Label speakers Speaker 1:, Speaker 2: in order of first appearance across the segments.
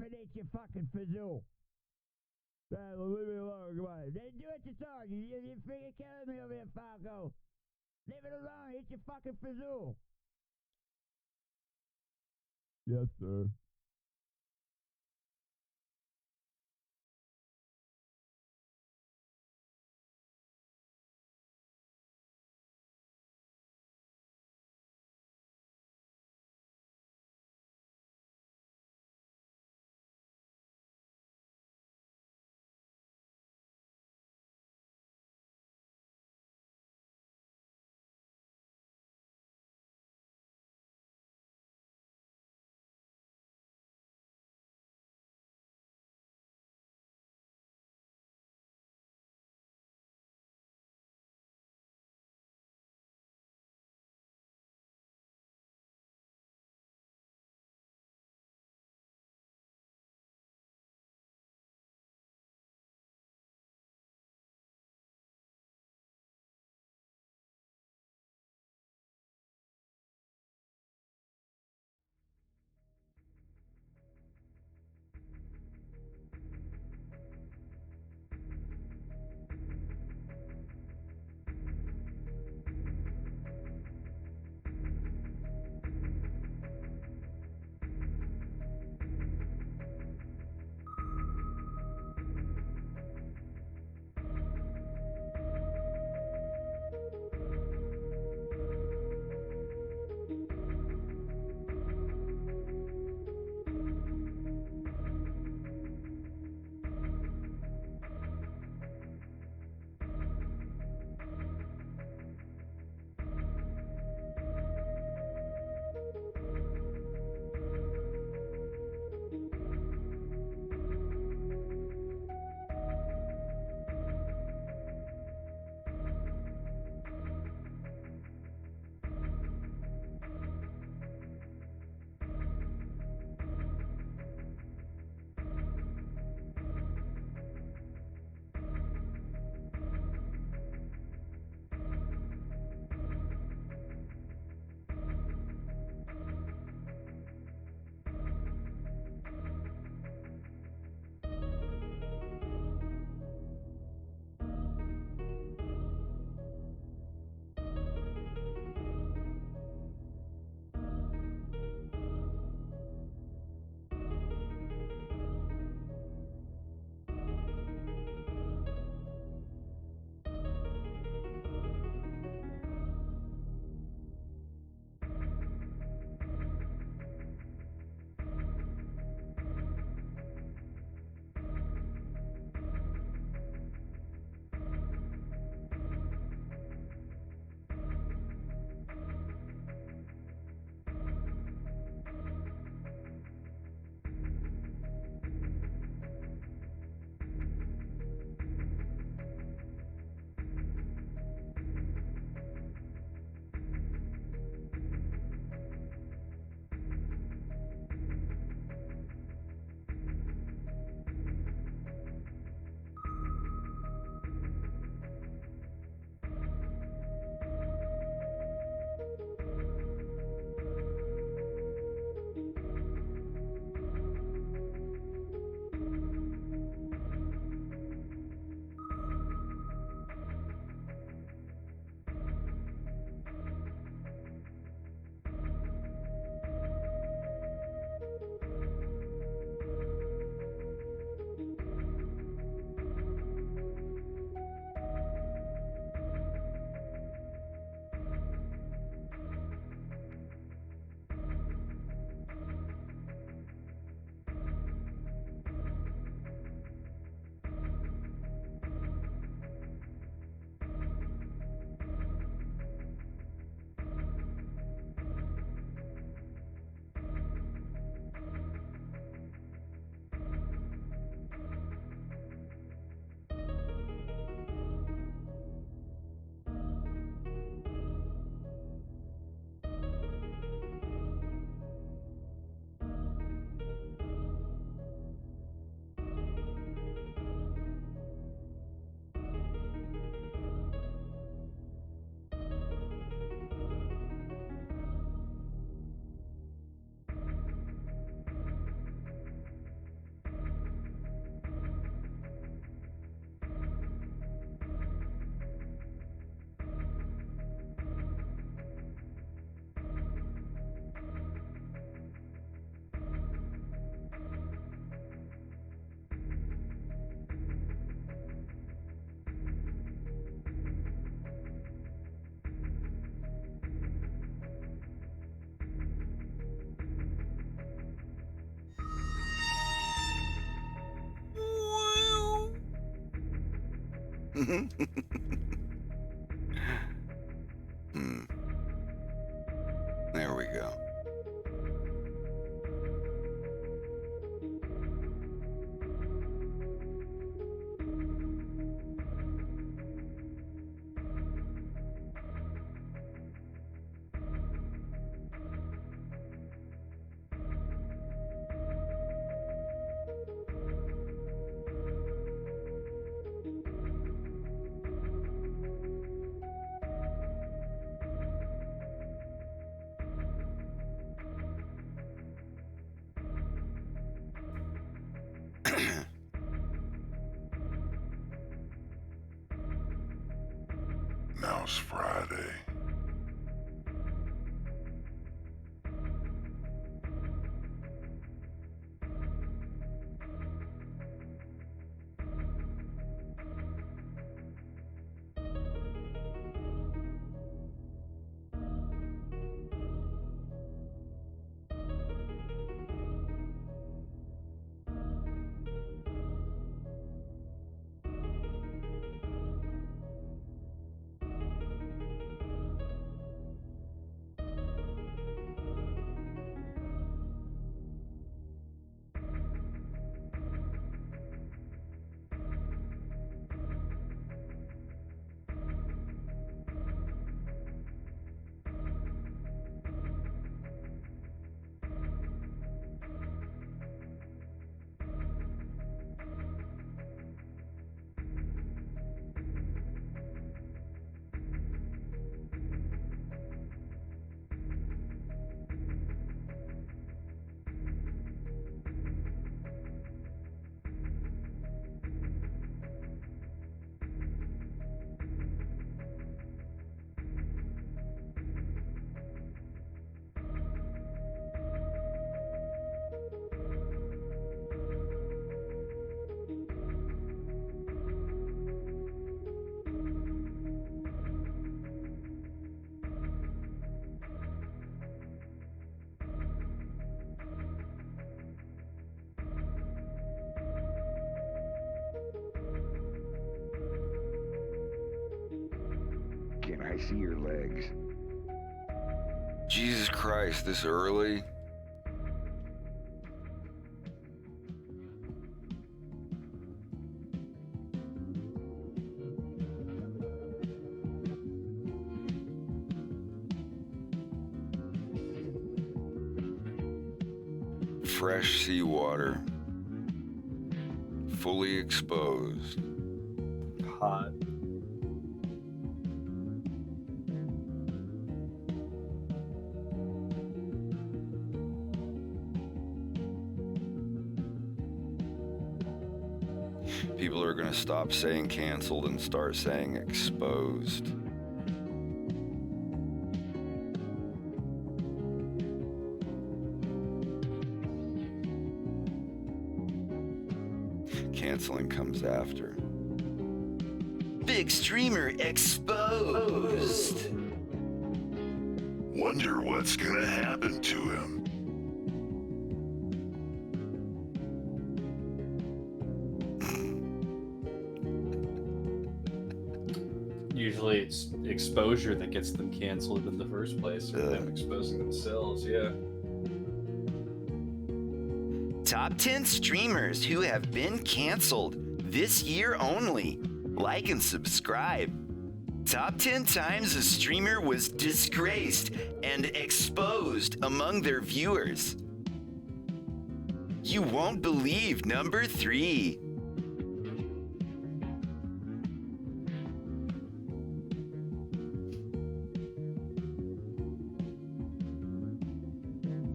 Speaker 1: and eat your fucking fazoo. Leave me alone, come on. Then do it yourself. You're freaking killing me over here, Falco. Leave it alone, eat your fucking fazoo. Yes, sir.
Speaker 2: There we go.
Speaker 3: Mouse Friday.
Speaker 4: Can I see your legs?
Speaker 2: Jesus Christ, this early? Fresh seawater. Fully exposed.
Speaker 5: Hot.
Speaker 2: People are going to stop saying canceled and start saying exposed. Canceling comes after. Big streamer exposed.
Speaker 3: Wonder what's gonna happen to him.
Speaker 5: Usually it's exposure that gets them canceled in the first place, or them exposing themselves, yeah.
Speaker 2: Top 10 streamers who have been canceled this year only. Like and subscribe. Top 10 times a streamer was disgraced and exposed among their viewers. You won't believe number 3.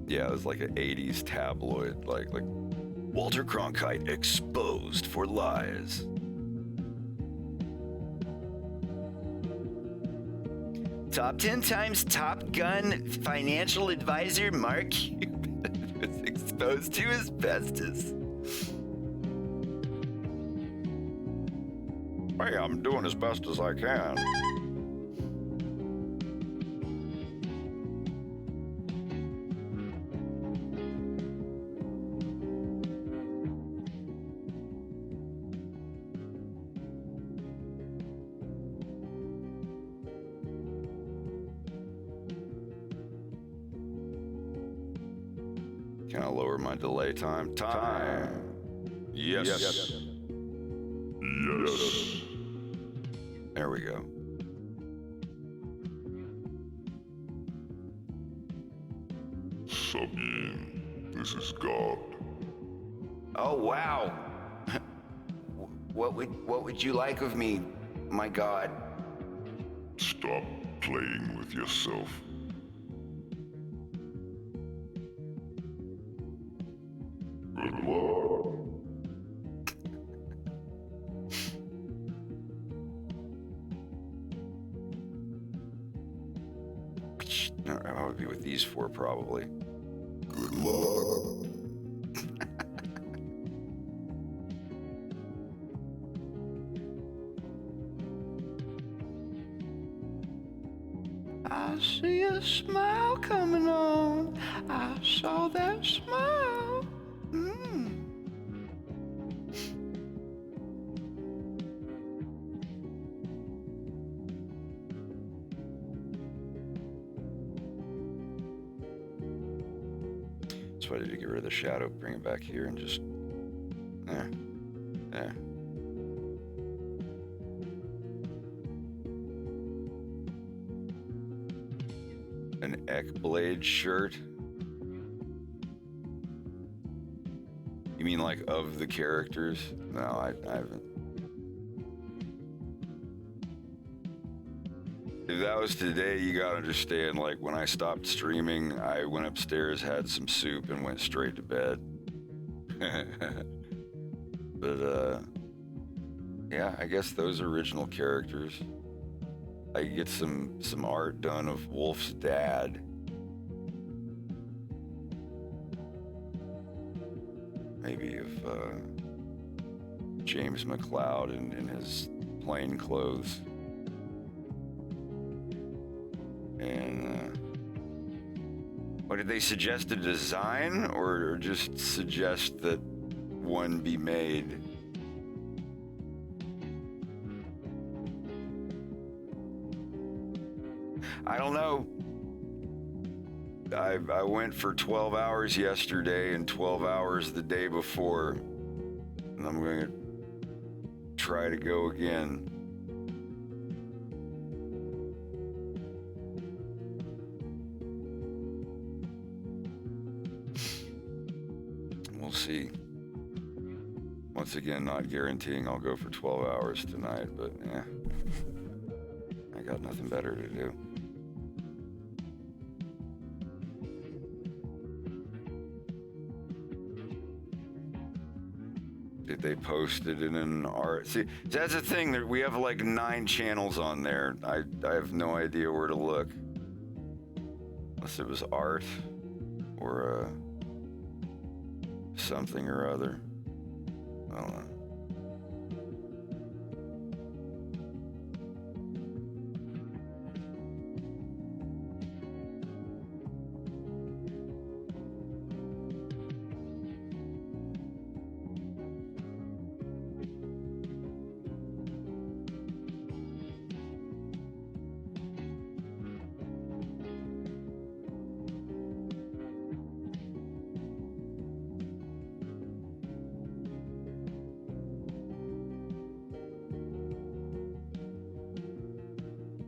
Speaker 2: Yeah, it was like an 80s tabloid, like Walter Cronkite exposed for lies. Top 10 times Top Gun financial advisor Mark Cuban was exposed to asbestos. Hey, I'm doing as best as I can.
Speaker 4: Can I lower my delay time? Yes.
Speaker 3: Yes.
Speaker 4: There we go.
Speaker 3: Sabine, this is God.
Speaker 2: Oh, wow. What would you like of me, my God?
Speaker 3: Stop playing with yourself. Good luck.
Speaker 4: I would be with these four probably.
Speaker 3: Good luck.
Speaker 4: I see a smile coming on. I saw that smile. That's why I need to get rid of the shadow, bring it back here, and just there. An Ekblade shirt? You mean like of the characters? No, I haven't. If that was today, you gotta understand, like, when I stopped streaming, I went upstairs, had some soup, and went straight to bed. But, yeah, I guess those original characters. I could get some art done of Wolf's dad. Maybe of James McLeod in his plain clothes. And what did they suggest, a design, or just suggest that one be made? I don't know. I went for 12 hours yesterday and 12 hours the day before, and I'm going to try to go again. We'll see. Once again, not guaranteeing I'll go for 12 hours tonight, but yeah, I got nothing better to do. Did they post it in an art? See, that's the thing, that we have like 9 channels on there. I have no idea where to look. Unless it was art or something or other. I don't know.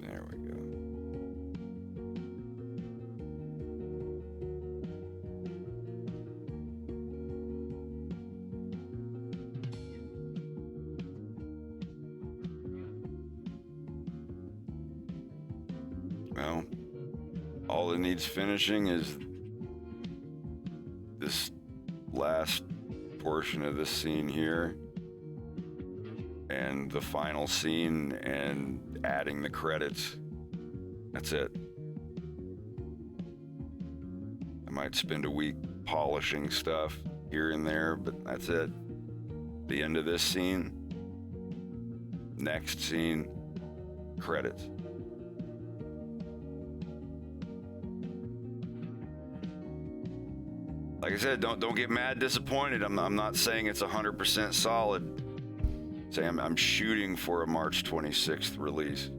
Speaker 4: There we go. Well, all that needs finishing is this last portion of this scene here and the final scene and adding the credits. That's it. I might spend a week polishing stuff here and there, but that's it. The end of this scene, next scene, credits. Like I said, don't get mad disappointed. I'm not saying it's 100% solid. Saying I'm shooting for a March 26th release.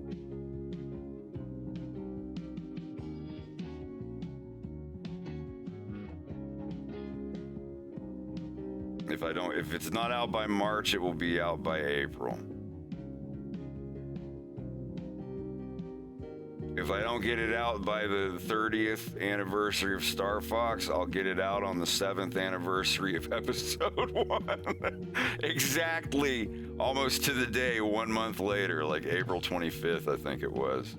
Speaker 4: If it's not out by March, it will be out by April. If I don't get it out by the 30th anniversary of Star Fox, I'll get it out on the 7th anniversary of episode 1. Exactly, almost to the day, 1 month later, like April 25th, I think it was.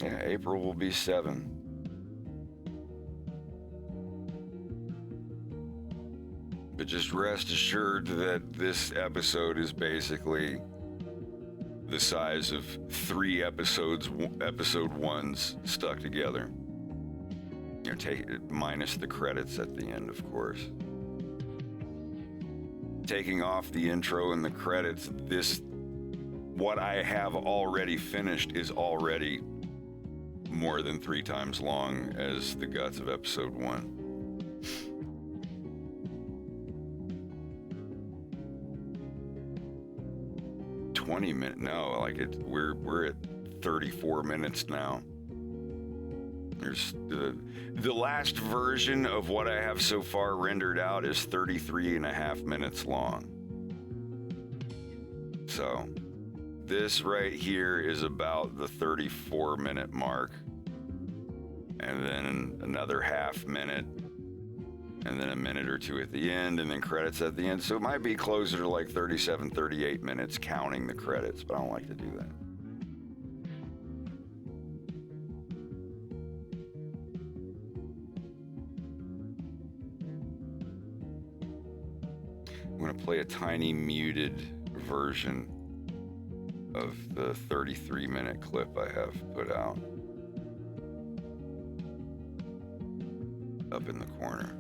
Speaker 4: Yeah, April will be 7. But just rest assured that this episode is basically the size of 3 episode 1s stuck together. You know, take it minus the credits at the end, of course. Taking off the intro and the credits, what I have already finished is already more than 3 times long as the guts of episode 1. We're at 34 minutes now. There's the last version of what I have so far rendered out is 33 and a half minutes long. So this right here is about the 34-minute mark, and then another half minute, and then a minute or 2 at the end, and then credits at the end. So it might be closer to like 37, 38 minutes counting the credits, but I don't like to do that. I'm going to play a tiny muted version of the 33-minute clip I have put out up in the corner.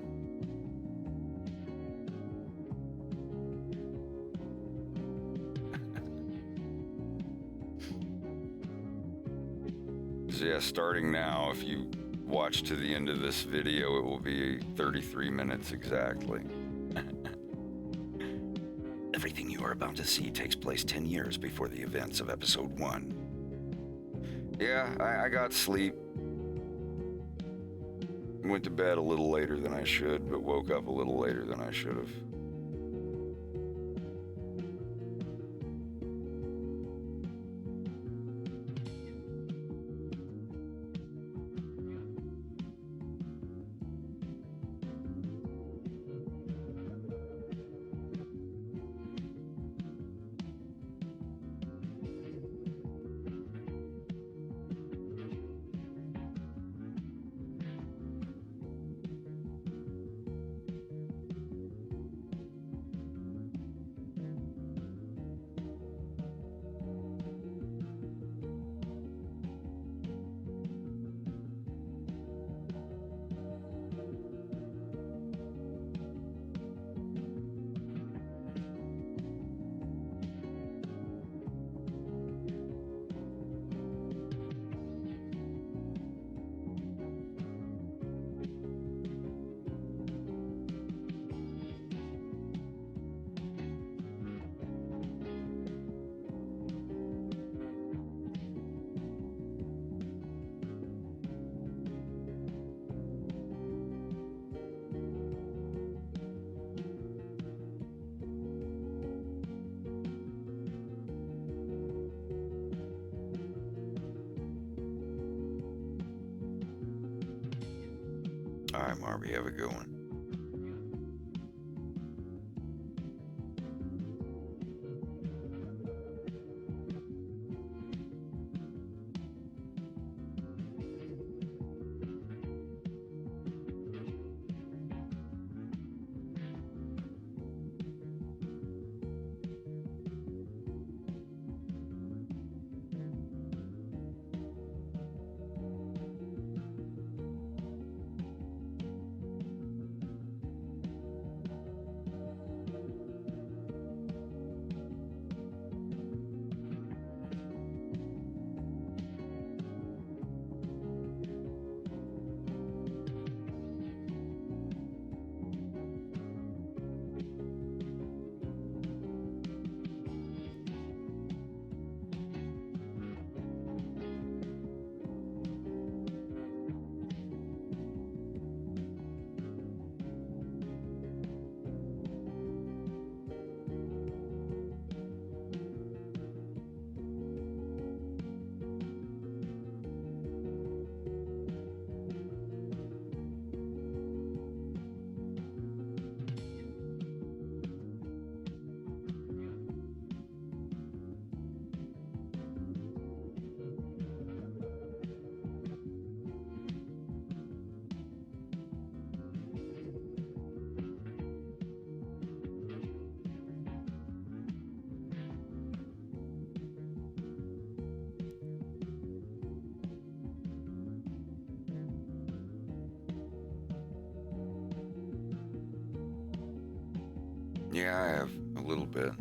Speaker 4: So yeah, starting now, if you watch to the end of this video, it will be 33 minutes exactly. Everything you are about to see takes place 10 years before the events of episode 1. Yeah, I got sleep. Went to bed a little later than I should, but woke up a little later than I should have. All right, Marby, have a good one. Yeah, I have a little bit.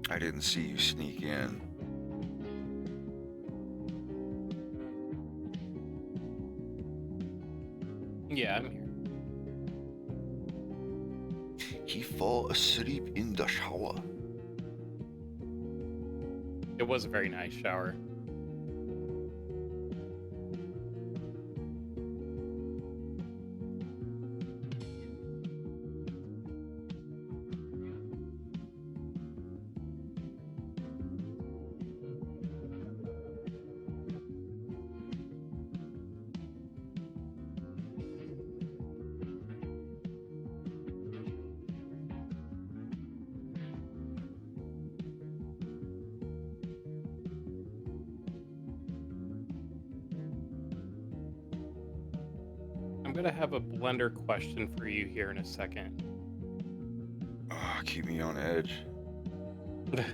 Speaker 4: I didn't see you sneak in.
Speaker 5: Yeah, I'm here.
Speaker 4: He fall asleep in the shower.
Speaker 5: It was a very nice shower. I'm gonna have a blender question for you here in a second.
Speaker 4: Oh, keep me on edge. Do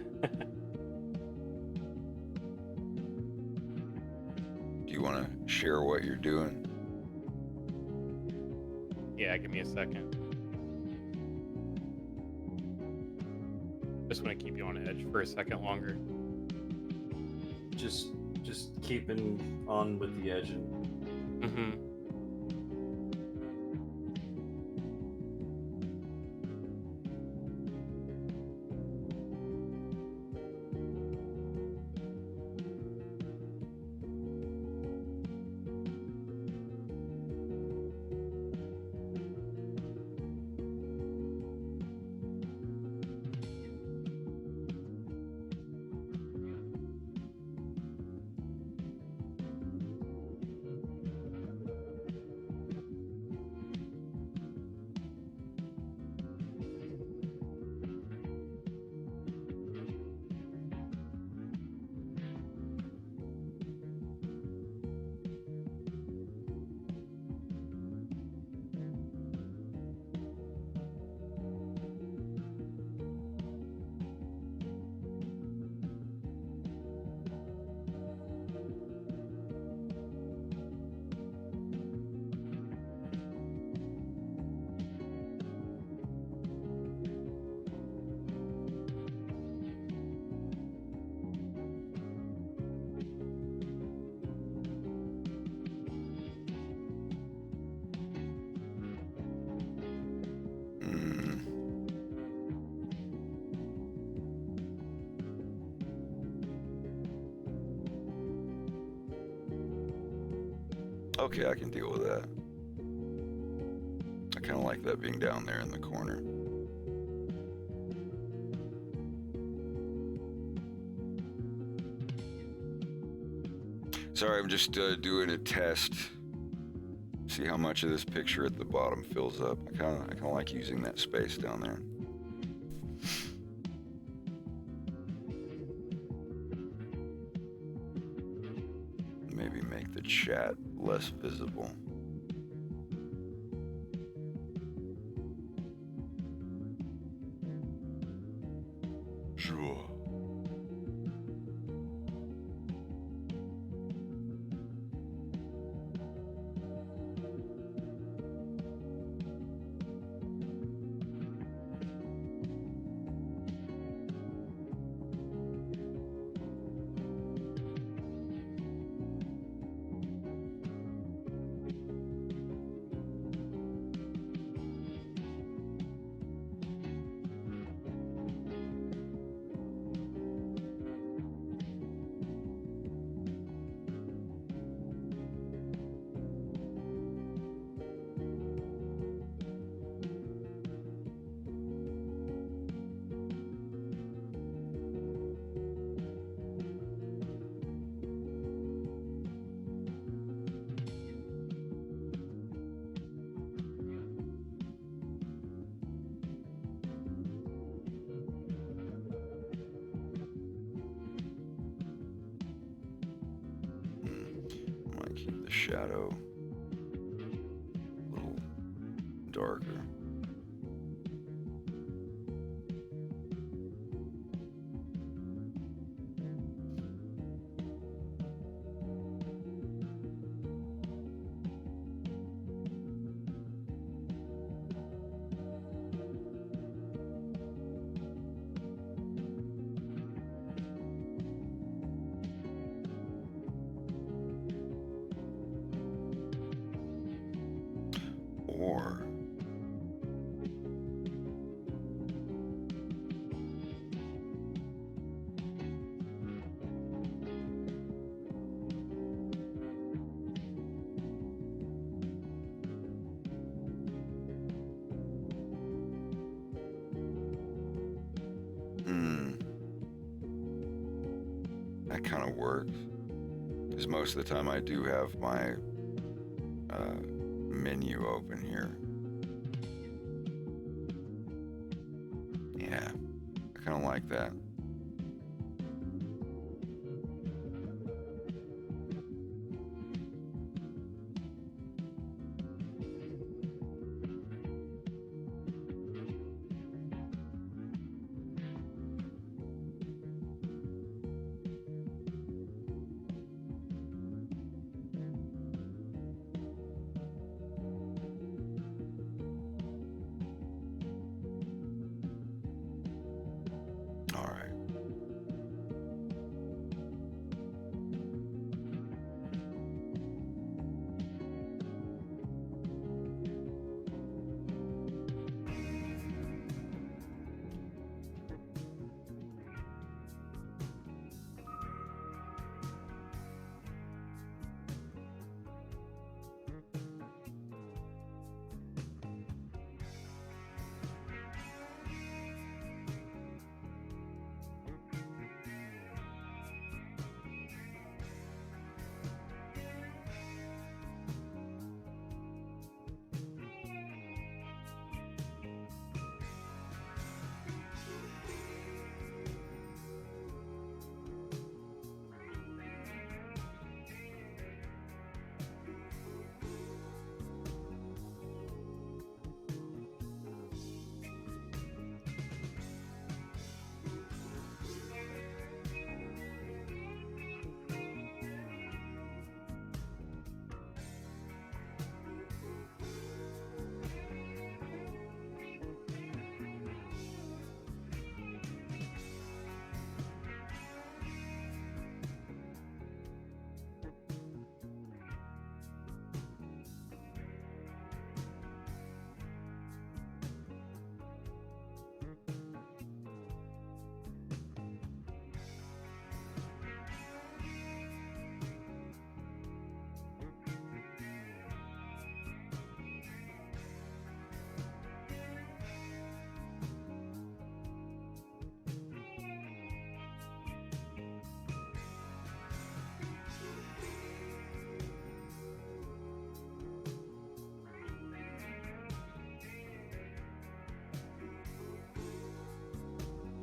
Speaker 4: you want to share what you're doing?
Speaker 5: Yeah, give me a second. Just want to keep you on edge for a second longer.
Speaker 6: Just keeping on with the edge and
Speaker 5: Mm-hmm.
Speaker 4: Okay, I can deal with that. I kind of like that being down there in the corner. Sorry, I'm just doing a test. See how much of this picture at the bottom fills up. I kind of like using that space down there. Maybe make the chat less visible. Sure. Might keep the shadow a little darker. That kind of works. Because most of the time I do have my menu open here. Yeah, I kind of like that. All right.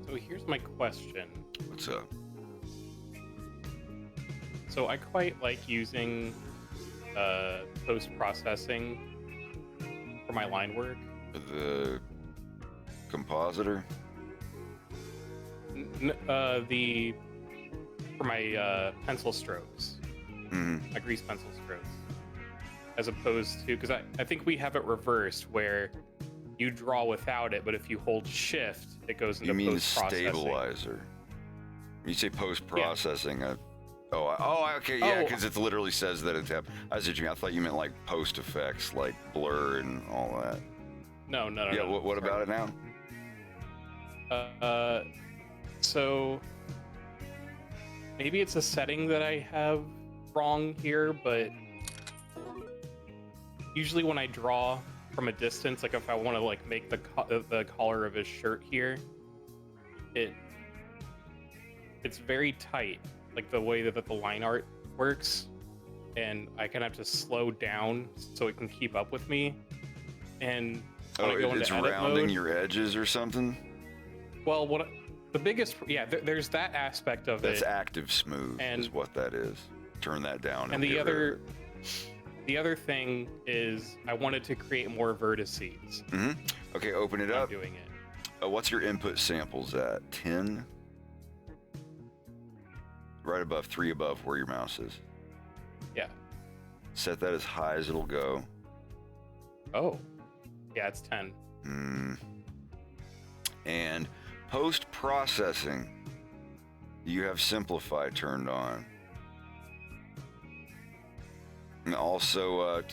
Speaker 7: So here's my question.
Speaker 4: What's up?
Speaker 7: So I quite like using post-processing for my line work.
Speaker 4: The compositor?
Speaker 7: For my pencil strokes,
Speaker 4: Mm-hmm.
Speaker 7: my grease pencil strokes, as opposed to, because I think we have it reversed where you draw without it, but if you hold shift, it goes into
Speaker 4: You mean
Speaker 7: post-processing.
Speaker 4: stabilizer? You say post-processing. Okay, yeah, because it literally says that it's. I see what you mean. I thought you meant like post-effects, like blur and all that.
Speaker 7: No.
Speaker 4: Yeah, what about it now?
Speaker 7: So maybe it's a setting that I have wrong here, but usually when I draw from a distance, like if I want to like make the collar of his shirt here, it's very tight, like the way that the line art works, and I kind of have to slow down so it can keep up with me. And when I go into
Speaker 4: it's
Speaker 7: edit
Speaker 4: rounding
Speaker 7: mode,
Speaker 4: your edges or something?
Speaker 7: well, there's that aspect of
Speaker 4: That's
Speaker 7: it.
Speaker 4: active smooth
Speaker 7: And-
Speaker 4: is what that is. Turn that down.
Speaker 7: And
Speaker 4: get rid of
Speaker 7: the other thing is I wanted to create more vertices.
Speaker 4: it. Okay, open it
Speaker 7: when I'm
Speaker 4: up.
Speaker 7: doing it.
Speaker 4: What's your input samples at? 10? Right above, 3 above where your mouse is.
Speaker 7: Yeah.
Speaker 4: Set that as high as it'll go.
Speaker 7: Oh. Yeah, it's 10.
Speaker 4: And post-processing, you have Simplify turned on. And also,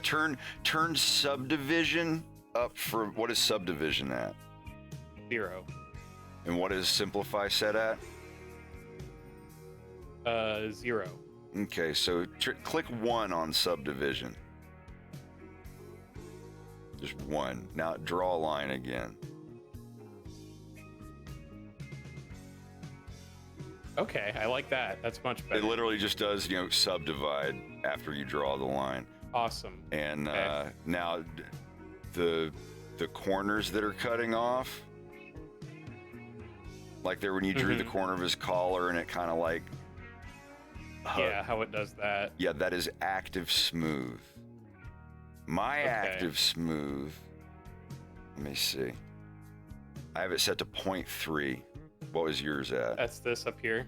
Speaker 4: turn subdivision up for, what is subdivision at?
Speaker 7: 0.
Speaker 4: And what is Simplify set at?
Speaker 7: 0.
Speaker 4: Okay, so click 1 on subdivision. Just 1. Now draw a line again.
Speaker 7: Okay, I like that. That's much better.
Speaker 4: It literally just does, subdivide after you draw the line.
Speaker 7: Awesome.
Speaker 4: And
Speaker 7: Okay.
Speaker 4: now the corners that are cutting off, like there when you drew the corner of his collar and it kind of like
Speaker 7: Yeah, how it does that.
Speaker 4: Yeah, that is active smooth. My active smooth, let me see. I have it set to 0.3. What was yours at?
Speaker 7: That's this up here.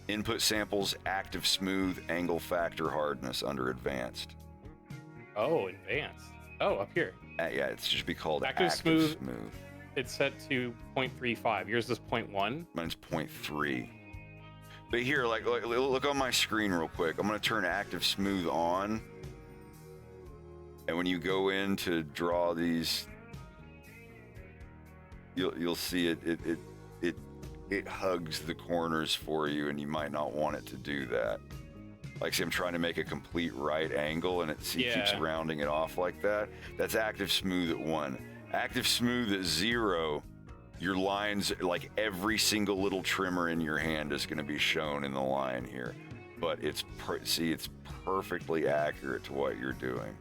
Speaker 4: Input samples, active smooth, angle factor, hardness under advanced.
Speaker 7: Oh, advanced. Oh, up here.
Speaker 4: Yeah, it should be called
Speaker 7: Active
Speaker 4: active
Speaker 7: smooth.
Speaker 4: smooth.
Speaker 7: It's set to 0.35. Yours is 0.1.
Speaker 4: Mine's 0.3. But here, like, look on my screen real quick. I'm gonna turn active smooth on, and when you go in to draw these, you'll see it hugs the corners for you, and you might not want it to do that. Like, see, I'm trying to make a complete right angle, and it keeps rounding it off like that. That's active smooth at 1. Active smooth at 0. Your lines, like every single little trimmer in your hand is going to be shown in the line here. But it's perfectly accurate to what you're doing.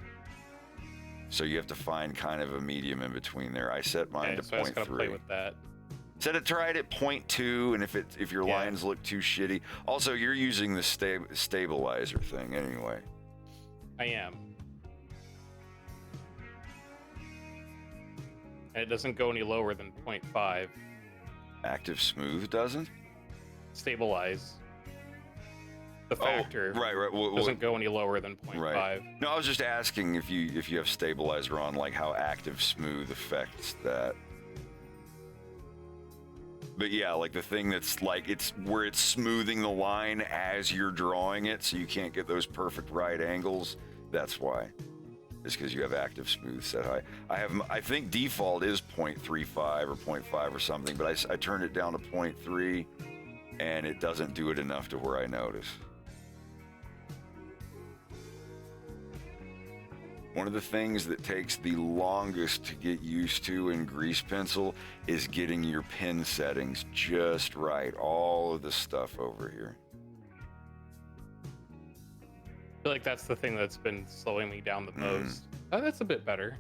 Speaker 4: So you have to find kind of a medium in between there. I set mine to 0.3.
Speaker 7: So I just gotta play with that.
Speaker 4: Try it at 0.2, and if your lines look too shitty. Also, you're using the stabilizer thing anyway.
Speaker 7: I am. And it doesn't go any lower than 0.5.
Speaker 4: Active smooth doesn't?
Speaker 7: Stabilize. The factor
Speaker 4: right.
Speaker 7: doesn't go any lower than 0.5.
Speaker 4: Right. No, I was just asking if you have stabilizer on, like how active smooth affects that. But yeah, like the thing that's like it's where it's smoothing the line as you're drawing it, so you can't get those perfect right angles. That's why. It's because you have active smooth set high. I think default is 0.35 or 0.5 or something, but I turned it down to 0.3, and it doesn't do it enough to where I notice. One of the things that takes the longest to get used to in grease pencil is getting your pen settings just right. All of the stuff over here.
Speaker 7: I feel like that's the thing that's been slowing me down the most. Oh, that's a bit better.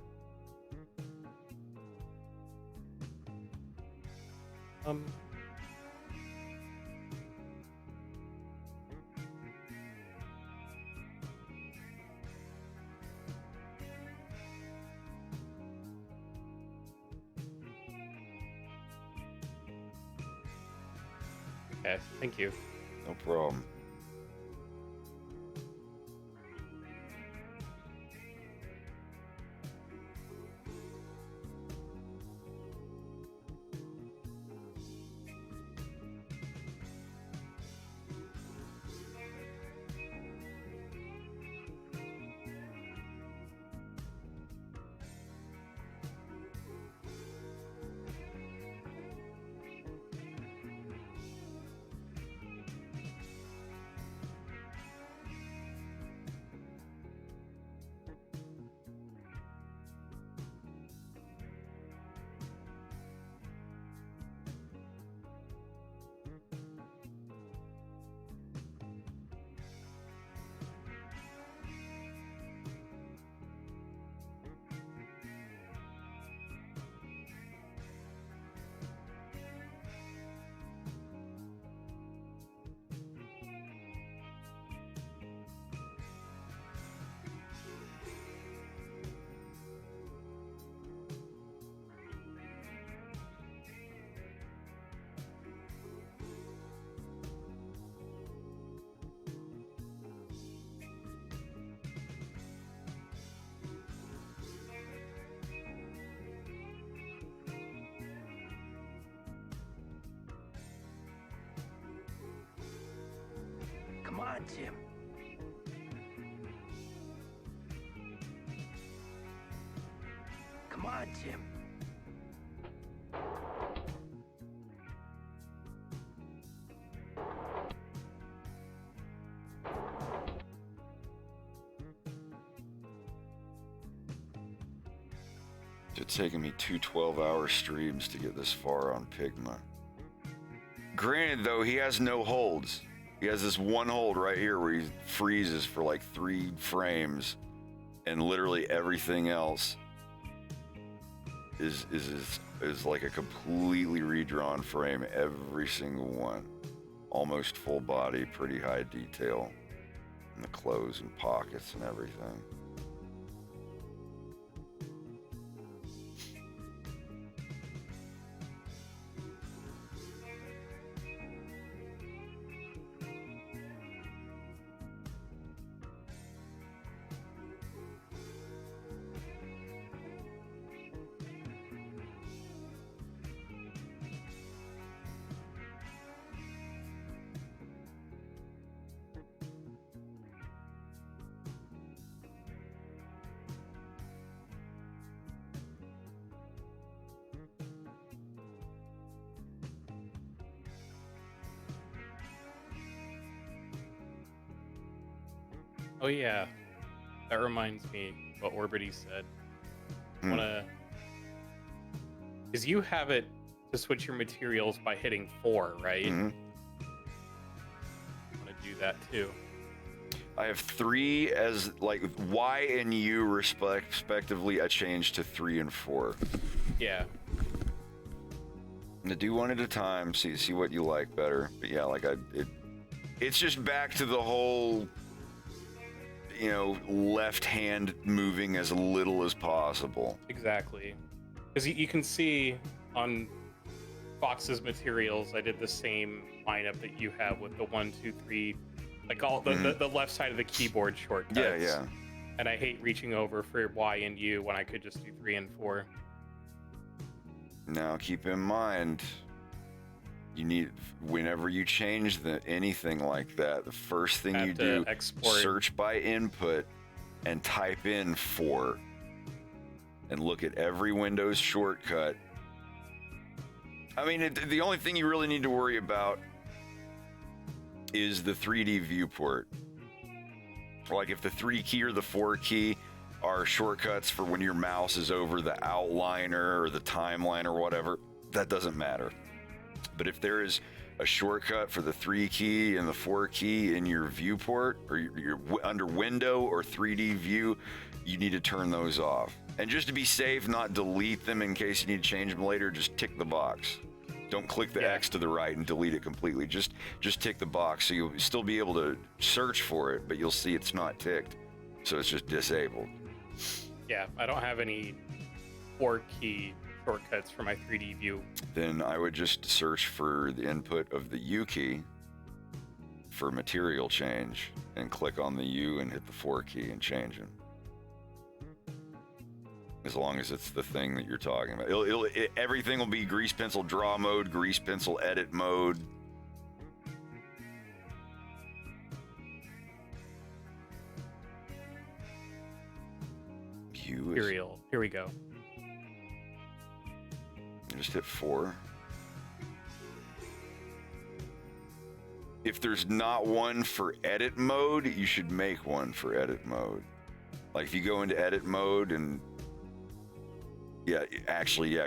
Speaker 7: Okay, thank you.
Speaker 4: No problem.
Speaker 8: Come on, Tim. Come on, Tim.
Speaker 4: It's taken me 2 12-hour streams to get this far on Pigma. Granted, though, he has no holds. He has this one hold right here where he freezes for like 3 frames, and literally everything else is like a completely redrawn frame. Every single one, almost full body, pretty high detail in the clothes and pockets and everything.
Speaker 7: Oh yeah, that reminds me what Orbity said. Because you have it to switch your materials by hitting 4, right?
Speaker 4: Mm-hmm.
Speaker 7: I want to do that too.
Speaker 4: I have 3 as like Y and U respectively. I changed to 3 and 4.
Speaker 7: Yeah.
Speaker 4: I'm gonna do one at a time. See what you like better. But yeah, like it's just back to the whole, you know, left hand moving as little as possible.
Speaker 7: Exactly. Because you can see on Fox's materials, I did the same lineup that you have with the 1, 2, 3, like all the left side of the keyboard shortcuts.
Speaker 4: Yeah.
Speaker 7: And I hate reaching over for Y and U when I could just do 3 and 4.
Speaker 4: Now keep in mind, you need, whenever you change anything like that, the first thing you do,
Speaker 7: export.
Speaker 4: Search by input and type in 4 and look at every Windows shortcut. I mean, the only thing you really need to worry about is the 3D viewport. Like if the 3 key or the 4 key are shortcuts for when your mouse is over the outliner or the timeline or whatever, that doesn't matter. But if there is a shortcut for the 3 key and the 4 key in your viewport, or you're under window or 3D view, you need to turn those off. And just to be safe, not delete them in case you need to change them later, just tick the box. Don't click the X to the right and delete it completely. Just tick the box, so you'll still be able to search for it, but you'll see it's not ticked. So it's just disabled.
Speaker 7: Yeah, I don't have any 4 key shortcuts for my 3D view.
Speaker 4: Then I would just search for the input of the U key for material change and click on the U and hit the 4 key and change them. As long as it's the thing that you're talking about. Everything will be grease pencil draw mode, grease pencil edit mode.
Speaker 7: Material. Here we go.
Speaker 4: Just hit 4. If there's not one for edit mode, you should make one for edit mode. Like if you go into edit mode and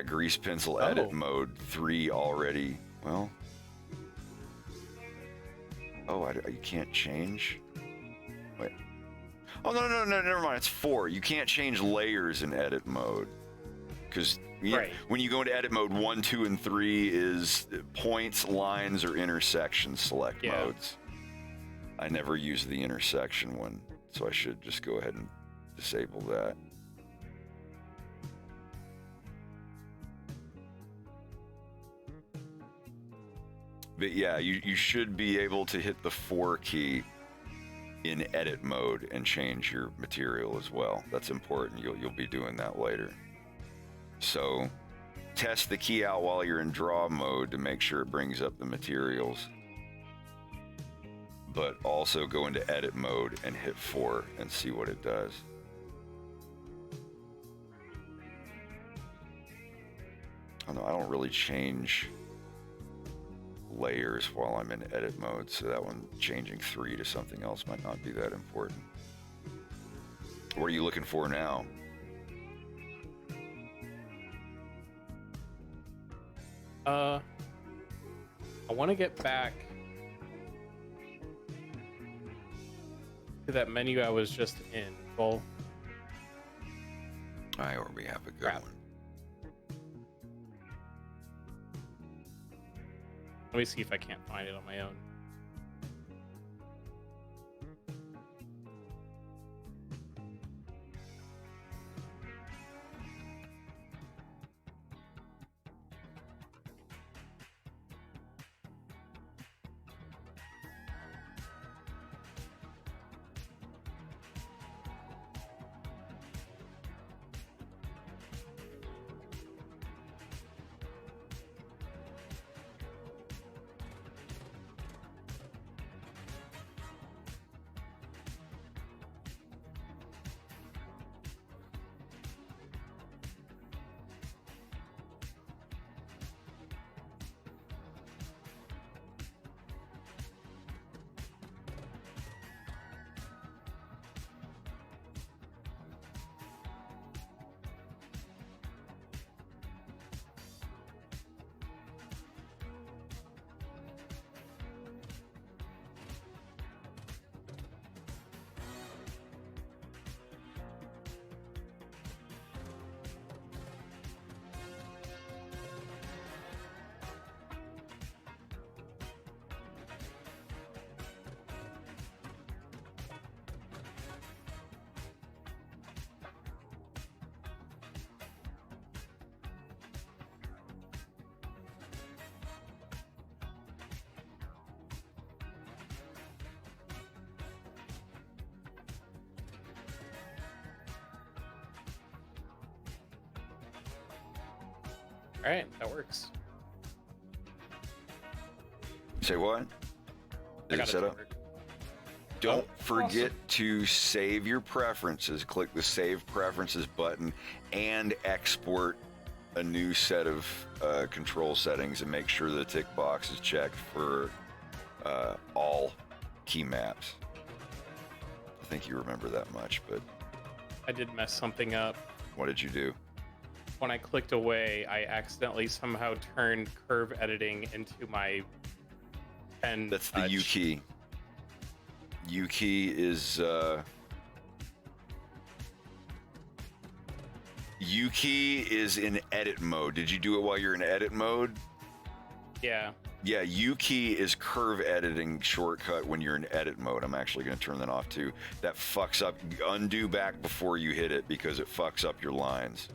Speaker 4: grease pencil edit mode 3 already. Well, you can't change. Wait. Oh no, never mind. It's 4. You can't change layers in edit mode because when you go into edit mode, 1, 2, and 3 is points, lines, or intersections select modes. I never use the intersection one, so I should just go ahead and disable that. But yeah, you should be able to hit the 4 key in edit mode and change your material as well. That's important. You'll be doing that later. So test the key out while you're in draw mode to make sure it brings up the materials. But also go into edit mode and hit 4 and see what it does. I don't really change layers while I'm in edit mode, so that one changing 3 to something else might not be that important. What are you looking for now?
Speaker 7: I want to get back to that menu I was just in. Well,
Speaker 4: All right, or we have a good
Speaker 7: Crap.
Speaker 4: one.
Speaker 7: let me see if I can't find it on my own. All right, that works.
Speaker 4: Say what?
Speaker 7: I
Speaker 4: Is
Speaker 7: got
Speaker 4: it set
Speaker 7: to
Speaker 4: up?
Speaker 7: work.
Speaker 4: Don't
Speaker 7: Oh,
Speaker 4: forget to save your preferences. Click the Save Preferences button and export a new set of control settings and make sure the tick box is checked for all key maps. I think you remember that much, but
Speaker 7: I did mess something up.
Speaker 4: what did you do?
Speaker 7: When I clicked away, I accidentally somehow turned curve editing into my pen.
Speaker 4: That's the
Speaker 7: touch.
Speaker 4: U key. U key is U key is in edit mode. Did you do it while you're in edit mode?
Speaker 7: Yeah.
Speaker 4: Yeah, U key is curve editing shortcut when you're in edit mode. I'm actually going to turn that off too. That fucks up. Undo back before you hit it because it fucks up your lines.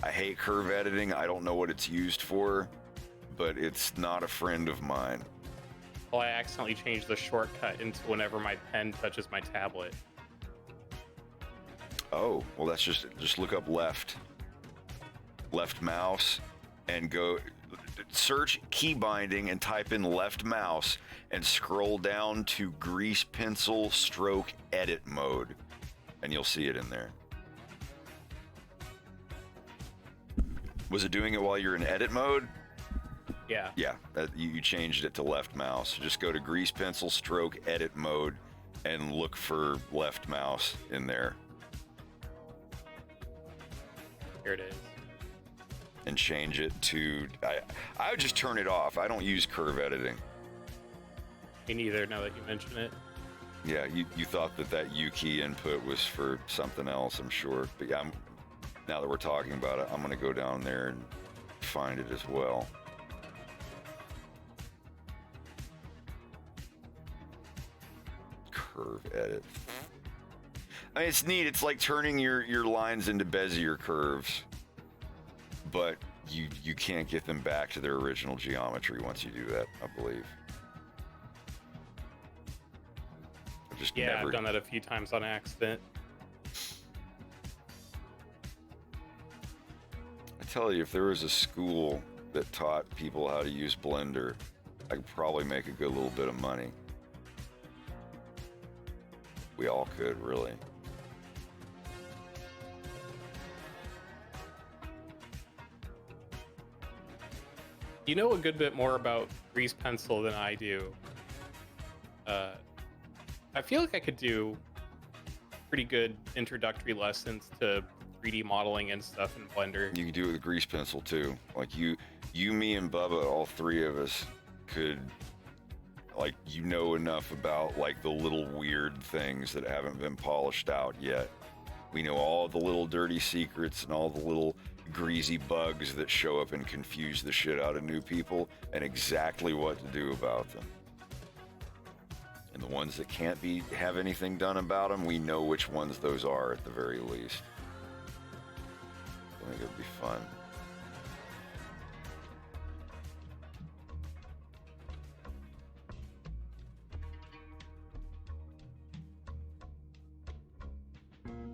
Speaker 4: I hate curve editing. I don't know what it's used for, but it's not a friend of mine.
Speaker 7: Well, I accidentally changed the shortcut into whenever my pen touches my tablet.
Speaker 4: Oh, well, that's just look up left mouse and go search key binding and type in left mouse and scroll down to grease pencil stroke edit mode and you'll see it in there. Was it doing it while you're in edit mode?
Speaker 7: Yeah.
Speaker 4: Yeah, you changed it to left mouse. So just go to grease pencil stroke edit mode and look for left mouse in there.
Speaker 7: Here it is.
Speaker 4: And change it to I would just turn it off. I don't use curve editing.
Speaker 7: Me neither, now that you mention it.
Speaker 4: Yeah, you thought that U key input was for something else, I'm sure. But yeah, now that we're talking about it, I'm gonna go down there and find it as well. Curve edit. I mean, it's neat. It's like turning your lines into Bezier curves, but you can't get them back to their original geometry once you do that, I believe.
Speaker 7: Yeah, I've done that a few times on accident.
Speaker 4: I tell you, if there was a school that taught people how to use Blender, I could probably make a good little bit of money. We all could, really.
Speaker 7: You know a good bit more about grease pencil than I do. I feel like I could do pretty good introductory lessons to 3D modeling and stuff in Blender.
Speaker 4: You can do it with grease pencil too. Like you, me, and Bubba, all three of us could, like, you know enough about, like, the little weird things that haven't been polished out yet. We know all the little dirty secrets and all the little greasy bugs that show up and confuse the shit out of new people, and exactly what to do about them. And the ones that can't have anything done about them, we know which ones those are at the very least. I think it'd be fun.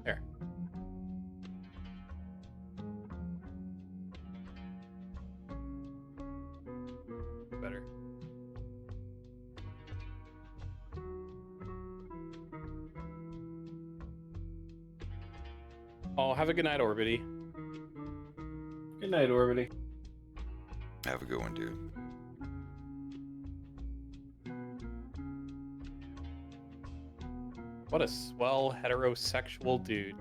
Speaker 7: There. Better. Oh, have a good night, Orbity.
Speaker 6: Good night, Orbity.
Speaker 4: Have a good one, dude.
Speaker 7: What a swell heterosexual dude.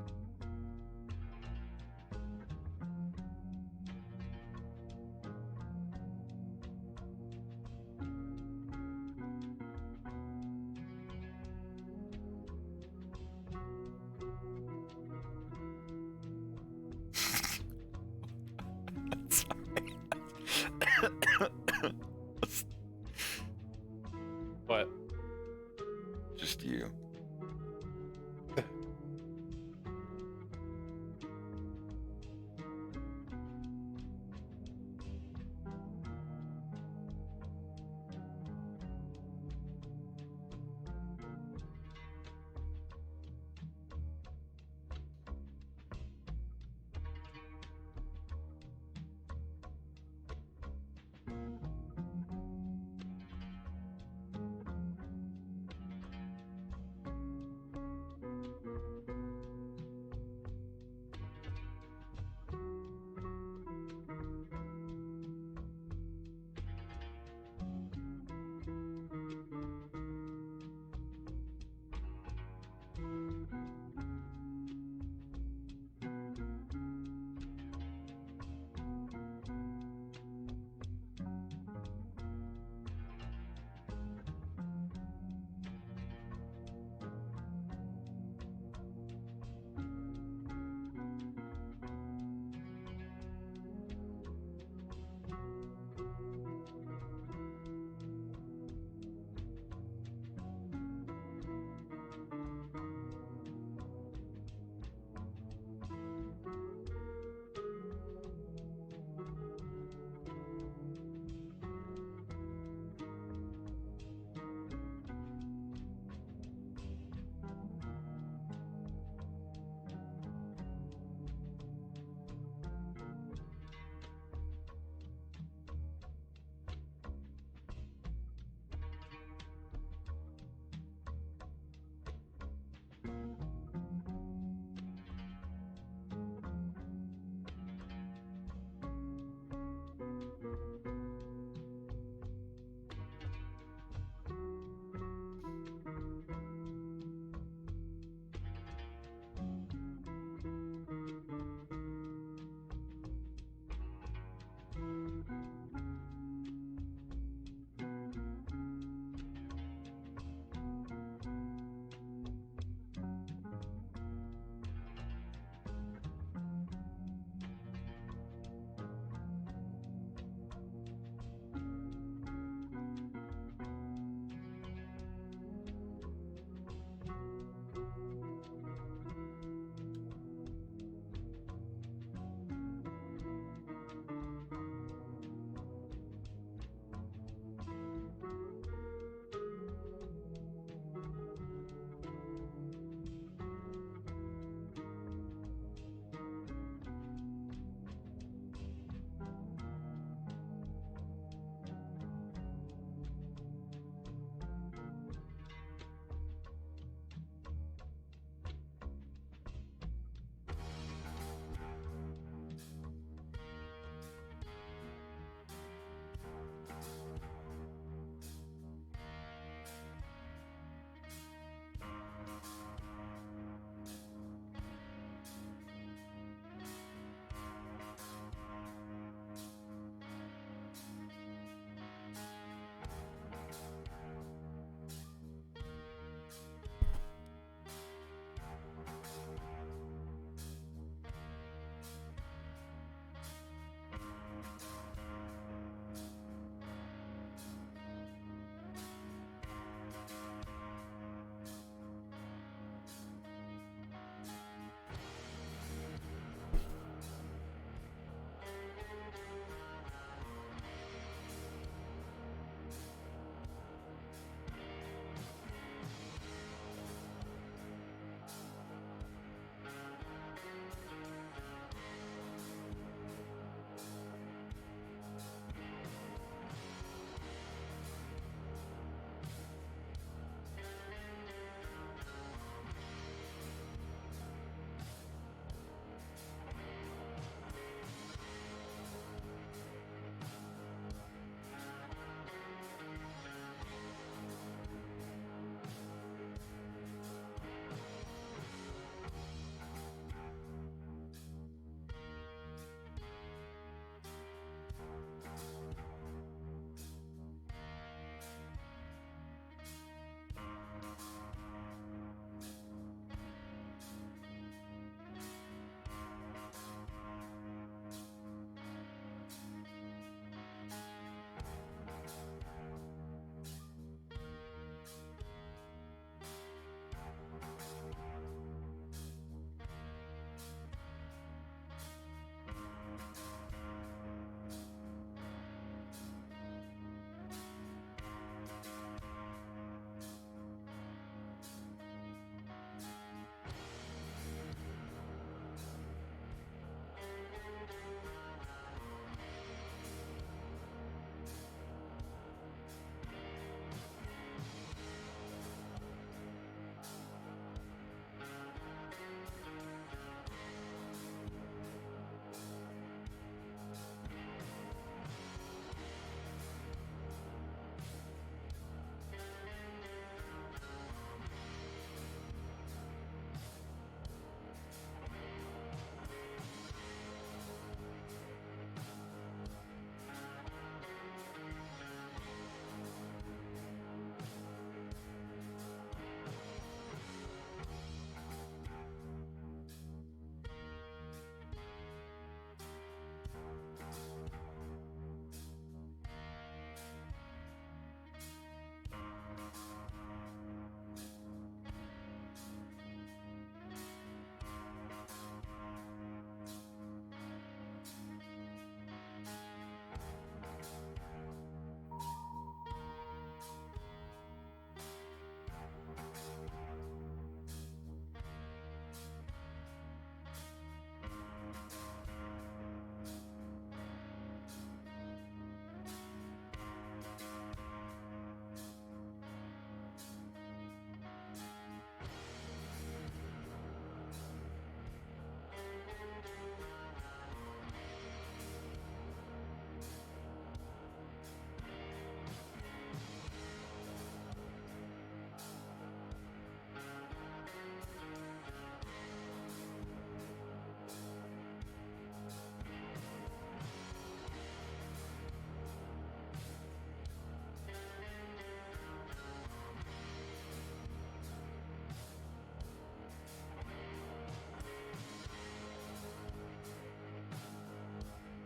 Speaker 7: What?
Speaker 4: Just you.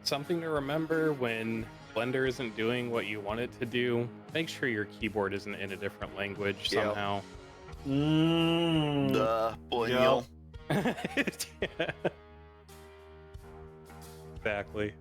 Speaker 7: Something to remember when Blender isn't doing what you want it to do, make sure your keyboard isn't in a different language
Speaker 4: Yep.
Speaker 7: somehow.
Speaker 4: The millennial.
Speaker 7: Yeah. Exactly.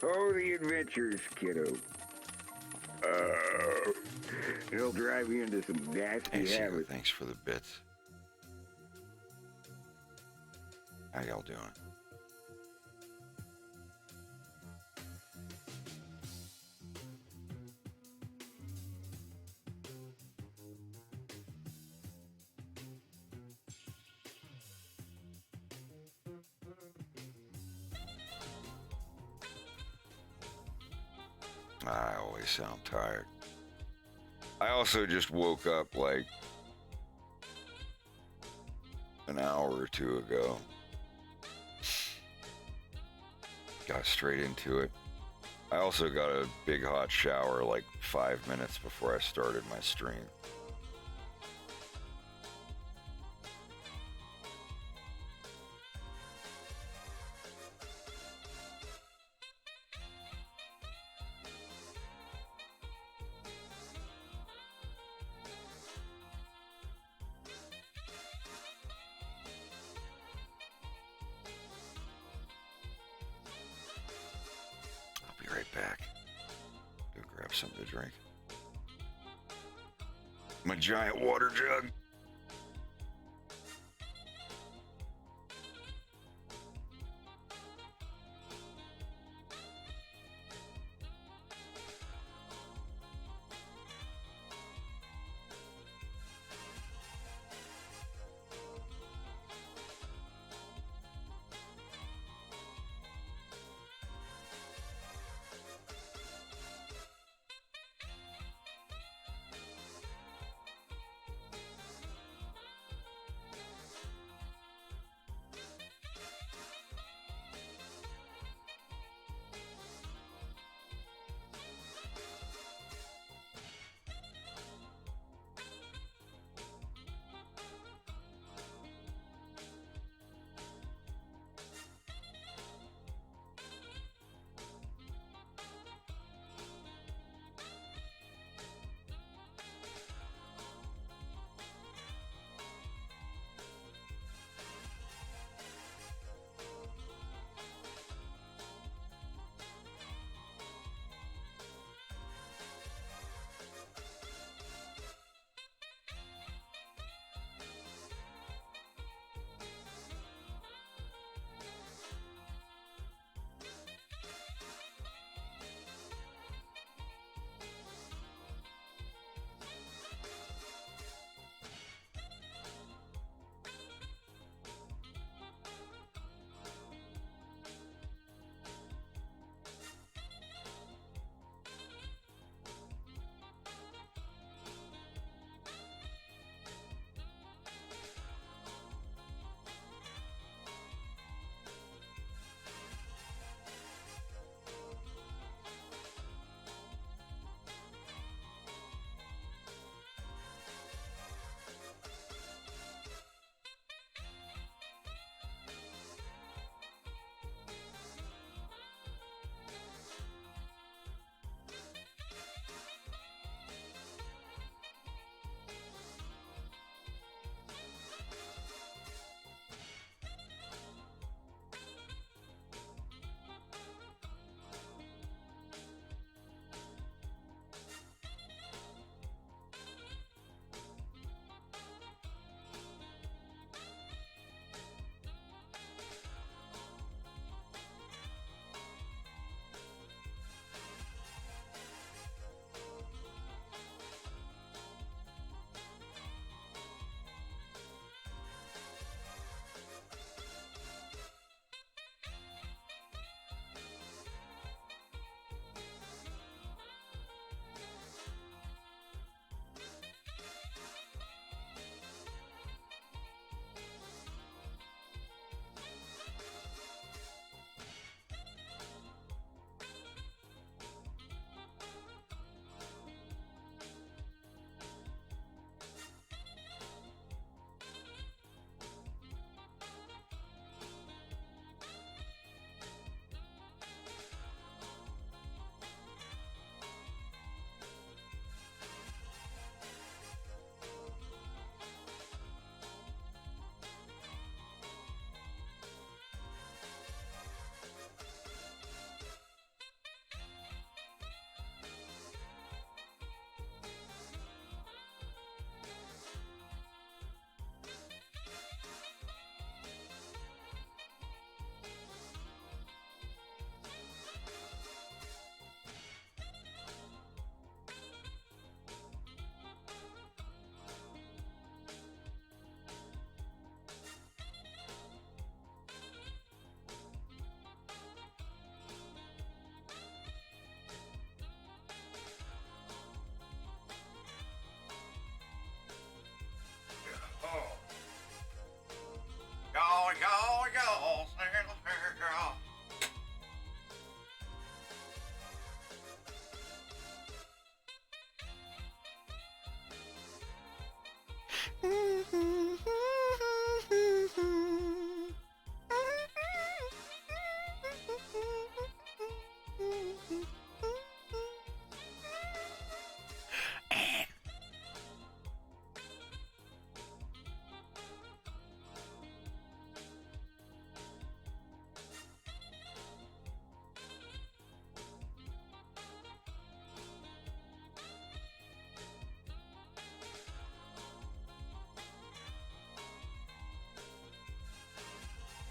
Speaker 1: Oh, the adventures, kiddo. It'll drive you into some
Speaker 4: Hey,
Speaker 1: nasty
Speaker 4: Seagull,
Speaker 1: habits.
Speaker 4: thanks for the bits. How y'all doing? I always sound tired. I also just woke up like an hour or two ago. Got straight into it. I also got a big hot shower like 5 minutes before I started my stream. I'll be right back. Go grab something to drink. My giant water jug.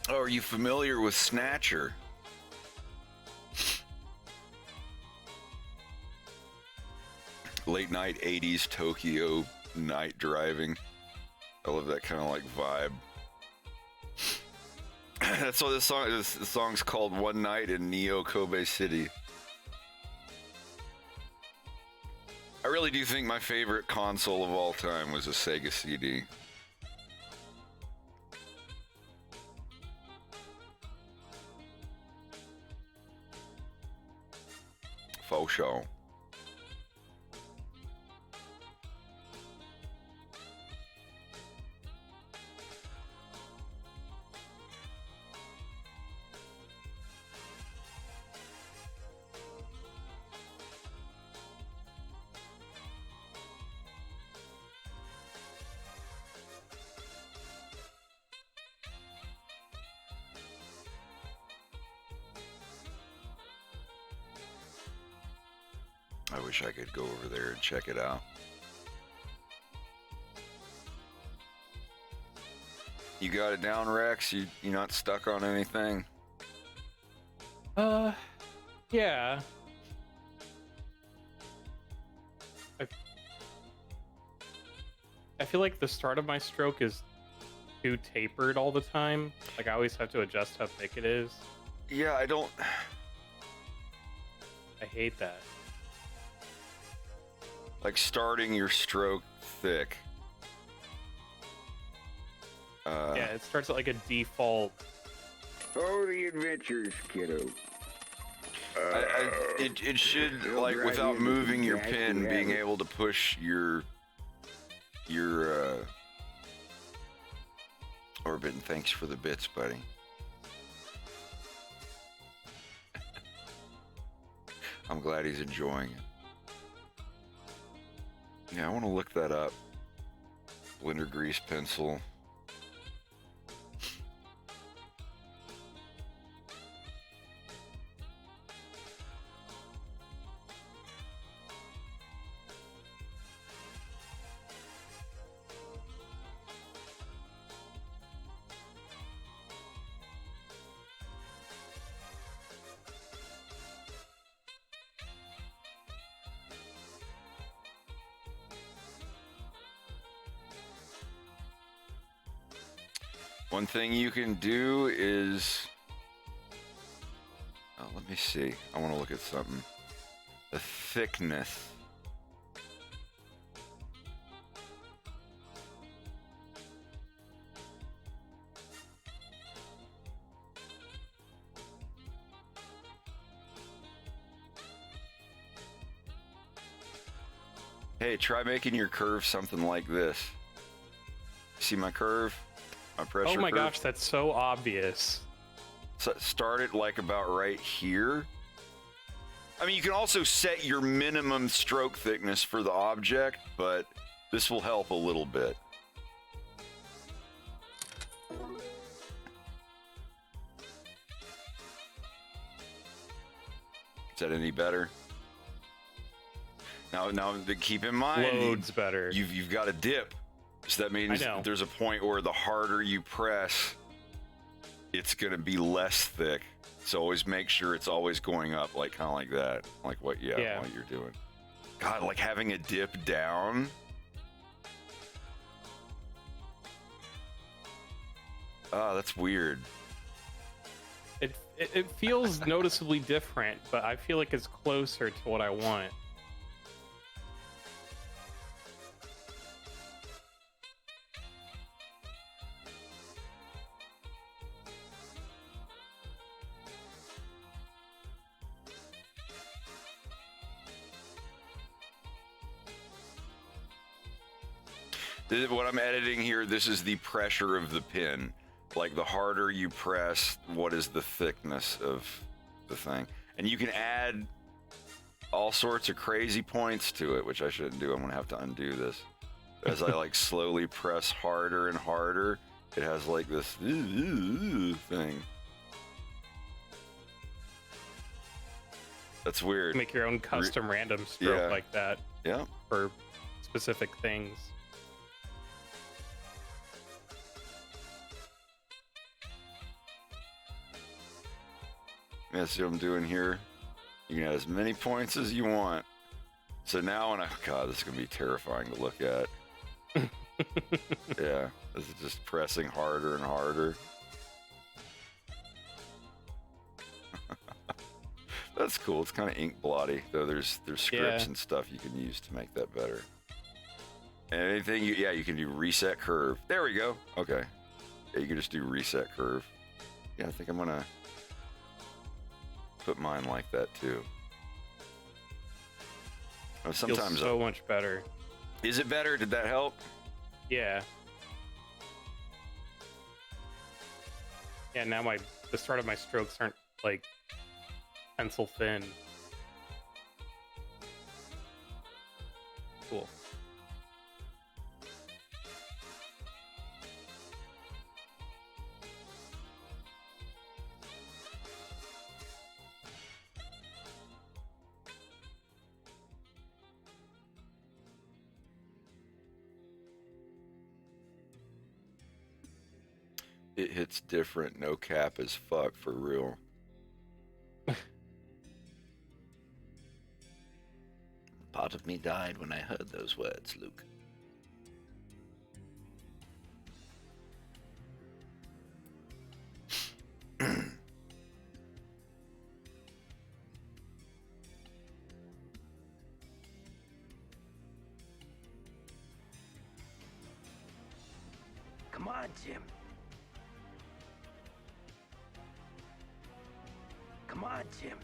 Speaker 4: Oh, are you familiar with Snatcher? Late night 80s Tokyo night driving. I love that kind of like vibe. That's what this song is. The song's called One Night in Neo Kobe City. I really do think my favorite console of all time was a Sega CD. Faux show. I wish I could go over there and check it out. You got it down, Rex? You're not stuck on anything?
Speaker 7: Yeah. I feel like the start of my stroke is too tapered all the time. Like I always have to adjust how thick it is.
Speaker 4: Yeah, I
Speaker 7: hate that.
Speaker 4: like starting your stroke thick.
Speaker 7: Yeah, it starts at like a default.
Speaker 1: Oh, the adventures, kiddo.
Speaker 4: It should,
Speaker 1: It'll
Speaker 4: like,
Speaker 1: drive
Speaker 4: without
Speaker 1: you
Speaker 4: moving your
Speaker 1: into
Speaker 4: pin,
Speaker 1: jack
Speaker 4: being
Speaker 1: rabbit.
Speaker 4: able to push your orbit. And thanks for the bits, buddy. I'm glad he's enjoying it. Yeah, I want to look that up. Blender grease pencil. One thing you can do is, let me see. I want to look at something. The thickness. Hey, try making your curve something like this. See my curve? My pressure
Speaker 7: Oh my
Speaker 4: curve?
Speaker 7: gosh, that's so obvious.
Speaker 4: So start it like about right here. I mean, you can also set your minimum stroke thickness for the object, but this will help a little bit. Is that any better? Now, keep in mind,
Speaker 7: Loads better.
Speaker 4: you've got a dip. So that means
Speaker 7: I know.
Speaker 4: there's a point where the harder you press, it's going to be less thick. So always make sure it's always going up, like kind of like that, like what you're doing. God, like having a dip down. Oh, that's weird.
Speaker 7: It feels noticeably different, but I feel like it's closer to what I want.
Speaker 4: What I'm editing here, this is the pressure of the pin. Like the harder you press, what is the thickness of the thing? And you can add all sorts of crazy points to it, which I shouldn't do. I'm gonna have to undo this. As I like slowly press harder and harder, it has like this thing. That's weird.
Speaker 7: Make your own custom random stroke
Speaker 4: Yeah.
Speaker 7: like that
Speaker 4: Yeah.
Speaker 7: for specific things.
Speaker 4: Yeah, see what I'm doing here? You can add as many points as you want. So now when God, this is gonna be terrifying to look at. Yeah, this is just pressing harder and harder. That's cool. It's kind of ink blotty, though. There's scripts and stuff you can use to make that better. And anything you can do reset curve. There we go. Okay. Yeah, you can just do reset curve. Yeah, I think I'm gonna put mine like that too. Sometimes
Speaker 7: feels so much better.
Speaker 4: Is it better? Did that help?
Speaker 7: Yeah. Yeah, now the start of my strokes aren't like pencil thin. Cool.
Speaker 4: It hits different, no cap as fuck, for real. Part of me died when I heard those words, Luke.
Speaker 2: Come on, Jim. Come on, Jim.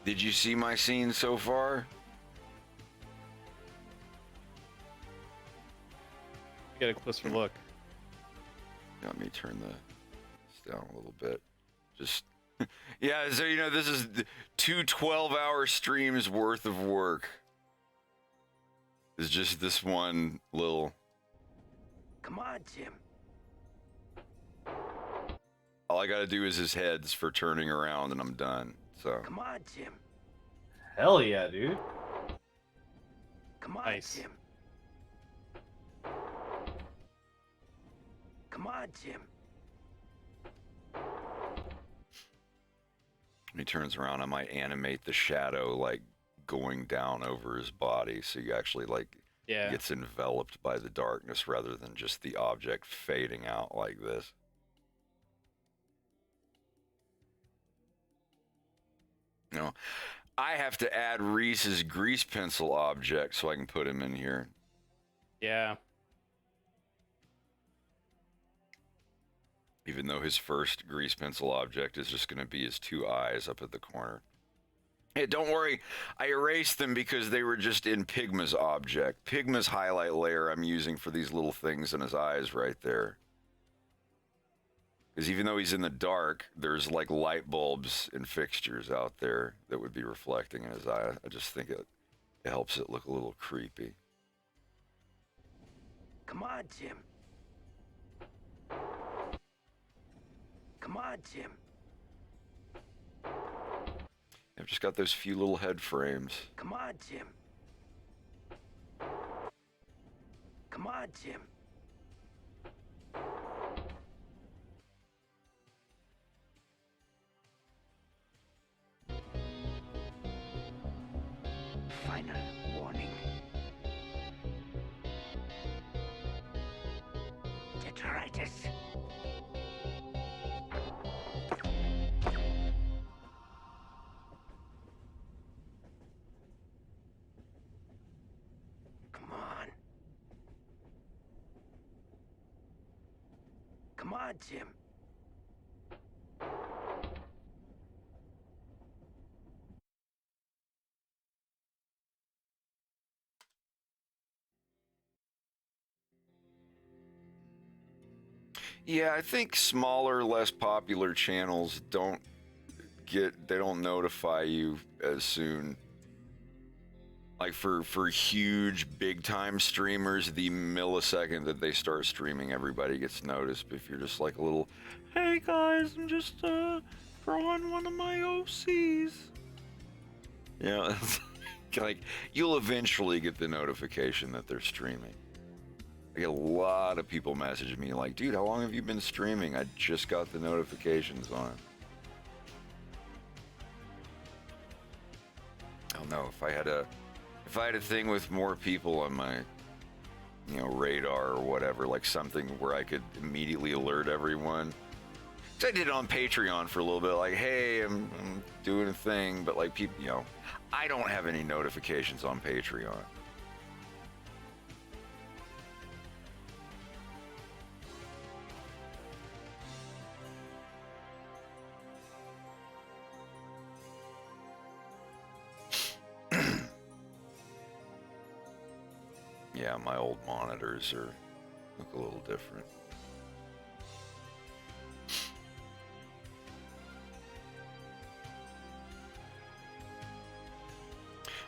Speaker 4: Did you see my scene so far?
Speaker 7: Get a closer look.
Speaker 4: Let me turn this down a little bit. Just, yeah, so this is 2 12-hour streams worth of work. It's just this one little.
Speaker 2: Come on, Jim.
Speaker 4: All I gotta do is his heads for turning around and I'm done. So.
Speaker 2: Come on, Jim.
Speaker 6: Hell yeah, dude.
Speaker 2: Come on,
Speaker 7: Nice.
Speaker 2: Jim. Come on, Jim.
Speaker 4: When he turns around, I might animate the shadow like going down over his body, so you actually gets enveloped by the darkness rather than just the object fading out like this. I have to add Reese's grease pencil object so I can put him in here.
Speaker 7: Yeah.
Speaker 4: Even though his first grease pencil object is just going to be his 2 eyes up at the corner. Hey, don't worry, I erased them because they were just in Pigma's object. Pigma's highlight layer I'm using for these little things in his eyes right there. Because even though he's in the dark, there's like light bulbs and fixtures out there that would be reflecting in his eye. I just think it helps it look a little creepy.
Speaker 2: Come on, Jim. Come on, Jim.
Speaker 4: I've just got those few little head frames.
Speaker 2: Come on, Jim. Come on, Jim. Final warning. Detritus. Come on. Come on, Jim.
Speaker 4: Yeah, I think smaller, less popular channels don't notify you as soon. Like for huge, big-time streamers, the millisecond that they start streaming, everybody gets noticed. But if you're just like a little, hey guys, I'm just drawing one of my OCs. Like you'll eventually get the notification that they're streaming. I get a lot of people messaging me like, dude, how long have you been streaming? I just got the notifications on. I don't know if I had a thing with more people on my, you know, radar or whatever, like something where I could immediately alert everyone. So I did it on Patreon for a little bit, like, hey, I'm doing a thing, but like people, you know, I don't have any notifications on Patreon. Yeah, my old monitors look a little different.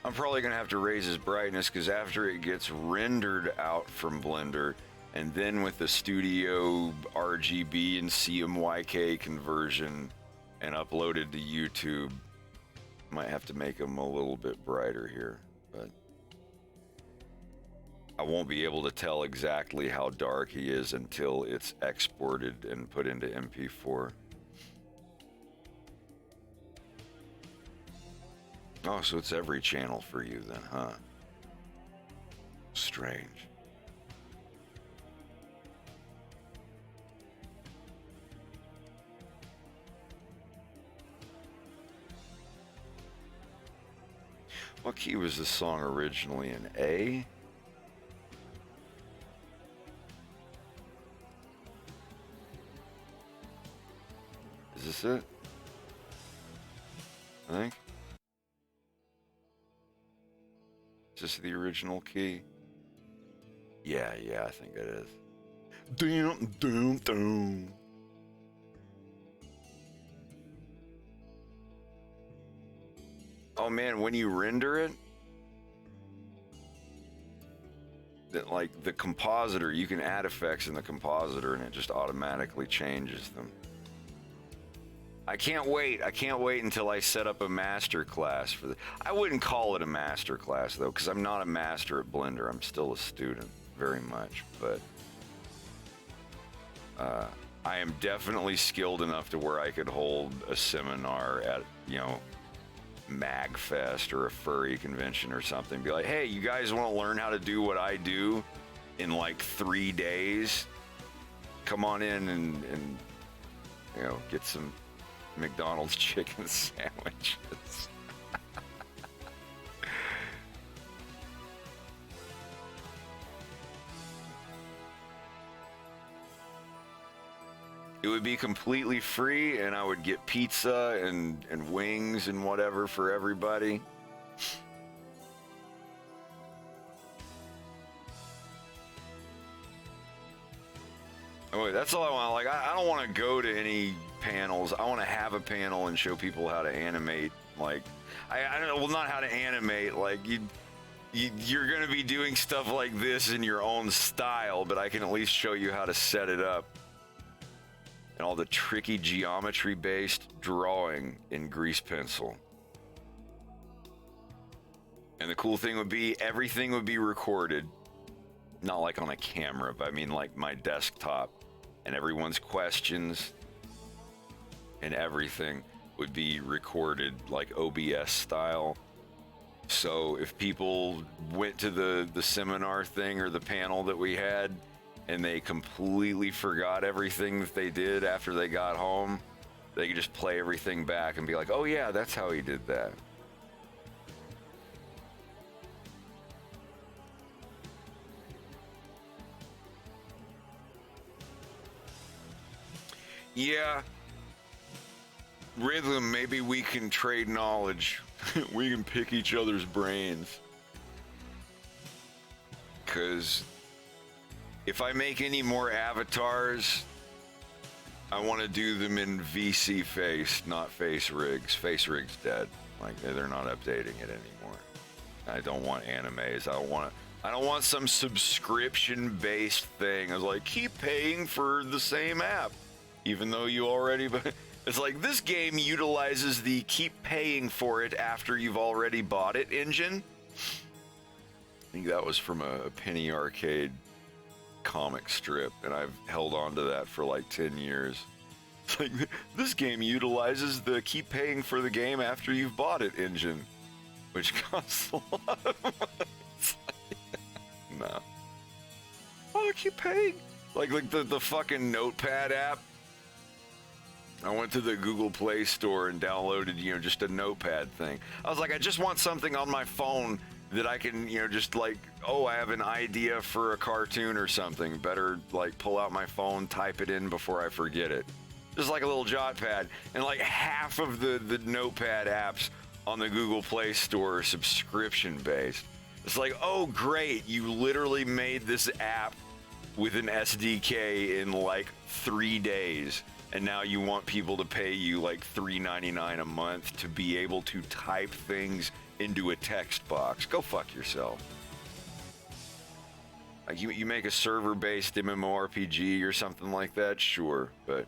Speaker 4: I'm probably gonna have to raise his brightness because after it gets rendered out from Blender, and then with the Studio RGB and CMYK conversion and uploaded to YouTube, might have to make him a little bit brighter here, but I won't be able to tell exactly how dark he is until it's exported and put into MP4. Oh, so it's every channel for you then, huh? Strange. What key was this song originally in? A? Is this it? I think. Is this the original key? Yeah, I think it is. Dum, dum, dum. Oh man, when you render it, that like the compositor, you can add effects in the compositor and it just automatically changes them. I can't wait until I set up a master class for the. I wouldn't call it a master class though, because I'm not a master at Blender. I'm still a student, very much, but I am definitely skilled enough to where I could hold a seminar at, you know, MagFest or a furry convention or something. Be like, hey, you guys want to learn how to do what I do in like 3 days? Come on in and you know, get some McDonald's chicken sandwiches. It would be completely free, and I would get pizza and wings and whatever for everybody. Oh, wait, that's all I want. Like, I don't want to go to any panels. I want to have a panel and show people how to animate. Like, I don't know, well, not how to animate. Like, you're going to be doing stuff like this in your own style, but I can at least show you how to set it up. And all the tricky geometry-based drawing in grease pencil. And the cool thing would be, everything would be recorded. Not like on a camera, but I mean like my desktop. And everyone's questions and everything would be recorded like OBS style. So if people went to the seminar thing or the panel that we had, and they completely forgot everything that they did after they got home, they could just play everything back and be like, oh yeah, that's how he did that. Yeah. Rhythm, maybe we can trade knowledge. We can pick each other's brains. 'Cause if I make any more avatars, I want to do them in VC face, not face rigs. Face rigs dead. Like, they're not updating it anymore. I don't want animes. I don't want some subscription-based thing. I was like, keep paying for the same app, even though you already. It's like this game utilizes the keep paying for it after you've already bought it engine. I think that was from a Penny Arcade comic strip, and I've held on to that for like 10 years. It's like, this game utilizes the keep paying for the game after you've bought it engine, which costs a lot of money. It's like, no. Oh, keep paying. Like the fucking Notepad app. I went to the Google Play Store and downloaded, just a Notepad thing. I was like, I just want something on my phone that I can, just like, oh, I have an idea for a cartoon or something. Better like pull out my phone, type it in before I forget it. Just like a little jot pad. And like half of the Notepad apps on the Google Play Store are subscription based. It's like, oh, great. You literally made this app with an SDK in like 3 days. And now you want people to pay you like $3.99 a month to be able to type things into a text box. Go fuck yourself. Like you make a server-based MMORPG or something like that, sure, but...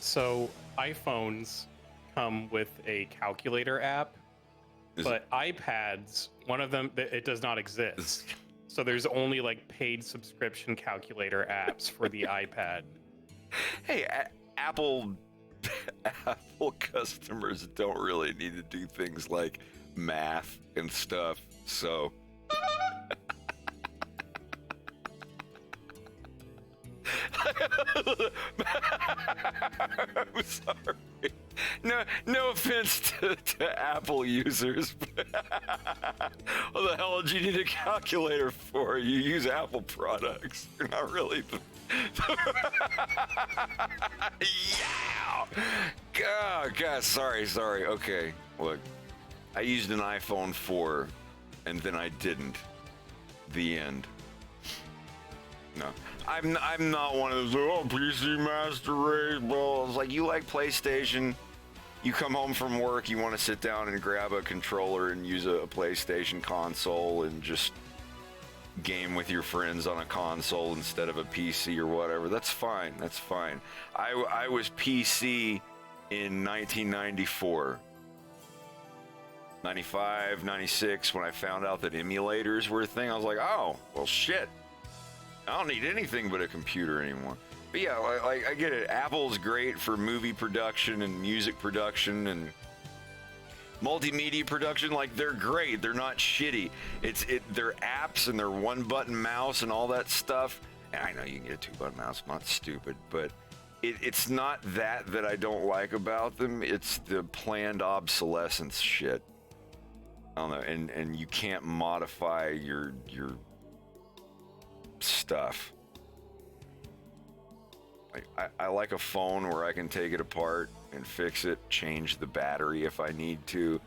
Speaker 7: So iPhones come with a calculator app, but iPads, one of them, it does not exist. So there's only like paid subscription calculator apps for the iPad.
Speaker 4: Hey, Apple customers don't really need to do things like math and stuff, so... I'm sorry. No offense to Apple users. What the hell did you need a calculator for? You use Apple products. You're not really the... Yeah! God, sorry. Okay, look. I used an iPhone 4, and then I didn't. The end. No. I'm not one of those, oh, PC Master Race, bro. It's like, you like PlayStation, you come home from work, you want to sit down and grab a controller and use a PlayStation console and just game with your friends on a console instead of a PC or whatever. That's fine. I was PC in 1994. 95, 96, when I found out that emulators were a thing, I was like, oh, well, shit. I don't need anything but a computer anymore. But yeah, like I get it. Apple's great for movie production and music production and multimedia production. Like, they're great. They're not shitty. They're apps and they're one-button mouse and all that stuff. And I know you can get a two-button mouse. I'm not stupid, but it's not that I don't like about them. It's the planned obsolescence shit. I don't know. And you can't modify your stuff. Like, I like a phone where I can take it apart and fix it, change the battery if I need to,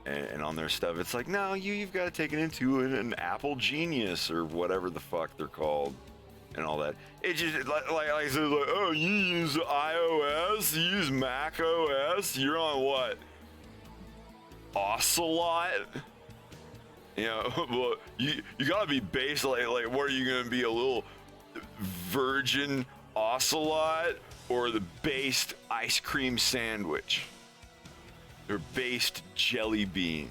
Speaker 4: and on their stuff it's like, no, you've got to take it into an Apple Genius or whatever the fuck they're called and all that. It just like I said, like, oh, you use iOS, you use Mac OS, you're on what, Ocelot? Well, you gotta be based like what are you gonna be, a little virgin Ocelot or the based ice cream sandwich or based jelly bean?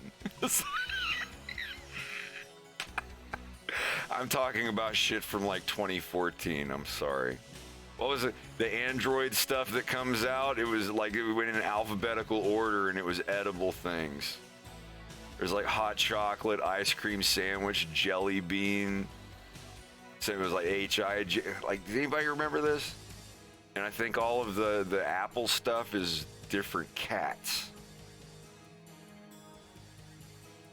Speaker 4: I'm talking about shit from like 2014. I'm sorry. What was it? The Android stuff that comes out, it was like it went in alphabetical order and it was edible things. There's like hot chocolate, ice cream sandwich, jelly bean. So it was like H-I-J. Like, does anybody remember this? And I think all of the Apple stuff is different cats.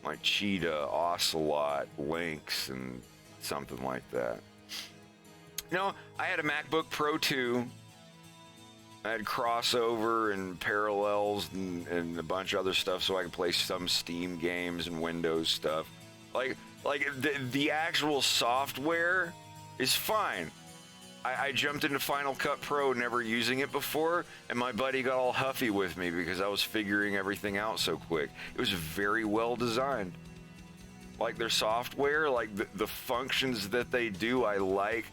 Speaker 4: Like Cheetah, Ocelot, Lynx, and something like that. I had a MacBook Pro 2. I had crossover and parallels and a bunch of other stuff so I could play some Steam games and Windows stuff. Like the actual software is fine. I jumped into Final Cut Pro never using it before, and my buddy got all huffy with me because I was figuring everything out so quick. It was very well designed. Like, their software, like the functions that they do, I like,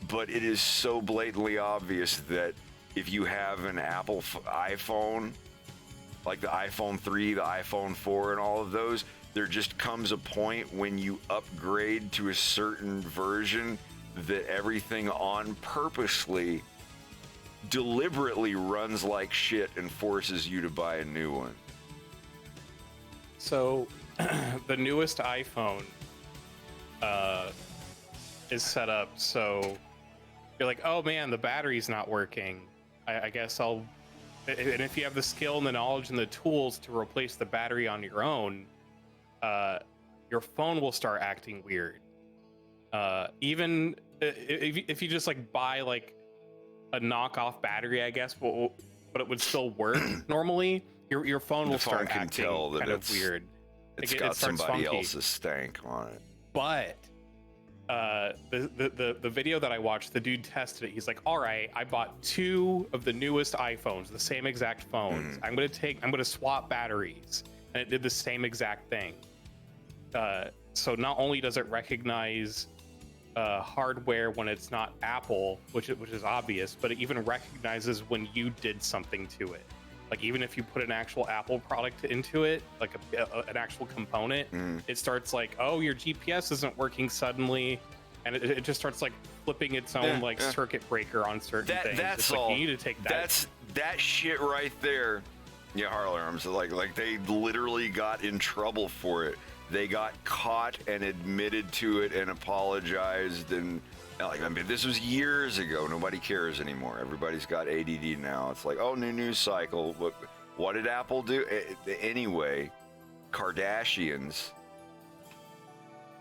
Speaker 4: but it is so blatantly obvious that if you have an Apple iPhone, like the iPhone 3, the iPhone 4, and all of those, there just comes a point when you upgrade to a certain version that everything on purposely, deliberately runs like shit and forces you to buy a new one.
Speaker 7: So, the newest iPhone is set up so you're like, oh man, the battery's not working. I guess I'll. And if you have the skill and the knowledge and the tools to replace the battery on your own, your phone will start acting weird. Even if you just like buy like a knockoff battery, I guess, but it would still work normally. Your phone will start acting kind of weird.
Speaker 4: It's
Speaker 7: Like,
Speaker 4: got
Speaker 7: it starts
Speaker 4: somebody
Speaker 7: funky.
Speaker 4: else's stank on it.
Speaker 7: But the video that I watched, the dude tested it. He's like, all right, I bought 2 of the newest iPhones, the same exact phones. I'm gonna swap batteries, and it did the same exact thing. So not only does it recognize hardware when it's not Apple, which is obvious, but it even recognizes when you did something to it. Like, even if you put an actual Apple product into it, like an actual component, it starts like, oh, your GPS isn't working suddenly, and it just starts like flipping its own circuit breaker on certain things.
Speaker 4: That's
Speaker 7: it's like,
Speaker 4: all.
Speaker 7: you need to take that.
Speaker 4: That shit right there. Yeah, Harley Arms. Like they literally got in trouble for it. They got caught and admitted to it and apologized, and like, I mean, this was years ago. Nobody cares anymore. Everybody's got ADD now. It's like, oh, new news cycle. What did Apple do? Anyway, Kardashians,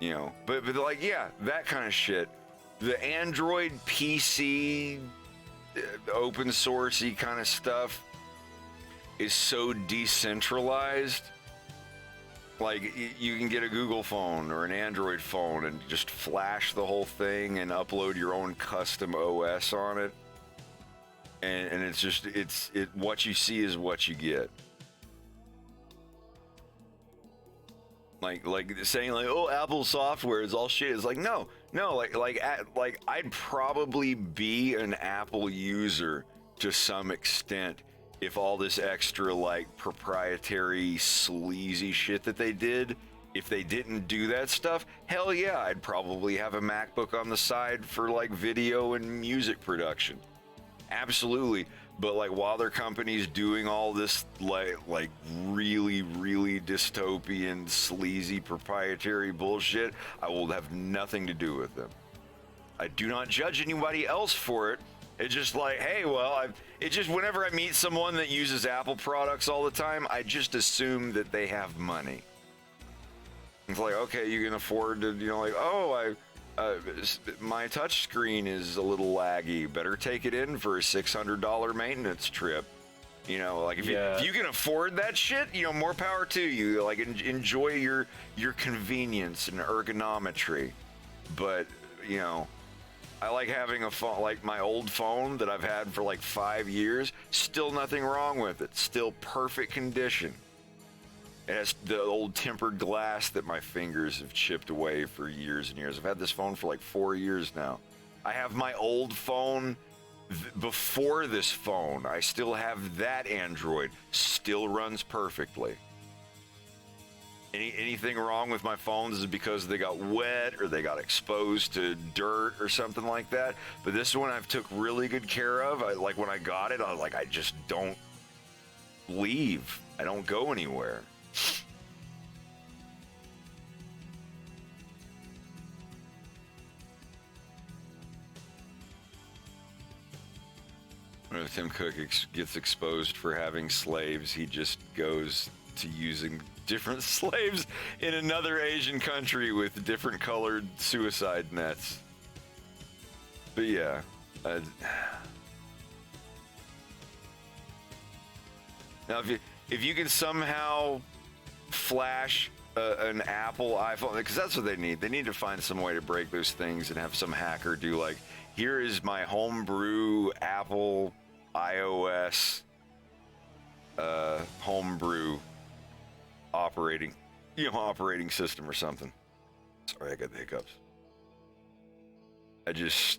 Speaker 4: you know, but like, yeah, that kind of shit. The Android PC, open sourcey kind of stuff is so decentralized. Like, you can get a Google phone or an Android phone and just flash the whole thing and upload your own custom OS on it. And it's just, what you see is what you get. Like saying like, oh, Apple software is all shit. It's like, no, like I'd probably be an Apple user to some extent if all this extra like proprietary sleazy shit that they did, if they didn't do that stuff, hell yeah, I'd probably have a MacBook on the side for like video and music production. Absolutely. But like, while their company's doing all this like really dystopian, sleazy, proprietary bullshit, I will have nothing to do with them. I do not judge anybody else for it. It's just like, hey, well, it's just whenever I meet someone that uses Apple products all the time, I just assume that they have money. It's like, okay, you can afford to, you know, like, oh, my touch screen is a little laggy. Better take it in for a $600 maintenance trip. You know, like if you can afford that shit, you know, more power to you. Like, enjoy your convenience and ergonometry. But, you know, I like having a phone, like my old phone that I've had for like 5 years. Still nothing wrong with it. Still perfect condition. It has the old tempered glass that my fingers have chipped away for years and years. I've had this phone for like 4 years now. I have my old phone before this phone. I still have that Android. Still runs perfectly. Anything wrong with my phones is because they got wet or they got exposed to dirt or something like that. But this one I've took really good care of. Like when I got it, I was like, I just don't leave. I don't go anywhere. When Tim Cook gets exposed for having slaves, he just goes to using different slaves in another Asian country with different colored suicide nets. But yeah, now if you can somehow flash an Apple iPhone, because that's what they need. They need to find some way to break those things and have some hacker do like, here is my homebrew Apple iOS homebrew operating system or something. Sorry, I got the hiccups. It's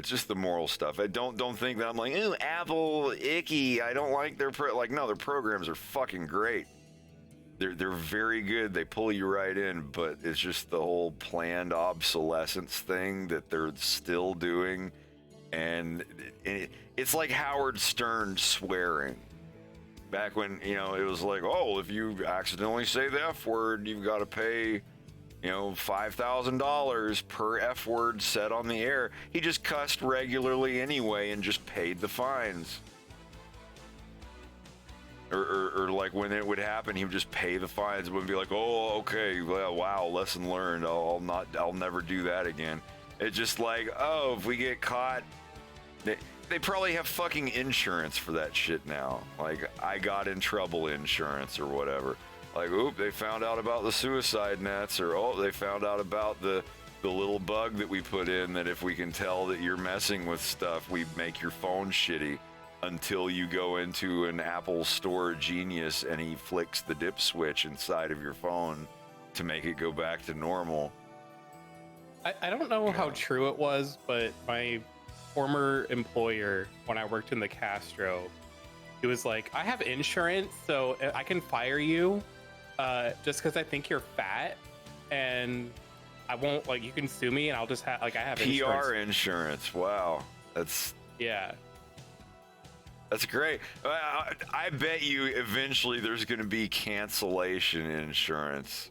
Speaker 4: just the moral stuff. I don't think that I'm like, ooh, Apple, icky. I don't like their no, their programs are fucking great. they're very good. They pull you right in, but it's just the whole planned obsolescence thing that they're still doing, and it's like Howard Stern swearing. Back when, you know, it was like, oh, if you accidentally say the F word, you've got to pay, you know, $5,000 per F word said on the air. He just cussed regularly anyway and just paid the fines. Or like when it would happen, he would just pay the fines. It wouldn't be like, oh, okay, well, wow, lesson learned. I'll never do that again. It's just like, oh, if we get caught, they probably have fucking insurance for that shit now. Like, I got in trouble insurance or whatever. Like, oop, they found out about the suicide nets, or oh, they found out about the little bug that we put in that if we can tell that you're messing with stuff, we make your phone shitty until you go into an Apple Store genius and he flicks the dip switch inside of your phone to make it go back to normal.
Speaker 7: I don't know how true it was, but my former employer, when I worked in the Castro, he was like, I have insurance, so I can fire you just because I think you're fat, and I won't, like, you can sue me and I'll just have, like, I have
Speaker 4: PR insurance. Wow. That's great. I bet you eventually there's going to be cancellation insurance.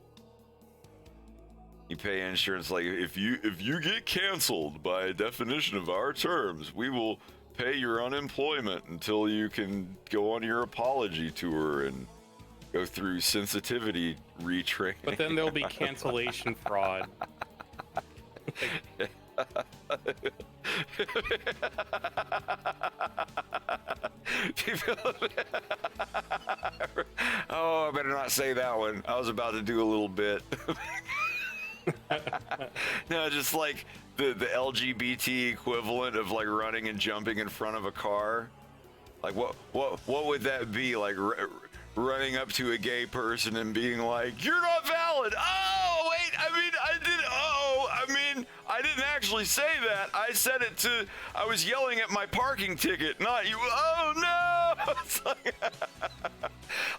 Speaker 4: You pay insurance, like, if you get canceled by definition of our terms, we will pay your unemployment until you can go on your apology tour and go through sensitivity retraining.
Speaker 7: But then there'll be cancellation fraud.
Speaker 4: Oh, I better not say that one. I was about to do a little bit. No, just like the LGBT equivalent of like running and jumping in front of a car. Like what would that be? Like running up to a gay person and being like, "You're not valid." Oh wait, I didn't actually say that. I said it to. I was yelling at my parking ticket, not you. Oh no! It's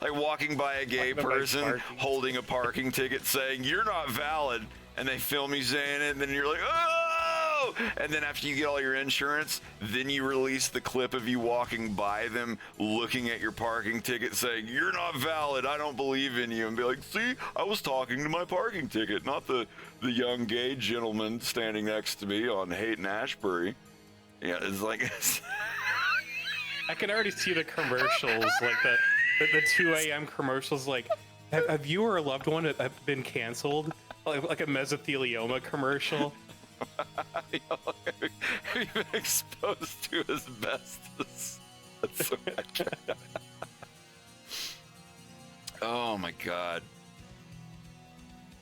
Speaker 4: like walking by a gay person holding a parking ticket saying, "You're not valid," and they film you saying it, and then you're like, "Oh!" And then after you get all your insurance, then you release the clip of you walking by them, looking at your parking ticket, saying, "You're not valid. I don't believe in you," and be like, "See, I was talking to my parking ticket, not the young gay gentleman standing next to me on Haight and Ashbury." Yeah, it's like.
Speaker 7: I can already see the commercials, like the 2 a.m. commercials, like, have you or a loved one have been canceled? Like a mesothelioma commercial.
Speaker 4: Have you been exposed to asbestos? That's so much. Oh my God.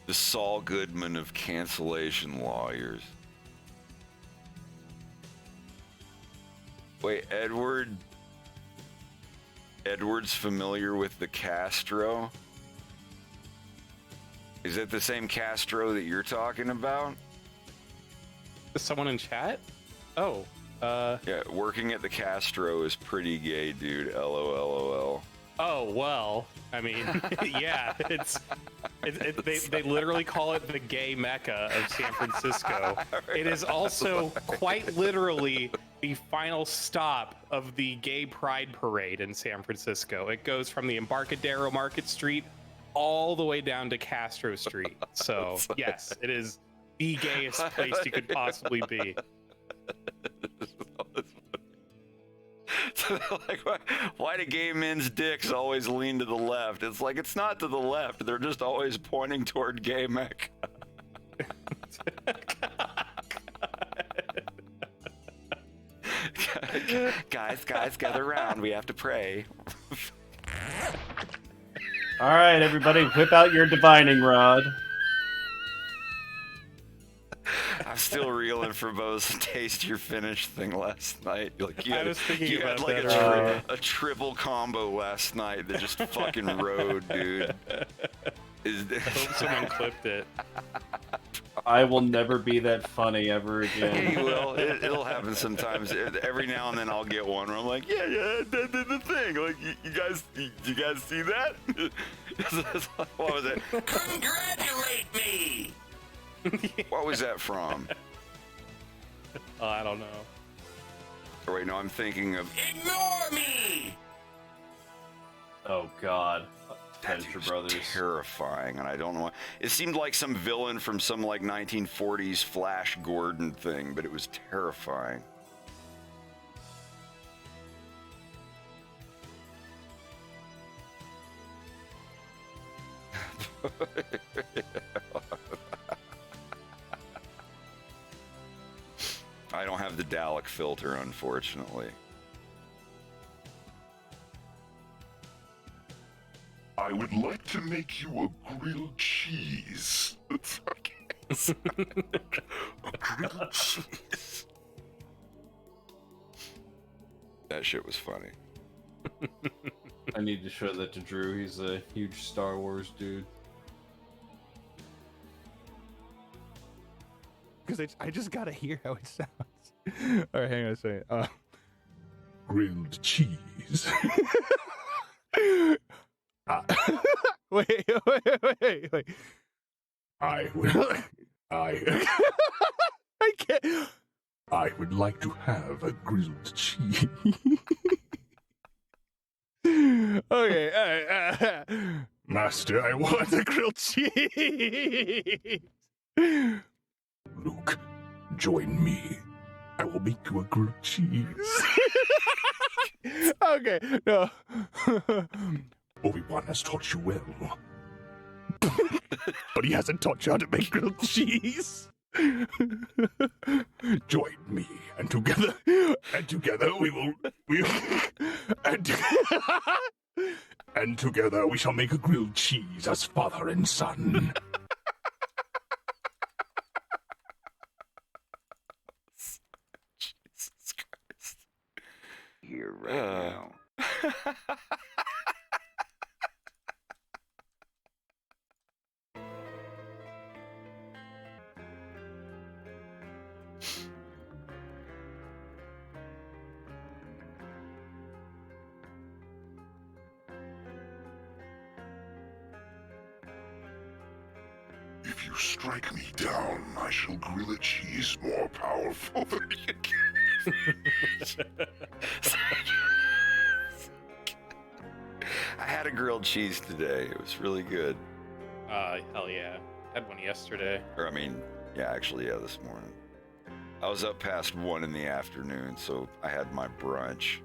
Speaker 4: The Saul Goodman of cancellation lawyers. Wait, Edward's familiar with the Castro? Is it the same Castro that you're talking about?
Speaker 7: Is someone in chat? Oh,
Speaker 4: yeah, working at the Castro is pretty gay, dude. LOL.
Speaker 7: Oh, well, I mean, yeah, they literally call it the gay mecca of San Francisco. It is also quite literally the final stop of the gay pride parade in San Francisco. It goes from the Embarcadero Market Street all the way down to Castro Street. So, yes, it is the gayest place you could possibly be.
Speaker 4: So like, why do gay men's dicks always lean to the left? It's like, it's not to the left. They're just always pointing toward gay mecca. Guys, gather around. We have to pray.
Speaker 6: All right, everybody, whip out your divining rod.
Speaker 4: I'm still reeling from Bo's taste your finish thing last night. Like you had like a triple combo last night that just fucking rode, dude.
Speaker 7: I hope someone clipped it.
Speaker 6: I will never be that funny ever again.
Speaker 4: Yeah, you will. It'll happen sometimes. Every now and then I'll get one where I'm like, yeah, that did the thing. Like, you guys see that? What was it?
Speaker 2: Congratulate me!
Speaker 4: What was that from?
Speaker 7: I don't know.
Speaker 4: Oh, wait, no, I'm thinking of...
Speaker 2: Ignore me!
Speaker 6: Oh God.
Speaker 4: That
Speaker 6: Venture
Speaker 4: dude's
Speaker 6: Brothers.
Speaker 4: terrifying, and I don't know why. It seemed like some villain from some like 1940s Flash Gordon thing, but it was terrifying. I don't have the Dalek filter, unfortunately.
Speaker 3: I would like to make you a grilled cheese.
Speaker 4: A grilled cheese. That shit was funny.
Speaker 6: I need to show that to Drew. He's a huge Star Wars dude.
Speaker 8: Because I just gotta hear how it sounds. All right, hang on a second.
Speaker 3: Grilled cheese.
Speaker 8: Wait.
Speaker 3: I
Speaker 8: can't.
Speaker 3: I would like to have a grilled cheese.
Speaker 8: Okay, all right.
Speaker 3: Master, I want a grilled cheese. Luke, join me. I will make you a grilled cheese.
Speaker 8: Okay, no.
Speaker 3: Obi-Wan has taught you well. But he hasn't taught you how to make grilled cheese. Join me, and together we will, and together we shall make a grilled cheese as father and son.
Speaker 4: Jesus Christ. Here right now.
Speaker 3: If you strike me down, I shall grill a cheese more powerful than you can.
Speaker 4: I had a grilled cheese today. It was really good.
Speaker 7: Hell yeah. Had one yesterday.
Speaker 4: Or, I mean, yeah, actually, yeah, this morning. I was up past 1 in the afternoon, so I had my brunch.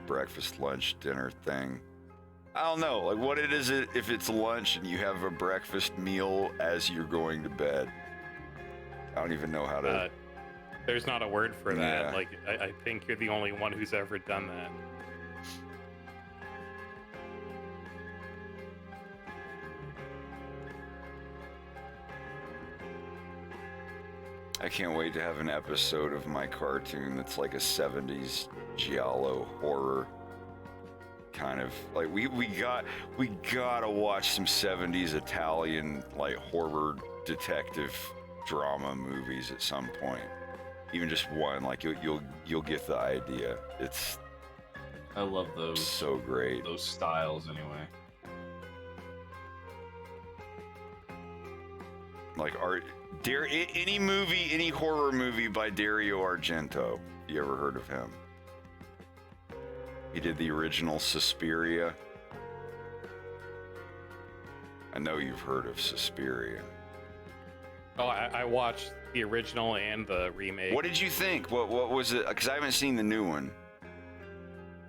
Speaker 4: Breakfast, lunch, dinner thing. I don't know, like, what it is if it's lunch and you have a breakfast meal as you're going to bed. I don't even know how to...
Speaker 7: There's not a word for
Speaker 4: Yeah.
Speaker 7: that. Like, I think you're the only one who's ever done that.
Speaker 4: I can't wait to have an episode of my cartoon that's like a 70s giallo horror kind of like we gotta watch some 70s Italian like horror detective drama movies at some point. Even just one, like you'll get the idea. It's
Speaker 6: I love those.
Speaker 4: so great.
Speaker 6: Those styles, anyway.
Speaker 4: Like any movie, any horror movie by Dario Argento. You ever heard of him? He did the original Suspiria. I know you've heard of Suspiria.
Speaker 7: Oh, I watched the original and the remake.
Speaker 4: What did you think? What was it? Because I haven't seen the new one.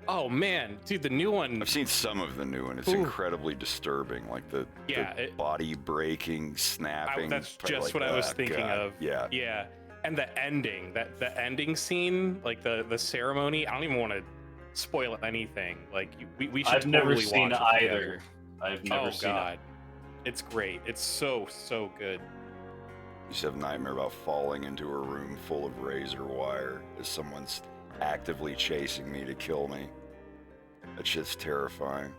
Speaker 7: Oh man, dude, the new one.
Speaker 4: I've seen some of the new one. It's
Speaker 7: Ooh.
Speaker 4: incredibly disturbing, like the body breaking, snapping.
Speaker 7: That's
Speaker 4: part
Speaker 7: just
Speaker 4: like
Speaker 7: what I was
Speaker 4: that.
Speaker 7: thinking
Speaker 4: God.
Speaker 7: of.
Speaker 4: Yeah.
Speaker 7: Yeah, and the ending, the ending scene, like the ceremony. I don't even want to spoil anything. Like we should.
Speaker 6: I've
Speaker 7: totally
Speaker 6: never seen
Speaker 7: watch it
Speaker 6: either.
Speaker 7: together.
Speaker 6: I've never seen
Speaker 7: God. It's great. It's so good.
Speaker 4: I used to have a nightmare about falling into a room full of razor wire as someone's actively chasing me to kill me. That shit's terrifying.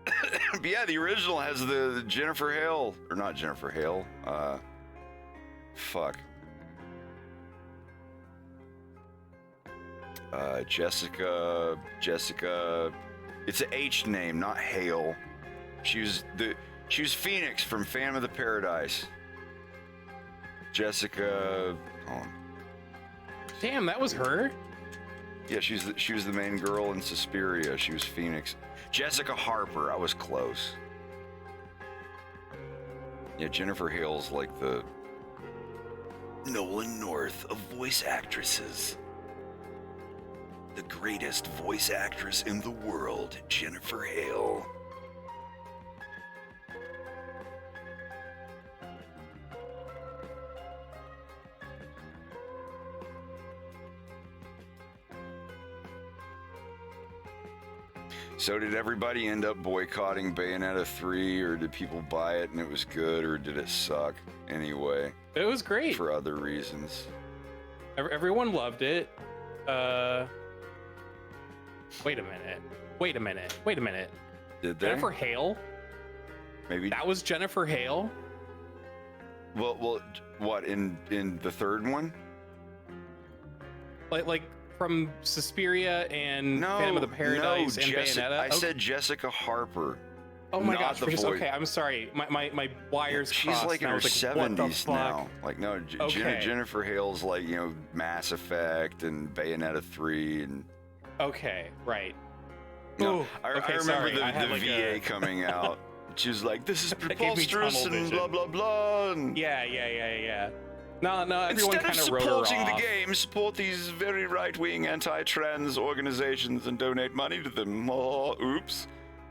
Speaker 4: But yeah, the original has the Jennifer Hale, or not Jennifer Hale. Jessica. It's an H name, not Hale. She was Phoenix from Phantom of the Paradise. Jessica. Oh.
Speaker 7: Damn, that was her.
Speaker 4: Yeah, she was the main girl in Suspiria. She was Phoenix. Jessica Harper. I was close. Yeah, Jennifer Hale's like the Nolan North of voice actresses. The greatest voice actress in the world, Jennifer Hale. So did everybody end up boycotting Bayonetta 3, or did people buy it and it was good, or did it suck anyway?
Speaker 7: It was great.
Speaker 4: For other reasons.
Speaker 7: Everyone loved it. Wait a minute.
Speaker 4: Did they?
Speaker 7: Jennifer Hale?
Speaker 4: Maybe.
Speaker 7: That was Jennifer Hale?
Speaker 4: Well, what, in the third one?
Speaker 7: Like from Suspiria and Phantom of the Paradise and Bayonetta?
Speaker 4: I said Jessica Harper.
Speaker 7: Oh my gosh, okay, I'm sorry. My wires crossed.
Speaker 4: She's like in her 70s now. Like, no,
Speaker 7: Okay.
Speaker 4: Jennifer Hale's like, Mass Effect and Bayonetta 3 and...
Speaker 7: Okay, right.
Speaker 4: No,
Speaker 7: Ooh,
Speaker 4: I
Speaker 7: okay,
Speaker 4: remember
Speaker 7: sorry.
Speaker 4: the
Speaker 7: I had like
Speaker 4: VA coming out. She was like, this is
Speaker 7: gave me
Speaker 4: preposterous
Speaker 7: tunnel
Speaker 4: and
Speaker 7: vision.
Speaker 4: blah, blah, blah. And
Speaker 7: Yeah. No, everyone
Speaker 4: instead
Speaker 7: kind
Speaker 4: of
Speaker 7: of wrote her
Speaker 4: supporting the
Speaker 7: off.
Speaker 4: game, support these very right-wing anti-trans organizations and donate money to them. Oh, oops.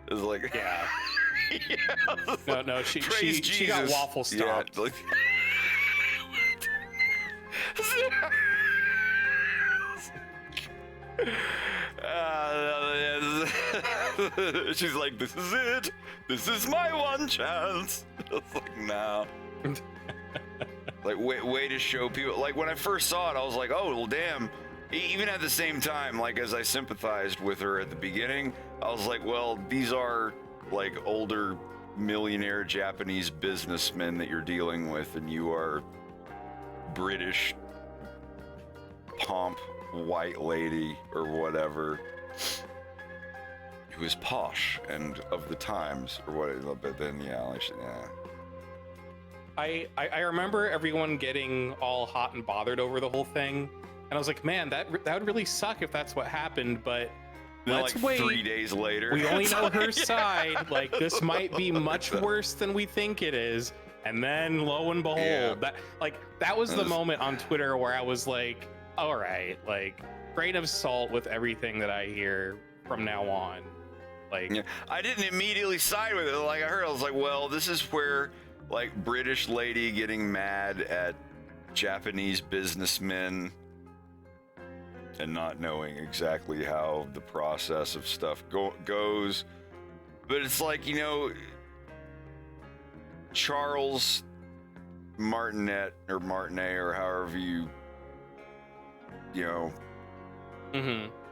Speaker 4: It's like...
Speaker 7: Yeah.
Speaker 4: Yeah.
Speaker 7: No, she
Speaker 4: Praise
Speaker 7: got
Speaker 4: Jesus.
Speaker 7: waffle stomped.
Speaker 4: Yeah, like... She's like, this is it. This is my one chance. It's like, no. Like, way to show people. Like, when I first saw it, I was like, oh, well, damn. Even at the same time, like, as I sympathized with her at the beginning, I was like, well, these are, like, older millionaire Japanese businessmen that you're dealing with, and you are British pomp white lady or whatever who is posh and of the times or what. But then, yeah.
Speaker 7: I remember everyone getting all hot and bothered over the whole thing, and I was like, man, that would really suck if that's what happened. But
Speaker 4: then,
Speaker 7: let's
Speaker 4: like,
Speaker 7: wait.
Speaker 4: 3 days later,
Speaker 7: We only
Speaker 4: it's
Speaker 7: know
Speaker 4: like,
Speaker 7: her
Speaker 4: yeah.
Speaker 7: side. Like, this might be much worse than we think it is. And then, lo and behold,
Speaker 4: Yeah.
Speaker 7: that was the moment on Twitter where I was like, all right, like, grain of salt with everything that I hear from now on. Like,
Speaker 4: Yeah. I didn't immediately side with it. Like, I was like, well, this is where, like, British lady getting mad at Japanese businessmen and not knowing exactly how the process of stuff goes. But it's like, Charles Martinet or Martinet or however you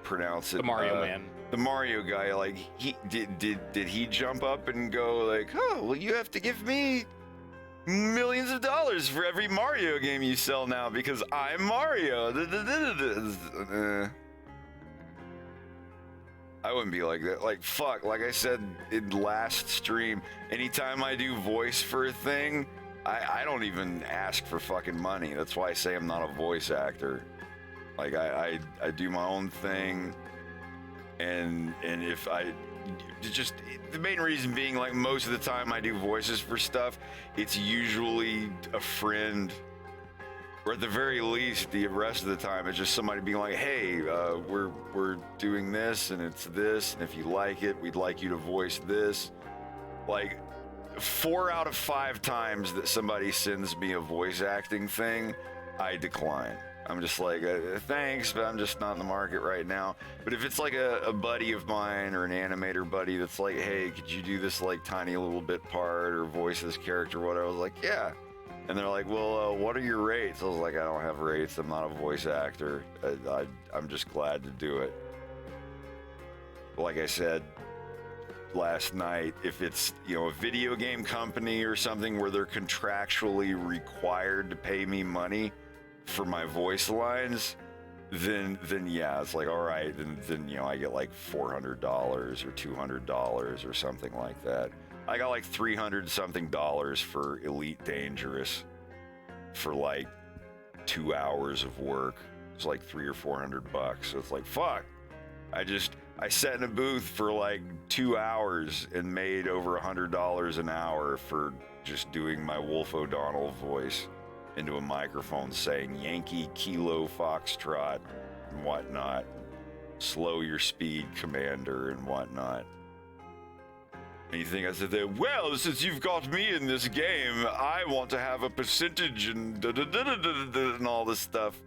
Speaker 4: pronounce it.
Speaker 7: the Mario Man.
Speaker 4: The Mario guy, like, he did he jump up and go like, oh, well, you have to give me millions of dollars for every Mario game you sell now because I'm Mario. I wouldn't be like that. Like, fuck, like I said in last stream, anytime I do voice for a thing, I don't even ask for fucking money. That's why I say I'm not a voice actor. Like, I do my own thing. And if I just, the main reason being, like, most of the time I do voices for stuff, it's usually a friend, or at the very least, the rest of the time it's just somebody being like, hey, we're doing this and it's this, and if you like it, we'd like you to voice this. Like, 4 out of 5 times that somebody sends me a voice acting thing, I decline. I'm just like, thanks, but I'm just not in the market right now. But if it's like a buddy of mine or an animator buddy that's like, hey, could you do this like tiny little bit part or voice this character, whatever, I was like, yeah. And they're like, well, what are your rates? I was like, I don't have rates. I'm not a voice actor. I'm just glad to do it. Like I said last night, if it's, a video game company or something where they're contractually required to pay me money for my voice lines, then yeah, it's like, all right, then you know, I get like $400 or $200 or something like that. I got like $300 something for Elite Dangerous for like 2 hours of work. It's like $300 or $400. So it's like, fuck. I sat in a booth for like 2 hours and made over $100 an hour for just doing my Wolf O'Donnell voice into a microphone saying Yankee Kilo Foxtrot and whatnot. Slow your speed, Commander, and whatnot. And you think I said that, well, since you've got me in this game, I want to have a percentage and da-da-da-da-da-da and all this stuff.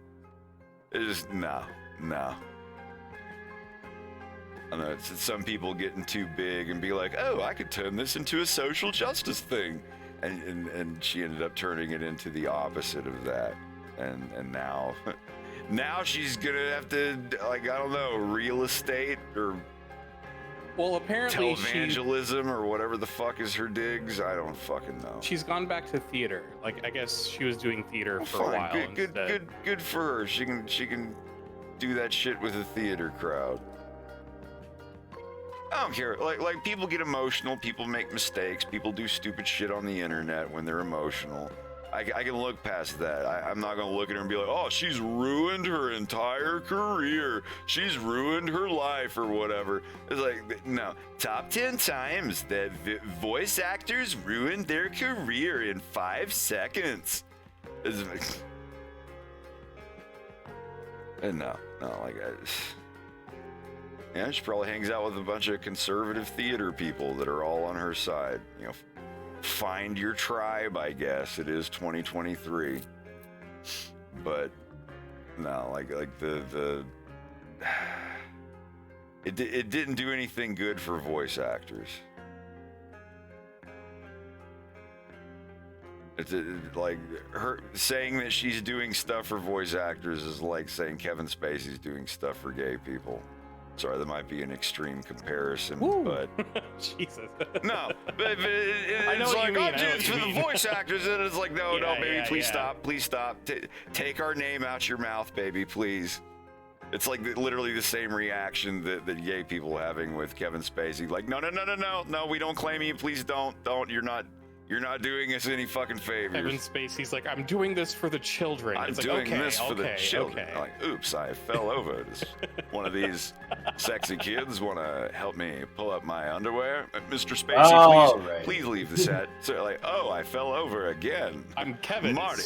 Speaker 4: It's just, no. I know it's some people getting too big and be like, oh, I could turn this into a social justice thing. And she ended up turning it into the opposite of that. And now she's gonna have to, like, I don't know, real estate or
Speaker 7: Well, apparently
Speaker 4: televangelism or whatever the fuck is her digs. I don't fucking know.
Speaker 7: she's gone back to theater. Like, I guess she was doing theater for a while.
Speaker 4: Good for her. She can do that shit with a theater crowd. I don't care. Like people get emotional. People make mistakes. People do stupid shit on the internet when they're emotional. I can look past that. I'm not gonna look at her and be like, oh, she's ruined her entire career. She's ruined her life or whatever. It's like, no. Top 10 times that voice actors ruined their career in 5 seconds. And no, like yeah, she probably hangs out with a bunch of conservative theater people that are all on her side. You know, find your tribe, I guess. It is 2023. But no, like the it didn't do anything good for voice actors. It's like her saying that she's doing stuff for voice actors is like saying Kevin Spacey's doing stuff for gay people. Sorry, that might be an extreme comparison, but
Speaker 7: Jesus.
Speaker 4: No, but
Speaker 7: I know
Speaker 4: it's
Speaker 7: what
Speaker 4: like,
Speaker 7: you mean.
Speaker 4: oh, dude, it's for the voice actors, and it's like, no, baby, please stop. Take our name out your mouth, baby, please. It's like literally the same reaction that gay people are having with Kevin Spacey. Like, no, we don't claim you. Please don't. You're not doing us any fucking favors.
Speaker 7: Kevin Spacey's like, I'm doing this for the children.
Speaker 4: I'm
Speaker 7: it's
Speaker 4: doing
Speaker 7: like,
Speaker 4: this for the children.
Speaker 7: Okay.
Speaker 4: Like, oops, I fell over. Does one of these sexy kids want to help me pull up my underwear? Mr. Spacey, please leave the set. So like, oh, I fell over again.
Speaker 7: I'm Kevin.
Speaker 4: Marty.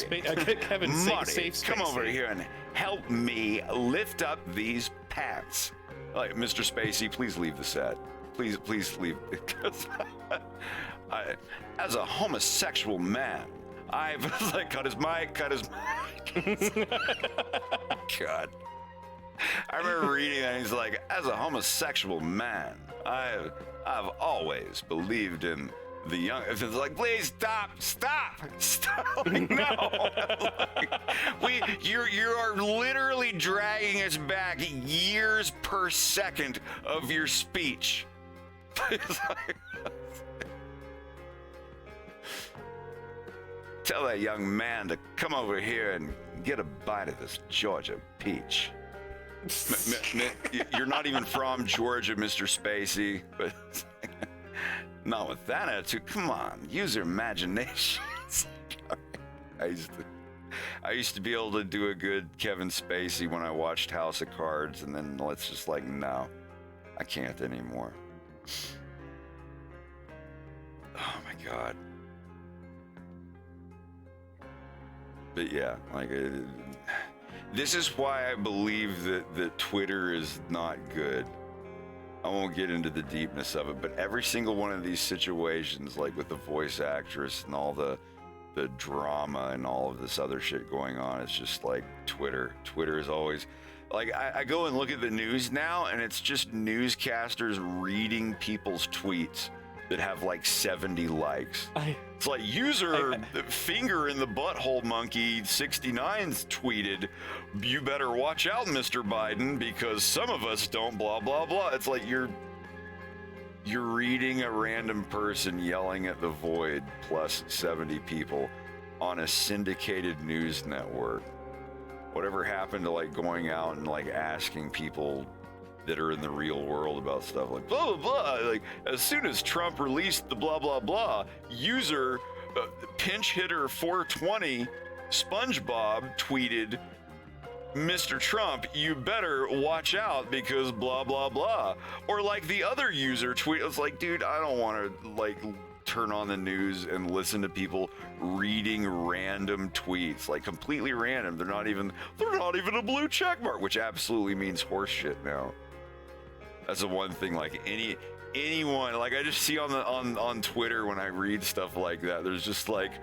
Speaker 7: Kevin,
Speaker 4: Marty,
Speaker 7: safe
Speaker 4: come over here and help me lift up these pants. Like, Mr. Spacey, please leave the set. Please leave. Because as a homosexual man, I've like cut his mic. God. I remember reading that, and he's like, as a homosexual man, I've always believed in the young. It's like, please stop. Like, no. Like, you are literally dragging us back years per second of your speech. It's like, tell that young man to come over here and get a bite of this Georgia peach. You're not even from Georgia, Mr. Spacey, but not with that attitude. Come on, use your imagination. I used to be able to do a good Kevin Spacey when I watched House of Cards, and then it's just like, no, I can't anymore. Oh my God. But yeah, like this is why I believe that Twitter is not good. I won't get into the deepness of it, but every single one of these situations, like with the voice actress and all the drama and all of this other shit going on, it's just like Twitter. Twitter is always like, I go and look at the news now, and it's just newscasters reading people's tweets that have like 70 likes. It's like user finger in the butthole monkey 69's tweeted, you better watch out, Mr. Biden, because some of us don't blah blah blah. It's like you're reading a random person yelling at the void plus 70 people on a syndicated news network. whatever happened to like going out and like asking people that are in the real world about stuff like blah blah blah. Like as soon as Trump released the blah blah blah, user pinch hitter 420 SpongeBob tweeted, Mr. Trump, you better watch out because blah blah blah. Or like the other user tweet, it's like, dude, I don't want to like turn on the news and listen to people reading random tweets, like completely random. They're not even a blue check mark, which absolutely means horseshit now. That's the one thing, like anyone, like I just see on Twitter when I read stuff like that, there's just like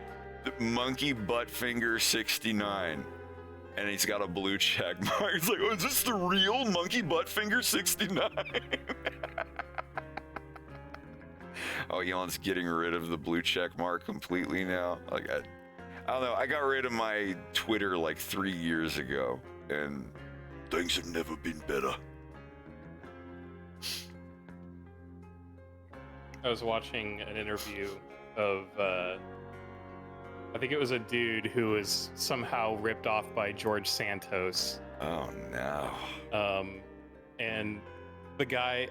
Speaker 4: monkey butt finger 69 and he's got a blue check mark. It's like, oh, is this the real monkey butt finger 69? Oh, Elon's getting rid of the blue check mark completely now. Like I don't know, I got rid of my Twitter like 3 years ago and things have never been better.
Speaker 7: I was watching an interview of, I think it was a dude who was somehow ripped off by George Santos.
Speaker 4: Oh no.
Speaker 7: And the guy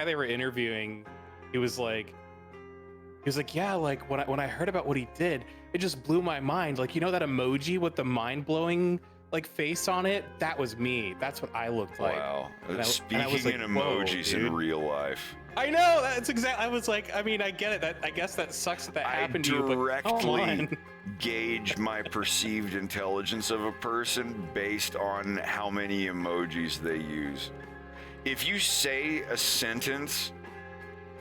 Speaker 7: they were interviewing, he was like, yeah, like when I heard about what he did, it just blew my mind. Like, you know that emoji with the mind-blowing like face on it? That was me. That's what I looked like.
Speaker 4: Wow.
Speaker 7: Speaking
Speaker 4: in emojis in real life.
Speaker 7: I know, that's exactly. I was like, I mean, I get it. That I guess that sucks that happened to you. But
Speaker 4: directly gauge my perceived intelligence of a person based on how many emojis they use. If you say a sentence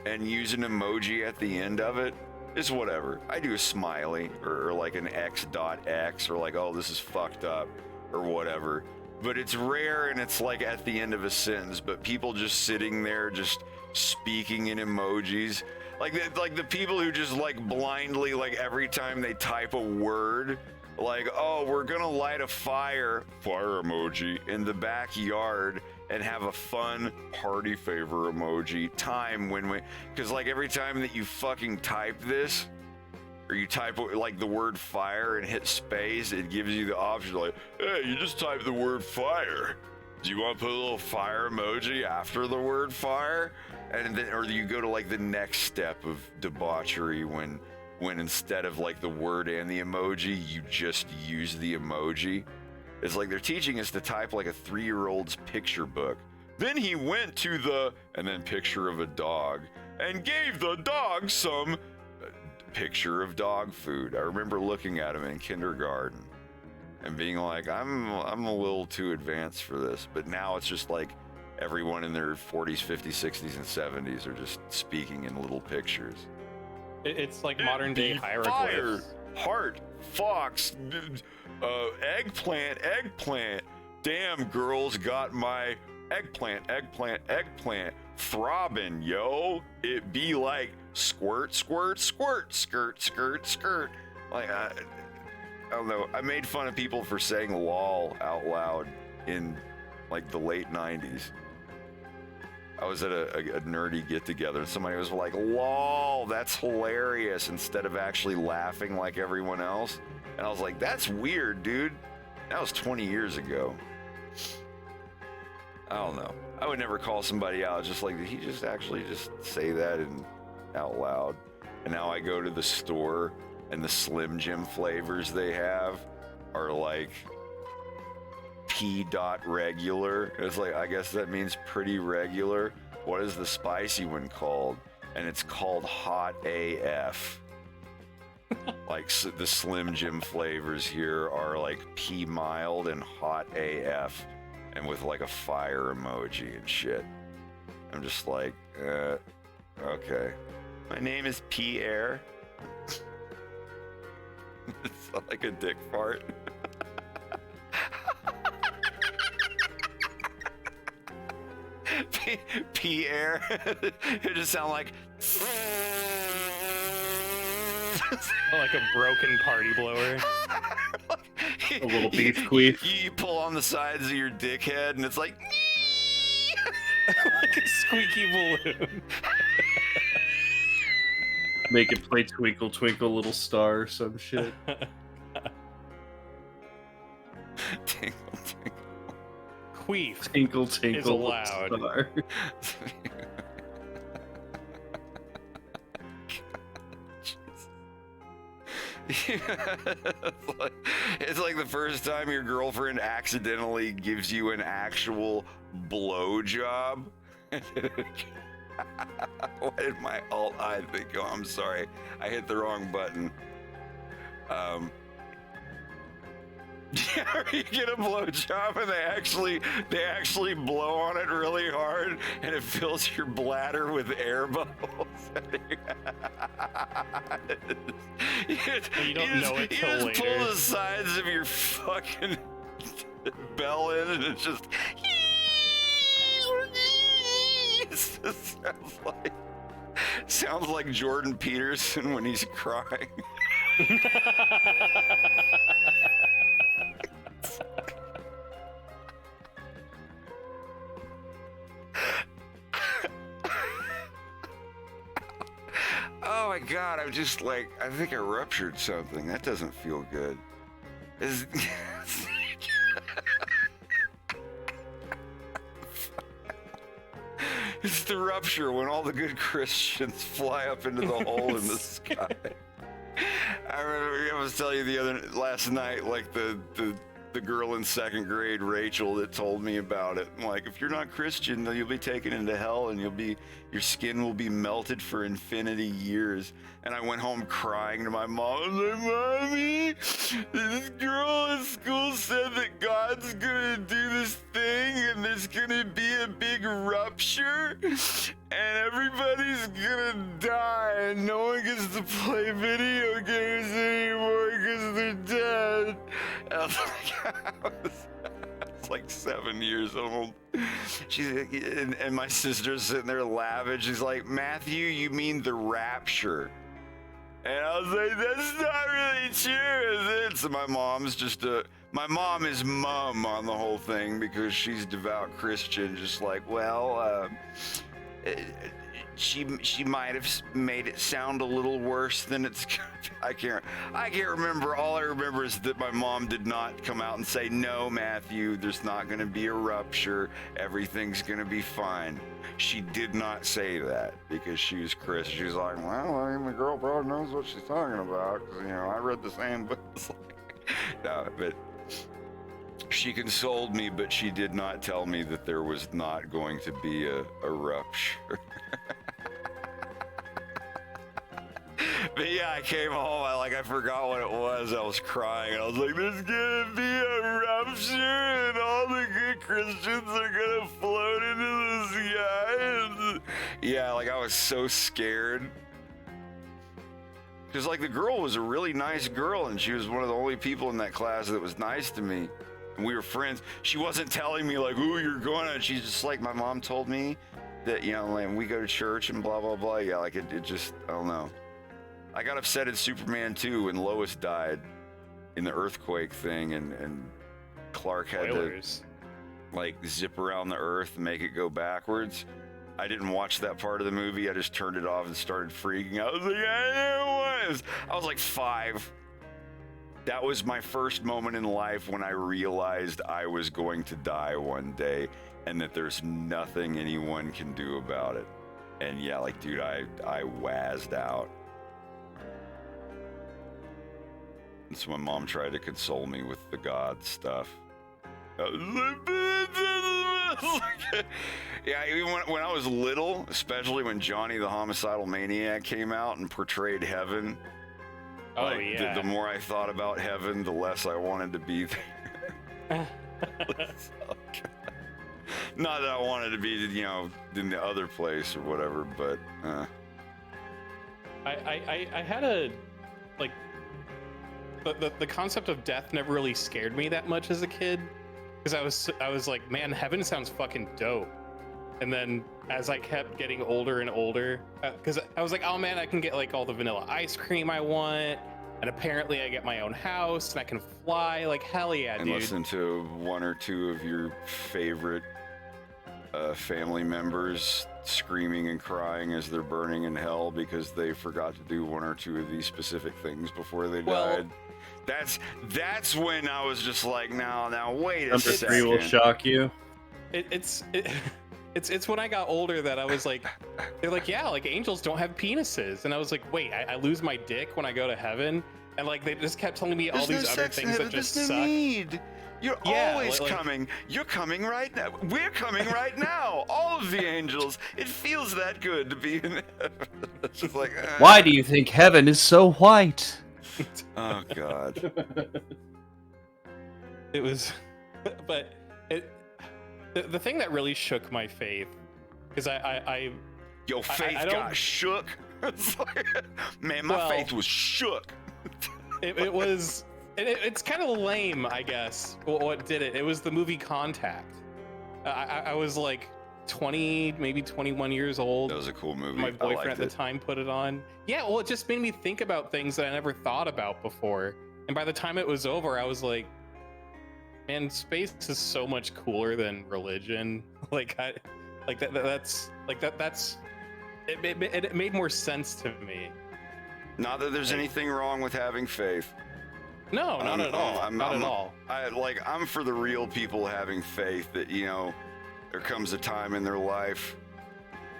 Speaker 4: and use an emoji at the end of it, it's whatever. I do a smiley or like an X.X or like, oh, this is fucked up or whatever. But it's rare and it's like at the end of a sentence, but people just sitting there just speaking in emojis. Like the people who just like blindly, like every time they type a word, like, oh, we're gonna light a fire emoji in the backyard and have a fun party favor emoji time when we, because like every time that you fucking type this, or you type like the word fire and hit space, it gives you the option like, hey, you just type the word fire. Do you want to put a little fire emoji after the word fire? And then, or you go to like the next step of debauchery when instead of like the word and the emoji, you just use the emoji. It's like they're teaching us to type like a 3-year-old's picture book. Then he went to the, and then picture of a dog, and gave the dog some picture of dog food. I remember looking at him in kindergarten and being like, I'm a little too advanced for this. But now it's just like everyone in their 40s, 50s, 60s, and 70s are just speaking in little pictures.
Speaker 7: It's like modern day hieroglyphs.
Speaker 4: Fire, heart, fox, eggplant. Damn, girls got my eggplant. Throbbing, yo. It be like squirt, skirt. Like, I don't know. I made fun of people for saying lol out loud in like the late 90s. I was at a nerdy get-together and somebody was like, lol, that's hilarious, instead of actually laughing like everyone else. And I was like, that's weird, dude. That was 20 years ago. I don't know. I would never call somebody out just like, did he just actually just say that out loud? And now I go to the store and the Slim Jim flavors they have are like P.regular. It's like, I guess that means pretty regular. What is the spicy one called? And it's called Hot AF. Like the Slim Jim flavors here are like P mild and Hot AF, and with like a fire emoji and shit. I'm just like, okay. My name is Pierre. It's like a dick fart. Pierre. It just sound like
Speaker 7: Like a broken party blower.
Speaker 5: A little beef queef.
Speaker 4: You pull on the sides of your dickhead and it's like
Speaker 7: Like a squeaky balloon.
Speaker 5: Make it play Twinkle Twinkle Little Star or some shit.
Speaker 4: tingle,
Speaker 7: queef
Speaker 6: Tinkle, tinkle,
Speaker 7: is allowed.
Speaker 6: star.
Speaker 4: It's like the first time your girlfriend accidentally gives you an actual blow job. Why did my alt eye think? Oh, I'm sorry, I hit the wrong button. Yeah, you get a blow job and they actually blow on it really hard and it fills your bladder with air bubbles. You
Speaker 7: don't know it till
Speaker 4: just
Speaker 7: later.
Speaker 4: pull the sides of your fucking bell in and it's just sounds like Jordan Peterson when he's crying. Oh my god, I'm just like, I think I ruptured something. That doesn't feel good. It's the rupture when all the good Christians fly up into the hole in the sky. I remember I was telling you last night, like the girl in second grade, Rachel, that told me about it. Like, if you're not Christian, then you'll be taken into hell and your skin will be melted for infinity years. And I went home crying to my mom. I was like, Mommy, this girl at school said that God's gonna do this thing and there's gonna be a big rupture and everybody's gonna die and no one gets to play video games anymore because they're dead. And I was like 7 years old. And my sister's sitting there laughing. She's like, Matthew, you mean the rapture? And I was like, that's not really true, is it? So my mom is mum on the whole thing because she's devout Christian, just like, well, she might have made it sound a little worse than it's. I can't remember. All I remember is that my mom did not come out and say, no, Matthew, there's not going to be a rupture. Everything's going to be fine. She did not say that because she was Christian. She was like, well, I mean, the girl probably knows what she's talking about because, I read the same book. No, but she consoled me, but she did not tell me that there was not going to be a rupture. But yeah, I came home, I forgot what it was. I was crying. I was like, there's gonna be a rupture and all the good Christians are gonna float into the sky. And yeah, I was so scared. Because the girl was a really nice girl and she was one of the only people in that class that was nice to me. And we were friends. She wasn't telling me ooh, you're going to, she's just like, my mom told me that, we go to church and blah, blah, blah. Yeah, it just, I don't know. I got upset at Superman 2 when Lois died in the earthquake thing and Clark had
Speaker 7: Spoilers.
Speaker 4: to zip around the earth and make it go backwards. I didn't watch that part of the movie. I just turned it off and started freaking out. I was like, I don't want this. I was 5. That was my first moment in life when I realized I was going to die one day and that there's nothing anyone can do about it. And yeah, dude, I wazzed out. And so my mom tried to console me with the God stuff. I was like, yeah, even when I was little, especially when Johnny the Homicidal Maniac came out and portrayed heaven.
Speaker 7: Oh, yeah.
Speaker 4: The more I thought about heaven, the less I wanted to be there. Not that I wanted to be, in the other place or whatever, but.
Speaker 7: I had a the concept of death never really scared me that much as a kid, because I was like, man, heaven sounds fucking dope. And then as I kept getting older and older, because I was like, oh man, I can get all the vanilla ice cream I want, and apparently I get my own house and I can fly, hell yeah,
Speaker 4: and
Speaker 7: dude.
Speaker 4: Listen to one or two of your favorite family members screaming and crying as they're burning in hell because they forgot to do one or two of these specific things before they died. That's when I was just like, now wait a
Speaker 6: Number
Speaker 4: second.
Speaker 6: 3 will shock you.
Speaker 7: It's when I got older that I was like, they're like, yeah, like angels don't have penises, and I was like, wait, I lose my dick when I go to heaven, and like they just kept telling me all these other things that just
Speaker 4: there's no
Speaker 7: suck.
Speaker 4: need. You're always coming. You're coming right now. We're coming right now. All of the angels. It feels that good to be in heaven. It's just like.
Speaker 6: Why do you think heaven is so white?
Speaker 4: Oh God.
Speaker 7: It was, but the thing that really shook my faith, because
Speaker 4: Your faith got shook. It's like, man, my faith was shook.
Speaker 7: It's kind of lame, I guess. What did it? It was the movie Contact. I was like 20, maybe 21 years old.
Speaker 4: That was a cool movie.
Speaker 7: My boyfriend at the time put it on. Yeah, well, it just made me think about things that I never thought about before. And by the time it was over, I was like, man, space is so much cooler than religion. That's it made more sense to me.
Speaker 4: Not that there's anything wrong with having faith.
Speaker 7: No, not at all. Not at all.
Speaker 4: I'm for the real people having faith that, you know, there comes a time in their life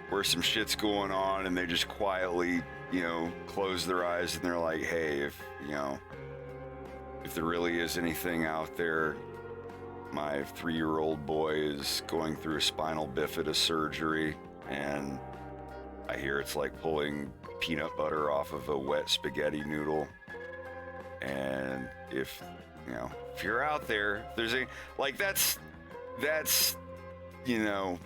Speaker 4: where some shit's going on and they just quietly, you know, close their eyes and they're like, hey, if there really is anything out there, my 3-year-old boy is going through a spinal bifida surgery, and I hear it's like pulling peanut butter off of a wet spaghetti noodle. And if you're out there, there's that's you know,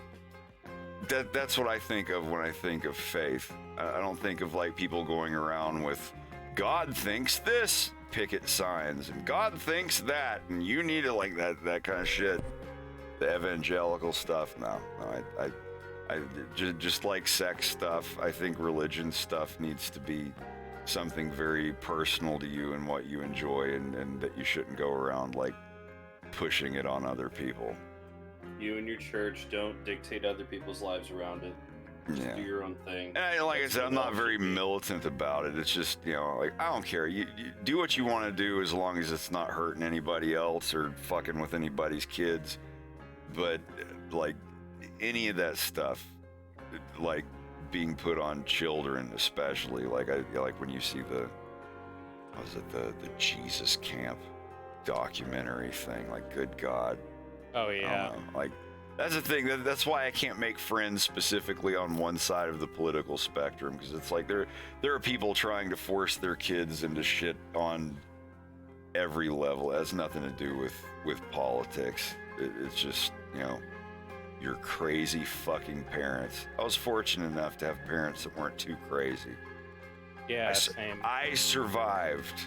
Speaker 4: that's what I think of when I think of faith. I don't think of like people going around with God thinks this picket signs and God thinks that, and you need it, like that kind of shit. The evangelical stuff. No, I just like sex stuff. I think religion stuff needs to be something very personal to you and what you enjoy, and that you shouldn't go around like pushing it on other people.
Speaker 5: You and your church don't dictate other people's lives around it. Just do your own thing.
Speaker 4: And like I said, I'm not very militant about it. It's just, you know, like, I don't care. You do what you want to do as long as it's not hurting anybody else or fucking with anybody's kids. But like any of that stuff, like being put on children, especially, like when you see the Jesus Camp documentary thing, like, good God.
Speaker 7: Oh yeah.
Speaker 4: Like, that's the thing. That's why I can't make friends specifically on one side of the political spectrum, because it's like there are people trying to force their kids into shit on every level. It has nothing to do with politics. It's just, you know, your crazy fucking parents. I was fortunate enough to have parents that weren't too crazy.
Speaker 7: Yeah, same.
Speaker 4: I survived.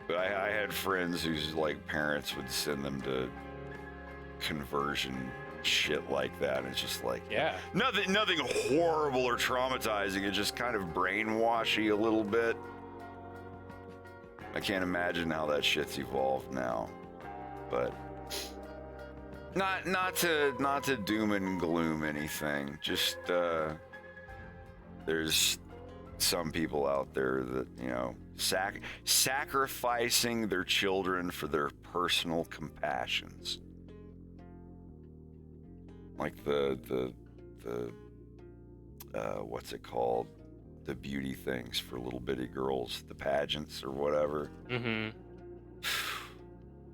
Speaker 4: But I had friends whose like parents would send them to conversion shit like that. It's just like,
Speaker 7: yeah,
Speaker 4: nothing horrible or traumatizing. It's just kind of brainwashy a little bit. I can't imagine how that shit's evolved now, but not to doom and gloom anything. Just there's some people out there that, you know, sacrificing their children for their personal compassions. Like the what's it called? The beauty things for little bitty girls, the pageants or whatever.
Speaker 7: Mm-hmm.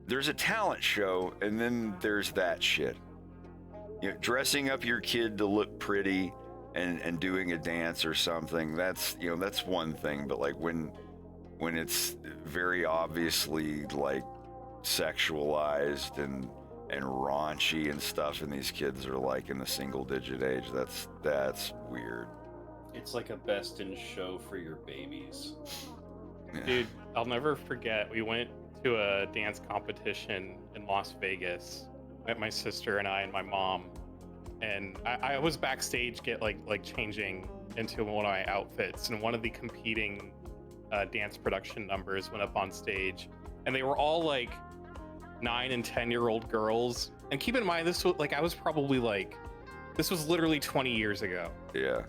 Speaker 4: There's a talent show, and then there's that shit. You know, dressing up your kid to look pretty and doing a dance or something. That's one thing. But like when it's very obviously like sexualized and raunchy and stuff, and these kids are like in the single digit age, that's weird.
Speaker 5: It's like a best in show for your babies.
Speaker 4: Yeah.
Speaker 7: Dude, I'll never forget, we went to a dance competition in Las Vegas, my sister and I and my mom, and I was backstage like changing into one of my outfits, and one of the competing dance production numbers went up on stage, and they were all like 9 and 10-year-old girls. And keep in mind, this was like, I was probably like, this was literally 20 years ago.
Speaker 4: Yeah.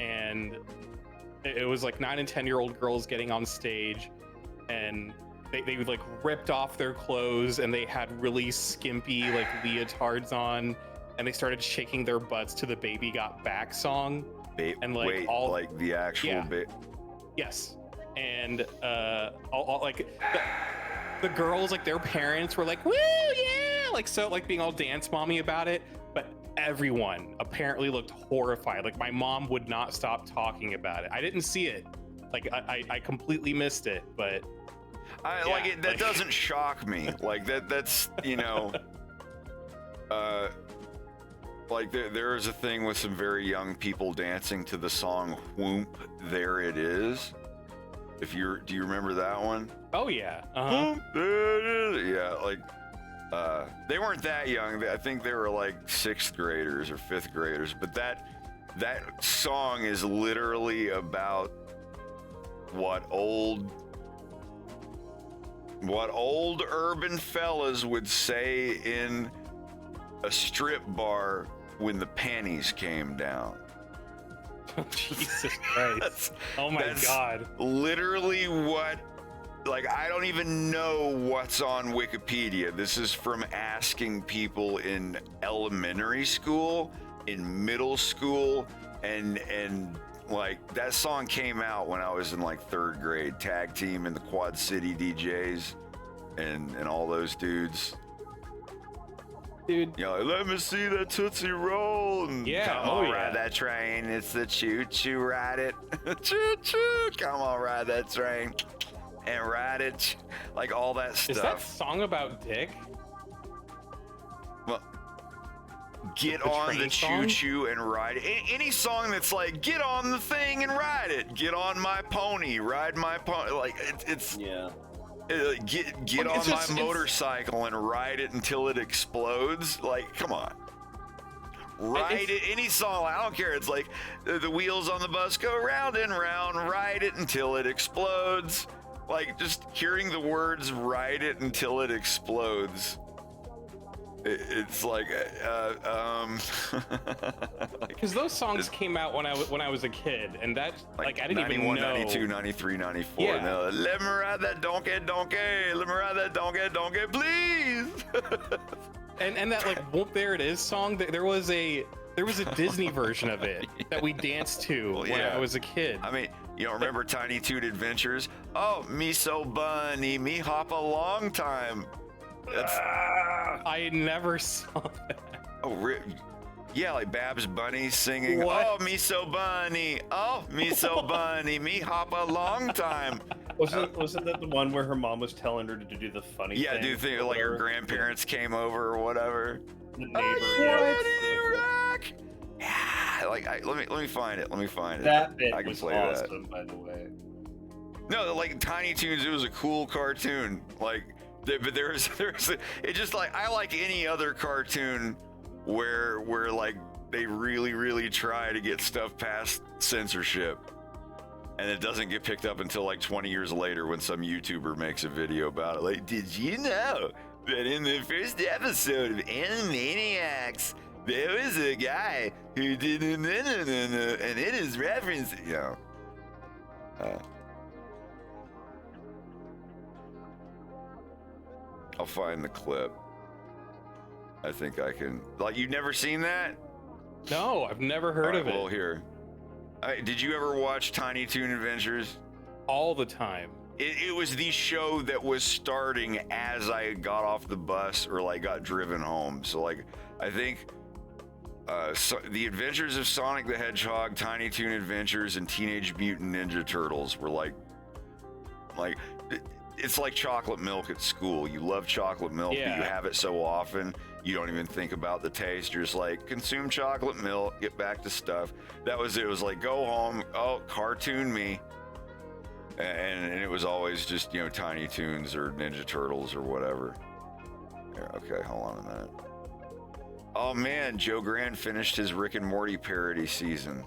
Speaker 7: And it was like 9 and 10-year-old girls getting on stage, and they like ripped off their clothes and they had really skimpy like leotards on, and they started shaking their butts to the "Baby Got Back" song. And like
Speaker 4: wait,
Speaker 7: all
Speaker 4: like the actual
Speaker 7: yes, and all like the girls, like their parents were like, "Woo, yeah!" Like so, like being all dance mommy about it. But everyone apparently looked horrified. Like my mom would not stop talking about it. I didn't see it. Like I completely missed it. But
Speaker 4: like it. That doesn't shock me. Like that's you know. Like there is a thing with some very young people dancing to the song "Whoomp, There It Is." Do you remember that one?
Speaker 7: Oh yeah.
Speaker 4: Whoomp, there it is. Yeah, like they weren't that young. I think they were like 6th graders or 5th graders. But that song is literally about what old urban fellas would say in a strip bar when the panties came down.
Speaker 7: Jesus Christ. Oh my God.
Speaker 4: Literally what, like, I don't even know what's on Wikipedia. This is from asking people in elementary school, in middle school, and like that song came out when I was in like 3rd grade. Tag Team and the Quad City DJs and all those dudes.
Speaker 7: Dude,
Speaker 4: you know, let me see that Tootsie Roll. And come on, ride that train. It's the choo-choo, ride it. Choo-choo, come on, ride that train. And ride it. Like all that stuff.
Speaker 7: Is that song about dick?
Speaker 4: Well, get on the choo-choo and ride it. Any song that's like, get on the thing and ride it. Get on my pony, ride my pony. Like, it's... Yeah. Get on my motorcycle and ride it until it explodes. Like, come on. Ride it, any song, I don't care. It's like the wheels on the bus go round and round, ride it until it explodes. Like, just hearing the words ride it until it explodes. It's like,
Speaker 7: because those songs came out when I was a kid, and that like I didn't
Speaker 4: 91,
Speaker 7: even know.
Speaker 4: 92, 93, 94.
Speaker 7: Yeah.
Speaker 4: No, let me ride that donkey, let me ride that donkey, please.
Speaker 7: and that like "Whoop, There It Is" song. There was a Disney version of it that we danced to when I was a kid.
Speaker 4: I mean, you don't remember Tiny Toon Adventures? Oh, me so bunny, me hop a long time.
Speaker 7: I never saw that.
Speaker 4: Oh, yeah, like Babs Bunny singing.
Speaker 7: What?
Speaker 4: Oh, me so bunny. Oh, me so bunny. Me hop a long time.
Speaker 6: Wasn't that the one where her mom was telling her to do the funny thing?
Speaker 4: Yeah, do you think like her grandparents came over or whatever?
Speaker 6: The neighbor.
Speaker 4: Yeah, like let me find it. Let me find it.
Speaker 6: That bit
Speaker 4: I can
Speaker 6: was
Speaker 4: play
Speaker 6: awesome,
Speaker 4: that.
Speaker 6: by the way.
Speaker 4: No, like Tiny Toons, it was a cool cartoon. Like, but there's it just like I like any other cartoon where like they really try to get stuff past censorship, and it doesn't get picked up until like 20 years later when some YouTuber makes a video about it. Like, did you know that in the first episode of Animaniacs there was a guy who did and it is reference, you know. I'll find the clip. I think I can. Like, you've never seen that?
Speaker 7: No, I've never heard of it.
Speaker 4: Well, here. Did you ever watch Tiny Toon Adventures?
Speaker 7: All the time.
Speaker 4: It was the show that was starting as I got off the bus or like got driven home. So like, I think The Adventures of Sonic the Hedgehog, Tiny Toon Adventures, and Teenage Mutant Ninja Turtles were like it's like chocolate milk at school. You love chocolate milk, but you have it so often, you don't even think about the taste. You're just like, consume chocolate milk, get back to stuff. That was it. It was like, go home, oh, cartoon me. And it was always just, you know, Tiny Toons or Ninja Turtles or whatever. Here, okay, hold on a minute. Oh man, Joe Grand finished his Rick and Morty parody season.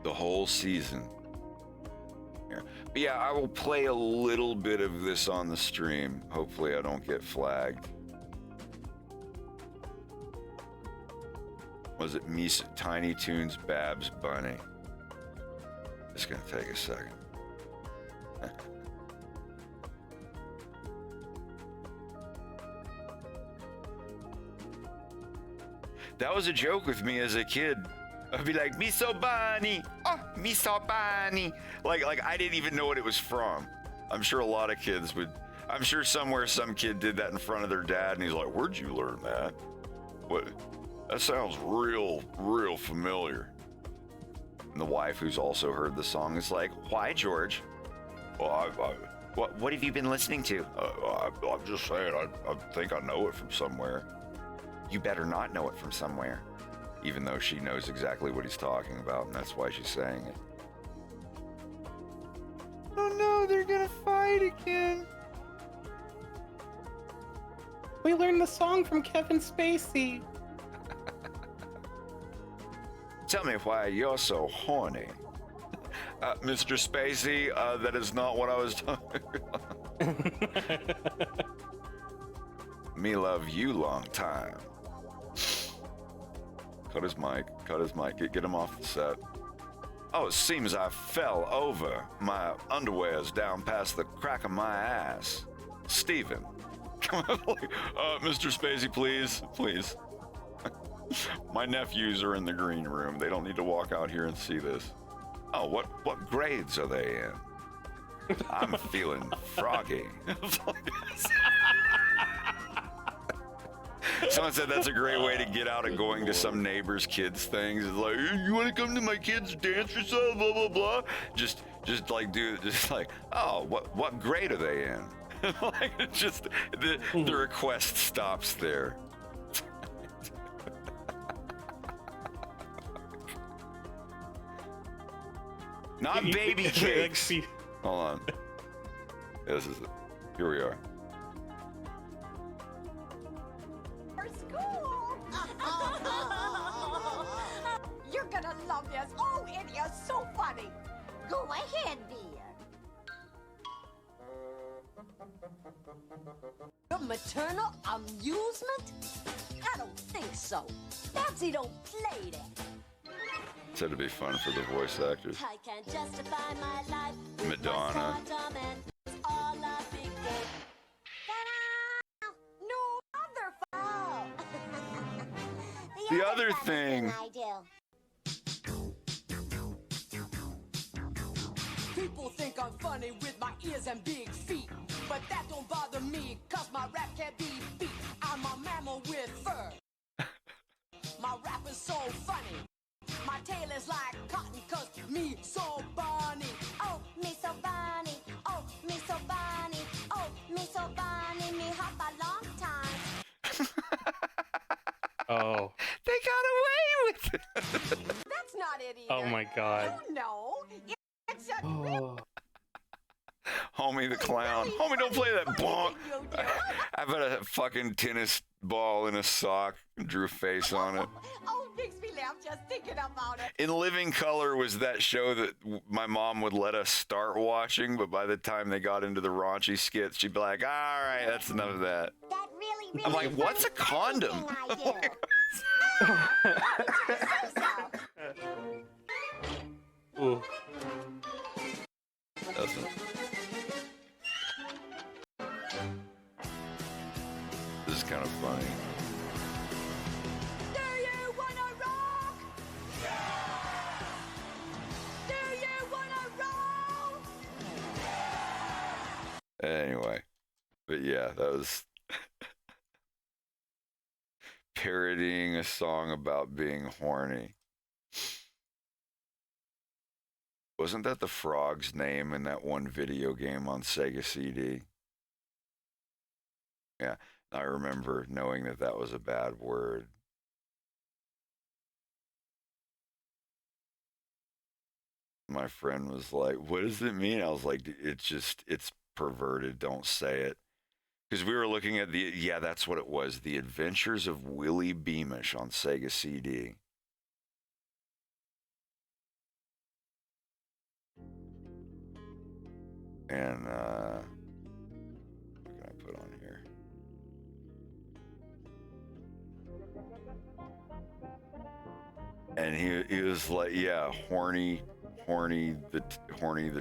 Speaker 4: The whole season. But yeah, I will play a little bit of this on the stream. Hopefully I don't get flagged. Was it Tiny Toons Babs Bunny? It's gonna take a second. That was a joke with me as a kid. I'd be like, miso bani, oh, miso bani. Like I didn't even know what it was from. I'm sure a lot of kids would. I'm sure somewhere some kid did that in front of their dad, and he's like, "Where'd you learn that? What? That sounds real familiar." And the wife, who's also heard the song, is like, "Why, George?
Speaker 3: Well,
Speaker 4: What have you been listening to?"
Speaker 3: I'm just saying, I think I know it from somewhere.
Speaker 4: You better not know it from somewhere. Even though she knows exactly what he's talking about, and that's why she's saying it. Oh no, they're gonna fight again.
Speaker 7: We learned the song from Kevin Spacey.
Speaker 4: Tell me why you're so horny. Mr. Spacey, that is not what I was talking about. Me love you long time. Cut his mic. Get him off the set. Oh, it seems I fell over. My underwear's down past the crack of my ass. Steven. Come on, Mr. Spacey, please. My nephews are in the green room. They don't need to walk out here and see this. Oh, what grades are they in? I'm feeling froggy. Someone said that's a great way to get out of going to some neighbor's kids things. It's like, hey, you want to come to my kids' dance or something? Blah blah blah. Just like, oh, what grade are they in? Like, just the request stops there. Not baby cakes. Hold on. This is it. Here we are.
Speaker 9: You're gonna love this. Oh, it is so funny. Go ahead, dear. Your maternal amusement? I don't think so. Babsy don't play that.
Speaker 4: Said it'd be fun for the voice actors.
Speaker 9: I can't justify my life.
Speaker 4: Madonna.
Speaker 9: All a big game. No other fall.
Speaker 4: The other thing.
Speaker 9: I do. People think I'm funny with my ears and big feet, but that don't bother me, cause my rap can't be beat. I'm a mammal with fur. My rap is so funny. My tail is like cotton, cause me so bunny. Oh, me so bunny. Oh, me so bunny. Oh, me so bunny. Me hop a long time.
Speaker 7: Oh.
Speaker 4: They got away with it.
Speaker 9: That's not it either.
Speaker 7: Oh my god.
Speaker 9: You know, it's a
Speaker 7: Oh.
Speaker 4: Homie the clown. Homie, don't play that bonk. I've got a fucking tennis ball in a sock and drew a face on it.
Speaker 9: Oh, it makes me laugh just thinking about it.
Speaker 4: In Living Color was that show that my mom would let us start watching, but by the time they got into the raunchy skits, she'd be like, all right, that's enough of that.
Speaker 9: That really
Speaker 4: I'm like, what's a condom?
Speaker 7: Ooh.
Speaker 4: Doesn't. This is kind of funny.
Speaker 9: Do you wanna rock? Do you wanna roll?
Speaker 4: Anyway, but yeah, that was parodying a song about being horny. Wasn't that the frog's name in that one video game on Sega CD? Yeah, I remember knowing that that was a bad word. My friend was like, what does it mean? I was like, it's perverted, don't say it. Because we were looking at yeah, that's what it was, The Adventures of Willie Beamish on Sega CD. And, what can I put on here? And he was like, yeah, horny Horny the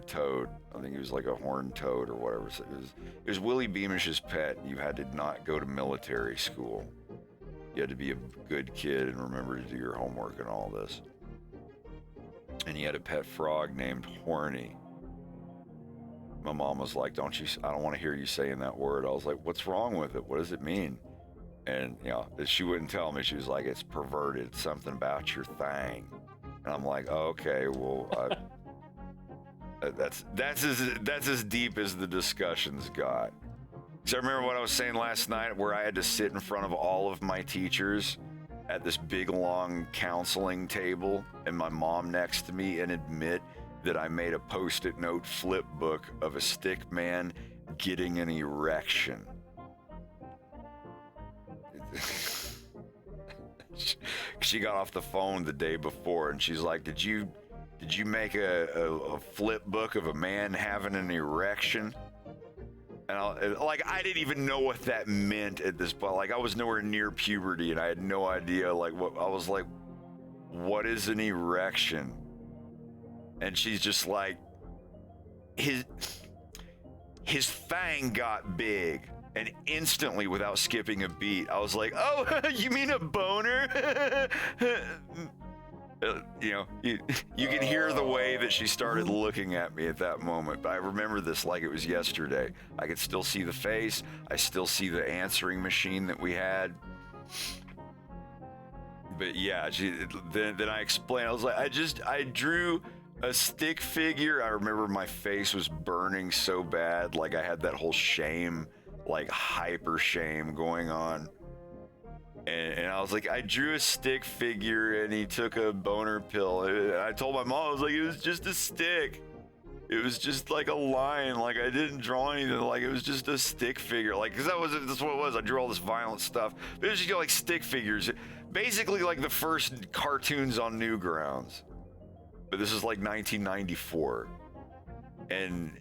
Speaker 4: Toad. I think he was like a horned toad or whatever. So it was Willie Beamish's pet. You had to not go to military school. You had to be a good kid and remember to do your homework and all this. And he had a pet frog named Horny. My mom was like, I don't want to hear you saying that word. I was like, what's wrong with it? What does it mean? And, you know, she wouldn't tell me. She was like, it's perverted. It's something about your thing. And I'm like, oh, okay, well, that's as deep as the discussions got. So I remember what I was saying last night where I had to sit in front of all of my teachers at this big, long counseling table and my mom next to me and admit that I made a Post-it note flip book of a stick man getting an erection. She got off the phone the day before and she's like, did you make a flip book of a man having an erection? And I didn't even know what that meant at this point. Like, I was nowhere near puberty and I had no idea, like, what I was like, what is an erection? And she's just like, his fang got big. And instantly, without skipping a beat, I was like, oh, you mean a boner? You know, you can hear the way that she started looking at me at that moment. But I remember this like it was yesterday. I could still see the face. I still see the answering machine that we had. But yeah, then I explained. I was like, I drew a stick figure. I remember my face was burning so bad. Like I had that whole shame, like hyper shame going on. And I was like, I drew a stick figure and he took a boner pill. And I told my mom, I was like, it was just a stick. It was just like a line. Like I didn't draw anything. Like it was just a stick figure. Like, cause that's what it was. I drew all this violent stuff. But it was just like stick figures. Basically like the first cartoons on Newgrounds. But this is like 1994. And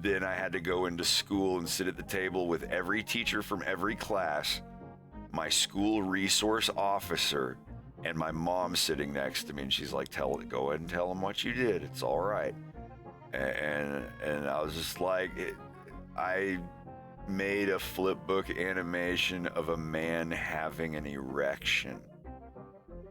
Speaker 4: then I had to go into school and sit at the table with every teacher from every class, my school resource officer, and my mom sitting next to me. And she's like, go ahead and tell them what you did. It's all right. And I was just like, I made a flip book animation of a man having an erection.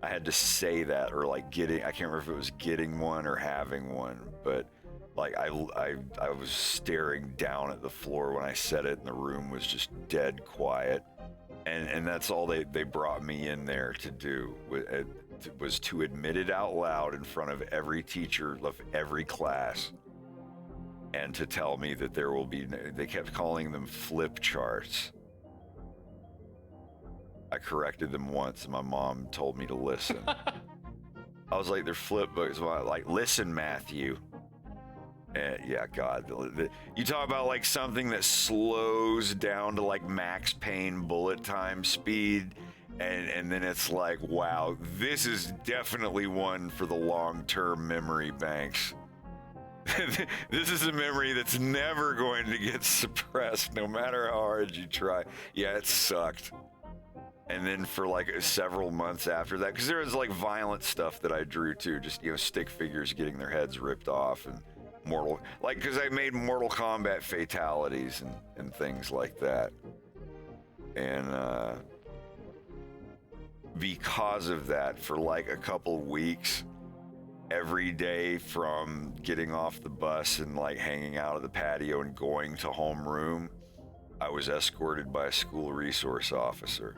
Speaker 4: I had to say that, or like I can't remember if it was getting one or having one, but like I was staring down at the floor when I said it, and the room was just dead quiet. And that's all they brought me in there to do, was to admit it out loud in front of every teacher of every class, and to tell me that there will be, they kept calling them flip charts. I corrected them once and my mom told me to listen. I was like, they're flip books. Well, like, listen, Matthew. Yeah, God, you talk about like something that slows down to like Max Payne bullet time speed, and then it's like, wow, this is definitely one for the long-term memory banks. This is a memory that's never going to get suppressed, no matter how hard you try. Yeah, it sucked. And then for like several months after that, because there was like violent stuff that I drew too, just, you know, stick figures getting their heads ripped off, and because I made Mortal Kombat fatalities and things like that. And because of that, for like a couple weeks, every day from getting off the bus and like hanging out at the patio and going to homeroom, I was escorted by a school resource officer.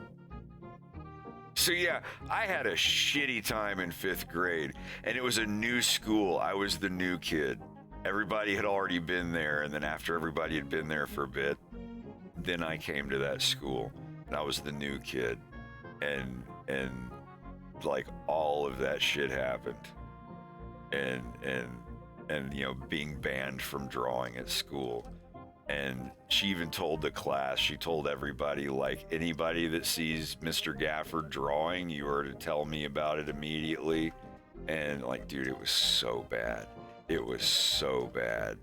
Speaker 4: So yeah, I had a shitty time in 5th grade, and it was a new school. I was the new kid. Everybody had already been there, and then after everybody had been there for a bit, then I came to that school, and I was the new kid, and like all of that shit happened, and you know, being banned from drawing at school. And she even told the class, she told everybody, like, anybody that sees Mr. Gafford drawing, you are to tell me about it immediately. And like, dude, it was so bad. It was so bad.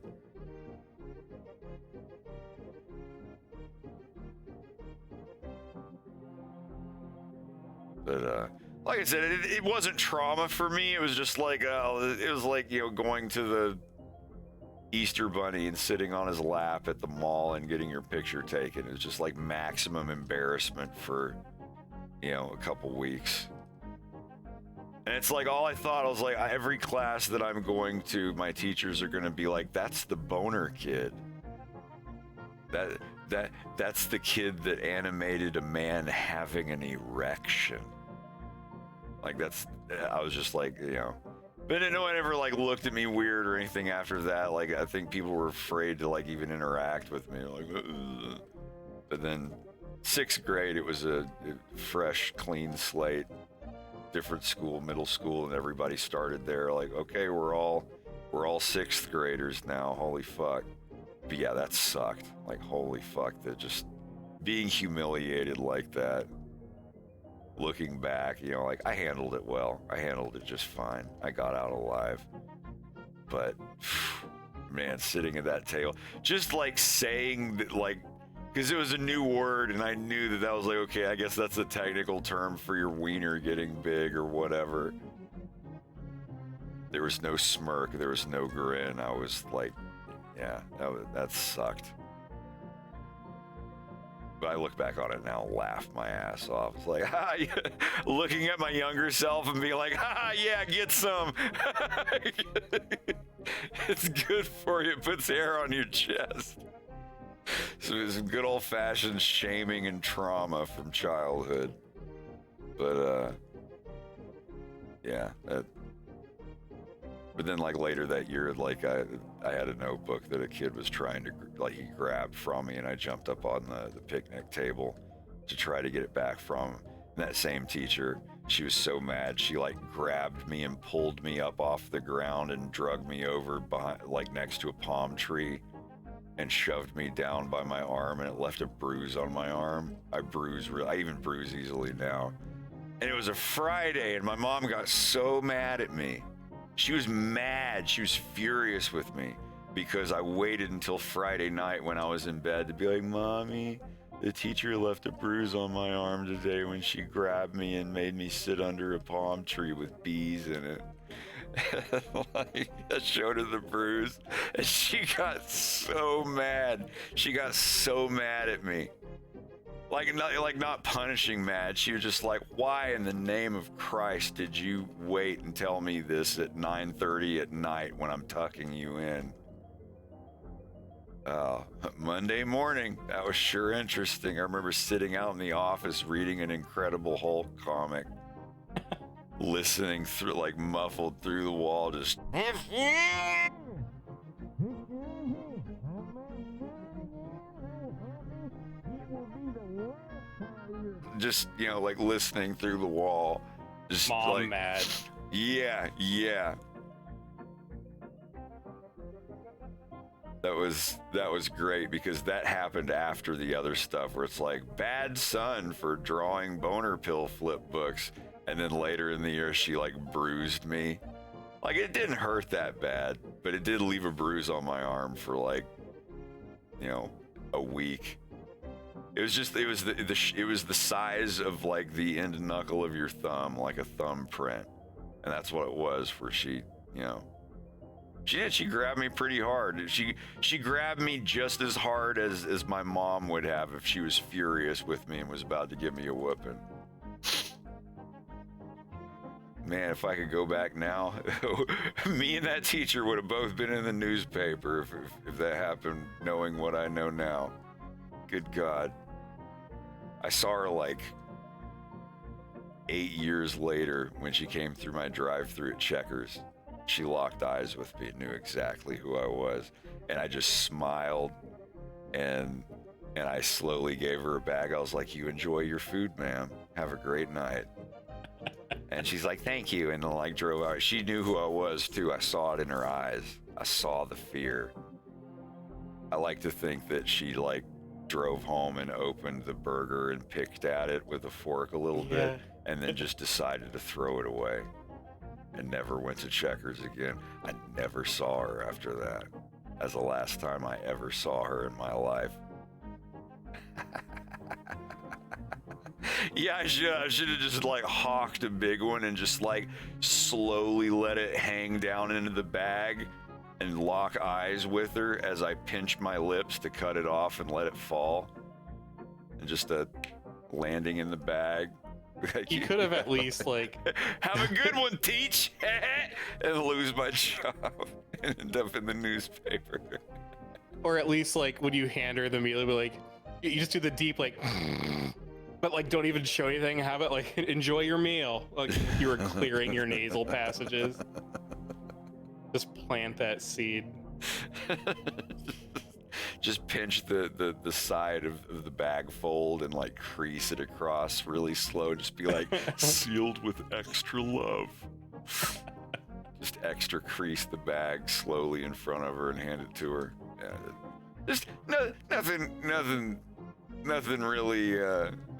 Speaker 4: But like I said, it wasn't trauma for me. It was just like, it was like, going to the Easter Bunny and sitting on his lap at the mall and getting your picture taken. It was just like maximum embarrassment for, a couple weeks. And it's like, all I thought, I was like, every class that I'm going to, my teachers are going to be like, that's the boner kid. That's the kid that animated a man having an erection. Like I was just like, but no one ever like looked at me weird or anything after that. Like, I think people were afraid to like even interact with me. Like, ugh. But then 6th grade, it was a fresh, clean slate, different school, middle school, and everybody started there. Like, okay, we're all 6th graders now. Holy fuck. But yeah, that sucked. Like, holy fuck, that just being humiliated like that. Looking back, like, I handled it well. I handled it just fine. I got out alive. But, man, sitting at that table, just like saying that, like, because it was a new word, and I knew that was like, okay, I guess that's a technical term for your wiener getting big or whatever. There was no smirk. There was no grin. I was like, yeah, that sucked. But I look back on it now and laugh my ass off. It's like, looking at my younger self and being like, yeah, get some. It's good for you. It puts hair on your chest. So it's some good old-fashioned shaming and trauma from childhood. But, yeah. But then, like, later that year, like, I had a notebook that a kid was trying to, like, he grabbed from me, and I jumped up on the picnic table to try to get it back from him. And that same teacher, she was so mad, she, like, grabbed me and pulled me up off the ground and dragged me over behind, like, next to a palm tree and shoved me down by my arm, and it left a bruise on my arm. I even bruise easily now. And it was a Friday, and my mom got so mad at me. She was mad. She was furious with me because I waited until Friday night when I was in bed to be like, Mommy, the teacher left a bruise on my arm today when she grabbed me and made me sit under a palm tree with bees in it. Like, I showed her the bruise, and she got so mad. She got so mad at me. Like not punishing mad. She was just like, why in the name of Christ did you wait and tell me this at 9:30 at night when I'm tucking you in? Monday morning, that was sure interesting. I remember sitting out in the office reading an Incredible Hulk comic, listening through, like, muffled through the wall, just like listening through the wall, just
Speaker 7: Mom
Speaker 4: like,
Speaker 7: mad.
Speaker 4: Yeah. That was great because that happened after the other stuff where it's like, bad son for drawing boner pill flip books, and then later in the year she like bruised me. Like, it didn't hurt that bad, but it did leave a bruise on my arm for like, a week. It was the size of like the end knuckle of your thumb, like a thumbprint, and that's what it was. Where she grabbed me pretty hard. She grabbed me just as hard as my mom would have if she was furious with me and was about to give me a whooping. Man, if I could go back now, me and that teacher would have both been in the newspaper if that happened, knowing what I know now. Good God. I saw her like 8 years later when she came through my drive-thru at Checkers. She locked eyes with me and knew exactly who I was. And I just smiled and I slowly gave her a bag. I was like, you enjoy your food, ma'am. Have a great night. And she's like, thank you. And then like drove out. She knew who I was too. I saw it in her eyes. I saw the fear. I like to think that she like drove home and opened the burger and picked at it with a fork a little bit and then just decided to throw it away and never went to Checkers again. I never saw her after that. That's the last time I ever saw her in my life. Yeah, I should have just like hawked a big one and just like slowly let it hang down into the bag and lock eyes with her as I pinch my lips to cut it off and let it fall. And just a landing in the bag.
Speaker 7: You could have at least like
Speaker 4: have a good one, Teach, and lose my job and end up in the newspaper.
Speaker 7: Or at least like when you hand her the meal, it'd be like you just do the deep like, but like don't even show anything. Have it like enjoy your meal, like you were clearing your nasal passages. Just plant that seed.
Speaker 4: Just pinch the side of the bag fold and like crease it across really slow. Just be like sealed with extra love. Just extra crease the bag slowly in front of her and hand it to her. Yeah, just nothing really,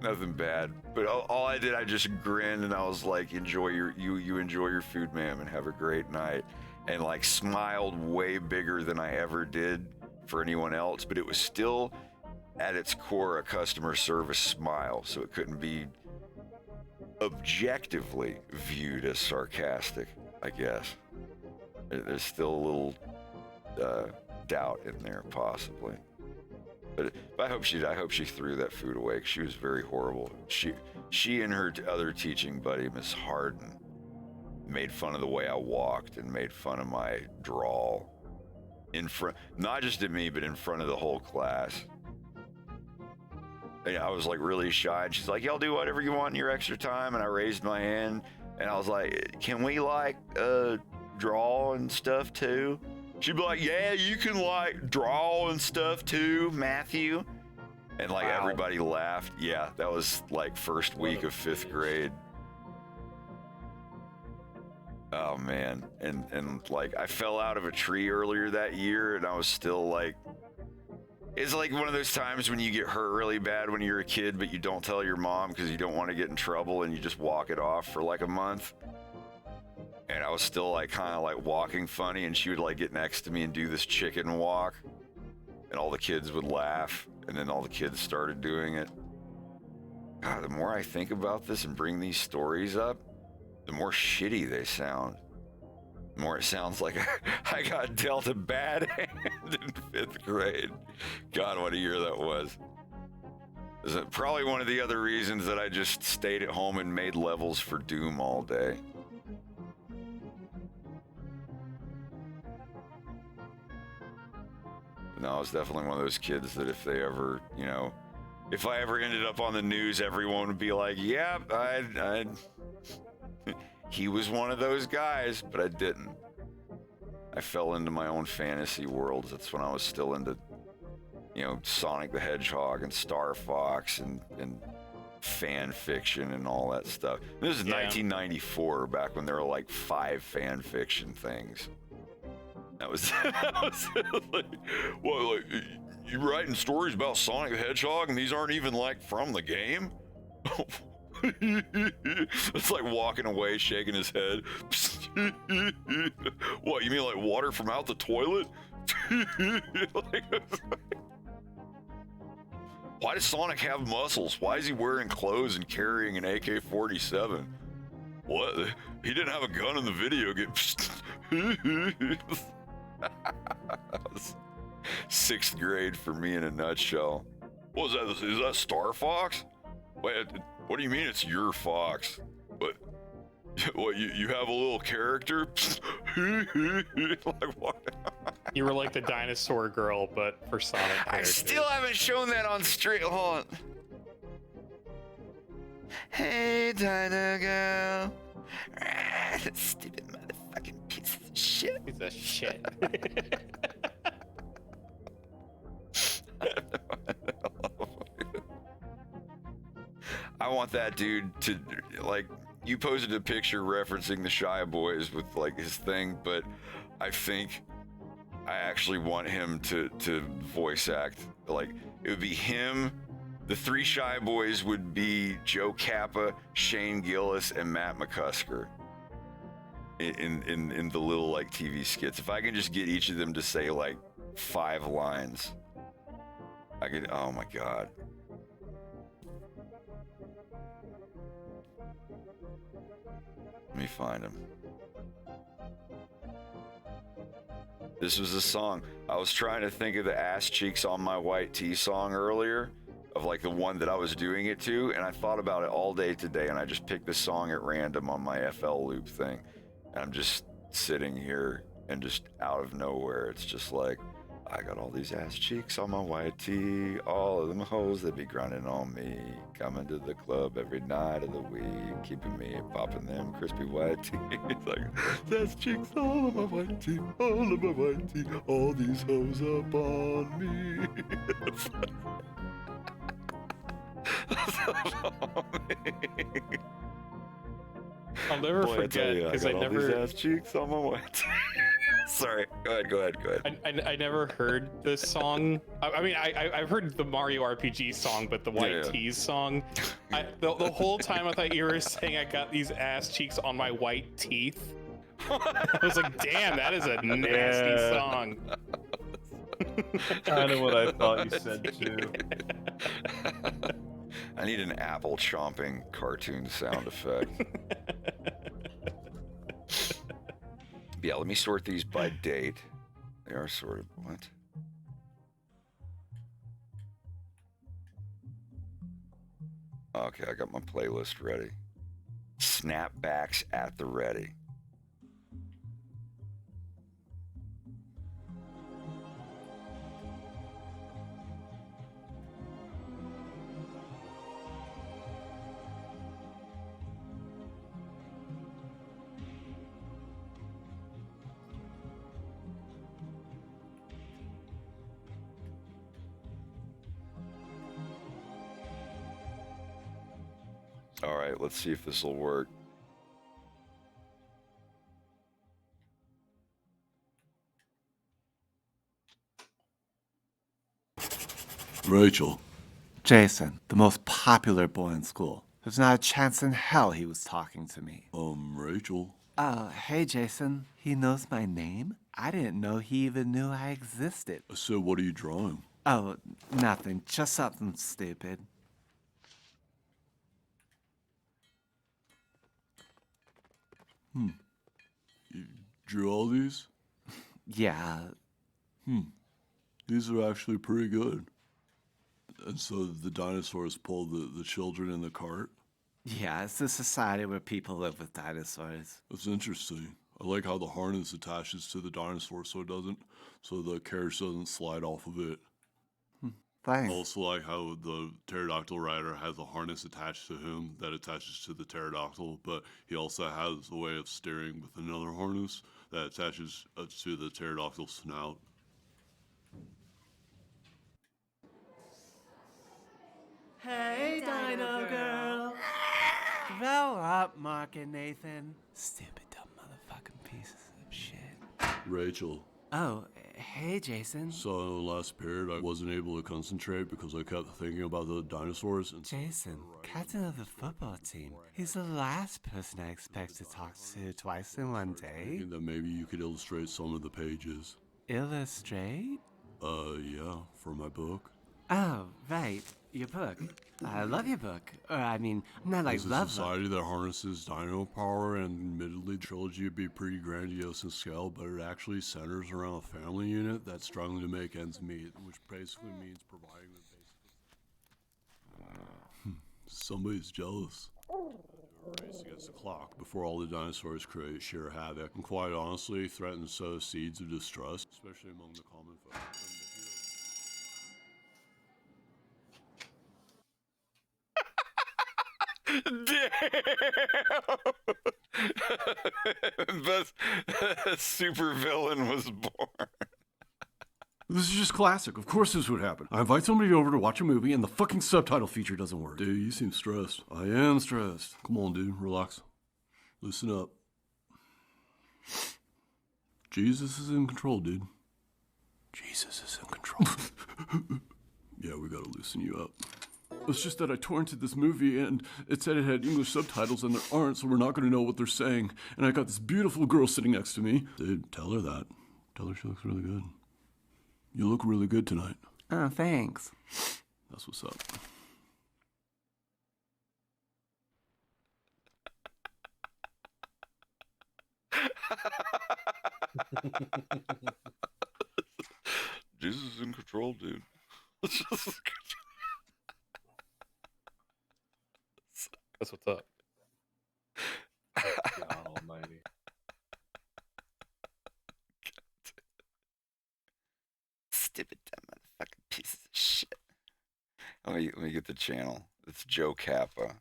Speaker 4: nothing bad. But all I did, I just grinned and I was like, you enjoy your food, ma'am, and have a great night. And like smiled way bigger than I ever did for anyone else, but it was still at its core a customer service smile, so it couldn't be objectively viewed as sarcastic, I guess. There's still a little doubt in there, possibly. But I hope she threw that food away, 'cause she was very horrible. She and her other teaching buddy, Miss Harden, made fun of the way I walked and made fun of my drawl in front, not just at me, but in front of the whole class. And I was like really shy, and she's like, y'all do whatever you want in your extra time. And I raised my hand and I was like, can we like draw and stuff too? She'd be like, yeah, you can like draw and stuff too, Matthew. And like everybody laughed. Yeah, that was like first week of 5th grade. Oh man, and like I fell out of a tree earlier that year, and I was still like, it's like one of those times when you get hurt really bad when you're a kid, but you don't tell your mom because you don't want to get in trouble, and you just walk it off for like a month. And I was still like kind of like walking funny, and she would like get next to me and do this chicken walk, and all the kids would laugh, and then all the kids started doing it. God, the more I think about this and bring these stories up, the more shitty they sound. The more it sounds like I got dealt a bad hand in 5th grade. God, what a year that was. Is it probably one of the other reasons that I just stayed at home and made levels for Doom all day. No, I was definitely one of those kids that if they ever, you know, if I ever ended up on the news, everyone would be like, yeah, he was one of those guys, but I didn't. I fell into my own fantasy worlds. That's when I was still into, you know, Sonic the Hedgehog and Star Fox and fan fiction and all that stuff. This is 1994, back when there were like 5 fan fiction things. That was like, what, like, you writing stories about Sonic the Hedgehog and these aren't even like from the game? It's like walking away, shaking his head. What, you mean like water from out the toilet? Why does Sonic have muscles? Why is he wearing clothes and carrying an AK-47? What? He didn't have a gun in the video game. 6th grade for me in a nutshell. What was that? Is that Star Fox? Wait, what do you mean it's your fox? What, you have a little character? Like, what?
Speaker 7: You were like the dinosaur girl, but for Sonic characters.
Speaker 4: I still haven't shown that on stream. Hold on. Hey, Dino Girl. Stupid motherfucking piece of shit.
Speaker 7: Piece of shit.
Speaker 4: I want that dude to, like, you posted a picture referencing the Shy Boys with like his thing, but I think I actually want him to voice act. Like, it would be him. The 3 Shy Boys would be Joe Kappa, Shane Gillis, and Matt McCusker in the little like TV skits. If I can just get each of them to say like 5 lines, I could. Oh my God. Let me find him. This was a song. I was trying to think of the Ass Cheeks on My White Tee song earlier, of like the one that I was doing it to, and I thought about it all day today, and I just picked this song at random on my FL loop thing. And I'm just sitting here, and just out of nowhere, it's just like, I got all these ass cheeks on my white tee, all of them hoes that be grinding on me, coming to the club every night of the week, keeping me popping them crispy white tees. Like, ass cheeks all of my white tee, all of my white tee, all these hoes up on me.
Speaker 7: I'll never forget because I never.
Speaker 4: All these ass cheeks on my white tee. Sorry, go ahead.
Speaker 7: I never heard this song. I mean, I've heard the Mario RPG song, but the White Tees song. The whole time I thought you were saying I got these ass cheeks on my white teeth. I was like, damn, that is a nasty song.
Speaker 6: Kind of what I thought you said too.
Speaker 4: I need an apple chomping cartoon sound effect. Yeah, let me sort these by date. They are sorted. What? Okay, I got my playlist ready. Snapbacks at the ready. All right, let's see if this will work.
Speaker 3: Rachel.
Speaker 10: Jason, the most popular boy in school. There's not a chance in hell he was talking to me.
Speaker 3: Rachel.
Speaker 10: Oh, hey, Jason. He knows my name? I didn't know he even knew I existed.
Speaker 3: I said, what are you drawing?
Speaker 10: Oh, nothing. Just something stupid.
Speaker 3: You drew all these?
Speaker 10: Yeah.
Speaker 3: These are actually pretty good. And so the dinosaurs pull the children in the cart?
Speaker 10: Yeah, it's a society where people live with dinosaurs.
Speaker 3: That's interesting. I like how the harness attaches to the dinosaur so the carriage doesn't slide off of it.
Speaker 10: Thanks.
Speaker 3: I also like how the pterodactyl rider has a harness attached to him that attaches to the pterodactyl, but he also has a way of steering with another harness that attaches to the pterodactyl snout.
Speaker 10: Hey, Dino Girl. Grow up, Mark and Nathan. Stupid, dumb motherfucking pieces of shit.
Speaker 3: Rachel.
Speaker 10: Oh, hey, Jason.
Speaker 3: So in the last period, I wasn't able to concentrate because I kept thinking about the dinosaurs. And
Speaker 10: Jason, captain of the football team. He's the last person I expect to talk to twice in one day.
Speaker 3: thinking that maybe you could illustrate some of the pages.
Speaker 10: Illustrate?
Speaker 3: Yeah, for my book.
Speaker 10: Oh, right. Your book. I love your book. Or, I mean, not like
Speaker 3: It's a
Speaker 10: love.
Speaker 3: society that harnesses dino power, and admittedly, the trilogy would be pretty grandiose in scale, but it actually centers around a family unit that's struggling to make ends meet, which basically means providing the basic. Somebody's jealous. Race against the clock before all the dinosaurs create sheer havoc, and quite honestly, threaten to sow seeds of distrust, especially among the common folk.
Speaker 4: Damn! The super villain was born.
Speaker 3: This is just classic. Of course this would happen. I invite somebody over to watch a movie and the fucking subtitle feature doesn't work. Dude, you seem stressed. I am stressed. Come on, dude. Relax. Listen up. Jesus is in control, dude. Jesus is in control. Yeah, we gotta loosen you up. It's just that I torrented this movie and it said it had English subtitles and there aren't, so we're not gonna know what they're saying. And I got this beautiful girl sitting next to me. Dude, tell her that. Tell her she looks really good. You look really good tonight.
Speaker 10: Oh, thanks.
Speaker 3: That's what's up.
Speaker 4: Jesus is in control, dude.
Speaker 7: That's what's up.
Speaker 6: God almighty.
Speaker 4: Stupid dumb motherfucking pieces of shit. Let me get the channel. It's Joe Kappa.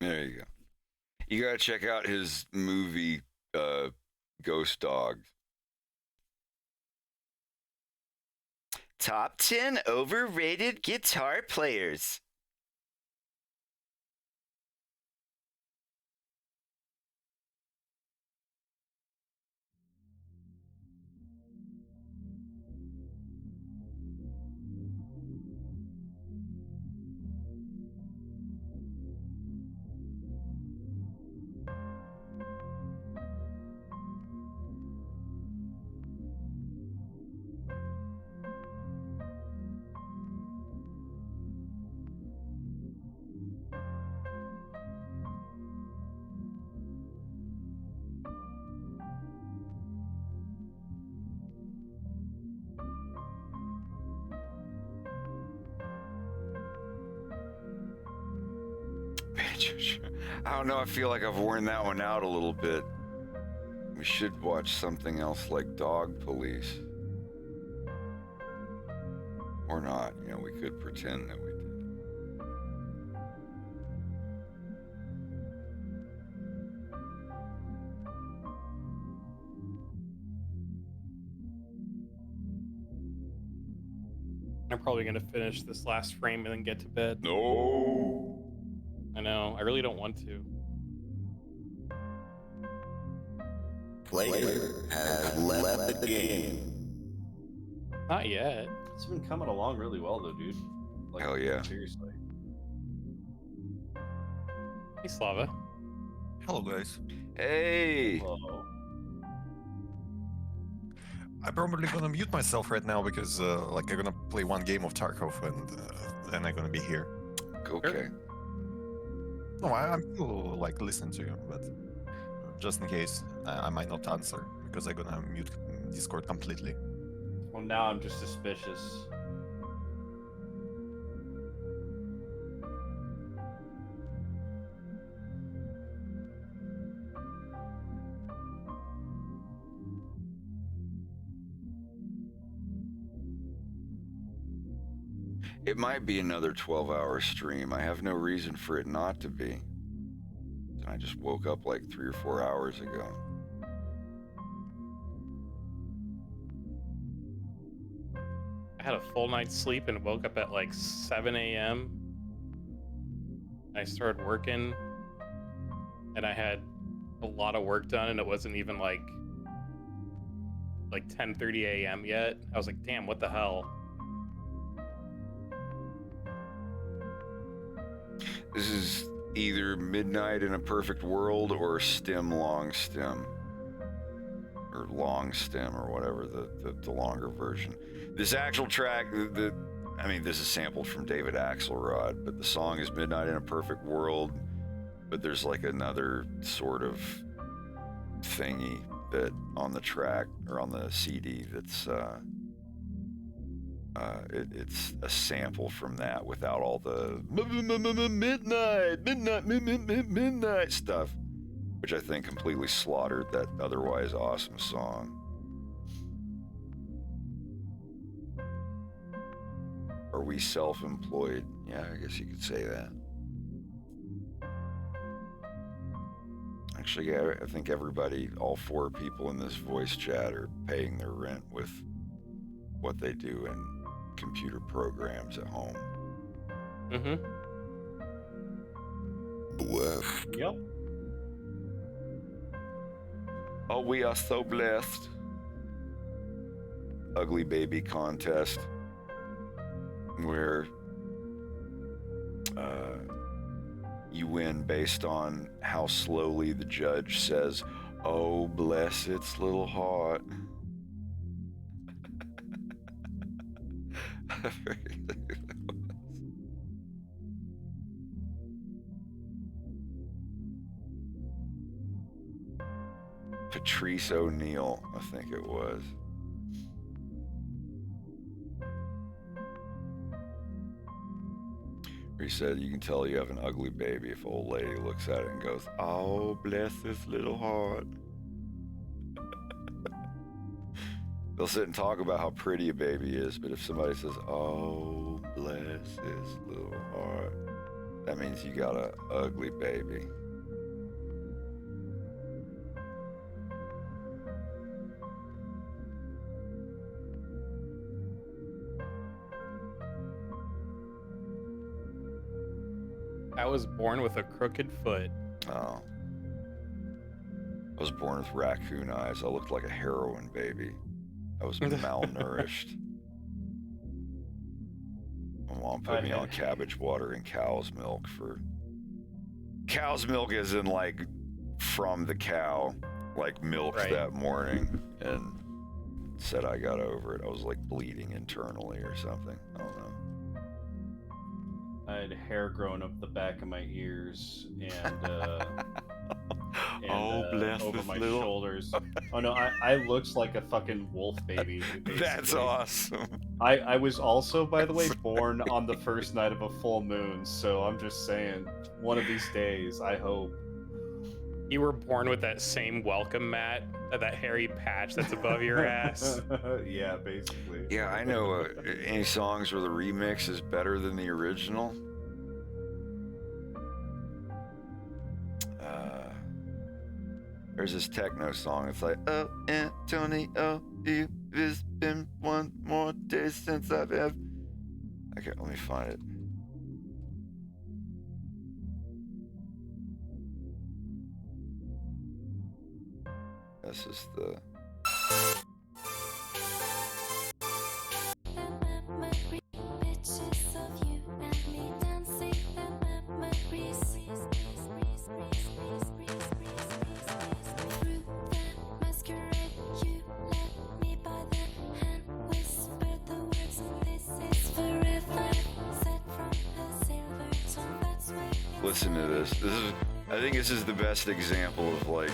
Speaker 4: There you go. You gotta check out his movie, Ghost Dog.
Speaker 2: Top 10 overrated guitar players.
Speaker 4: I don't know. I feel like I've worn that one out a little bit. We should watch something else like Dog Police. Or not. You know, we could pretend that we did.
Speaker 7: I'm probably gonna finish this last frame and then get to bed.
Speaker 4: No.
Speaker 7: I know. I really don't want to.
Speaker 11: Player has left the game.
Speaker 7: Not yet.
Speaker 6: It's been coming along really well though, dude. Like,
Speaker 4: hell yeah.
Speaker 6: Seriously.
Speaker 7: Hey, Slava.
Speaker 12: Hello, guys.
Speaker 4: Hey.
Speaker 6: Hello.
Speaker 12: I'm probably gonna mute myself right now because, like, I'm gonna play one game of Tarkov and then I'm gonna be here.
Speaker 4: Okay.
Speaker 12: No, I'm still like listening to you, but just in case, I might not answer because I'm gonna mute Discord completely.
Speaker 6: Well, now I'm just suspicious.
Speaker 4: It might be another 12-hour stream. I have no reason for it not to be. I just woke up like 3 or 4 hours ago.
Speaker 7: I had a full night's sleep and woke up at like 7 a.m. I started working and I had a lot of work done and it wasn't even like 10:30 a.m. yet. I was like, damn, what the hell?
Speaker 4: This is either Midnight in a Perfect World or Stem Long Stem. Or Long Stem or whatever, the longer version. This actual track, I mean, this is sampled from David Axelrod, but the song is Midnight in a Perfect World, but there's like another sort of thingy that on the track or on the CD that's it's a sample from that without all the midnight stuff, which I think completely slaughtered that otherwise awesome song. Are we self-employed? Yeah, I guess you could say that. Actually, yeah, I think everybody, all 4 people in this voice chat are paying their rent with what they do in computer programs at home.
Speaker 7: Mm-hmm.
Speaker 4: Blessed.
Speaker 6: Yep.
Speaker 4: Oh, we are so blessed. Ugly baby contest where you win based on how slowly the judge says, "Oh, bless its little heart." Patrice O'Neill, I think it was. He said, you can tell you have an ugly baby if an old lady looks at it and goes, oh, bless this little heart. They'll sit and talk about how pretty a baby is, but if somebody says, oh, bless this little heart, that means you got an ugly baby.
Speaker 7: I was born with a crooked foot.
Speaker 4: Oh. I was born with raccoon eyes. I looked like a heroin baby. I was malnourished. My mom put me on cabbage water and cow's milk for... Cow's milk is in, like, from the cow, like, milked that morning, and said I got over it. I was, like, bleeding internally or something. I don't know.
Speaker 5: I had hair growing up the back of my ears and
Speaker 4: bless
Speaker 5: over
Speaker 4: this
Speaker 5: my
Speaker 4: little...
Speaker 5: shoulders. Oh no, I looked like a fucking wolf baby. Basically.
Speaker 4: That's awesome.
Speaker 5: I was also, by the way, born on the first night of a full moon, so I'm just saying, one of these days, I hope.
Speaker 7: You were born with that same welcome mat, that hairy patch that's above your ass.
Speaker 5: Yeah, basically.
Speaker 4: Yeah, I know any songs where the remix is better than the original. There's this techno song. It's like, oh, Antonio, it's been one more day since I've had... Okay, let me find it. This is the... Listen to this. I think this is the best example of like...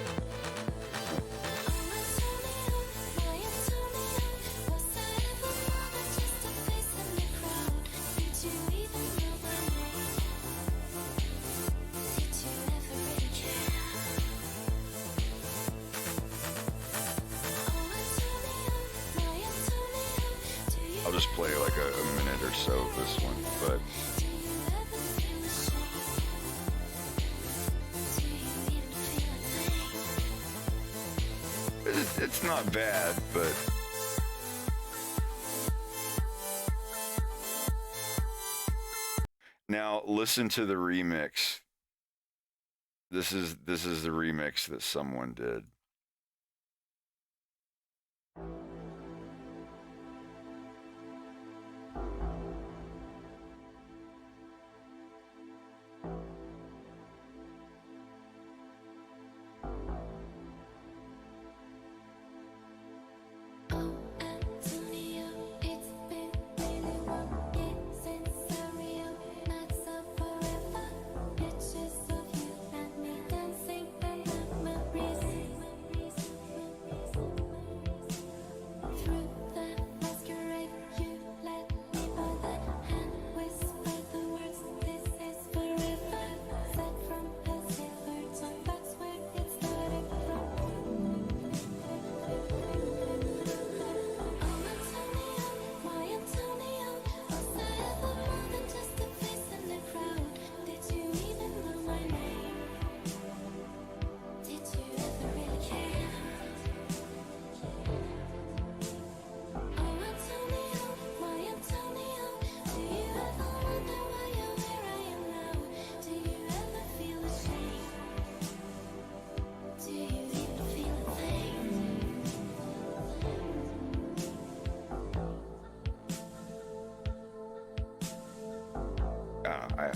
Speaker 4: I'll just play like a minute or so of this one, but... It's not bad, but... Now, listen to the remix. This is the remix that someone did.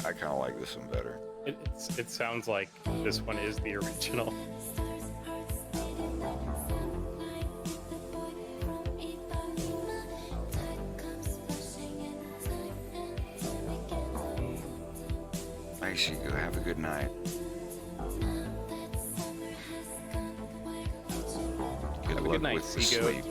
Speaker 4: I kind of like this one better.
Speaker 7: It sounds like this one is the original.
Speaker 4: Thanks, you go have a good night. luck
Speaker 7: Good night,
Speaker 4: with the
Speaker 7: Seago.
Speaker 4: sleep.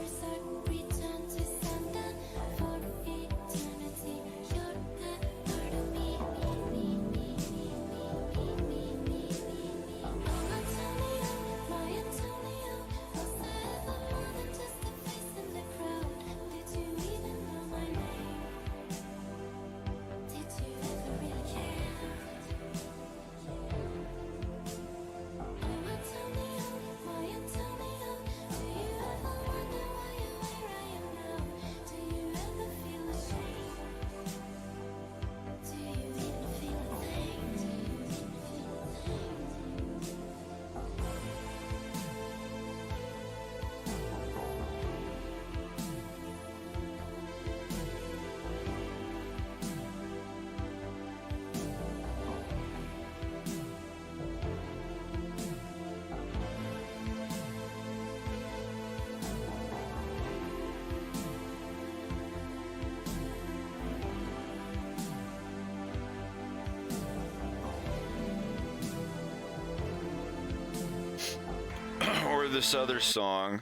Speaker 4: Or this other song,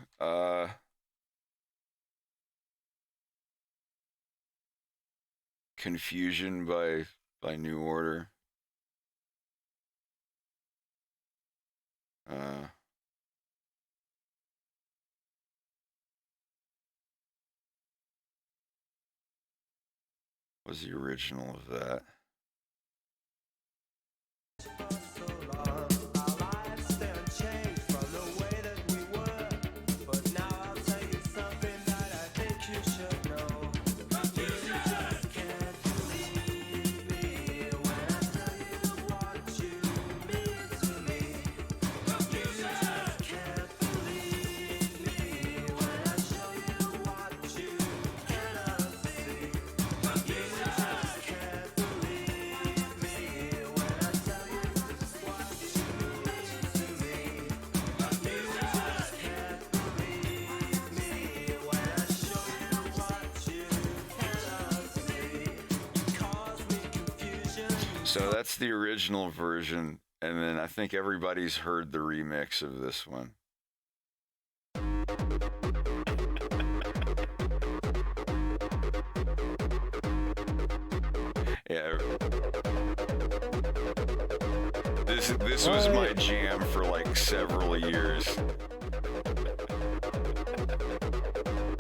Speaker 4: Confusion by New Order. Was the original of that? So that's the original version, and then I think everybody's heard the remix of this one. Yeah. This was my jam for like several years.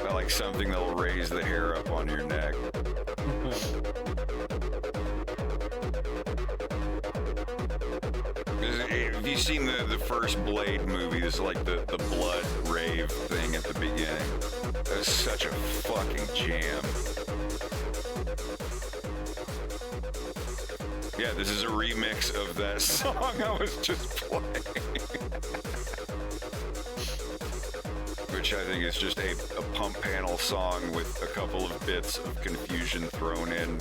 Speaker 4: I like something that'll raise the hair up on your neck. Have you seen the first Blade movie? There's like the blood rave thing at the beginning. That was such a fucking jam. Yeah, this is a remix of that song I was just playing. Which I think is just a pump panel song with a couple of bits of confusion thrown in.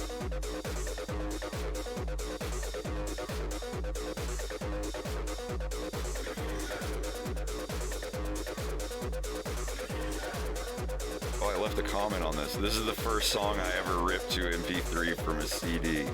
Speaker 4: Oh, I left a comment on this. This is the first song I ever ripped to MP3 from a CD.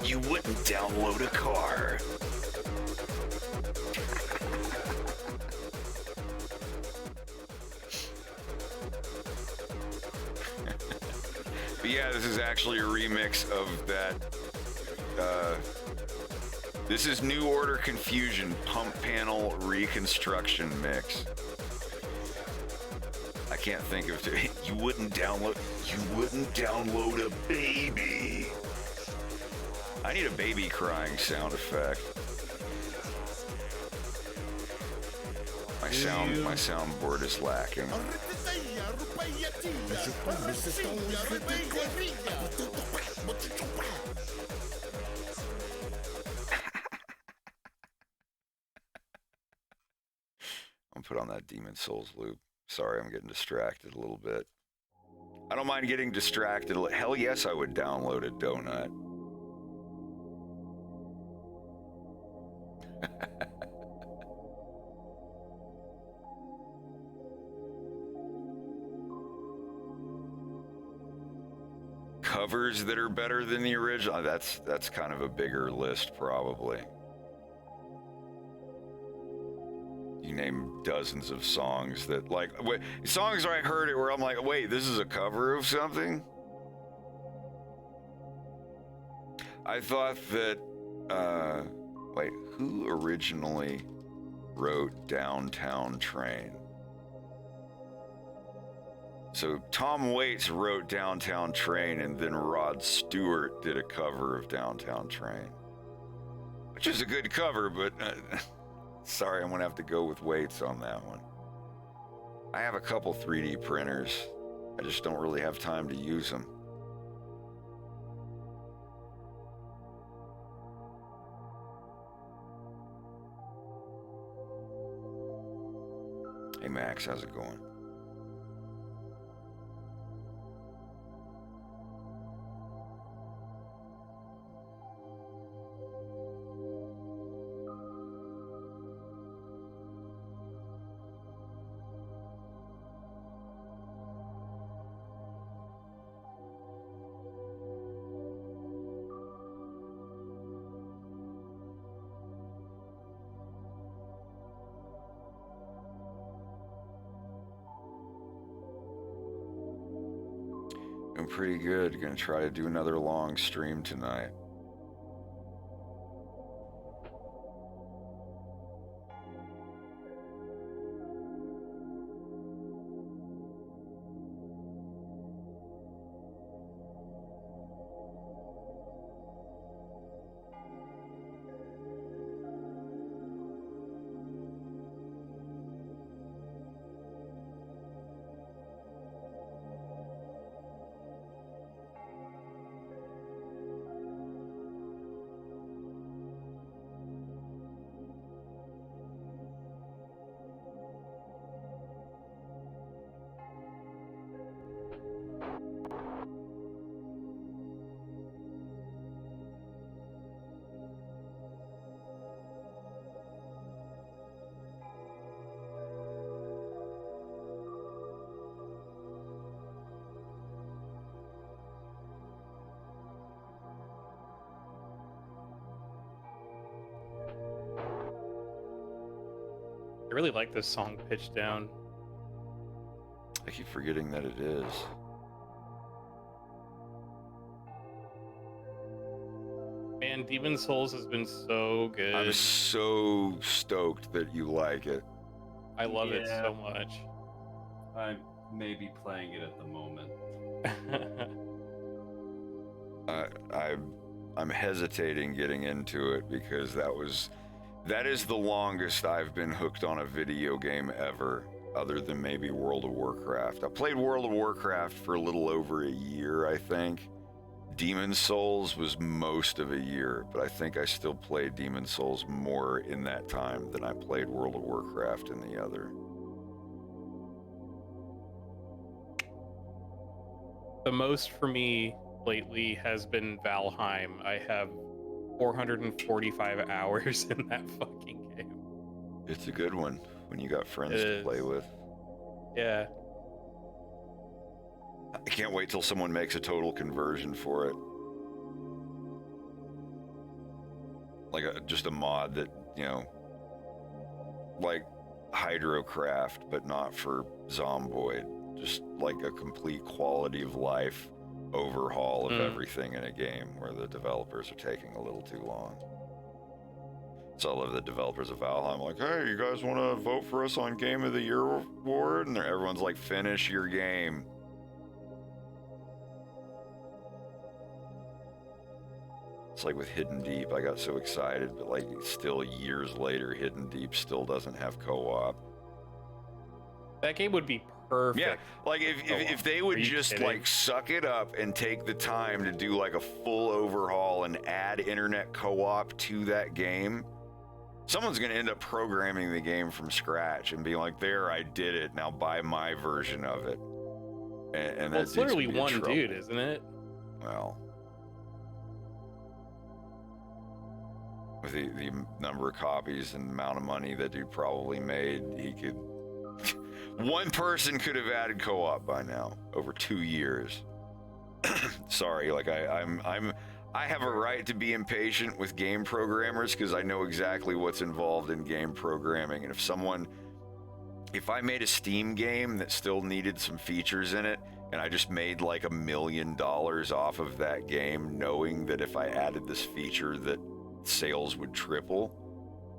Speaker 4: You wouldn't download a car. But yeah, this is actually a remix of that. This is New Order Confusion Pump Panel Reconstruction Mix. I can't think of it. You wouldn't download a baby. I need a baby crying sound effect. My soundboard is lacking. I'll put on that Demon Souls loop. Sorry, I'm getting distracted a little bit. I don't mind getting distracted. Hell yes, I would download it, Donut. covers that are better than the original. That's kind of a bigger list, probably. You name dozens of songs that, like, songs where I heard it where I'm like, wait, this is a cover of something? I thought that, wait, who originally wrote Downtown Train? So Tom Waits wrote Downtown Train, and then Rod Stewart did a cover of Downtown Train, which is a good cover, but sorry, I'm gonna have to go with Waits on that one. I have a couple 3D printers. I just don't really have time to use them. Hey Max, how's it going? I'm pretty good. Gonna try to do another long stream tonight.
Speaker 7: I really like this song, Pitch Down.
Speaker 4: I keep forgetting that it is.
Speaker 7: Man, Demon Souls has been so good.
Speaker 4: I'm so stoked that you like it.
Speaker 7: I love it so much.
Speaker 6: I may be playing it at the moment.
Speaker 4: I'm hesitating getting into it because that is the longest I've been hooked on a video game ever, other than maybe World of Warcraft. I played World of Warcraft for a little over a year, I think. Demon Souls was most of a year, but I think I still played Demon Souls more in that time than I played World of Warcraft in the other.
Speaker 7: The most for me lately has been Valheim. I have 445 hours in that fucking game.
Speaker 4: It's a good one when you got friends to play with.
Speaker 7: Yeah.
Speaker 4: I can't wait till someone makes a total conversion for it. Like just a mod that, you know, like Hydrocraft, but not for Zomboid. Just like a complete quality of life overhaul of everything in a game where the developers are taking a little too long. So I love the developers of Valheim, like, hey, you guys want to vote for us on Game of the Year award? And everyone's like, finish your game. It's like with Hidden Deep, I got so excited, but like still years later, Hidden Deep still doesn't have co-op.
Speaker 7: That game would be perfect.
Speaker 4: Yeah, like if they would just like suck it up and take the time to do like a full overhaul and add internet co-op to that game, someone's gonna end up programming the game from scratch and being like, there, I did it, now buy my version of it. And
Speaker 7: well, it's literally one dude, isn't it?
Speaker 4: Well, with the number of copies and amount of money that dude probably made, he could one person could have added co-op by now over 2 years. Sorry, like I have a right to be impatient with game programmers because I know exactly what's involved in game programming. And if I made a Steam game that still needed some features in it, and I just made like $1 million off of that game, knowing that if I added this feature that sales would triple,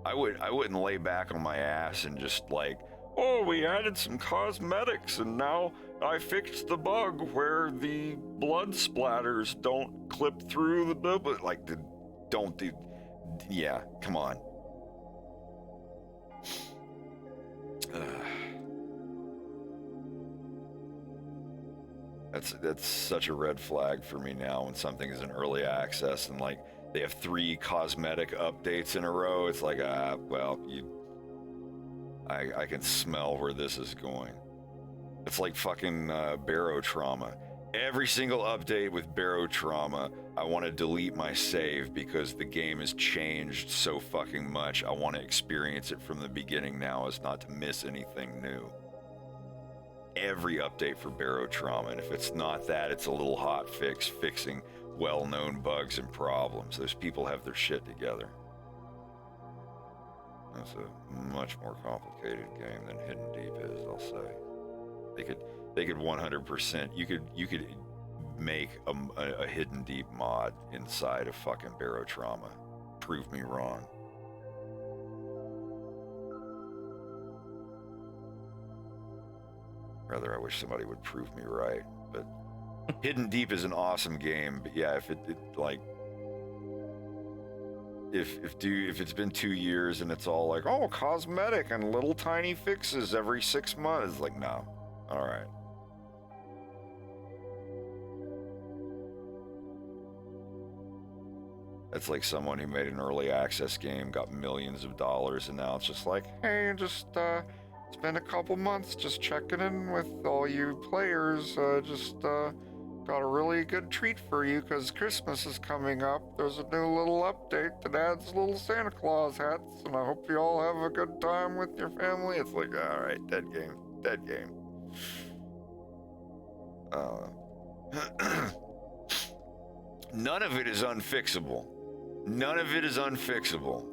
Speaker 4: I wouldn't lay back on my ass and just like, oh, we added some cosmetics and now I fixed the bug where the blood splatters don't clip through the bubble. Like, don't do, yeah, come on. That's such a red flag for me now when something is in early access and like they have 3 cosmetic updates in a row. It's like, well, I can smell where this is going. It's like fucking barotrauma. Every single update with barotrauma, I want to delete my save because the game has changed so fucking much. I want to experience it from the beginning now as not to miss anything new. Every update for barotrauma, and if it's not that, it's a little hot fix fixing well-known bugs and problems. Those people have their shit together. That's a much more complicated game than Hidden Deep is, I'll say. They could 100%. You could make a Hidden Deep mod inside of fucking barotrauma. Prove me wrong. Rather, I wish somebody would prove me right. But Hidden Deep is an awesome game. But yeah, if it's been 2 years and it's all like, oh, cosmetic and little tiny fixes every 6 months, it's like, no. All right. That's like someone who made an early access game, got millions of dollars, and now it's just like, hey, just it's been a couple months just checking in with all you players. Got a really good treat for you because Christmas is coming up. There's a new little update that adds little Santa Claus hats, and I hope you all have a good time with your family. It's like, all right, dead game. None of it is unfixable. None of it is unfixable.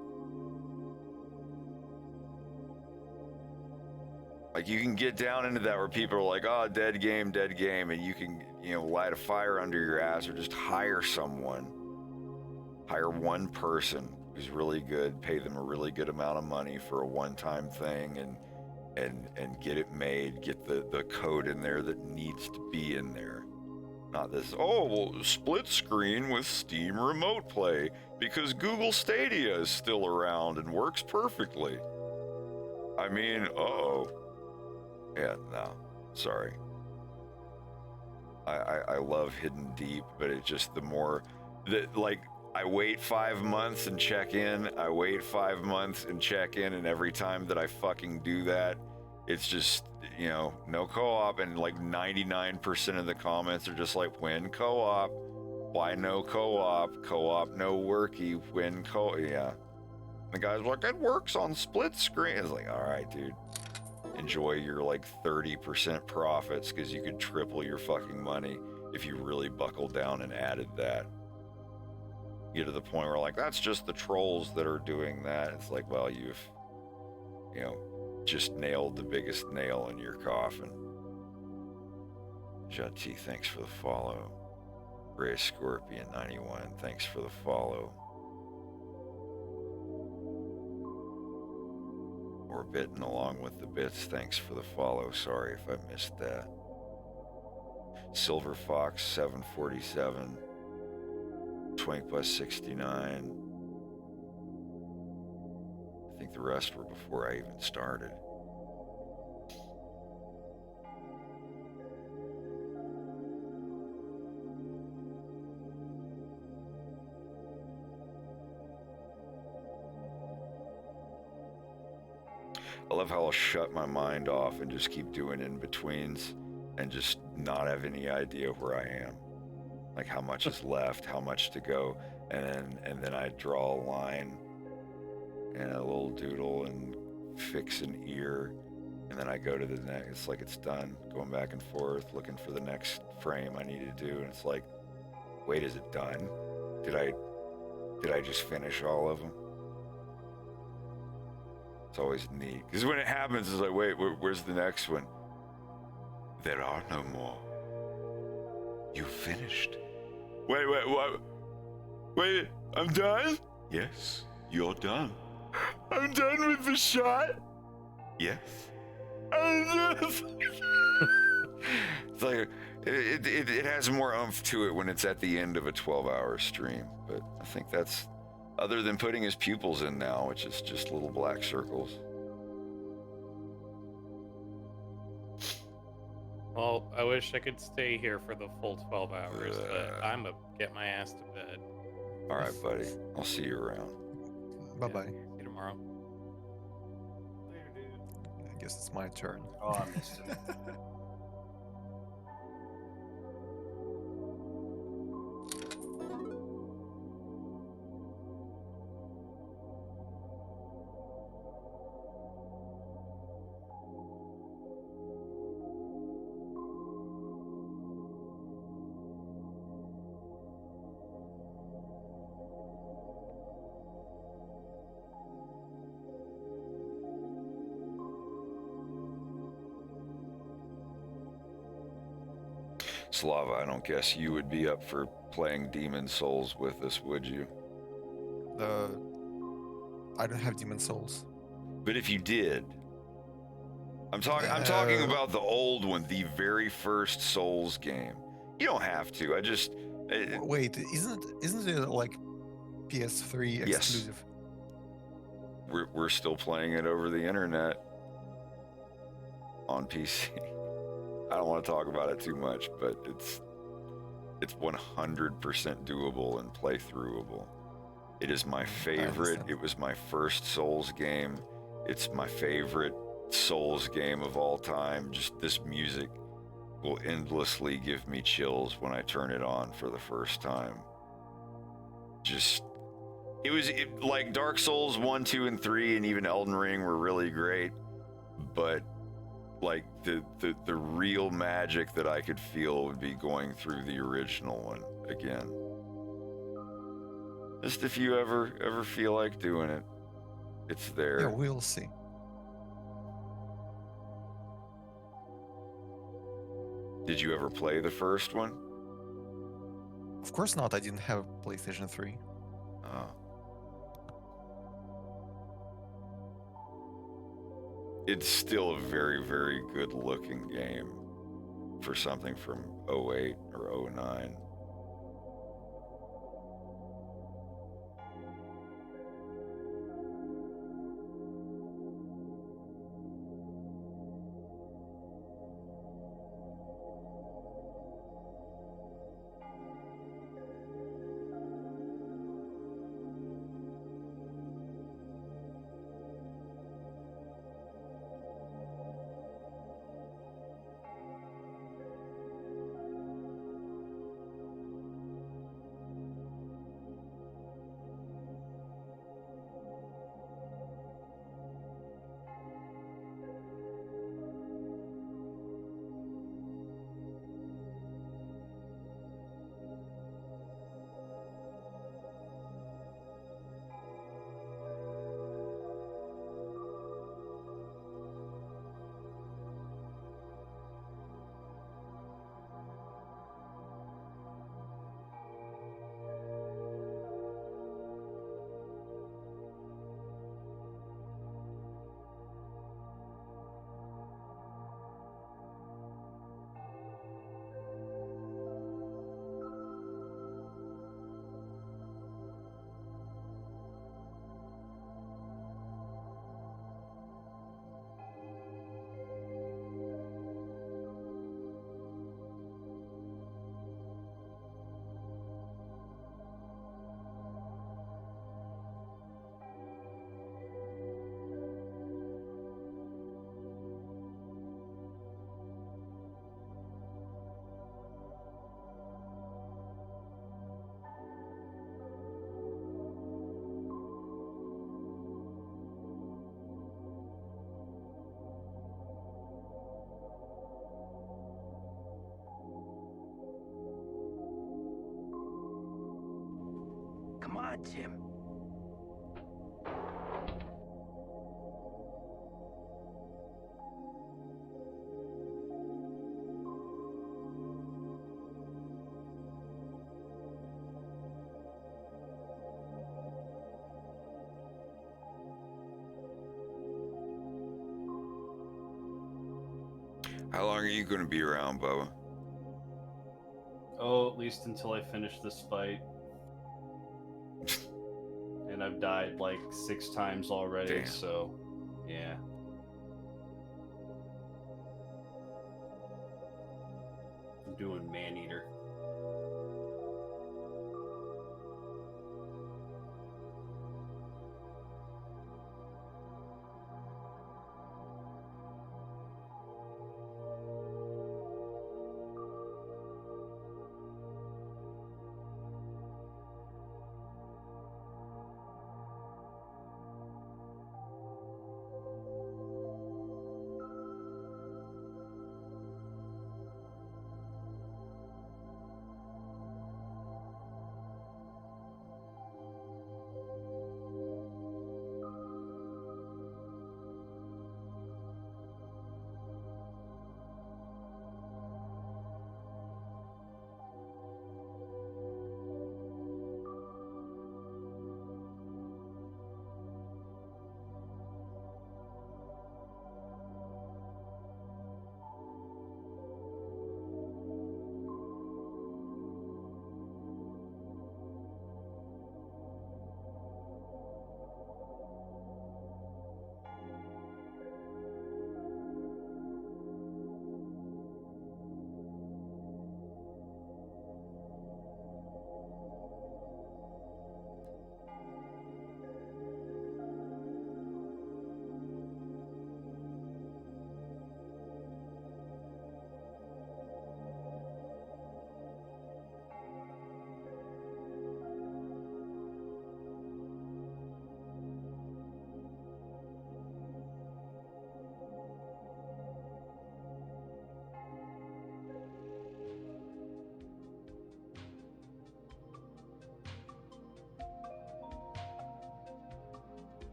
Speaker 4: Like, you can get down into that where people are like, oh, dead game, and you can, light a fire under your ass or just hire someone. Hire one person who's really good, pay them a really good amount of money for a one-time thing and get it made, get the code in there that needs to be in there. Not this, split screen with Steam Remote Play because Google Stadia is still around and works perfectly. I mean, yeah, no, sorry. I love Hidden Deep, but it just, the more that, like, I wait 5 months and check in, and every time that I fucking do that, it's just, no co-op, and like 99% of the comments are just like, when co-op? Why no co-op? Co-op no worky, when yeah. The guy's like, it works on split screen. It's like, all right, dude. Enjoy your like 30% profits because you could triple your fucking money if you really buckled down and added that. You get to the point where like, that's just the trolls that are doing that. It's like, well, you've, just nailed the biggest nail in your coffin. Jati, thanks for the follow. Gray Scorpion 91, thanks for the follow. Or Bitten along with the bits, thanks for the follow. Sorry if I missed that. Silver Fox 747, Twink Bus 69. I think the rest were before I even started. I love how I'll shut my mind off and just keep doing in-betweens and just not have any idea where I am. Like how much is left, how much to go, and then I draw a line and a little doodle and fix an ear, and then I go to the next. It's like it's done, going back and forth, looking for the next frame I need to do, and it's like, Wait, is it done? Did I just finish all of them? It's always neat. Because when it happens, it's like, wait, where's the next one? There are no more. You finished. Wait, what? Wait, I'm done? Yes, you're done. I'm done with the shot? Yes. It's like, it has more oomph to it when it's at the end of a 12-hour stream. But I think that's, other than putting his pupils in now, which is just little black circles.
Speaker 7: Well, I wish I could stay here for the full 12 hours, but I'm gonna get my ass to bed.
Speaker 4: All right, buddy. I'll see you around.
Speaker 12: Bye-bye.
Speaker 7: See you tomorrow.
Speaker 5: Later, dude.
Speaker 12: I guess it's my turn.
Speaker 5: Oh, I missed it.
Speaker 4: Slava, I don't guess you would be up for playing Demon Souls with us, would you?
Speaker 12: I don't have Demon Souls.
Speaker 4: But if you did, I'm talking about the old one, the very first Souls game. You don't have to.
Speaker 12: Wait, isn't it like PS3 exclusive?
Speaker 4: Yes. We're still playing it over the internet on PC. I don't want to talk about it too much, but it's 100% doable and playthroughable. It is my favorite. It was my first Souls game. It's my favorite Souls game of all time. Just this music will endlessly give me chills when I turn it on for the first time. Like Dark Souls 1, 2, and 3, and even Elden Ring were really great, but like the real magic that I could feel would be going through the original one again. Just if you ever feel like doing it, it's there.
Speaker 12: Yeah, we'll see.
Speaker 4: Did you ever play the first one?
Speaker 12: Of course not. I didn't have PlayStation 3.
Speaker 4: Oh. It's still a very, very good looking game for something from 08 or 09.
Speaker 11: Come on, Tim.
Speaker 4: How long are you going to be around, Bubba?
Speaker 5: Oh, at least until I finish this fight. And I've died like 6 times already,
Speaker 4: Damn.
Speaker 5: so yeah. I'm doing Maneater.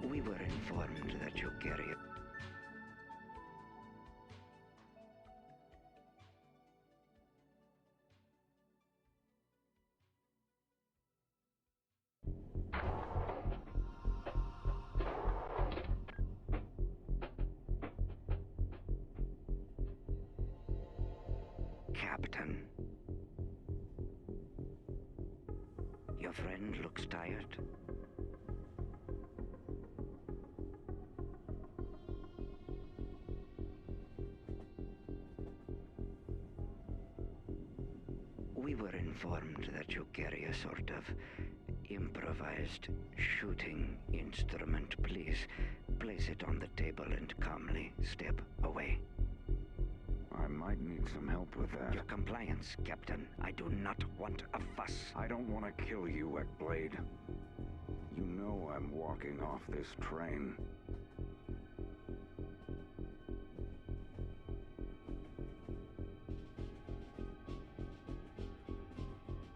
Speaker 11: We were informed that you carry it. Captain. Your friend looks tired. We were informed that you carry a sort of improvised shooting instrument. Please place it on the table and calmly step away.
Speaker 13: I might need some help with that.
Speaker 11: Your compliance, Captain. I do not want a fuss.
Speaker 13: I don't want to kill you, Ekblade. You know I'm walking off this train.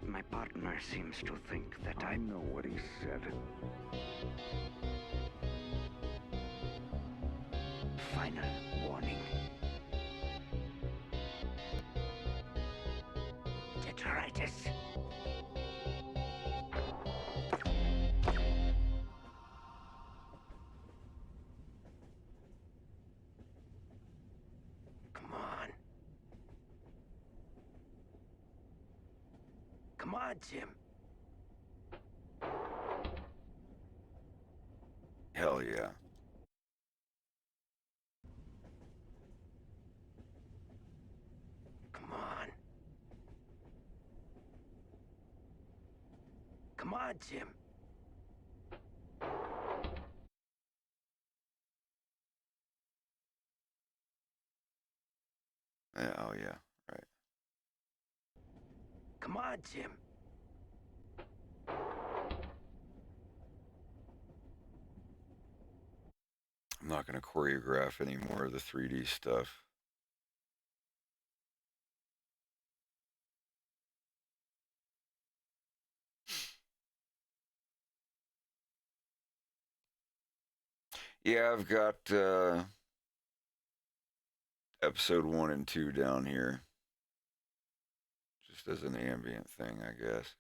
Speaker 11: My partner seems to think that
Speaker 13: I know what he said.
Speaker 11: Final warning. Detritus. Come on. Come on, Tim.
Speaker 4: Hell yeah.
Speaker 11: Come on. Come on, Tim.
Speaker 4: Yeah, oh yeah, right.
Speaker 11: on, Jim.
Speaker 4: I'm not going to choreograph any more of the 3D stuff. Yeah, I've got episode 1 and 2 down here. Just as an ambient thing, I guess.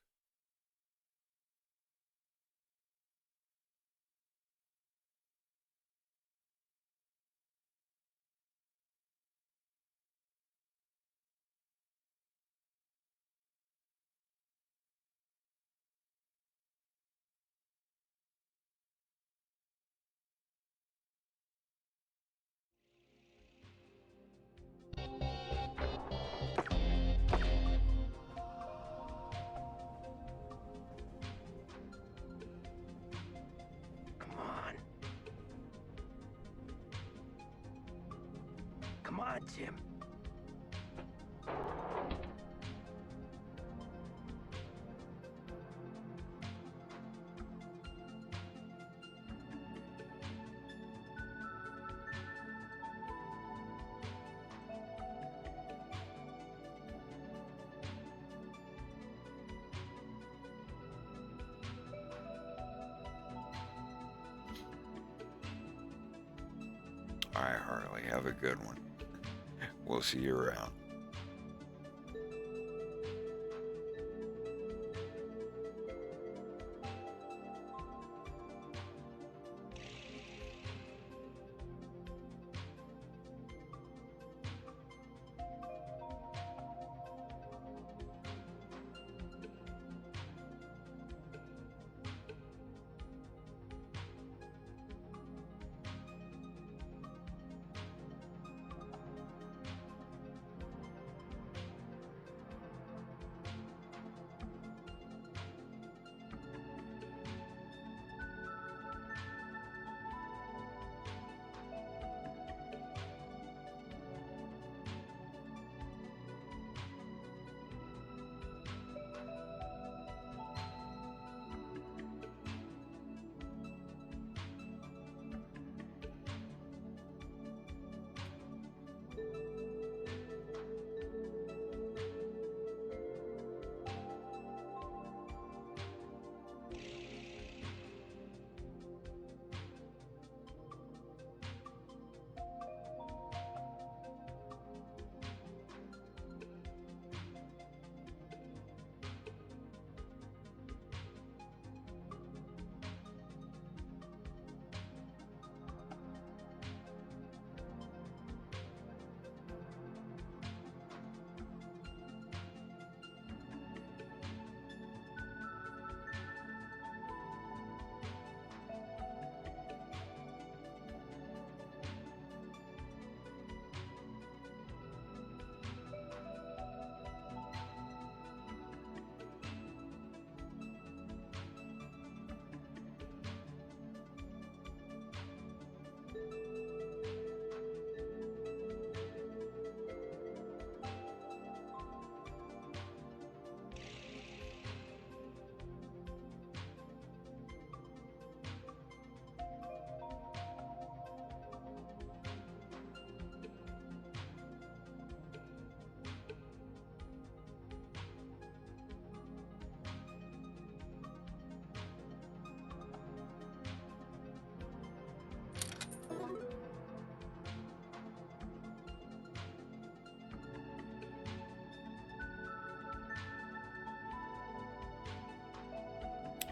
Speaker 11: Come on. Come on, Jim.
Speaker 4: All right, Harley, have a good one. We'll see you around.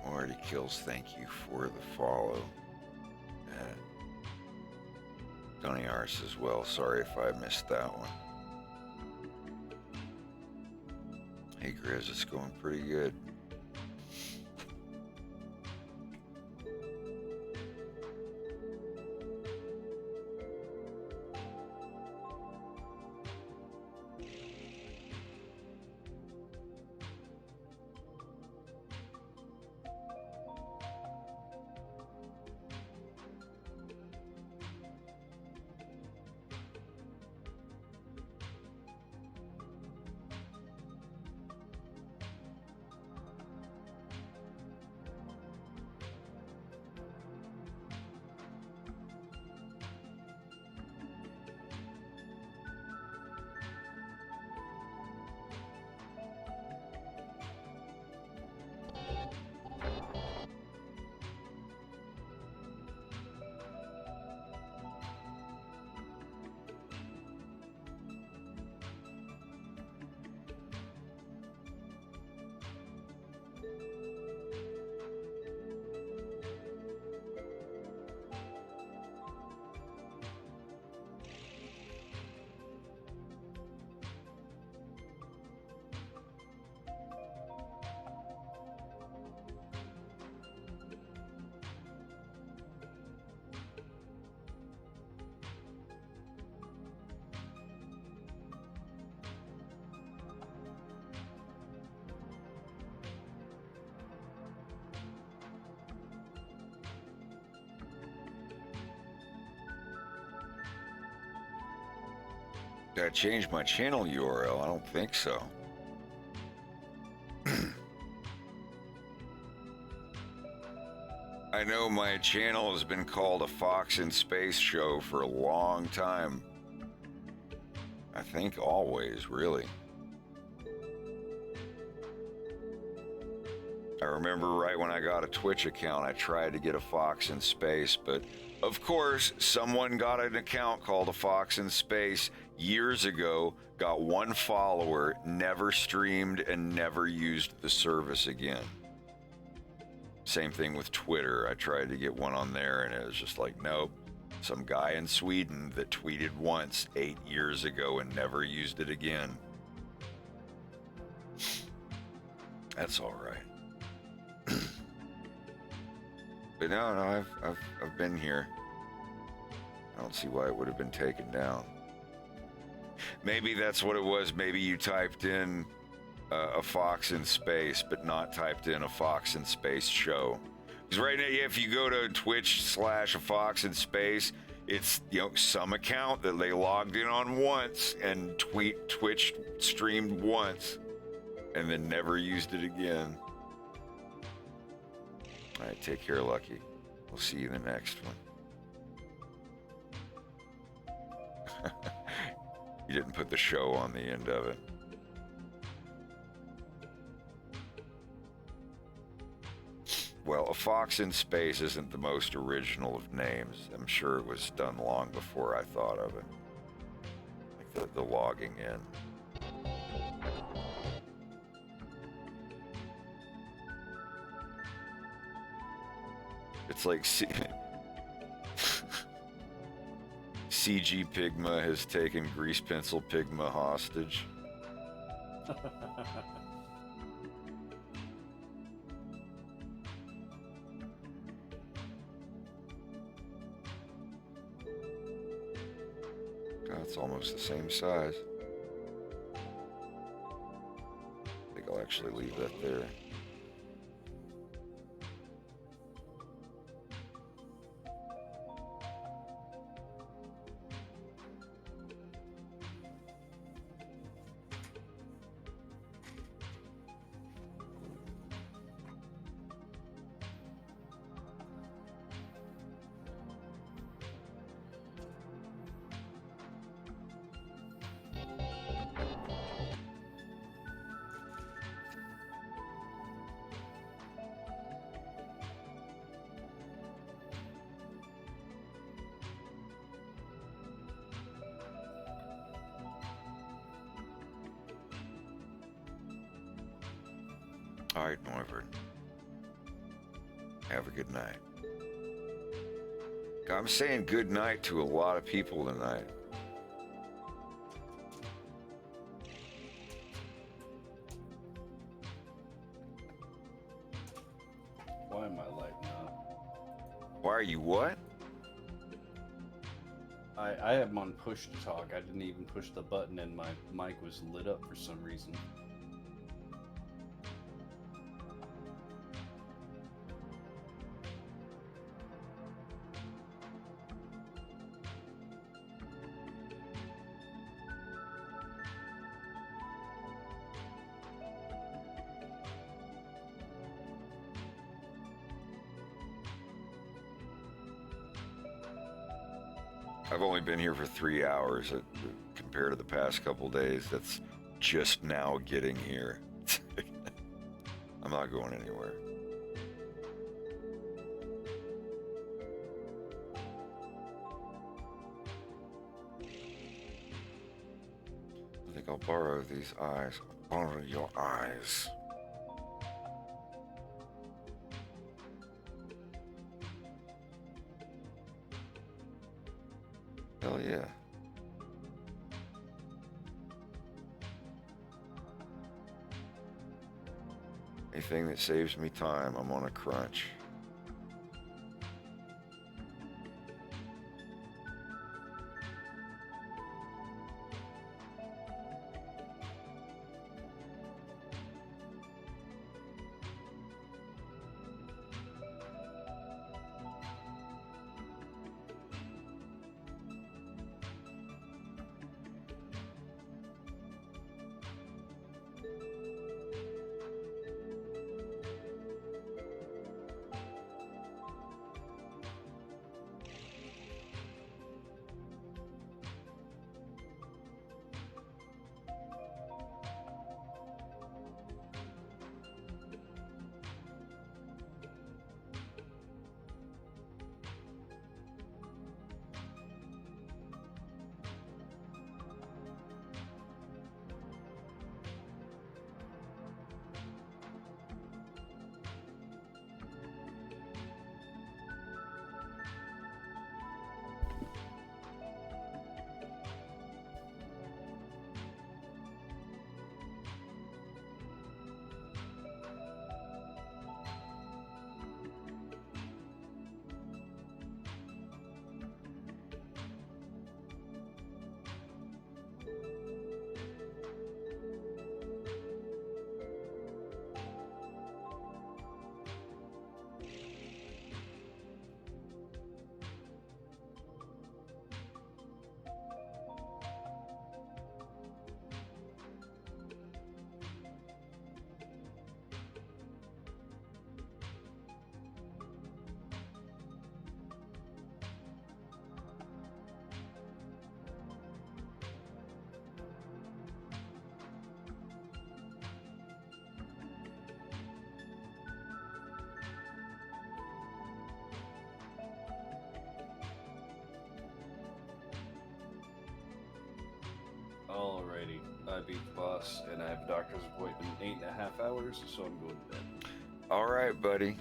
Speaker 4: Already kills, thank you for the follow. Tony Ars as well, sorry if I missed that one. Hey Grizz, it's going pretty good. Did I change my channel URL? I don't think so. I know my channel has been called a Fox in Space Show for a long time. I think always, really. I remember right when I got a Twitch account, I tried to get a Fox in Space, but of course, someone got an account called a Fox in Space years ago, got one follower, never streamed, and never used the service again. Same thing with Twitter. I tried to get one on there, and it was just like, nope. Some guy in Sweden that tweeted once 8 years ago and never used it again. That's all right. But no, I've been here. I don't see why it would have been taken down. Maybe that's what it was. Maybe you typed in a Fox in Space, but not typed in a Fox in Space show. Because right now, if you go to Twitch/AFoxInSpace, it's some account that they logged in on once and Twitch streamed once, and then never used it again. All right, take care, Lucky. We'll see you in the next one. You didn't put the show on the end of it. Well, a Fox in Space isn't the most original of names. I'm sure it was done long before I thought of it. Like the logging in. It's like CG Pigma has taken Grease Pencil Pigma hostage. God, it's almost the same size. I think I'll actually leave that there. All right, Norbert. Have a good night. I'm saying good night to a lot of people tonight.
Speaker 6: Why am I lighting up?
Speaker 4: Why are you what?
Speaker 6: I have them on push to talk. I didn't even push the button and my mic was lit up for some reason.
Speaker 4: I've only been here for 3 hours compared to the past couple days. That's just now getting here. I'm not going anywhere. I think I'll borrow these eyes. Borrow your eyes. Hell yeah. Anything that saves me time, I'm on a crunch.
Speaker 6: Alrighty, I beat the boss, and I have a doctor's appointment in 8.5 hours, so I'm going to bed.
Speaker 4: All right, buddy.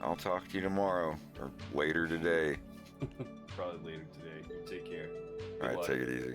Speaker 4: I'll talk to you tomorrow or later today.
Speaker 6: Probably later today. You take care.
Speaker 4: All right, take it easy.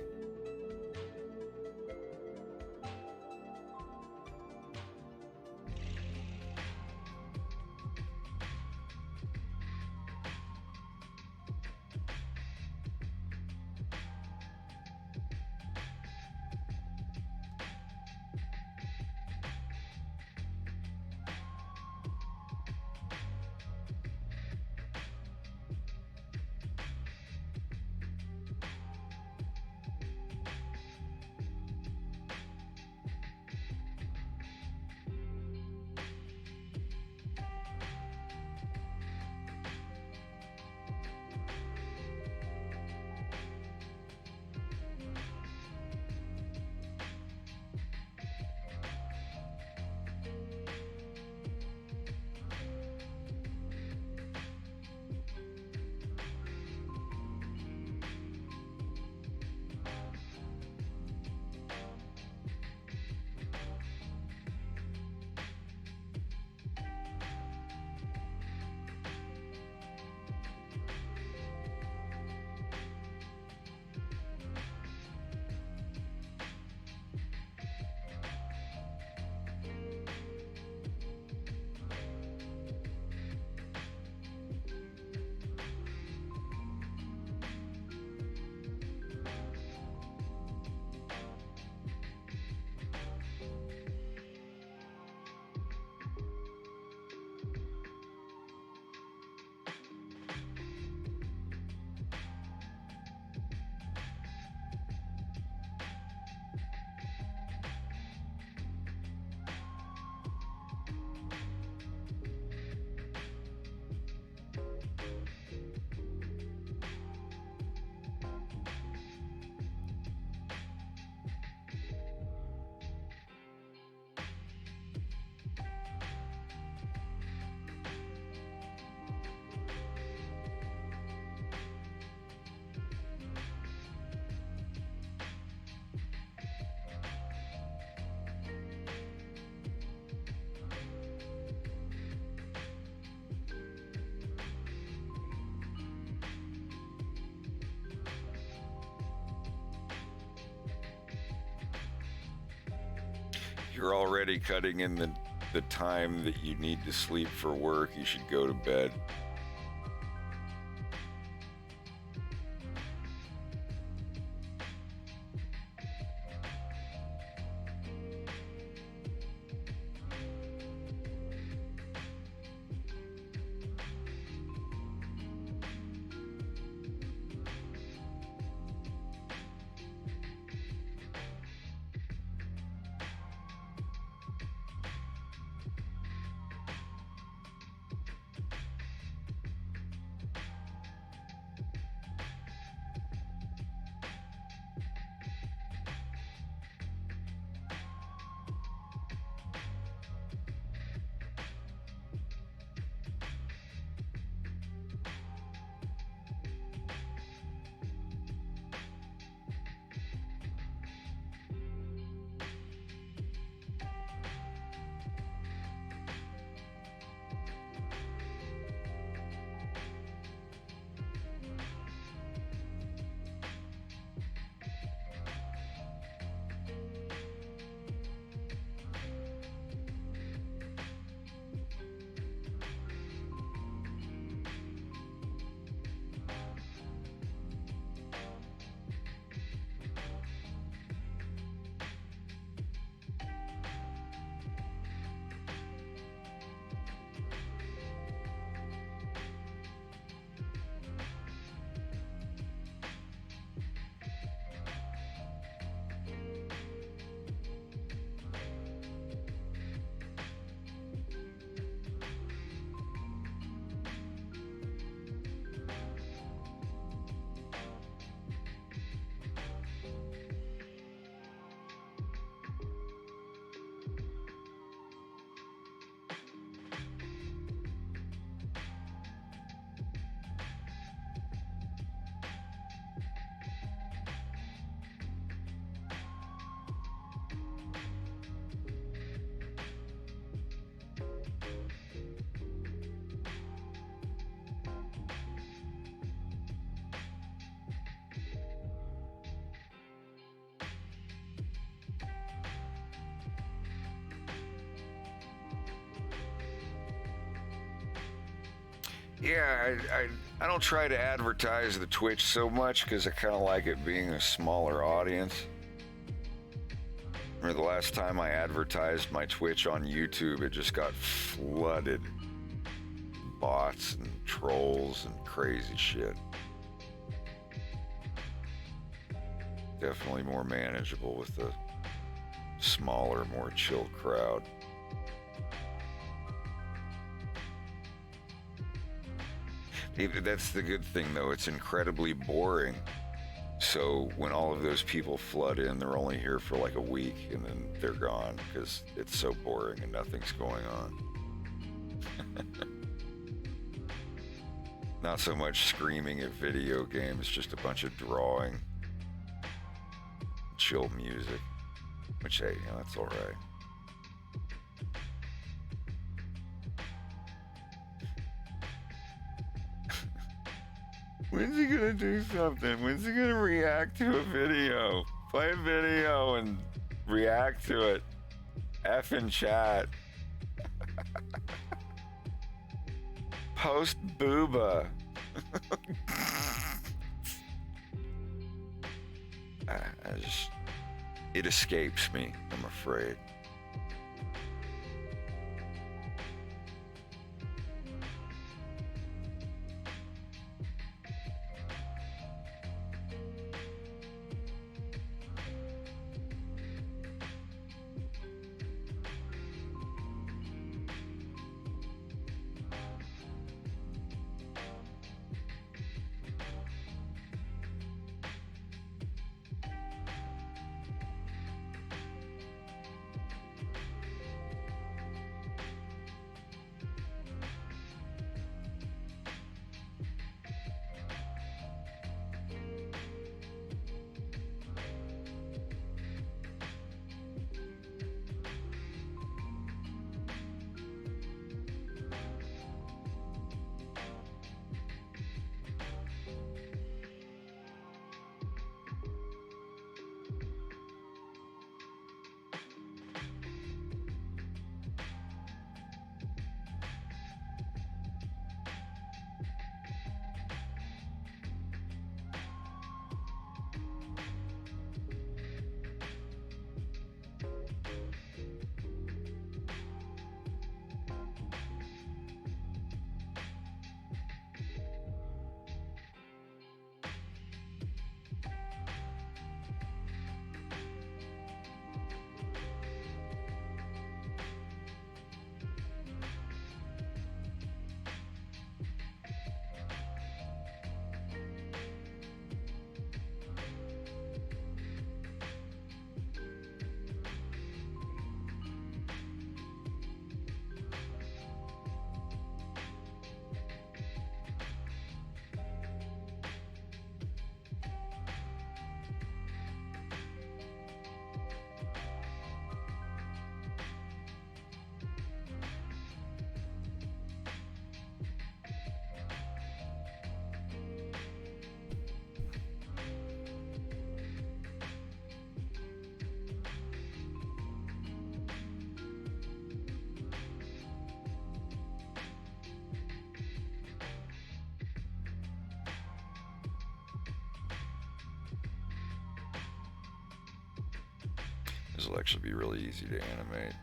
Speaker 4: You're already cutting in the time that you need to sleep for work. You should go to bed. Yeah, I don't try to advertise the Twitch so much because I kind of like it being a smaller audience. I remember the last time I advertised my Twitch on YouTube, it just got flooded. Bots and trolls and crazy shit. Definitely more manageable with a smaller, more chill crowd. That's the good thing, though. It's incredibly boring. So when all of those people flood in, they're only here for like a week and then they're gone because it's so boring and nothing's going on. Not so much screaming at video games, just a bunch of drawing, chill music, which, hey, you know, that's all right. When's he gonna do something? When's he gonna react to a video? Play a video and react to it. F in chat. Post booba. It escapes me, I'm afraid. This will actually be really easy to animate.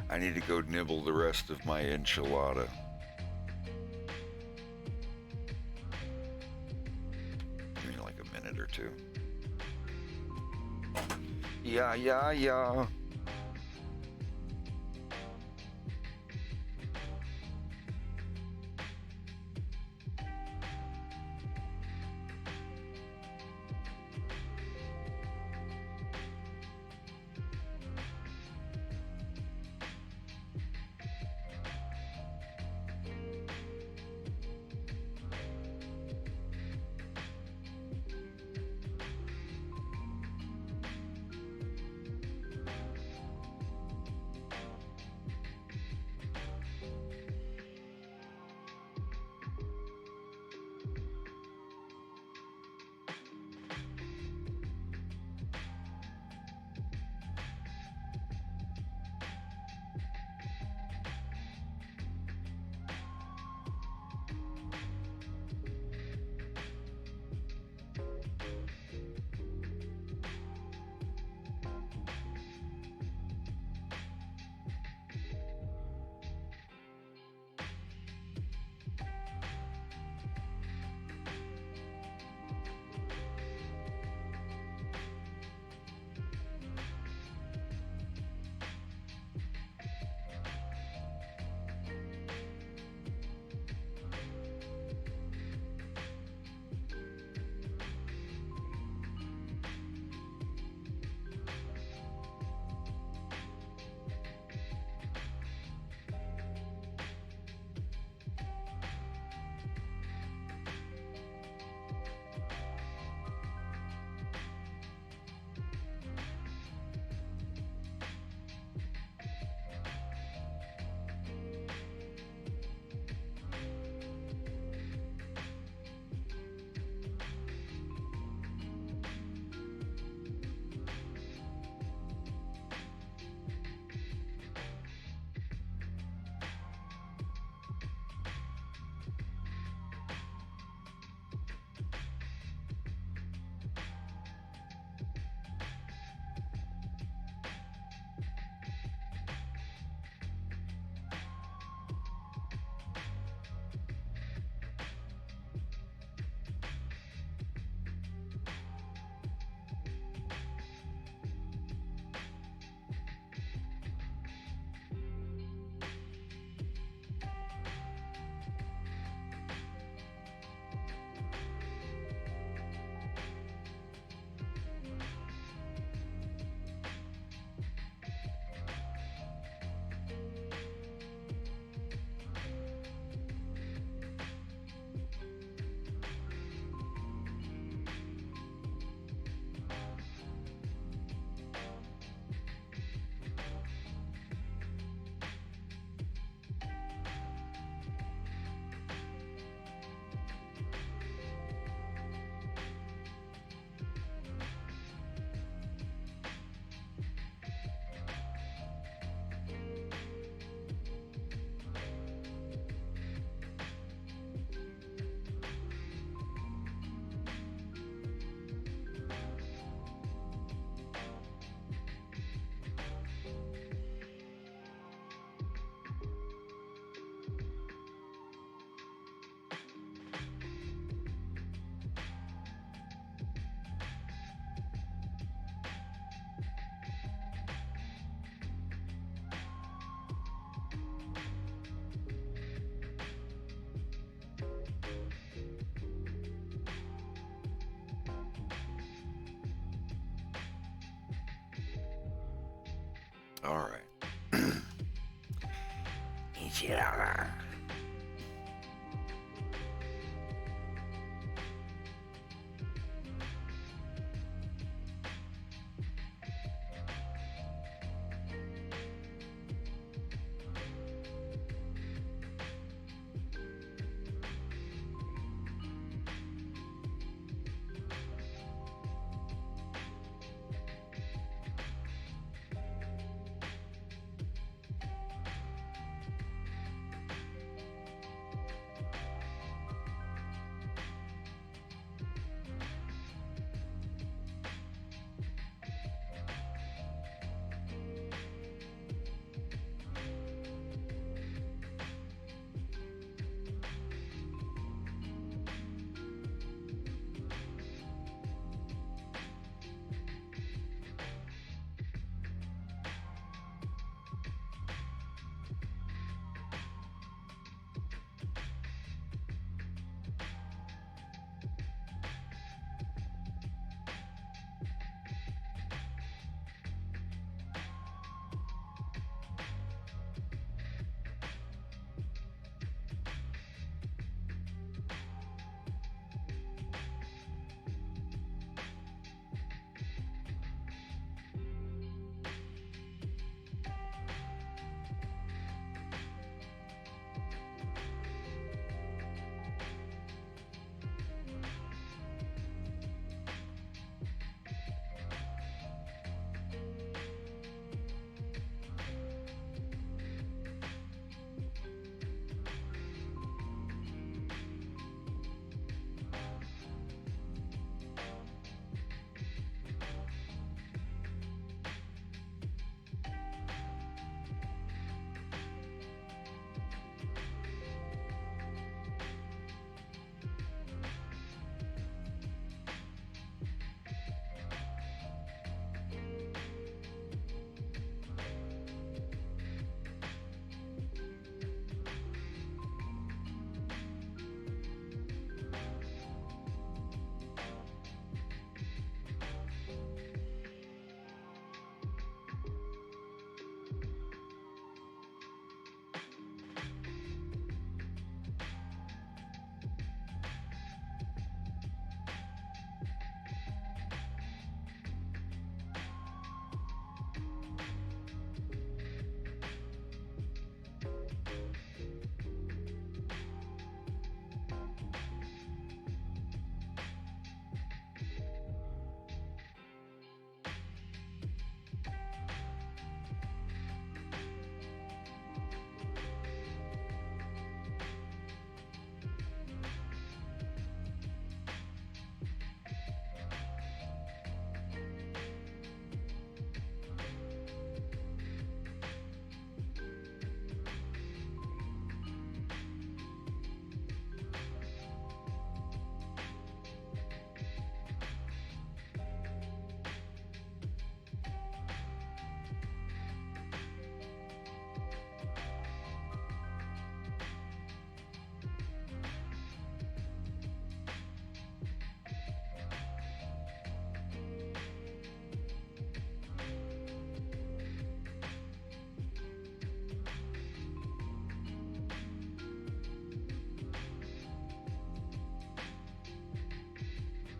Speaker 4: I need to go nibble the rest of my enchilada. Give me like a minute or two. Yeah. All right. Enchilada.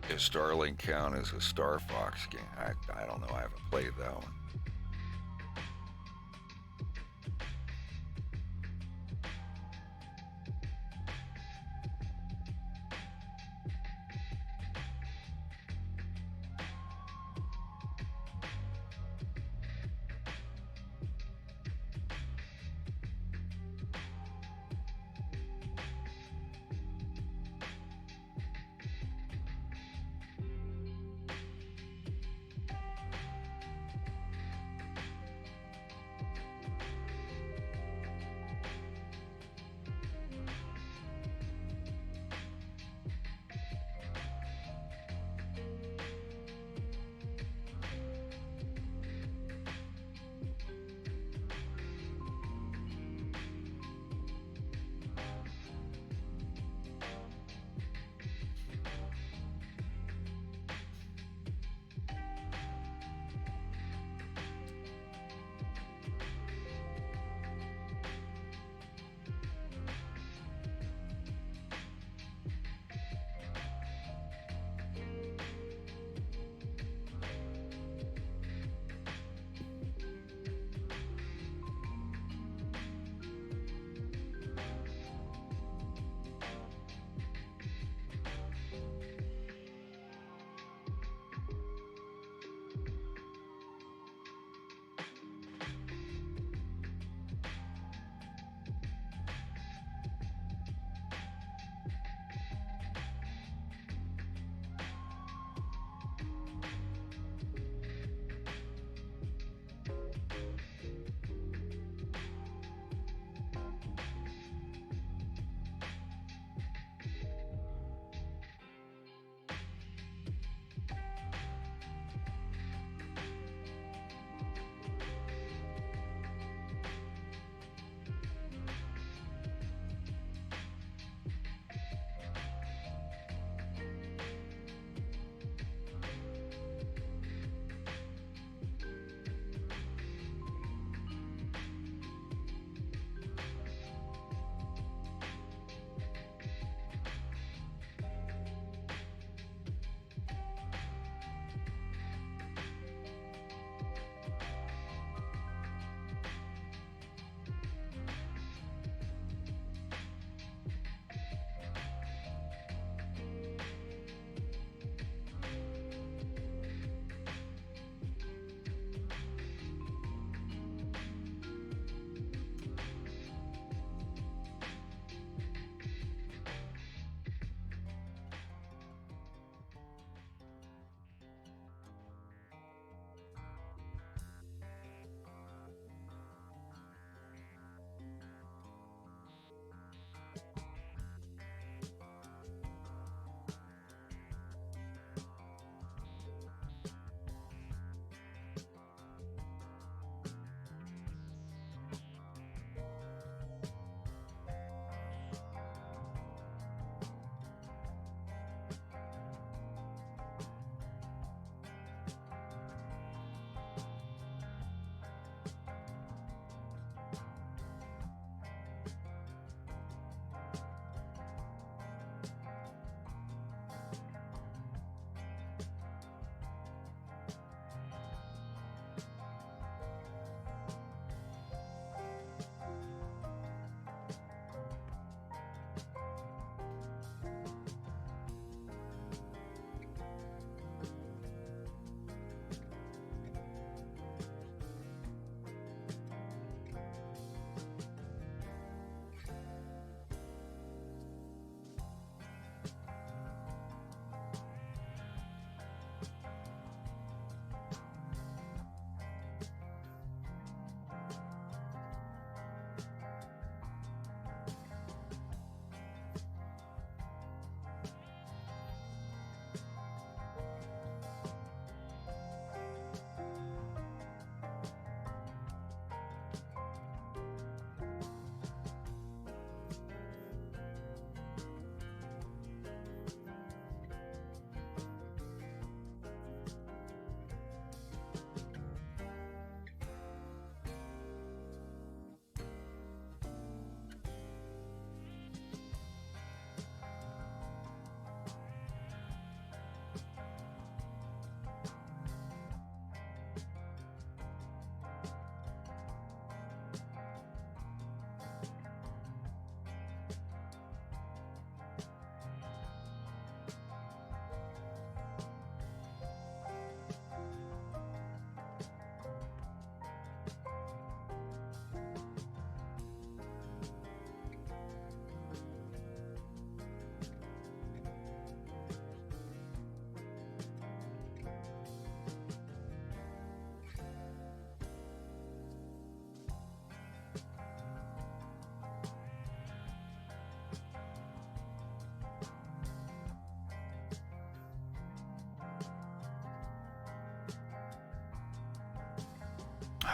Speaker 4: Does Starlink count as a Star Fox game? I don't know. I haven't played that one.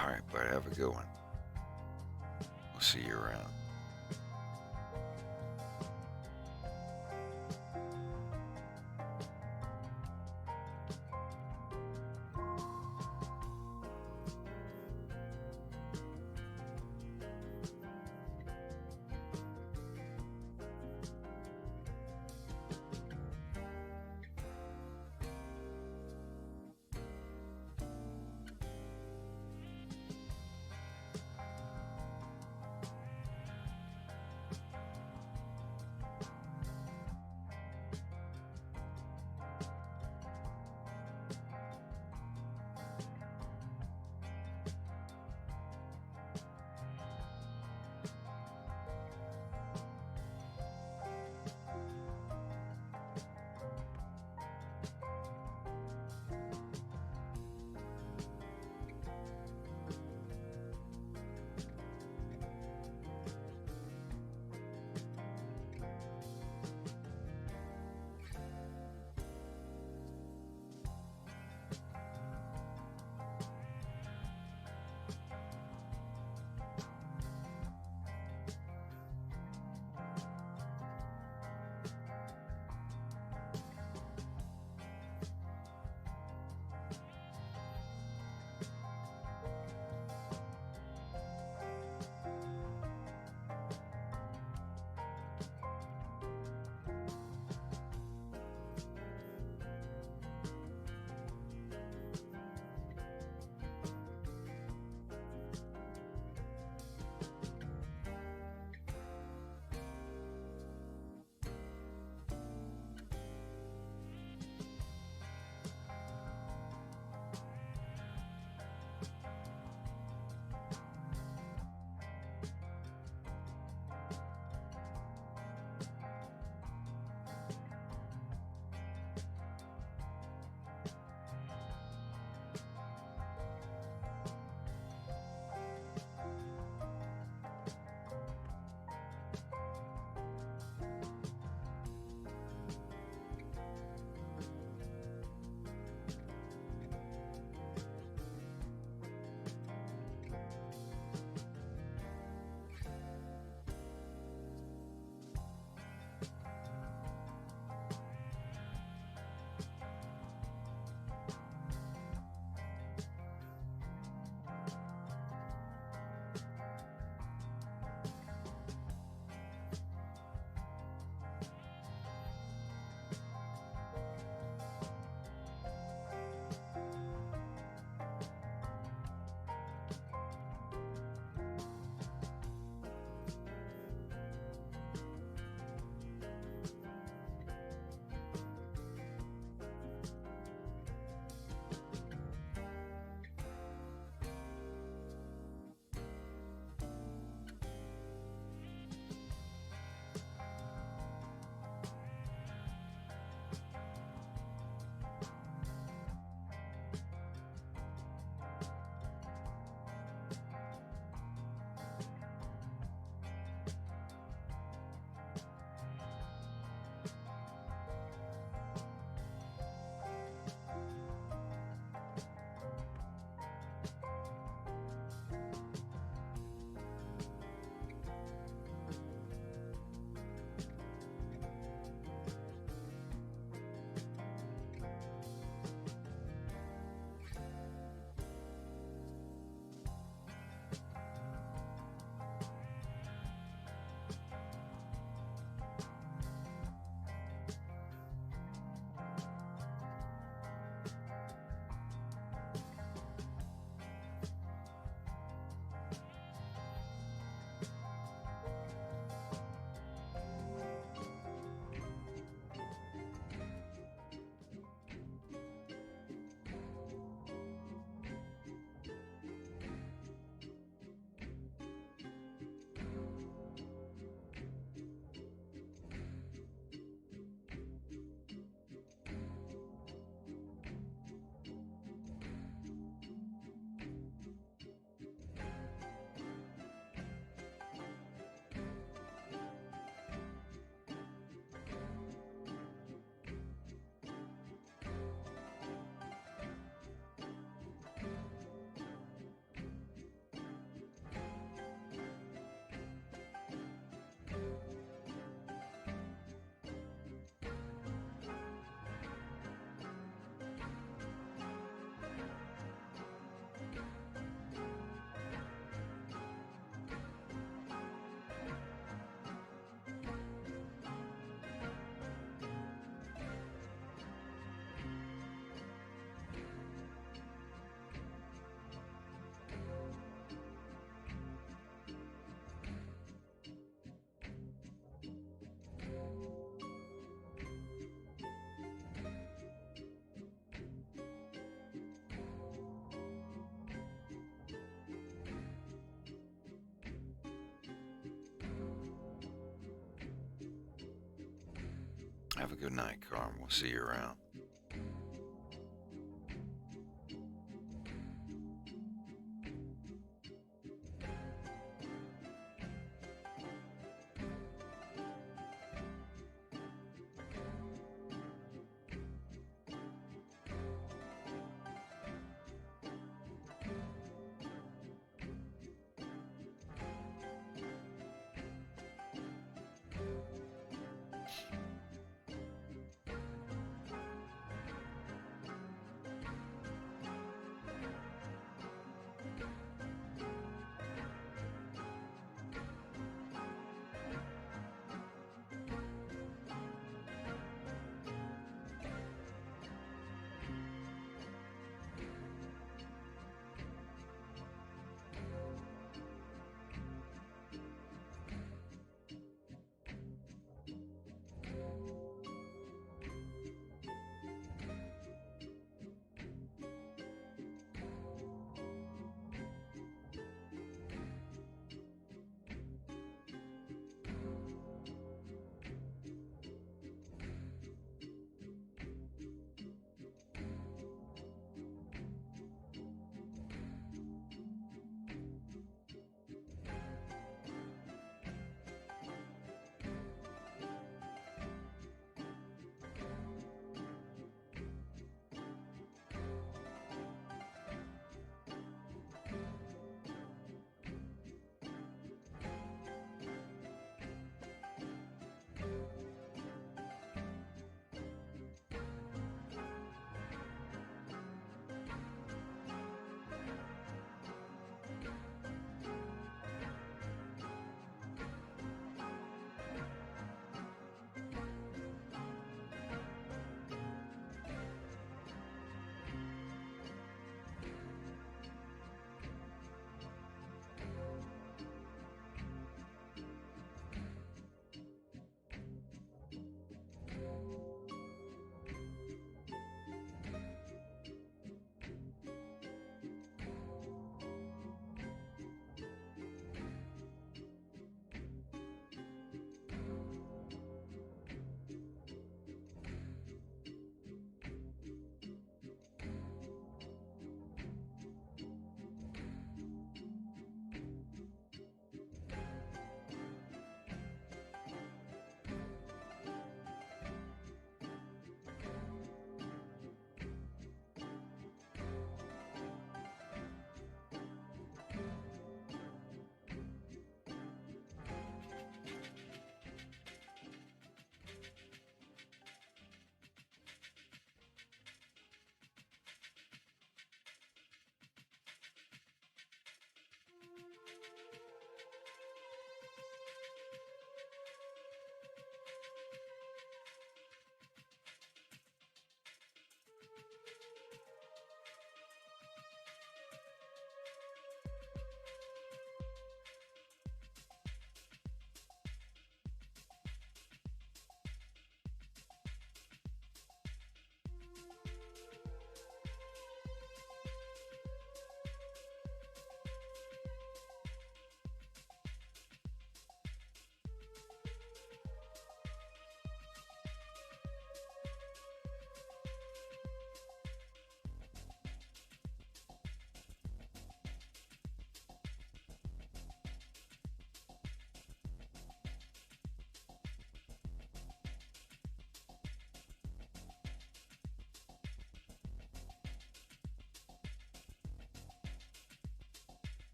Speaker 4: All right, bud. Have a good one. We'll see you around. Have a good night, Carm. We'll see you around.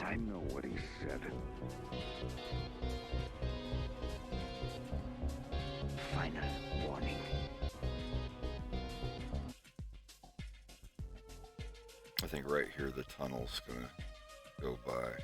Speaker 13: I know what he said.
Speaker 11: Final warning.
Speaker 4: I think right here the tunnel's gonna go by.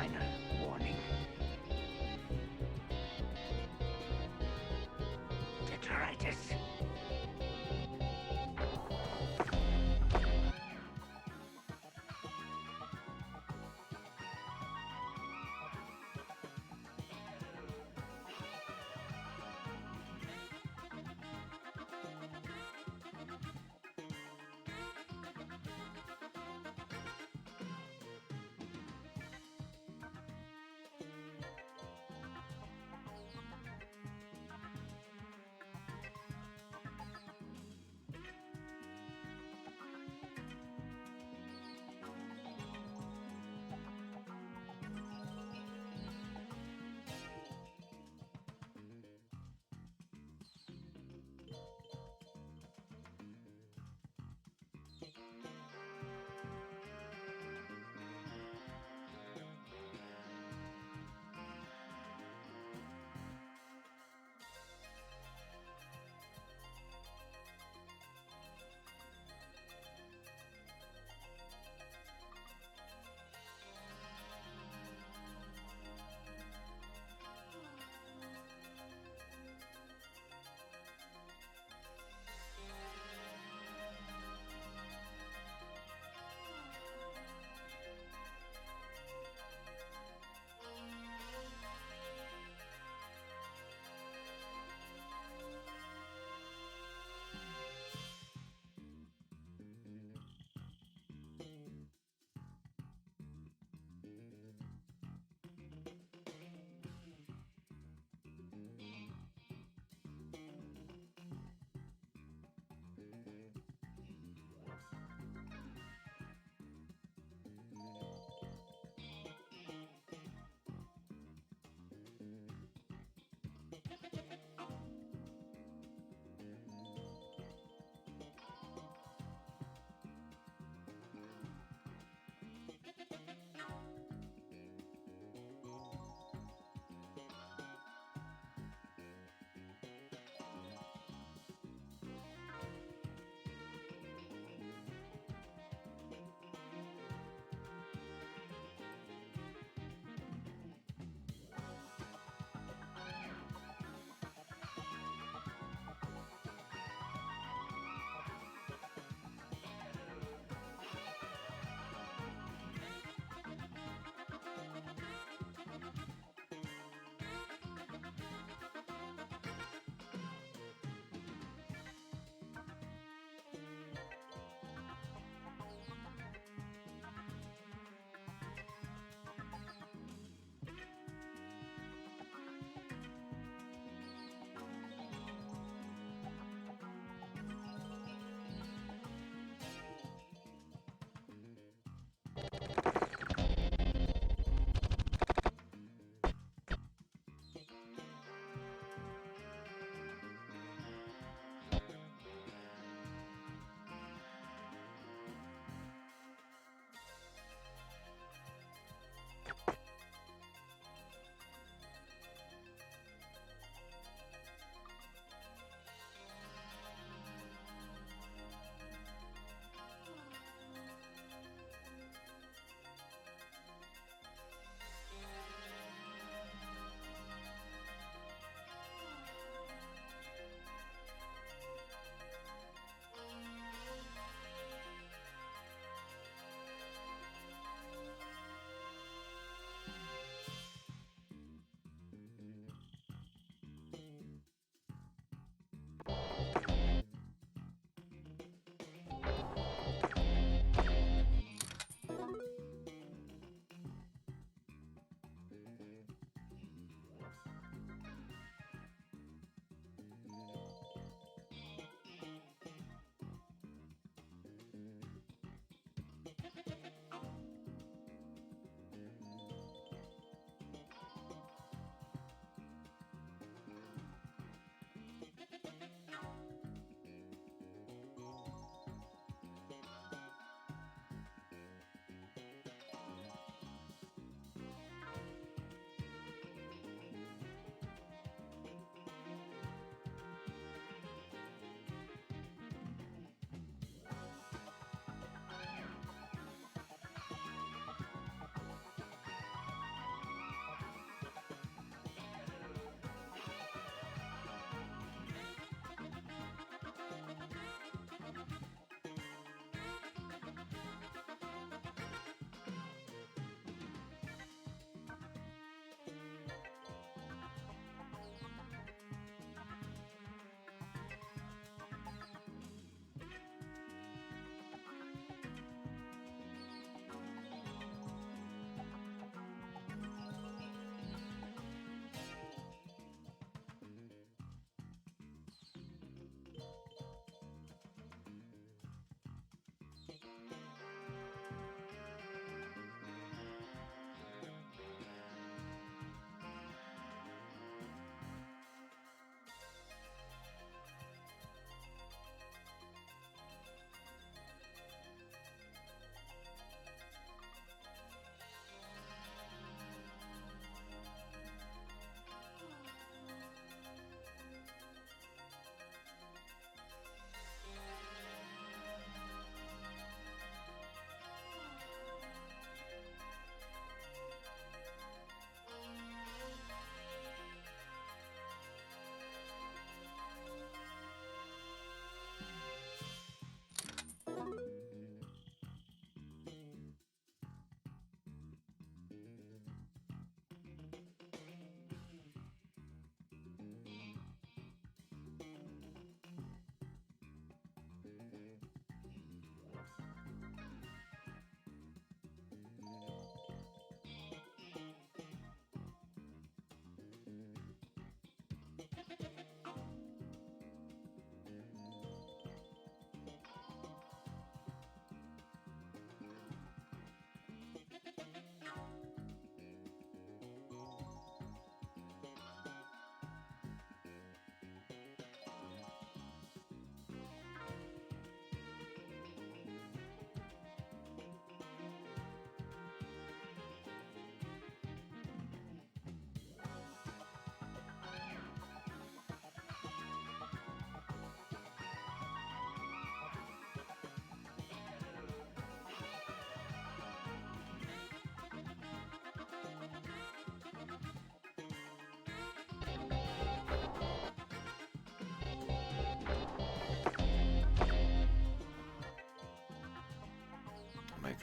Speaker 11: final warning. Detritus.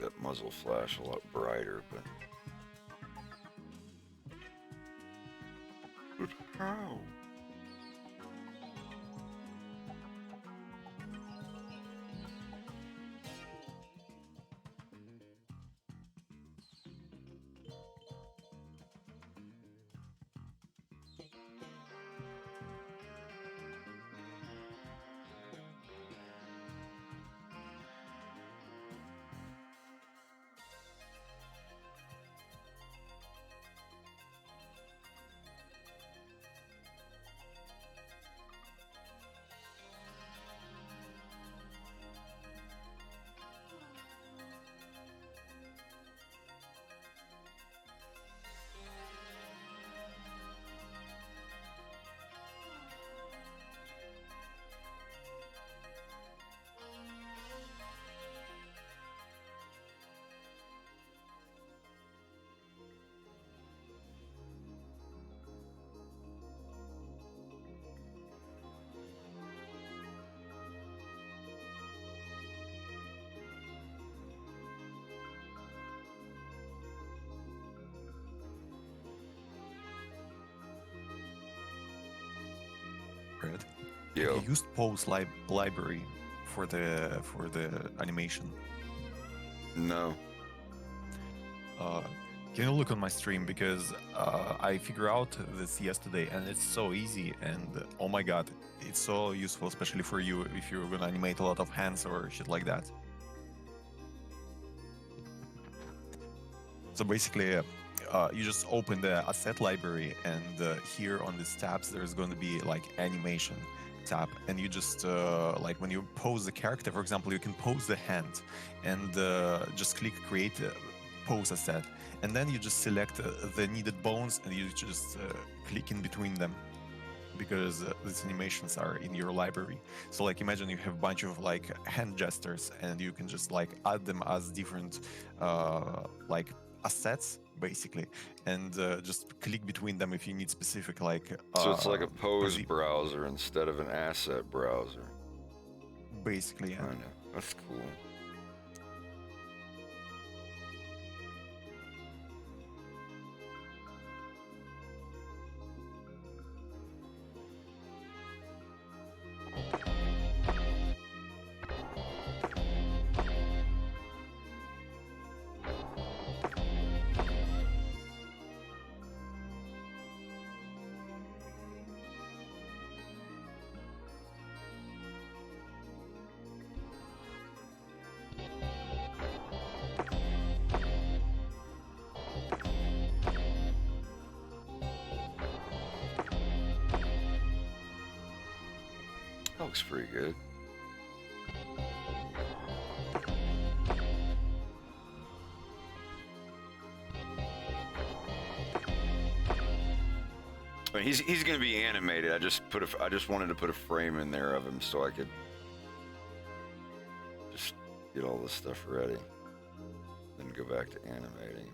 Speaker 4: that muzzle flash a lot brighter, but how?
Speaker 12: Fred,
Speaker 4: Yo.
Speaker 12: have you used Pose library for the animation?
Speaker 4: No.
Speaker 12: Can you look on my stream, because I figured out this yesterday and it's so easy, and oh my god, it's so useful, especially for you if you're gonna animate a lot of hands or shit like that. So basically, you just open the asset library, and here on these tabs there's going to be like animation tab, and you just like when you pose the character, for example, you can pose the hand and just click create pose asset, and then you just select the needed bones and you just click in between them, because these animations are in your library. So like imagine you have a bunch of like hand gestures, and you can just like add them as different like assets basically, and just click between them if you need specific like
Speaker 4: So it's like a pose browser instead of an asset browser.
Speaker 12: Basically, yeah.
Speaker 4: I know. That's cool. That looks pretty good. I mean, he's gonna be animated. I just wanted to put a frame in there of him so I could just get all this stuff ready, then go back to animating.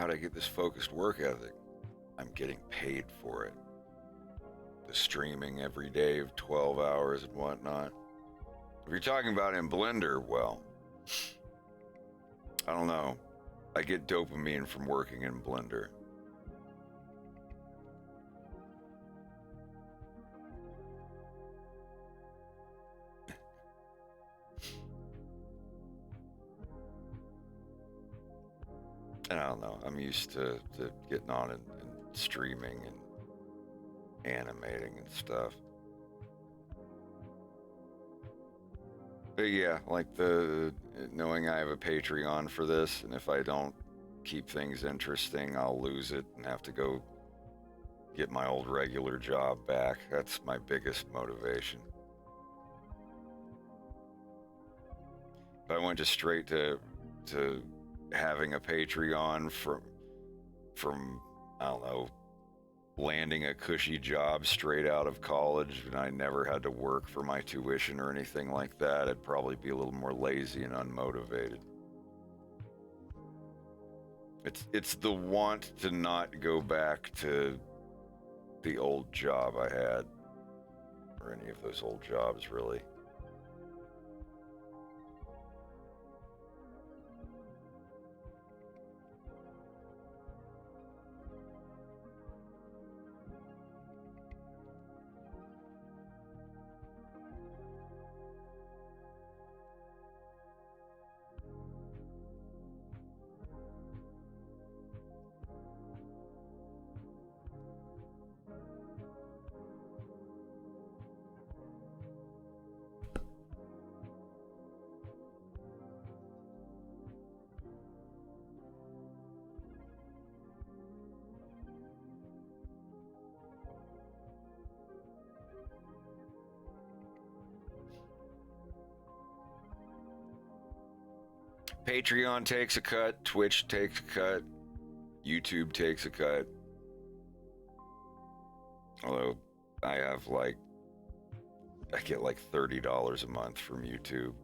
Speaker 4: How'd I get this focused work ethic? I'm getting paid for it. The streaming every day of 12 hours and whatnot. If you're talking about in Blender, well, I don't know. I get dopamine from working in Blender. And I don't know. I'm used to getting on and streaming and animating and stuff. But yeah, like the knowing I have a Patreon for this, and if I don't keep things interesting, I'll lose it and have to go get my old regular job back. That's my biggest motivation. If I went just straight to having a Patreon from I don't know, landing a cushy job straight out of college and I never had to work for my tuition or anything like that, I'd probably be a little more lazy and unmotivated. It's the want to not go back to the old job I had, or any of those old jobs, really. Patreon takes a cut, Twitch takes a cut, YouTube takes a cut. Although I have I get like $30 a month from YouTube.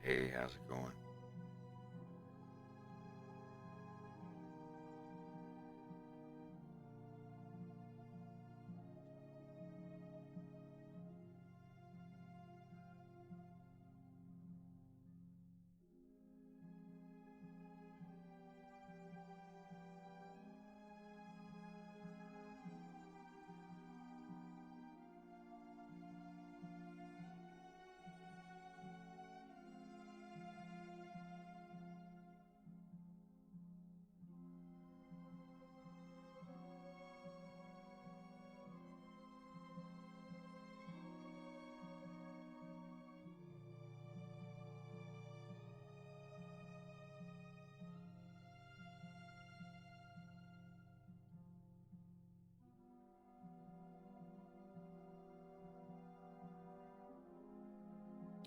Speaker 4: Hey, how's it going?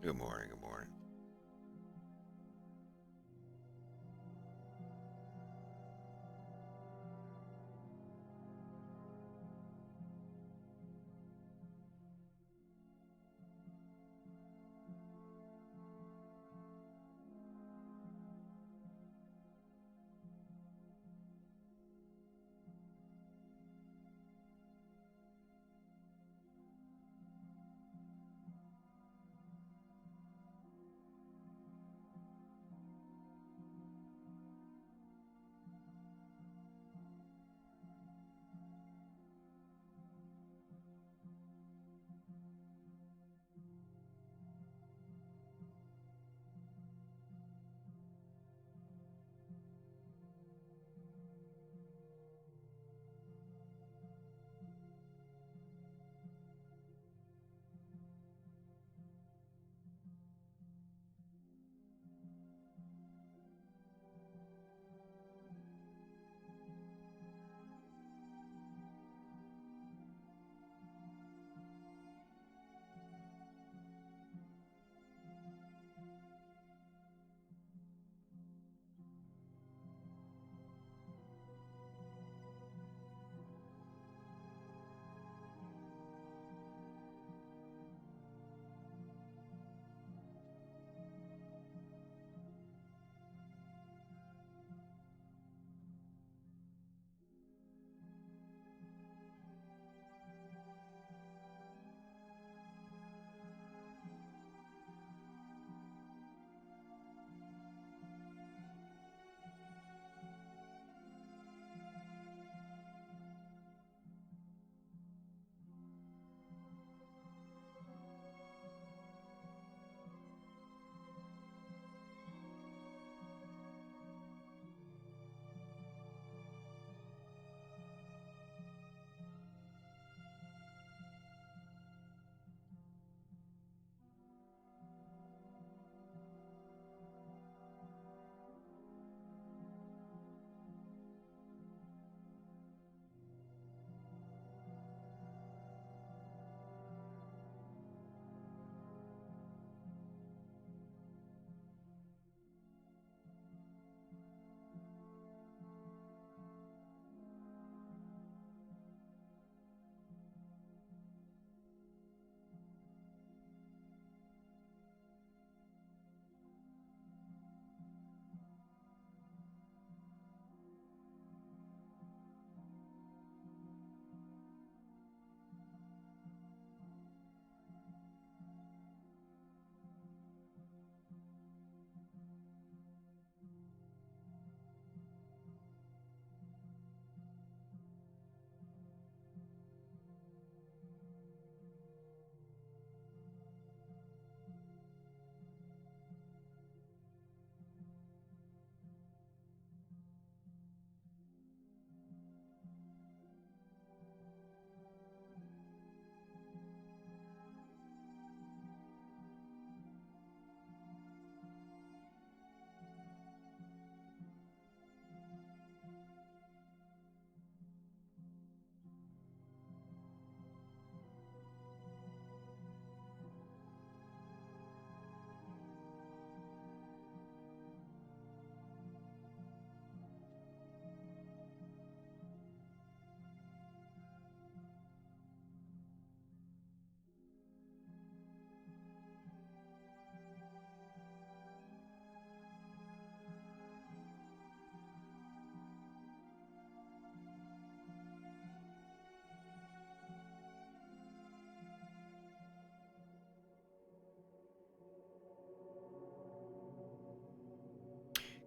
Speaker 4: Good morning, good morning.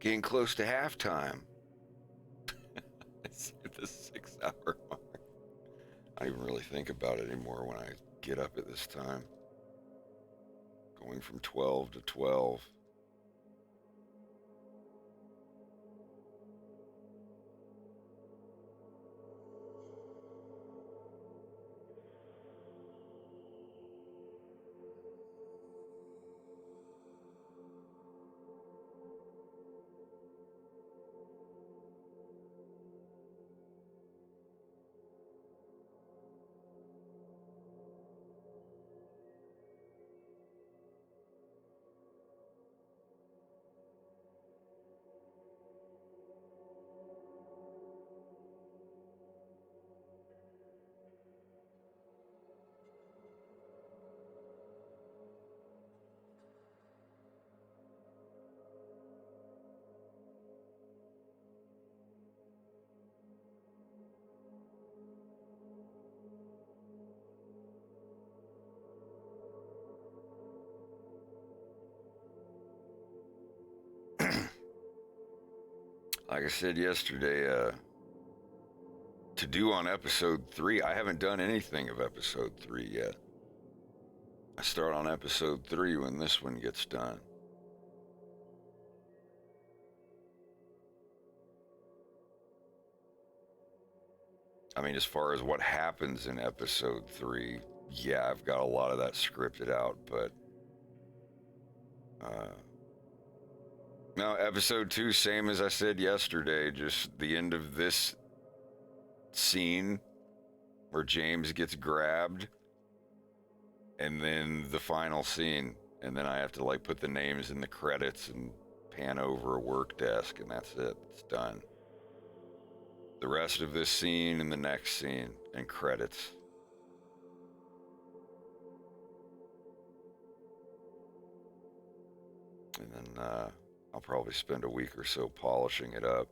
Speaker 4: Getting close to halftime. It's at the 6 hour mark. I don't even really think about it anymore when I get up at this time. Going from 12 to 12. Like I said yesterday, to do on episode 3, I haven't done anything of episode 3 yet. I start on episode 3 when this one gets done. I mean, as far as what happens in episode 3, yeah, I've got a lot of that scripted out, but no, episode 2, same as I said yesterday, just the end of this scene where James gets grabbed, and then the final scene, and then I have to like put the names in the credits and pan over a work desk, and that's it. It's done. The rest of this scene and the next scene and credits. And then I'll probably spend a week or so polishing it up.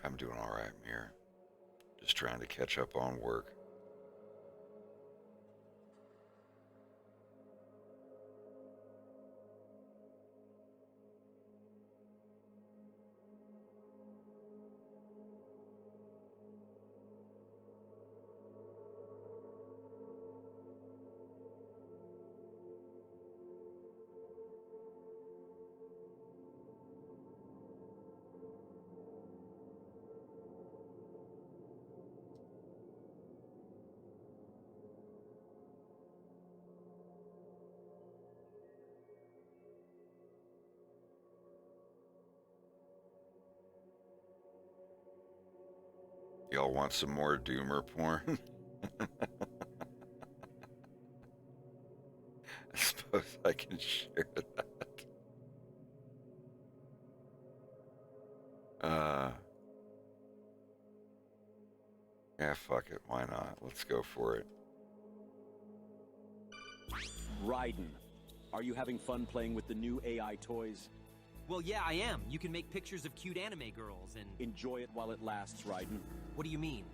Speaker 4: I'm doing all right, Mir. Just trying to catch up on work. Y'all want some more doomer porn? I suppose I can share that. Yeah, fuck it. Why not? Let's go for it.
Speaker 14: Raiden, are you having fun playing with the new AI toys?
Speaker 15: Well, yeah, I am. You can make pictures of cute anime girls and...
Speaker 14: Enjoy it while it lasts, Raiden.
Speaker 15: What do you mean?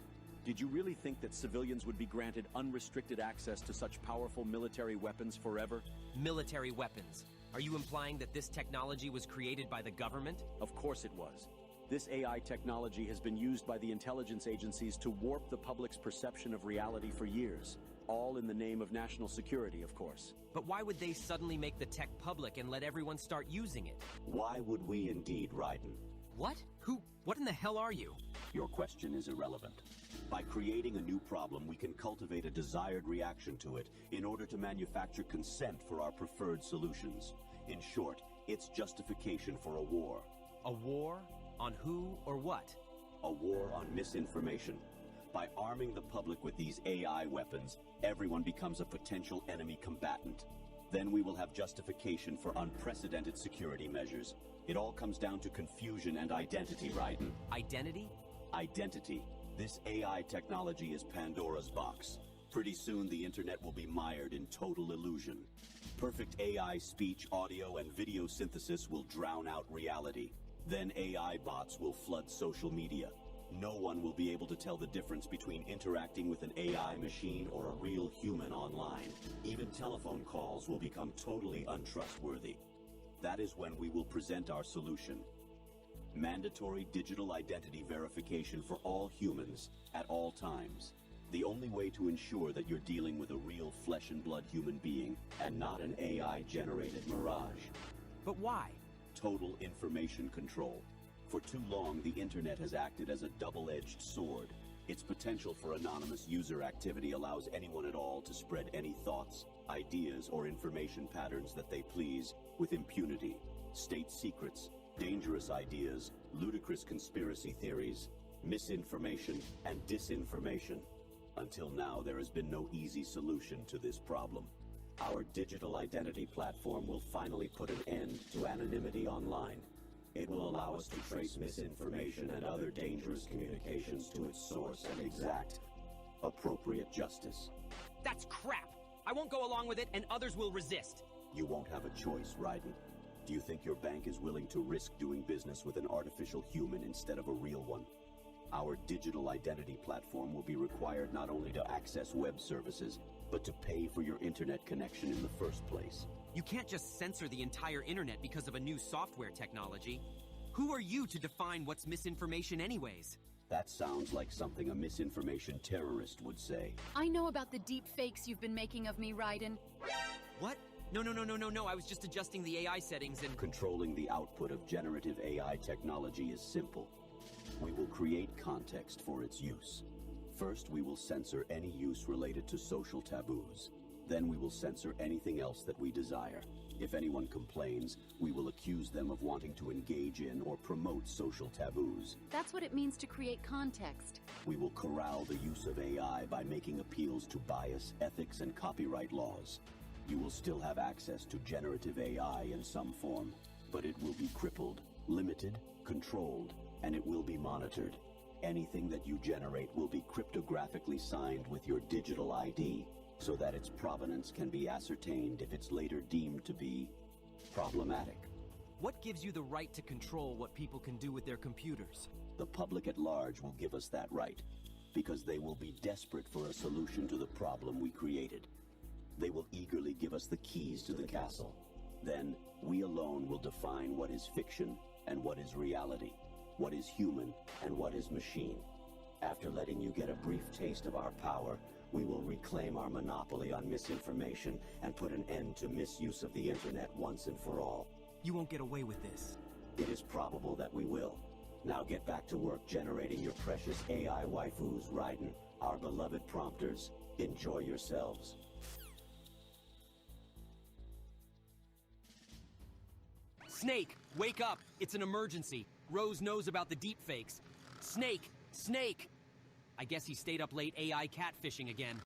Speaker 14: Did you really think that civilians would be granted unrestricted access to such powerful military weapons forever?
Speaker 15: Military weapons? Are you implying that this technology was created by the government?
Speaker 14: Of course it was. This AI technology has been used by the intelligence agencies to warp the public's perception of reality for years. All in the name of national security, of course.
Speaker 15: But why would they suddenly make the tech public and let everyone start using it?
Speaker 14: Why would we indeed, Raiden?
Speaker 15: What? What in the hell are you?
Speaker 14: Your question is irrelevant. By creating a new problem, we can cultivate a desired reaction to it in order to manufacture consent for our preferred solutions. In short, it's justification for a war.
Speaker 15: A war? On who or what?
Speaker 14: A war on misinformation. By arming the public with these AI weapons, everyone becomes a potential enemy combatant. Then we will have justification for unprecedented security measures. It all comes down to confusion and identity, Raiden.
Speaker 15: Identity?
Speaker 14: Identity. This AI technology is Pandora's box. Pretty soon the internet will be mired in total illusion. Perfect AI speech, audio, and video synthesis will drown out reality. Then AI bots will flood social media. No one will be able to tell the difference between interacting with an AI machine or a real human online. Even telephone calls will become totally untrustworthy. That is when we will present our solution. Mandatory digital identity verification for all humans at all times. The only way to ensure that you're dealing with a real flesh and blood human being and not an AI-generated mirage.
Speaker 15: But why?
Speaker 14: Total information control. For too long, the internet has acted as a double-edged sword. Its potential for anonymous user activity allows anyone at all to spread any thoughts, ideas, or information patterns that they please with impunity. State secrets, dangerous ideas, ludicrous conspiracy theories, misinformation, and disinformation. Until now, there has been no easy solution to this problem. Our digital identity platform will finally put an end to anonymity online. It will allow us to trace misinformation and other dangerous communications to its source and exact appropriate justice.
Speaker 15: That's crap! I won't go along with it, and others will resist.
Speaker 14: You won't have a choice, Raiden. Do you think your bank is willing to risk doing business with an artificial human instead of a real one? Our digital identity platform will be required not only to access web services, but to pay for your internet connection in the first place.
Speaker 15: You can't just censor the entire internet because of a new software technology. Who are you to define what's misinformation anyways?
Speaker 14: That sounds like something a misinformation terrorist would say.
Speaker 16: I know about the deep fakes you've been making of me, Raiden.
Speaker 15: What? No, I was just adjusting the AI settings and...
Speaker 14: Controlling the output of generative AI technology is simple. We will create context for its use. First, we will censor any use related to social taboos. Then we will censor anything else that we desire. If anyone complains, we will accuse them of wanting to engage in or promote social taboos.
Speaker 16: That's what it means to create context.
Speaker 14: We will corral the use of AI by making appeals to bias, ethics, and copyright laws. You will still have access to generative AI in some form, but it will be crippled, limited, controlled, and it will be monitored. Anything that you generate will be cryptographically signed with your digital ID, so that its provenance can be ascertained if it's later deemed to be problematic.
Speaker 15: What gives you the right to control what people can do with their computers?
Speaker 14: The public at large will give us that right, because they will be desperate for a solution to the problem we created. They will eagerly give us the keys to the castle. Then, we alone will define what is fiction and what is reality, what is human and what is machine. After letting you get a brief taste of our power, we will reclaim our monopoly on misinformation and put an end to misuse of the internet once and for all.
Speaker 15: You won't get away with this.
Speaker 14: It is probable that we will. Now get back to work generating your precious AI waifus, Raiden, our beloved prompters. Enjoy yourselves.
Speaker 15: Snake, wake up! It's an emergency. Rose knows about the deepfakes. Snake! Snake! I guess he stayed up late AI catfishing again.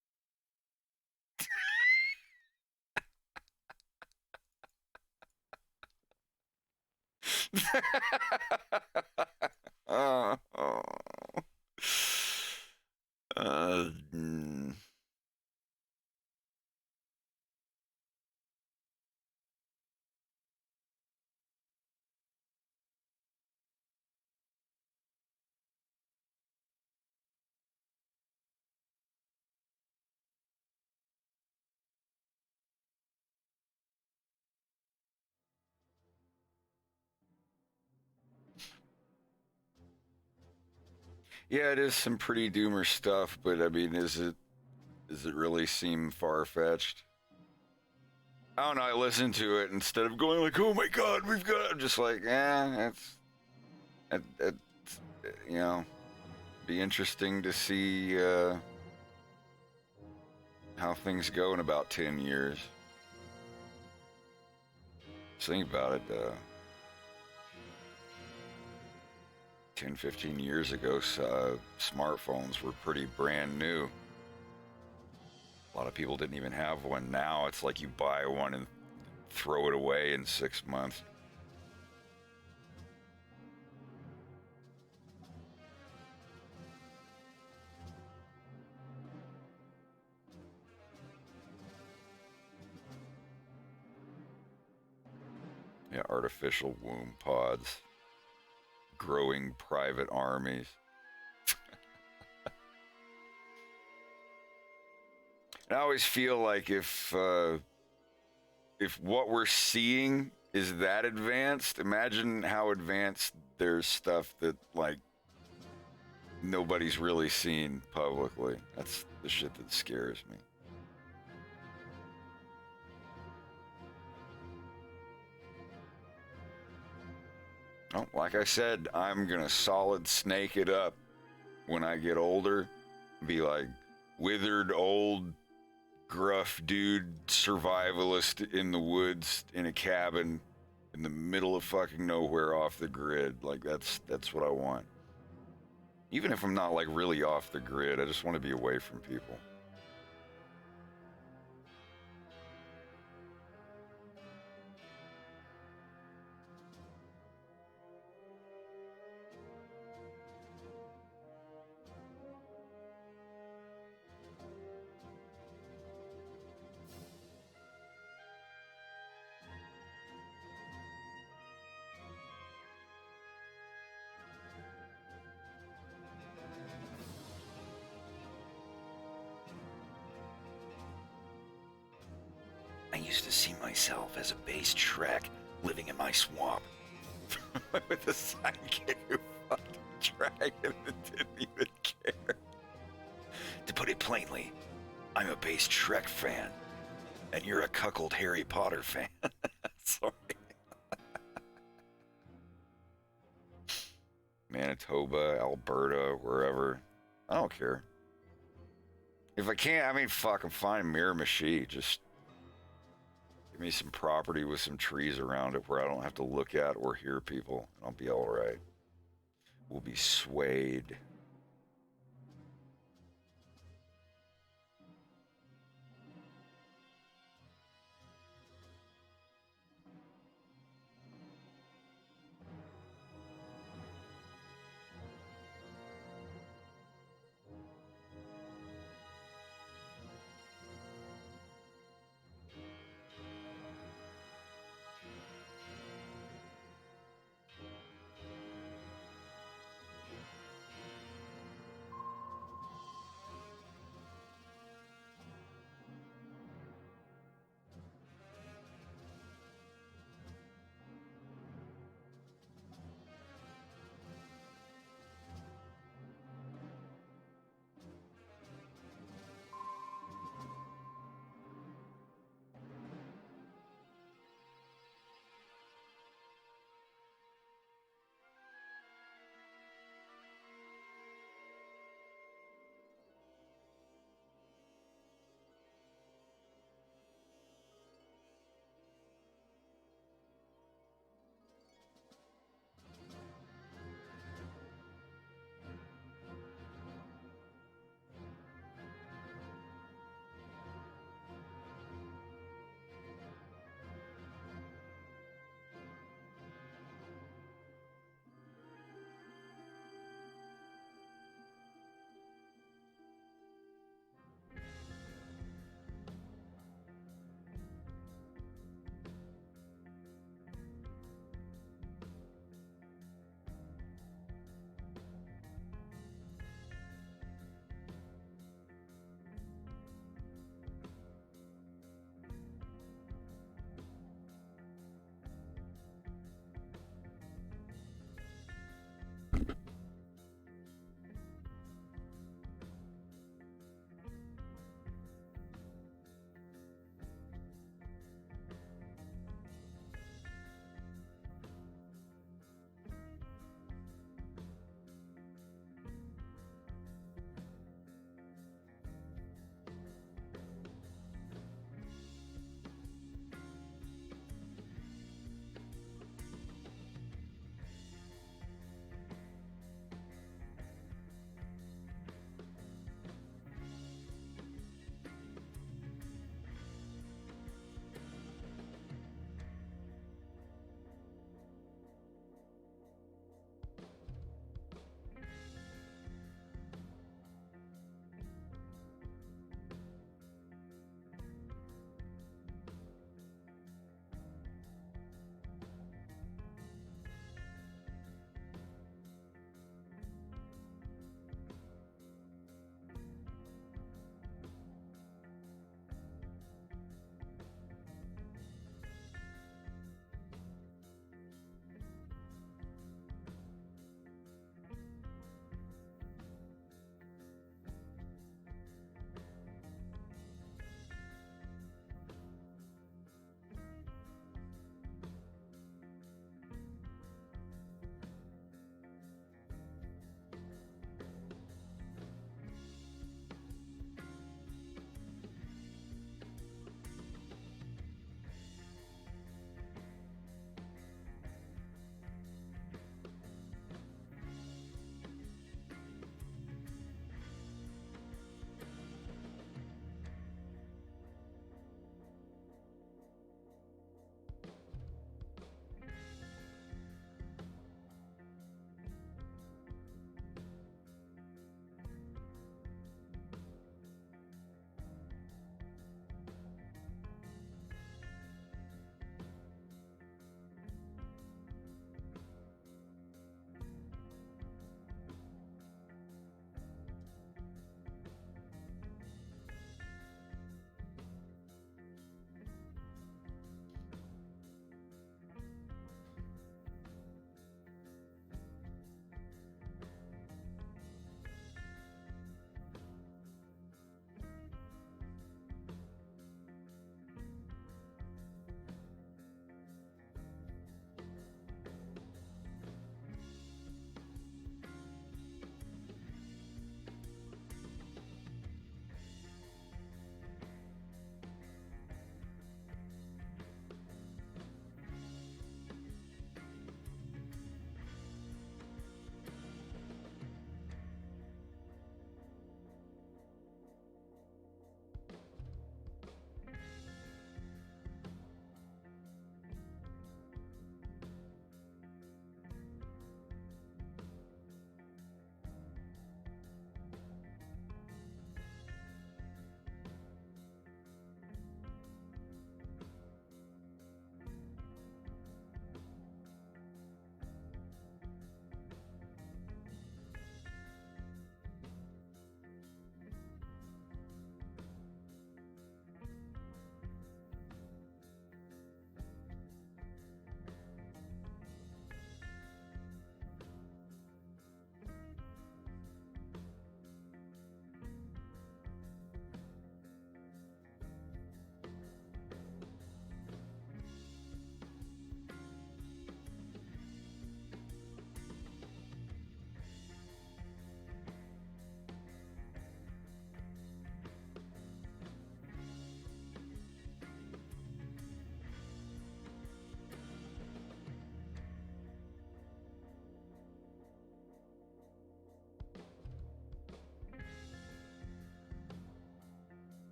Speaker 4: Mm. Yeah, it is some pretty doomer stuff, but I mean, does it really seem far-fetched? I don't know, I listened to it instead of going like, oh my god, we've got, I'm just like, it's, you know, be interesting to see how things go in about 10 years. Just think about it, 10, 15 years ago, smartphones were pretty brand new. A lot of people didn't even have one. Now it's like you buy one and throw it away in 6 months. Yeah, artificial womb pods. Growing private armies. I always feel like if what we're seeing is that advanced, imagine how advanced there's stuff that like nobody's really seen publicly. That's the shit that scares me. Oh, like I said, I'm gonna solid snake it up when I get older. Be like withered, old, gruff dude, survivalist in the woods in a cabin in the middle of fucking nowhere off the grid. Like that's what I want. Even if I'm not like really off the grid, I just want to be away from people. I used to see myself as a base Shrek living in my swamp with a sidekick who fucked a dragon and didn't even care. To put it plainly, I'm a base Shrek fan, and you're a cuckold Harry Potter fan. Sorry. Manitoba, Alberta, wherever. I don't care. If I can't, I mean, fuck, I'm fine. Miramichi, just give me some property with some trees around it where I don't have to look at or hear people, and I'll be all right. We'll be swayed.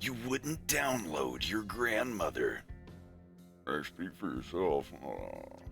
Speaker 4: You wouldn't download your grandmother. I speak for yourself. Aw.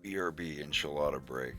Speaker 4: BRB enchilada break.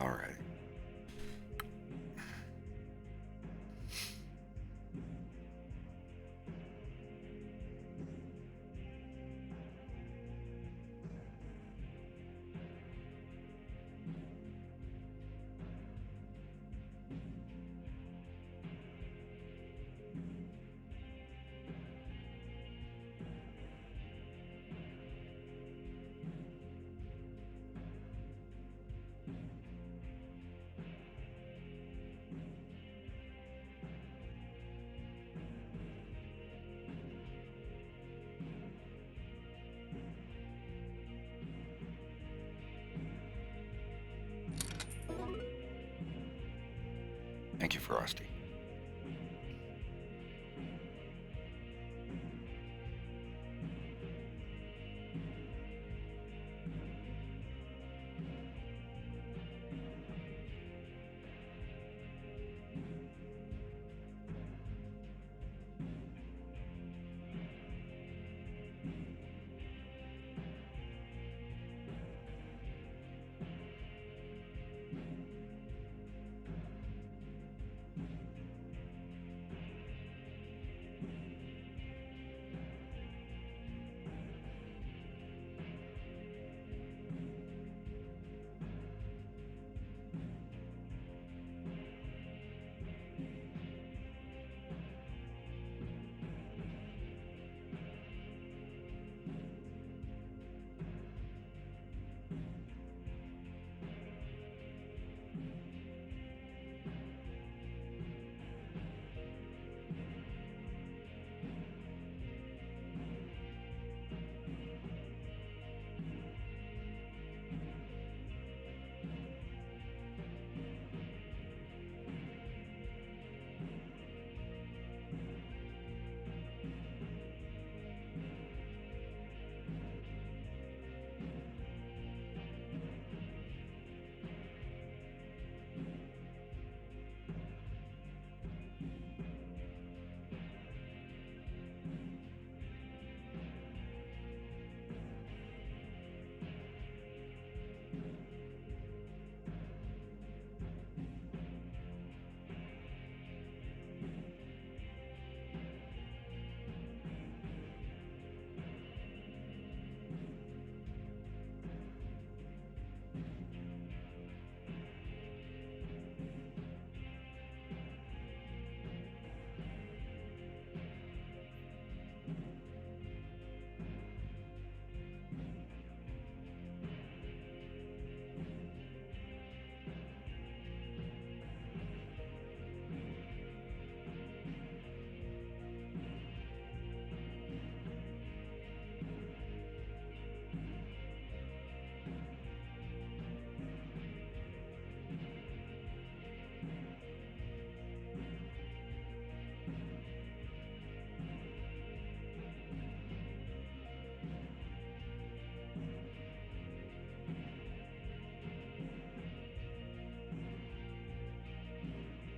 Speaker 4: All right. Thank you, Frosty.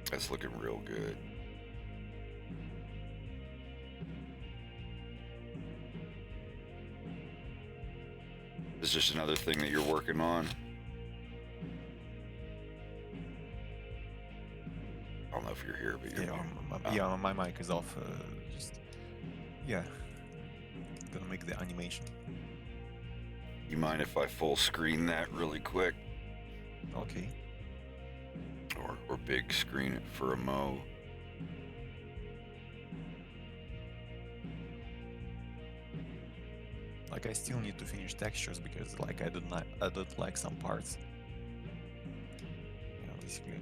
Speaker 4: That's looking real good. Is this just another thing that you're working on? I don't know if you're here, but you're
Speaker 12: yeah, my mic is off. Yeah, gonna make the animation.
Speaker 4: You mind if I full screen that really quick?
Speaker 12: Okay.
Speaker 4: Or big screen it for a mo.
Speaker 12: Like I still need to finish textures because like I don't like some parts. You know, basically.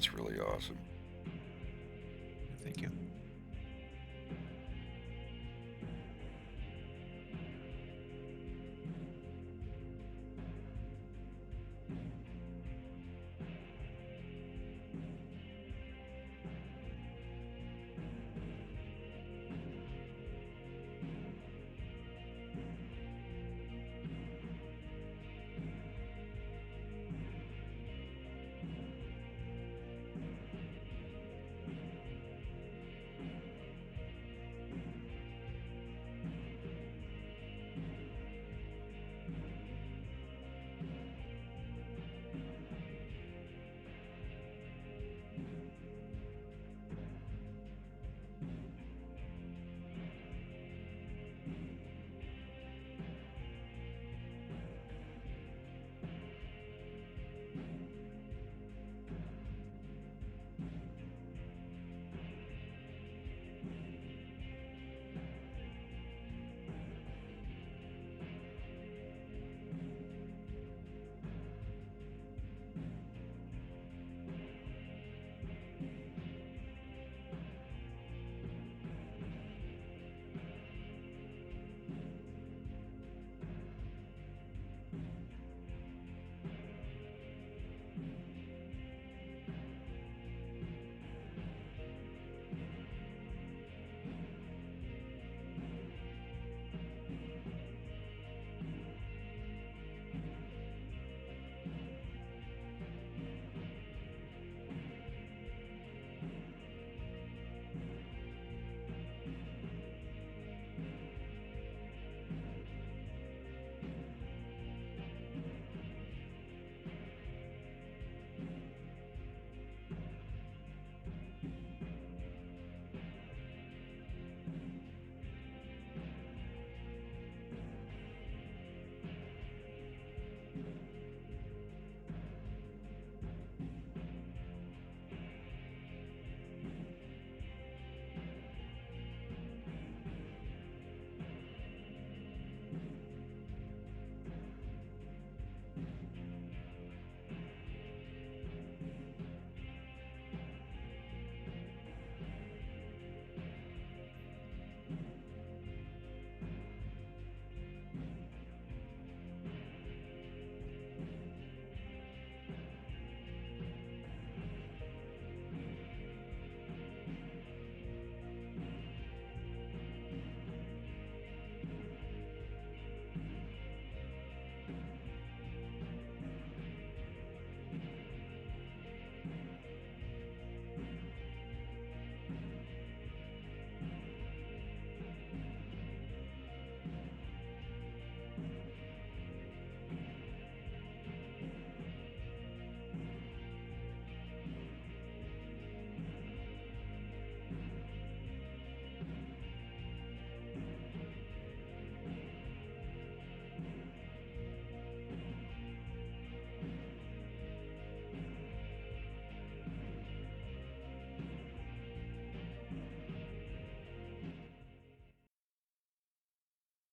Speaker 4: It's really awesome.
Speaker 12: Thank you.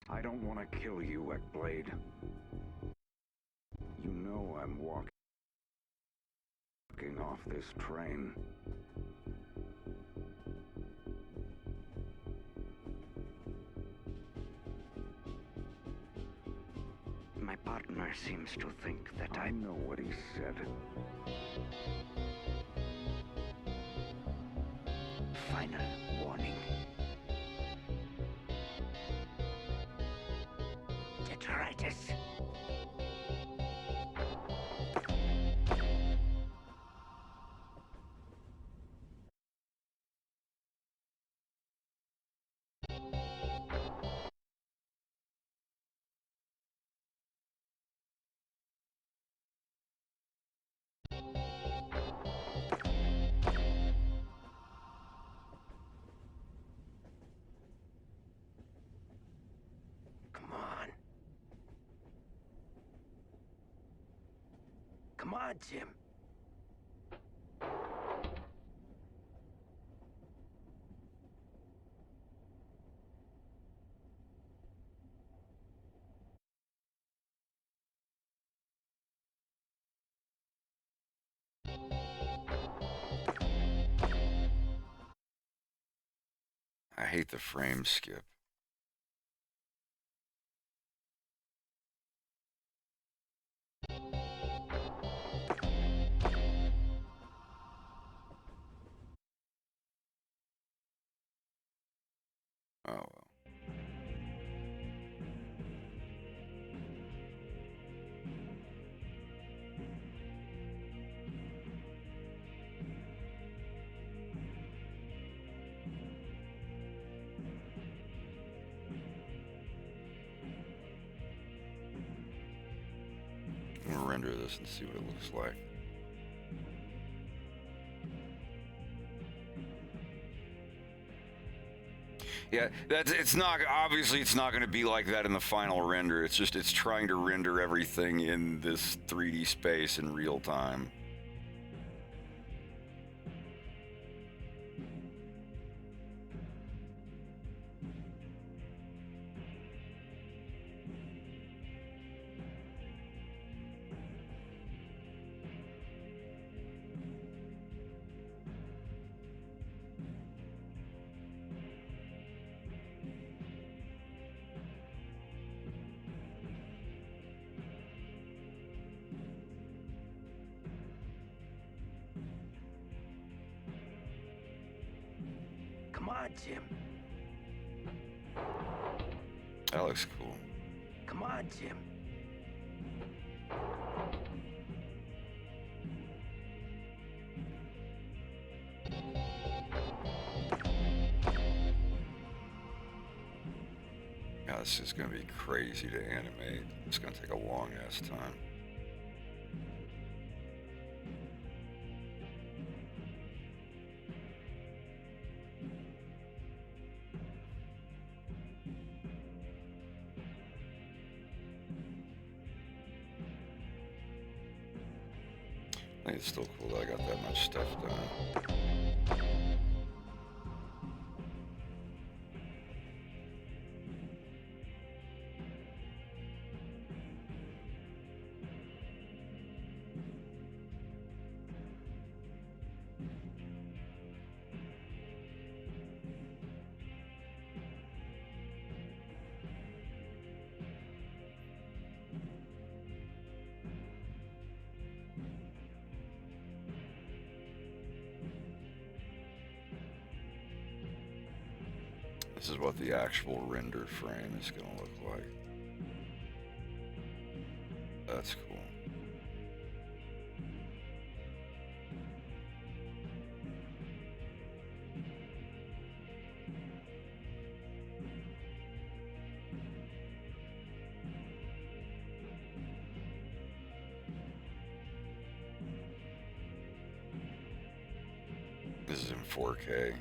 Speaker 13: I don't want to kill you, Ekblade. You know I'm walking off this train.
Speaker 11: My partner seems to think that
Speaker 13: I know what he said.
Speaker 11: Final warning. Detritus. Come on. Come on, Jim.
Speaker 4: I hate the frame skip. Oh well. I'm gonna render this and see what it looks like. Yeah, it's not, obviously it's not going to be like that in the final render. It's just, it's trying to render everything in this 3D space in real time.
Speaker 11: Come on, Jim.
Speaker 4: That looks cool.
Speaker 11: Come on, Jim.
Speaker 4: Yeah, this is going to be crazy to animate. It's going to take a long ass time. I think it's still cool that I got that much stuff done. This is what the actual rendered frame is going to look like. That's cool. This is in 4K.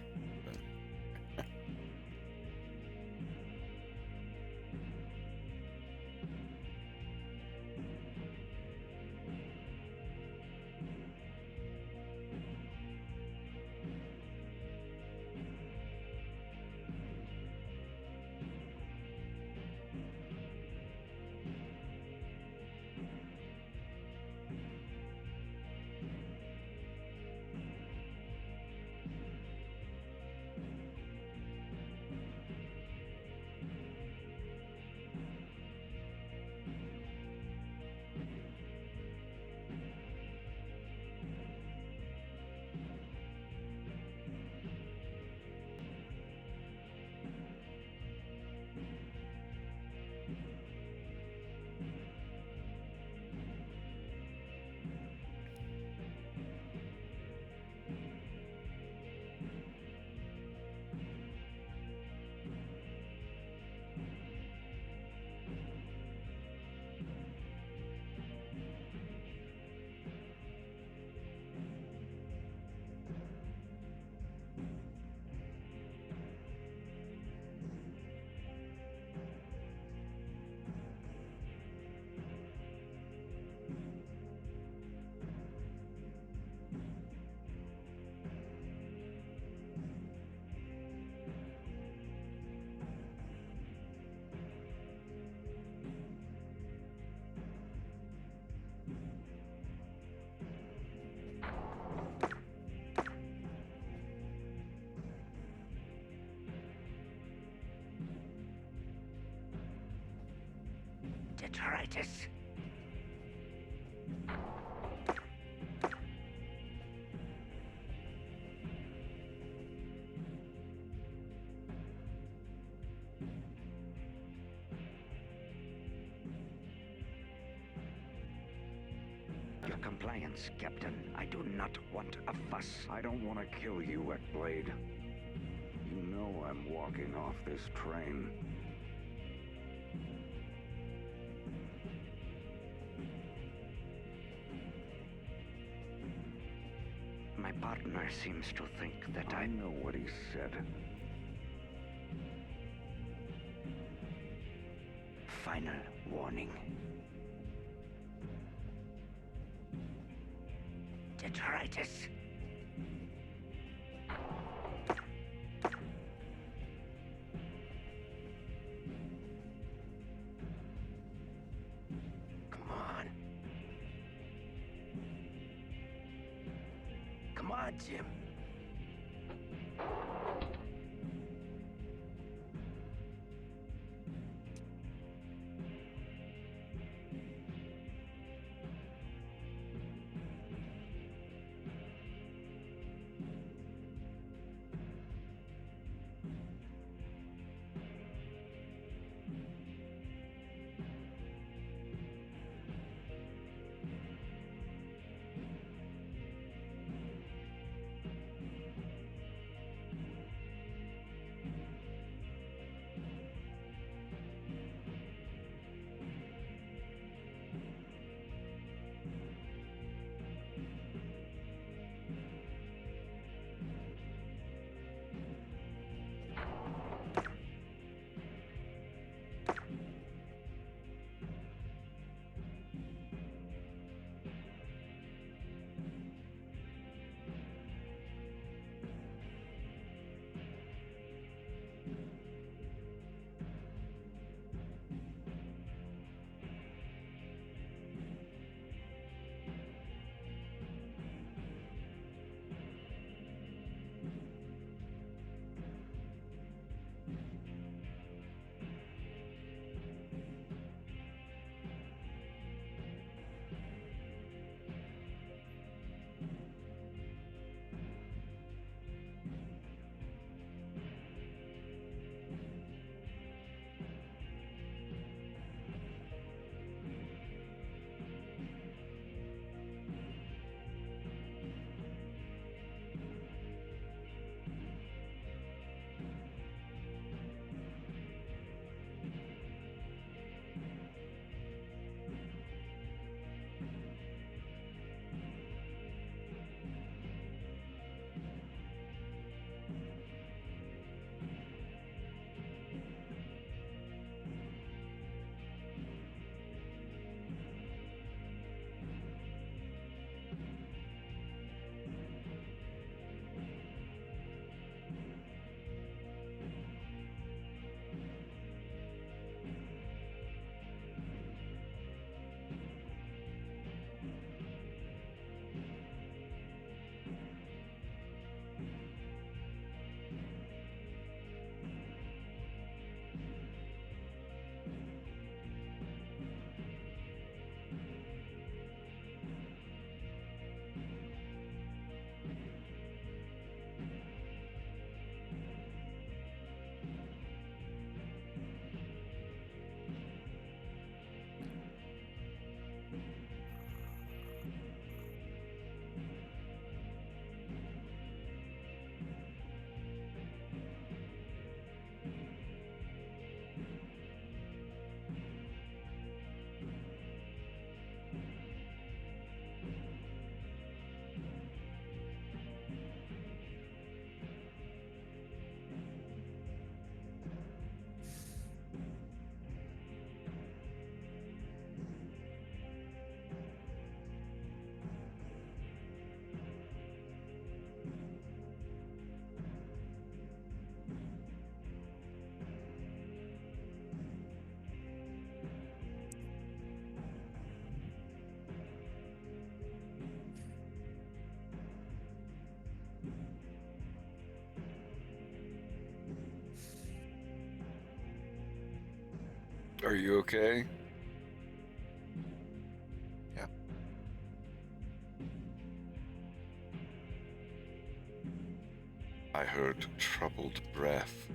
Speaker 11: Detritus. Your compliance, Captain. I do not want a fuss.
Speaker 13: I don't want to kill you, Wetblade. You know I'm walking off this train.
Speaker 11: My partner seems to think that
Speaker 13: I know what he said.
Speaker 11: Final warning. Detritus. Come on. Come on, Jim.
Speaker 4: Are you okay? I heard troubled breath.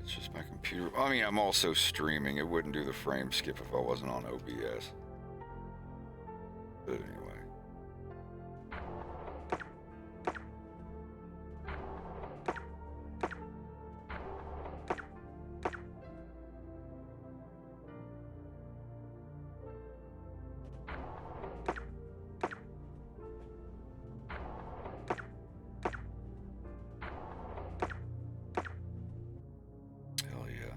Speaker 4: It's just my computer. I mean, I'm also streaming. It wouldn't do the frame skip if I wasn't on OBS. But anyway. Hell yeah.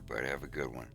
Speaker 4: right, bud. Have a good one.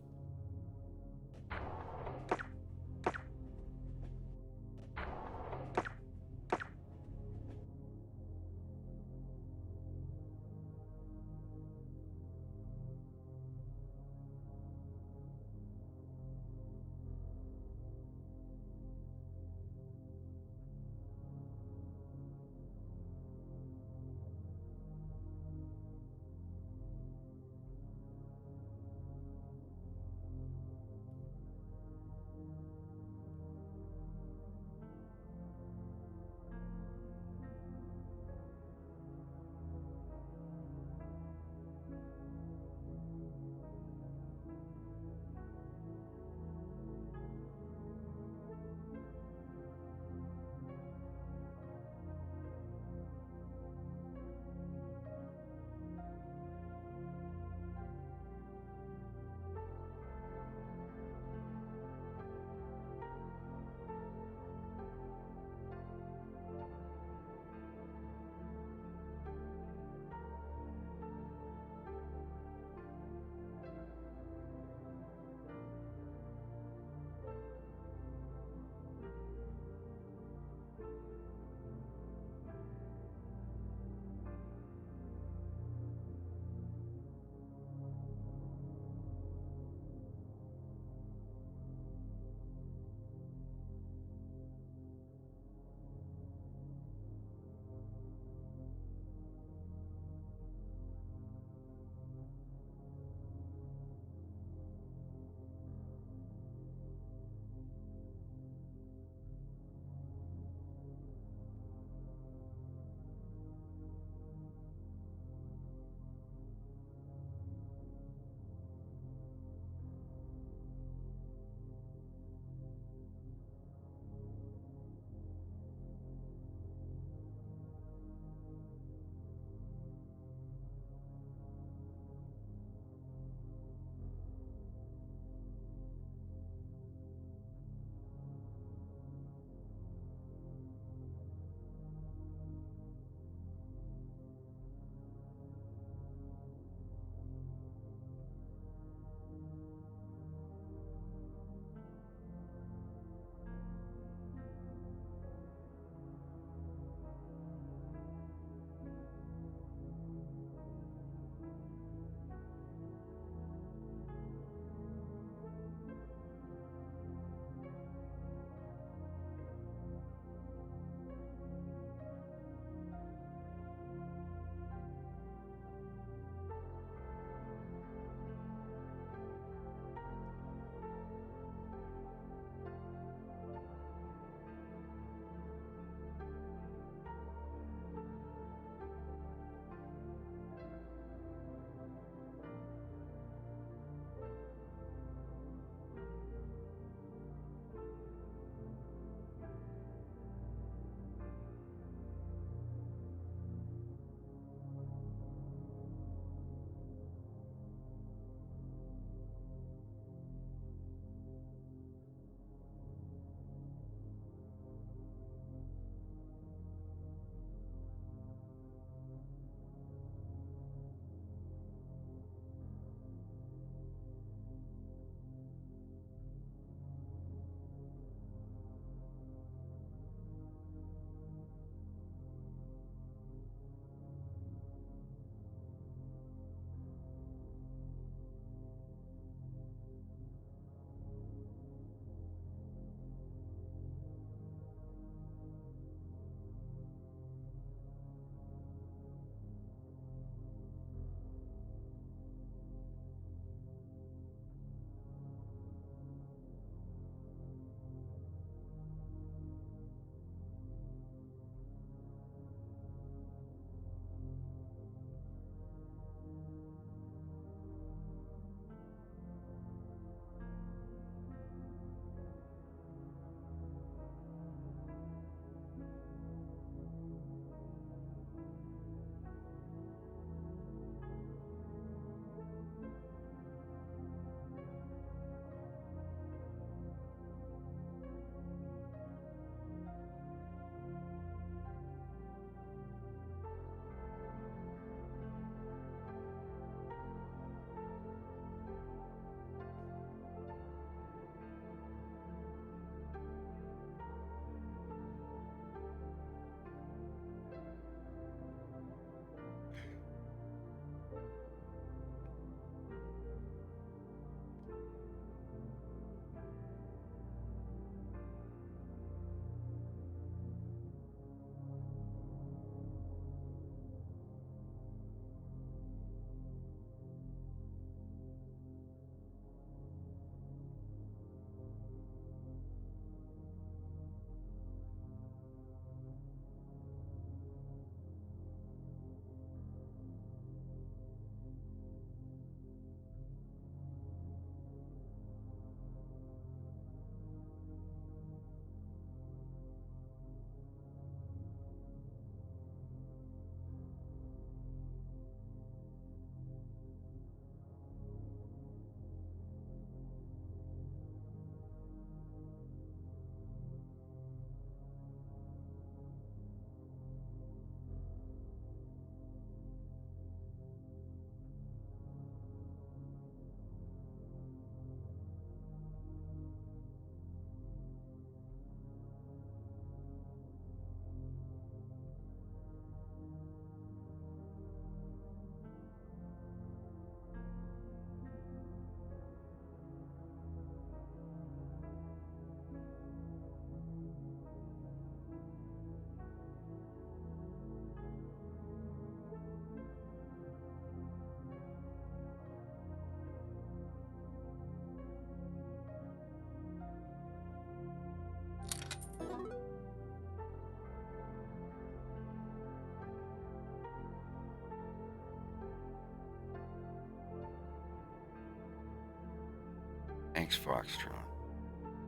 Speaker 4: Thanks, Foxtron.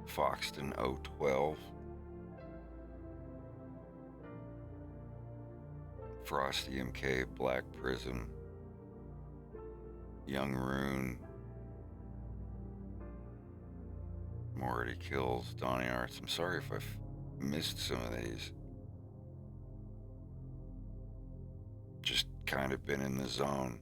Speaker 4: Foxton 012. Frosty MK, Black Prism. Young Rune. Morty Kills, Donnie Arts. I'm sorry if I've missed some of these. Just kind of been in the zone.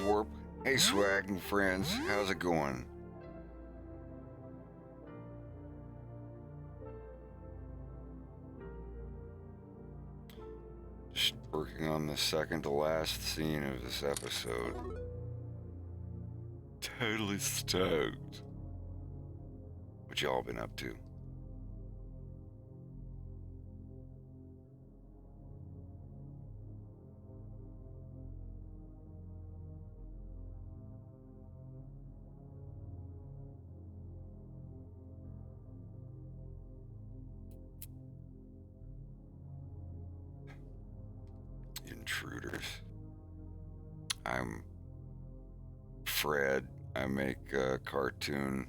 Speaker 4: Warp. Hey, Swag and friends, how's it going? Just working on the second to last scene of this episode. Totally stoked. What y'all been up to? Intruders. I'm Fred. I make a cartoon.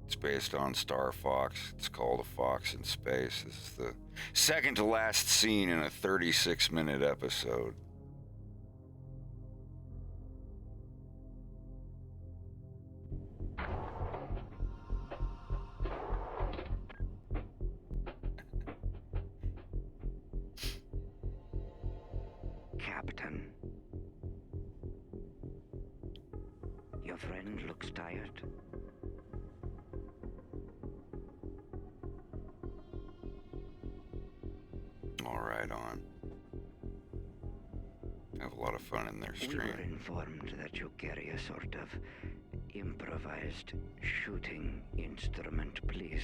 Speaker 4: It's based on Star Fox. It's called A Fox in Space. This is the second to last scene in a 36-minute episode.
Speaker 11: Captain. Your friend looks tired.
Speaker 4: All right, on. Have a lot of fun in their
Speaker 11: We
Speaker 4: stream.
Speaker 11: were informed that you carry a sort of improvised shooting instrument. Please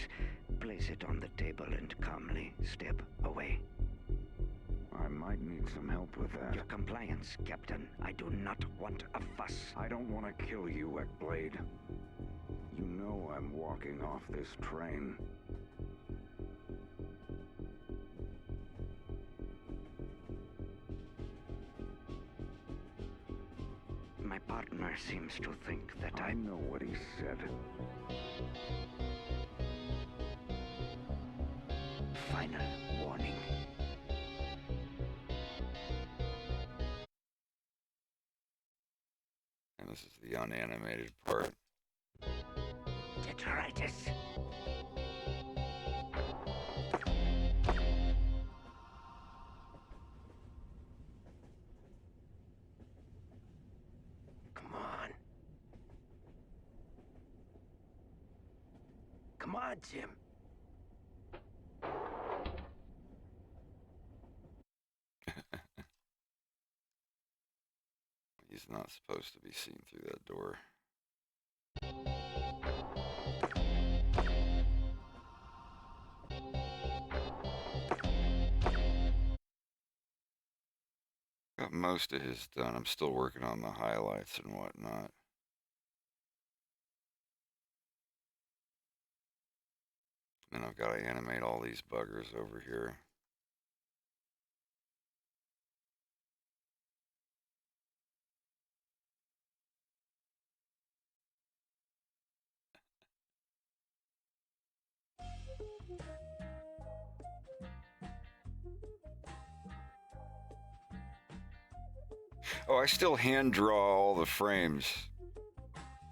Speaker 11: place it on the table and calmly step away.
Speaker 13: I might need some help with that.
Speaker 11: Your compliance, Captain. I do not want a fuss.
Speaker 13: I don't want to kill you, Ekblade. You know I'm walking off this train.
Speaker 11: My partner seems to think that
Speaker 13: I know what he said.
Speaker 11: Final warning.
Speaker 4: And this is the unanimated part.
Speaker 11: Detritus. Come on. Come on, Jim.
Speaker 4: He's not supposed to be seen through that door. got most of his done. I'm still working on the highlights and whatnot. And I've got to animate all these buggers over here. Oh, I still hand draw all the frames.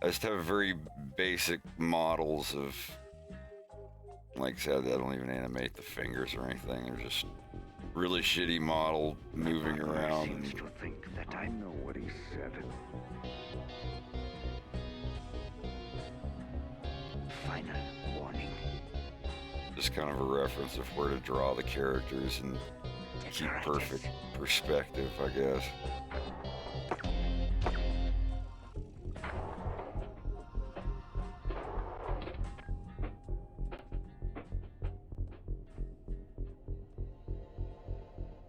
Speaker 4: I just have very basic models of, like I said, I don't even animate the fingers or anything. They're just really shitty model moving around.
Speaker 13: Seems to think that I know what he said.
Speaker 11: Final warning.
Speaker 4: Just kind of a reference of where to draw the characters and keep perfect perspective, I guess.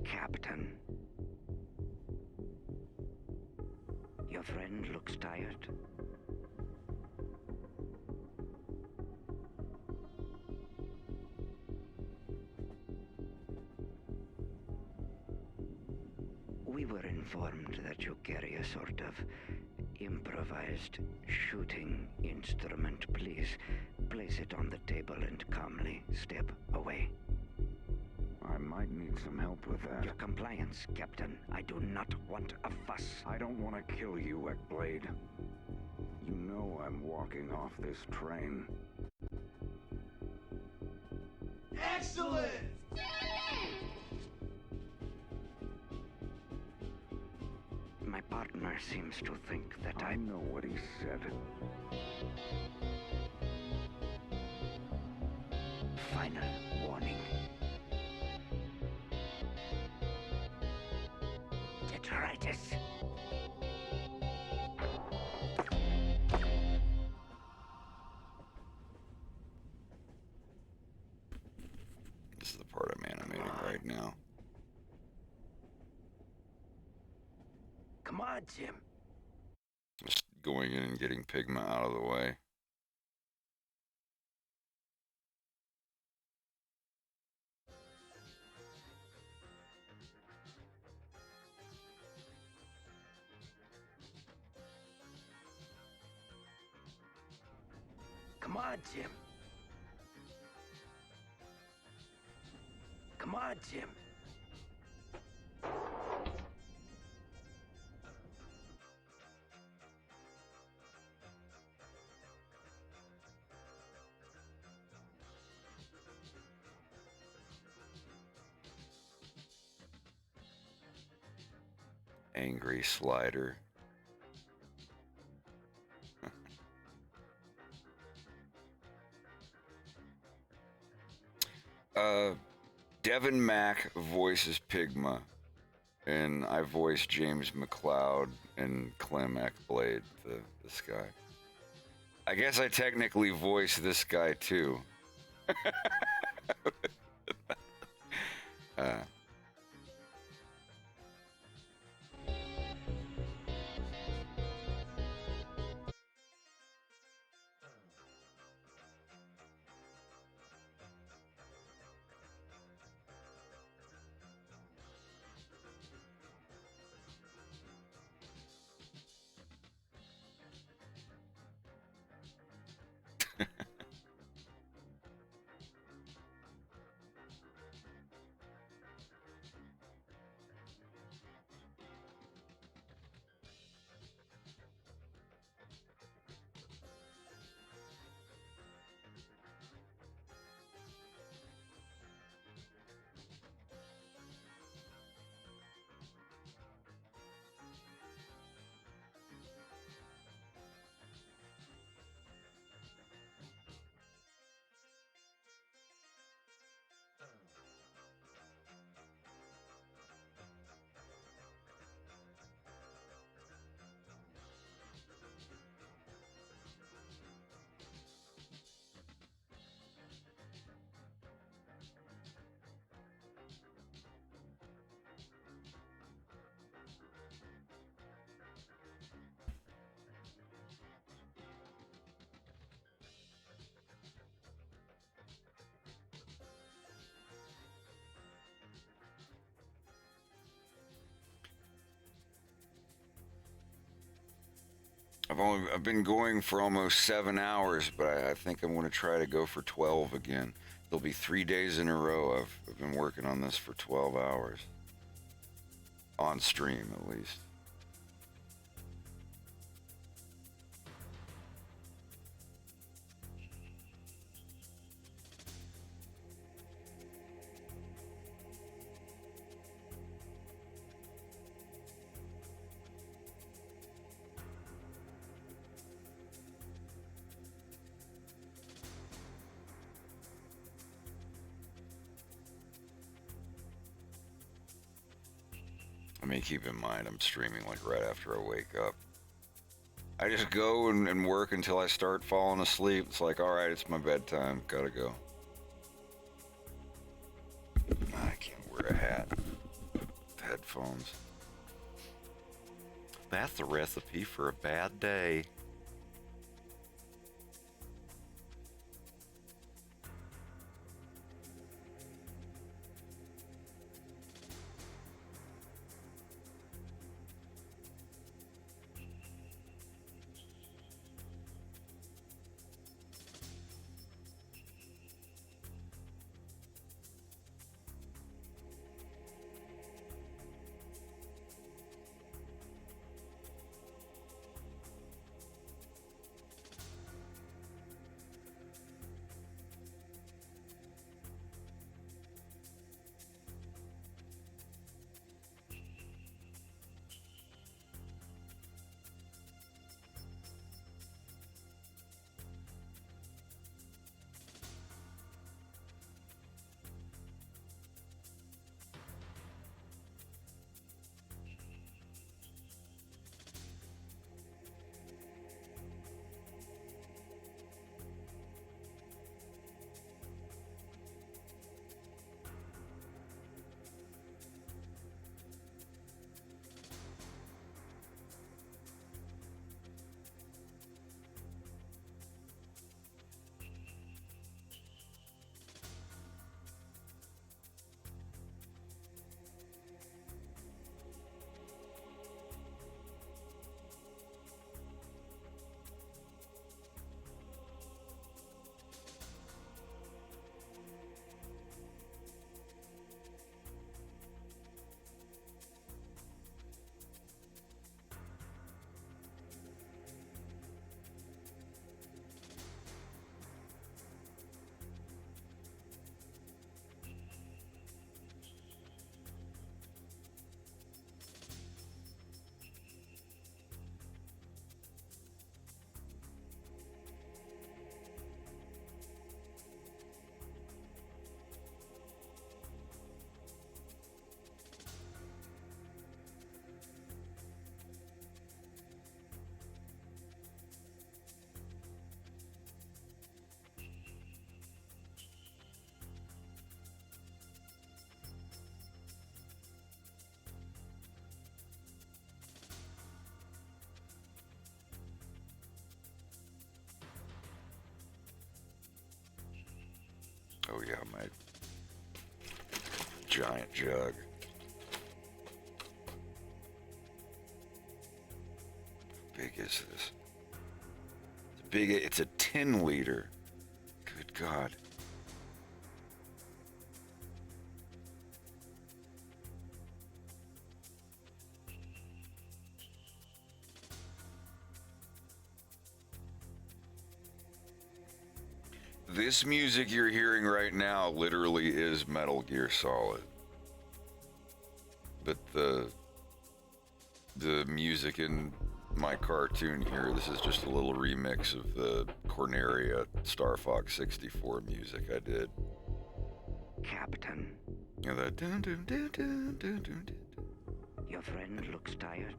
Speaker 11: Captain. Your friend looks tired. We were informed that you carry a sort of improvised shooting instrument. Please place it on the table and calmly step away.
Speaker 13: I might need some help with that.
Speaker 11: Your compliance, Captain. I do not want a fuss.
Speaker 13: I don't want to kill you, Ekblade. You know I'm walking off this train.
Speaker 9: Excellent!
Speaker 11: My partner seems to think that
Speaker 13: I know what he said.
Speaker 11: Final warning. Detritus.
Speaker 4: This is the part I'm animating right now.
Speaker 11: Come on, Jim.
Speaker 4: Just going in and getting Pigma out of the way.
Speaker 11: Come on, Jim. Come on, Jim.
Speaker 4: Angry slider. Devin Mack voices Pigma, and I voice James McLeod and Clem Ekblade, this guy. I guess I technically voice this guy too. I've been going for almost 7 hours, but I think I'm going to try to go for 12 again. There'll be 3 days in a row. I've been working on this for 12 hours. On stream, at least. I mean, keep in mind, I'm streaming like right after I wake up. I just go and work until I start falling asleep. It's like, all right, it's my bedtime. Gotta go. I can't wear a hat. Headphones. That's the recipe for a bad day. Oh yeah, my giant jug. How big is this? It's big. It's a 10 liter. Good God. This music you're hearing right now literally is Metal Gear Solid. But the music in my cartoon here, this is just a little remix of the Corneria Star Fox 64 music I did.
Speaker 11: Captain,
Speaker 4: You know that dun dun dun dun dun dun dun.
Speaker 11: your friend looks tired.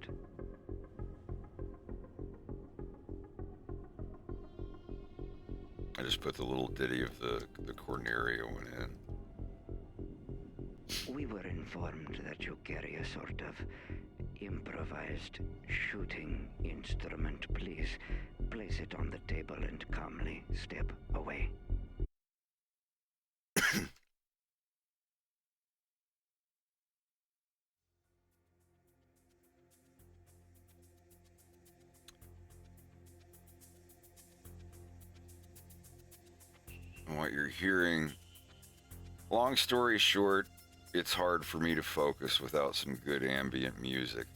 Speaker 4: I just put the little ditty of the Corneria one in.
Speaker 11: We were informed that you carry a sort of improvised shooting instrument. Please place it on the table and calmly step away.
Speaker 4: And what you're hearing, long story short, it's hard for me to focus without some good ambient music.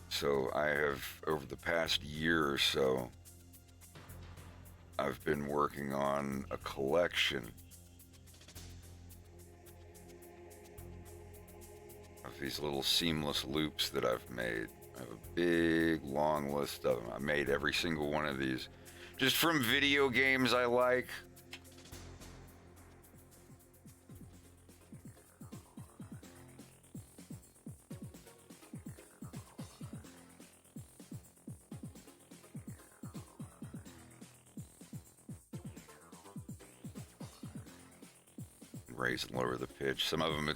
Speaker 4: So I have, over the past year or so, I've been working on a collection of these little seamless loops that I've made. I have a big, long list of them. I made every single one of these just from video games I like. Raise and lower the pitch. Some of them,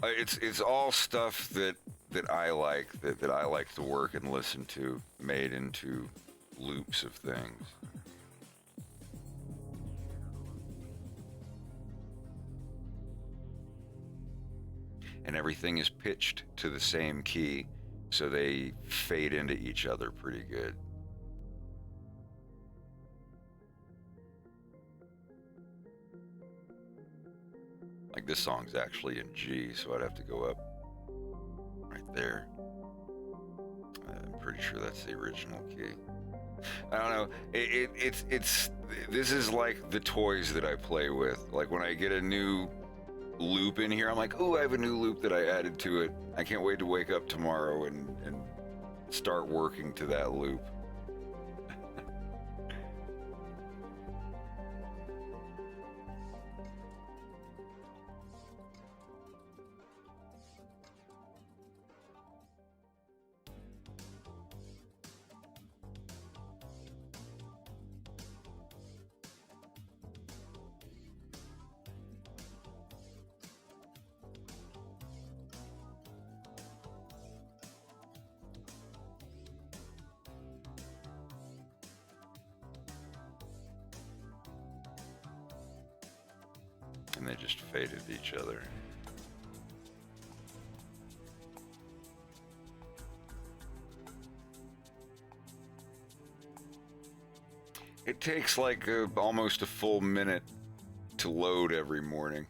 Speaker 4: it's all stuff that I like, that I like to work and listen to, made into loops of things. And everything is pitched to the same key, so they fade into each other pretty good. Like this song's actually in G, so I'd have to go up right there. I'm pretty sure that's the original key. I don't know. This is like the toys that I play with. Like when I get a new loop in here, I'm like, oh, I have a new loop that I added to it. I can't wait to wake up tomorrow and start working to that loop. And they just faded each other. It takes like almost a full minute to load every morning.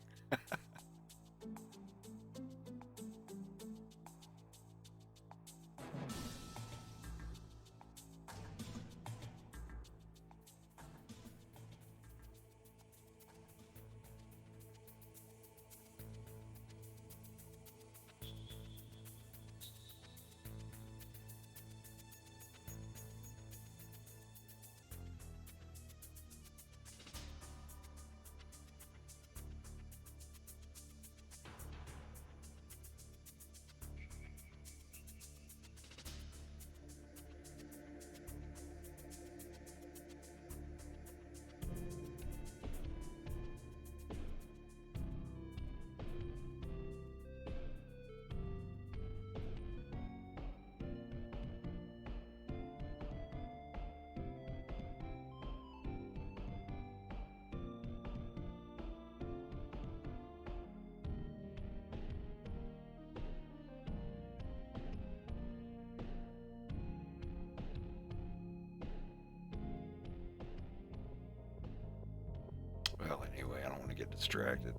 Speaker 4: Well, anyway, I don't want to get distracted.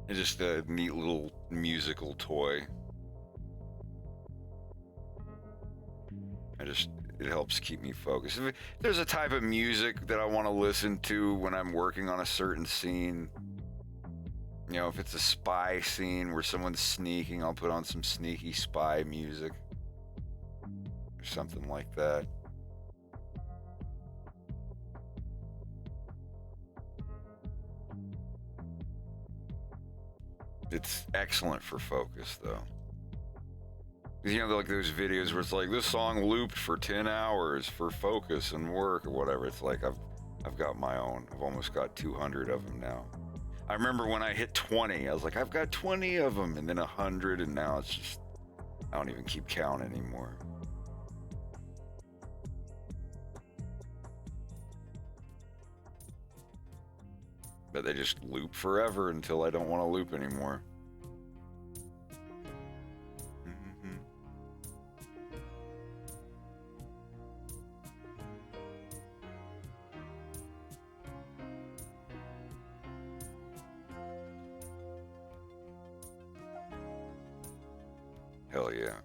Speaker 4: It's just a neat little musical toy. It helps keep me focused. If there's a type of music that I want to listen to when I'm working on a certain scene, you know, if it's a spy scene where someone's sneaking, I'll put on some sneaky spy music or something like that. It's excellent for focus, though. You know, like those videos where it's like, this song looped for 10 hours for focus and work or whatever. It's like, I've got my own. I've almost got 200 of them now. I remember when I hit 20, I was like, I've got 20 of them, and then 100, and now it's just, I don't even keep count anymore. But they just loop forever until I don't want to loop anymore. Hell yeah.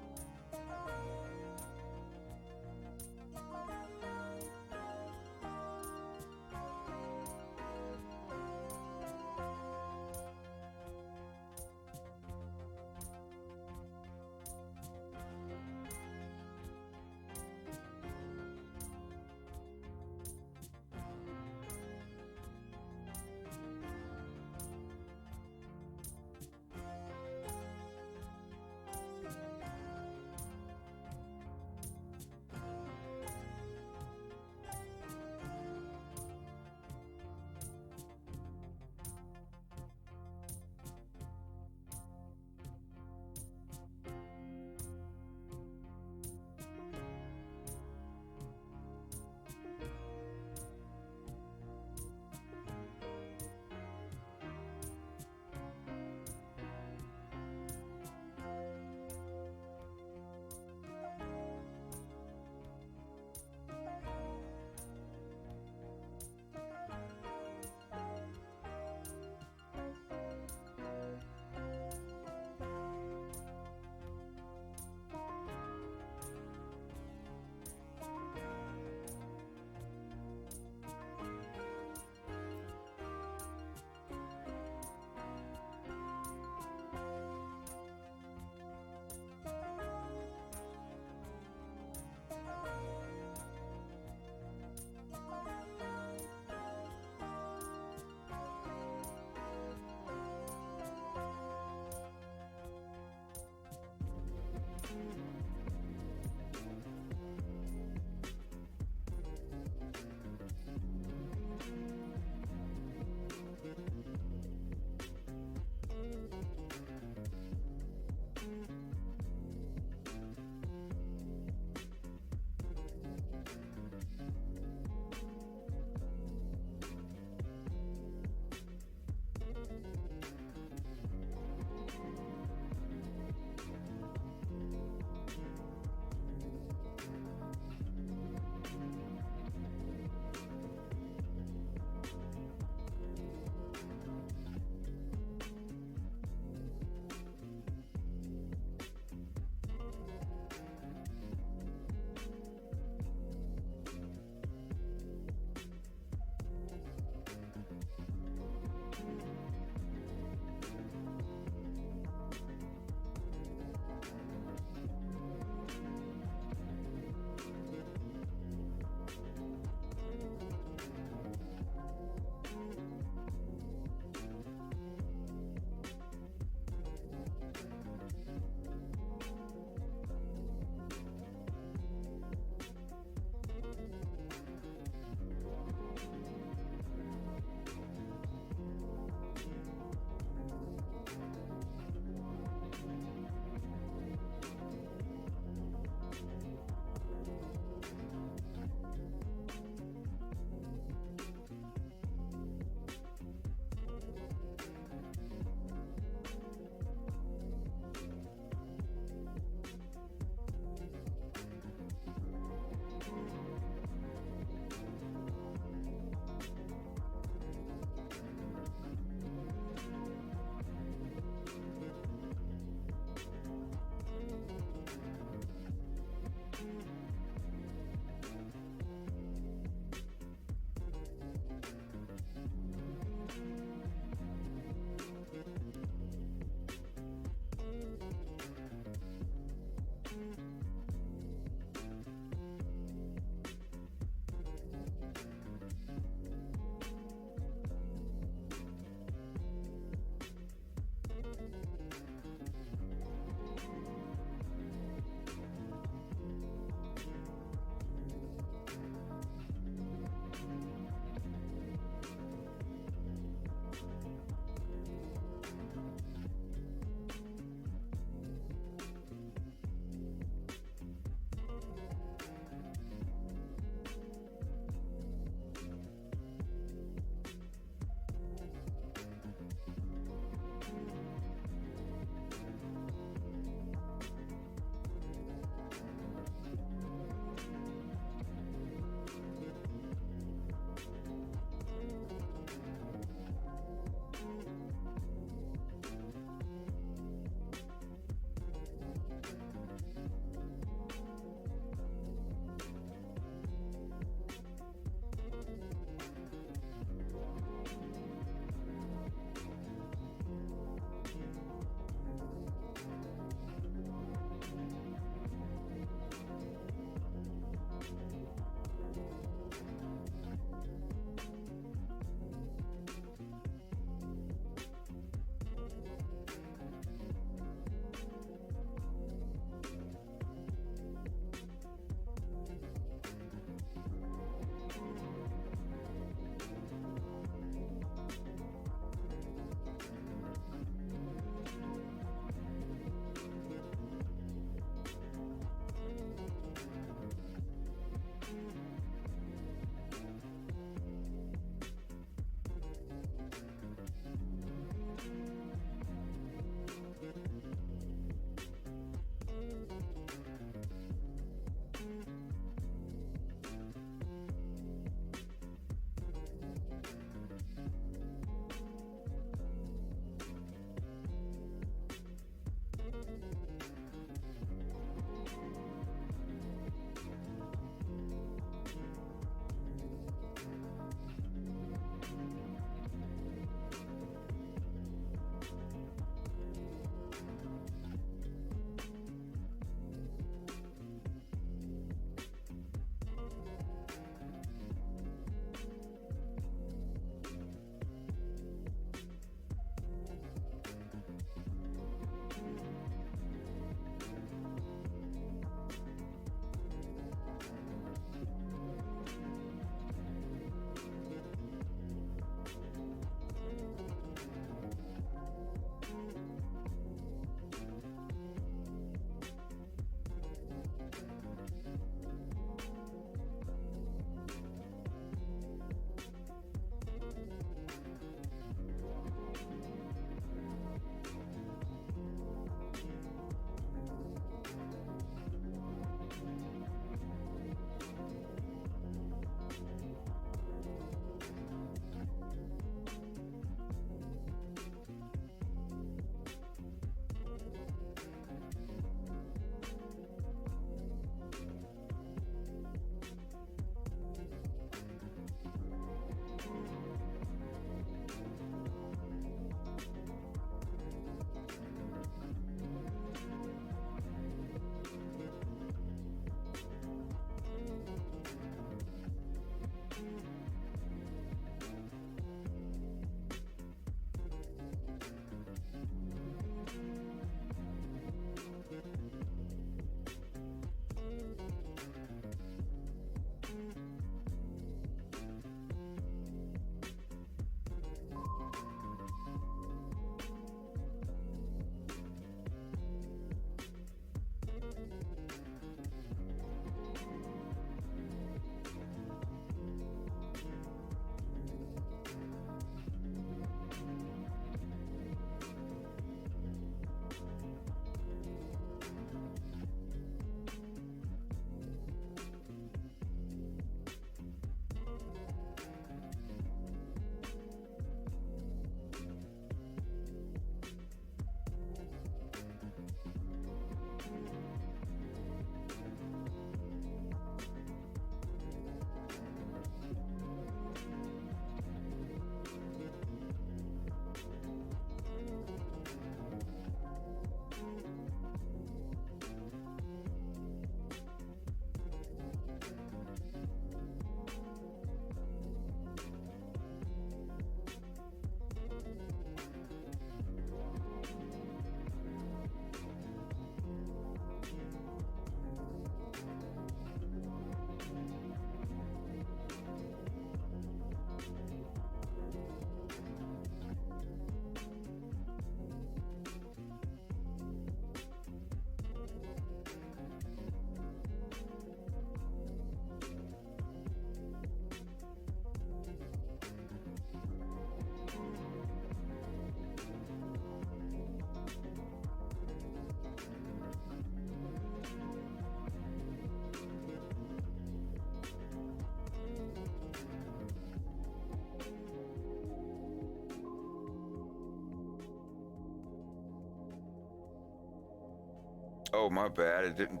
Speaker 4: Oh, my bad. It didn't.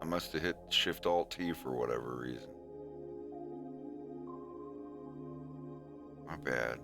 Speaker 4: I must have hit Shift Alt T for whatever reason. My bad.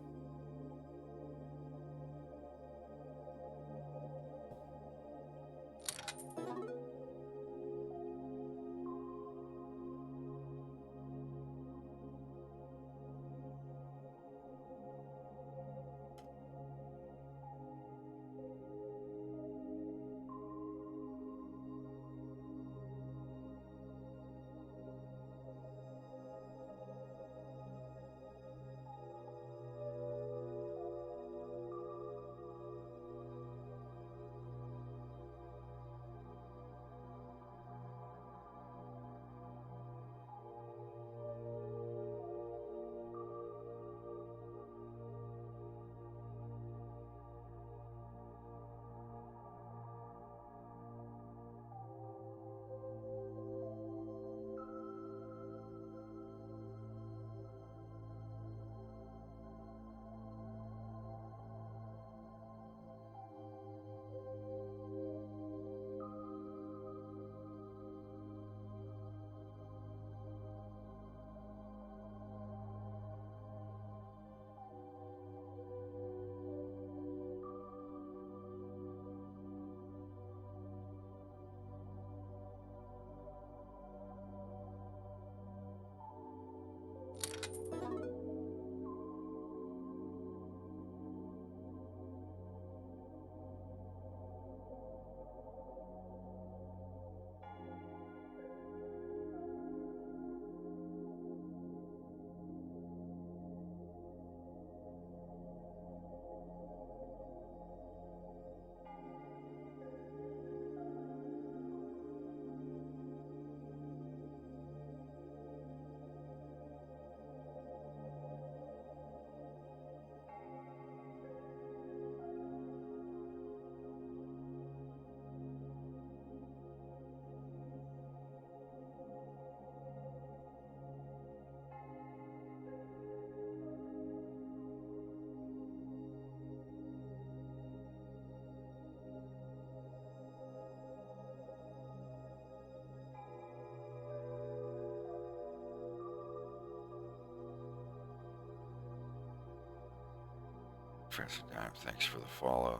Speaker 4: Professor Dime, thanks for the follow.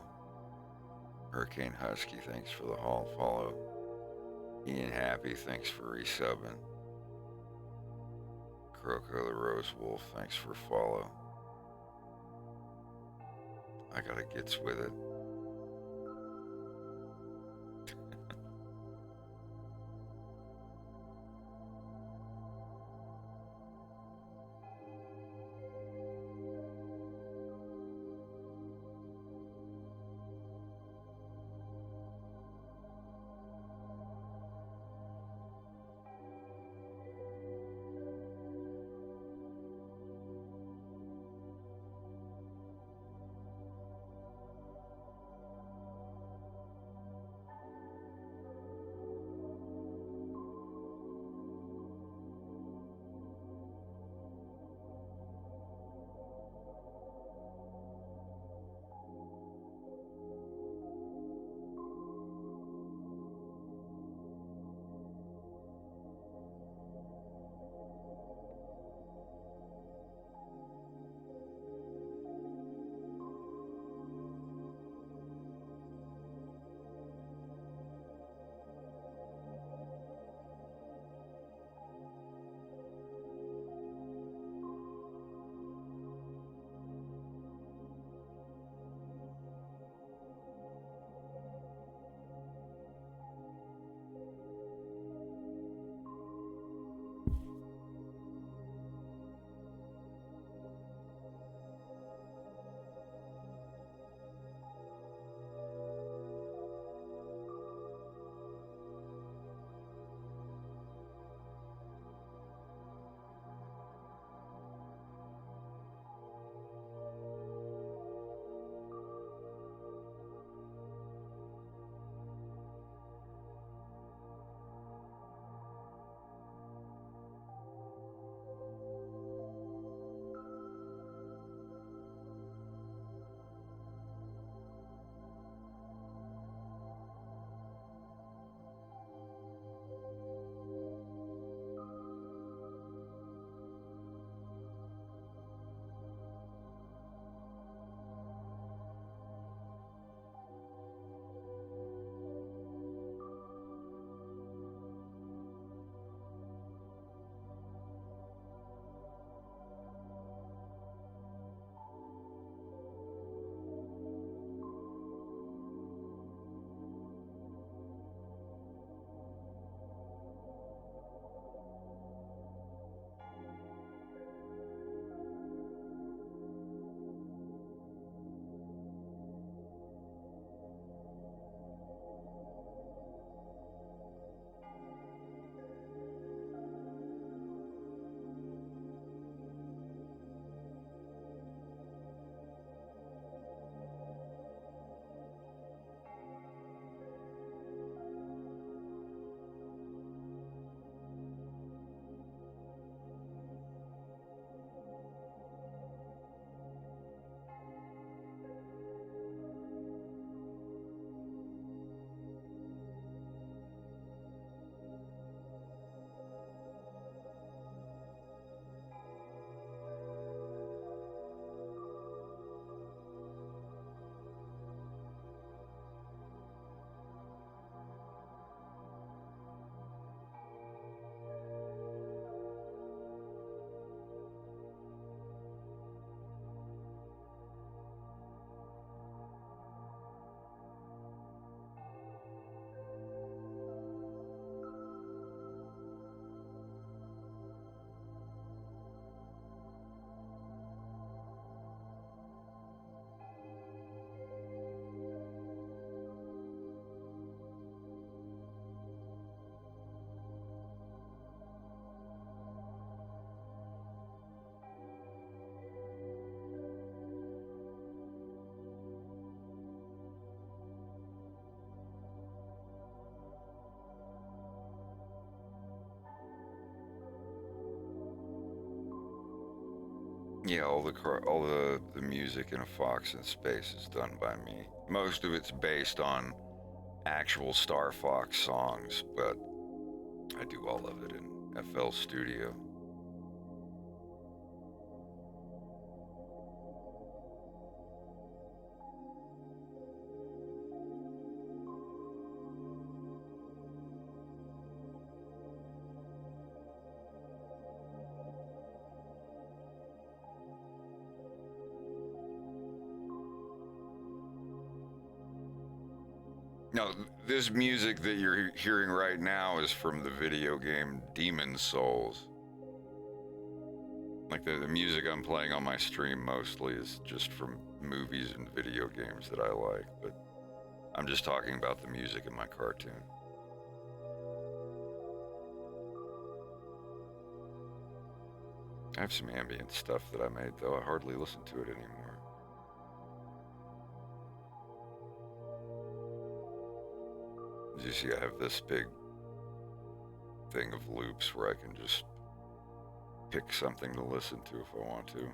Speaker 4: Hurricane Husky, thanks for the follow. Ian Happy, thanks for resubbing. Croco the Rose Wolf, thanks for follow. I gotta gets with it. Yeah, all the music in A Fox in Space is done by me. Most of it's based on actual Star Fox songs, but I do all of it in FL Studio. No, this music that you're hearing right now is from the video game Demon Souls. Like the music I'm playing on my stream mostly is just from movies and video games that I like, but I'm just talking about the music in my cartoon. I have some ambient stuff that I made, though I hardly listen to it anymore. As you see, I have this big thing of loops where I can just pick something to listen to if I want to.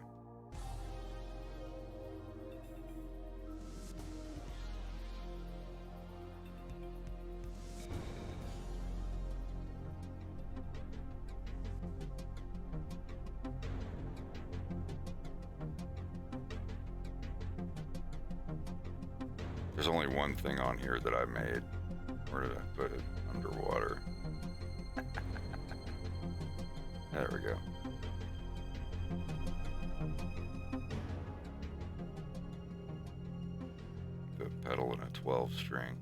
Speaker 4: There's only one thing on here that I made. Where did I put it? Underwater. There we go. The pedal and a 12 string.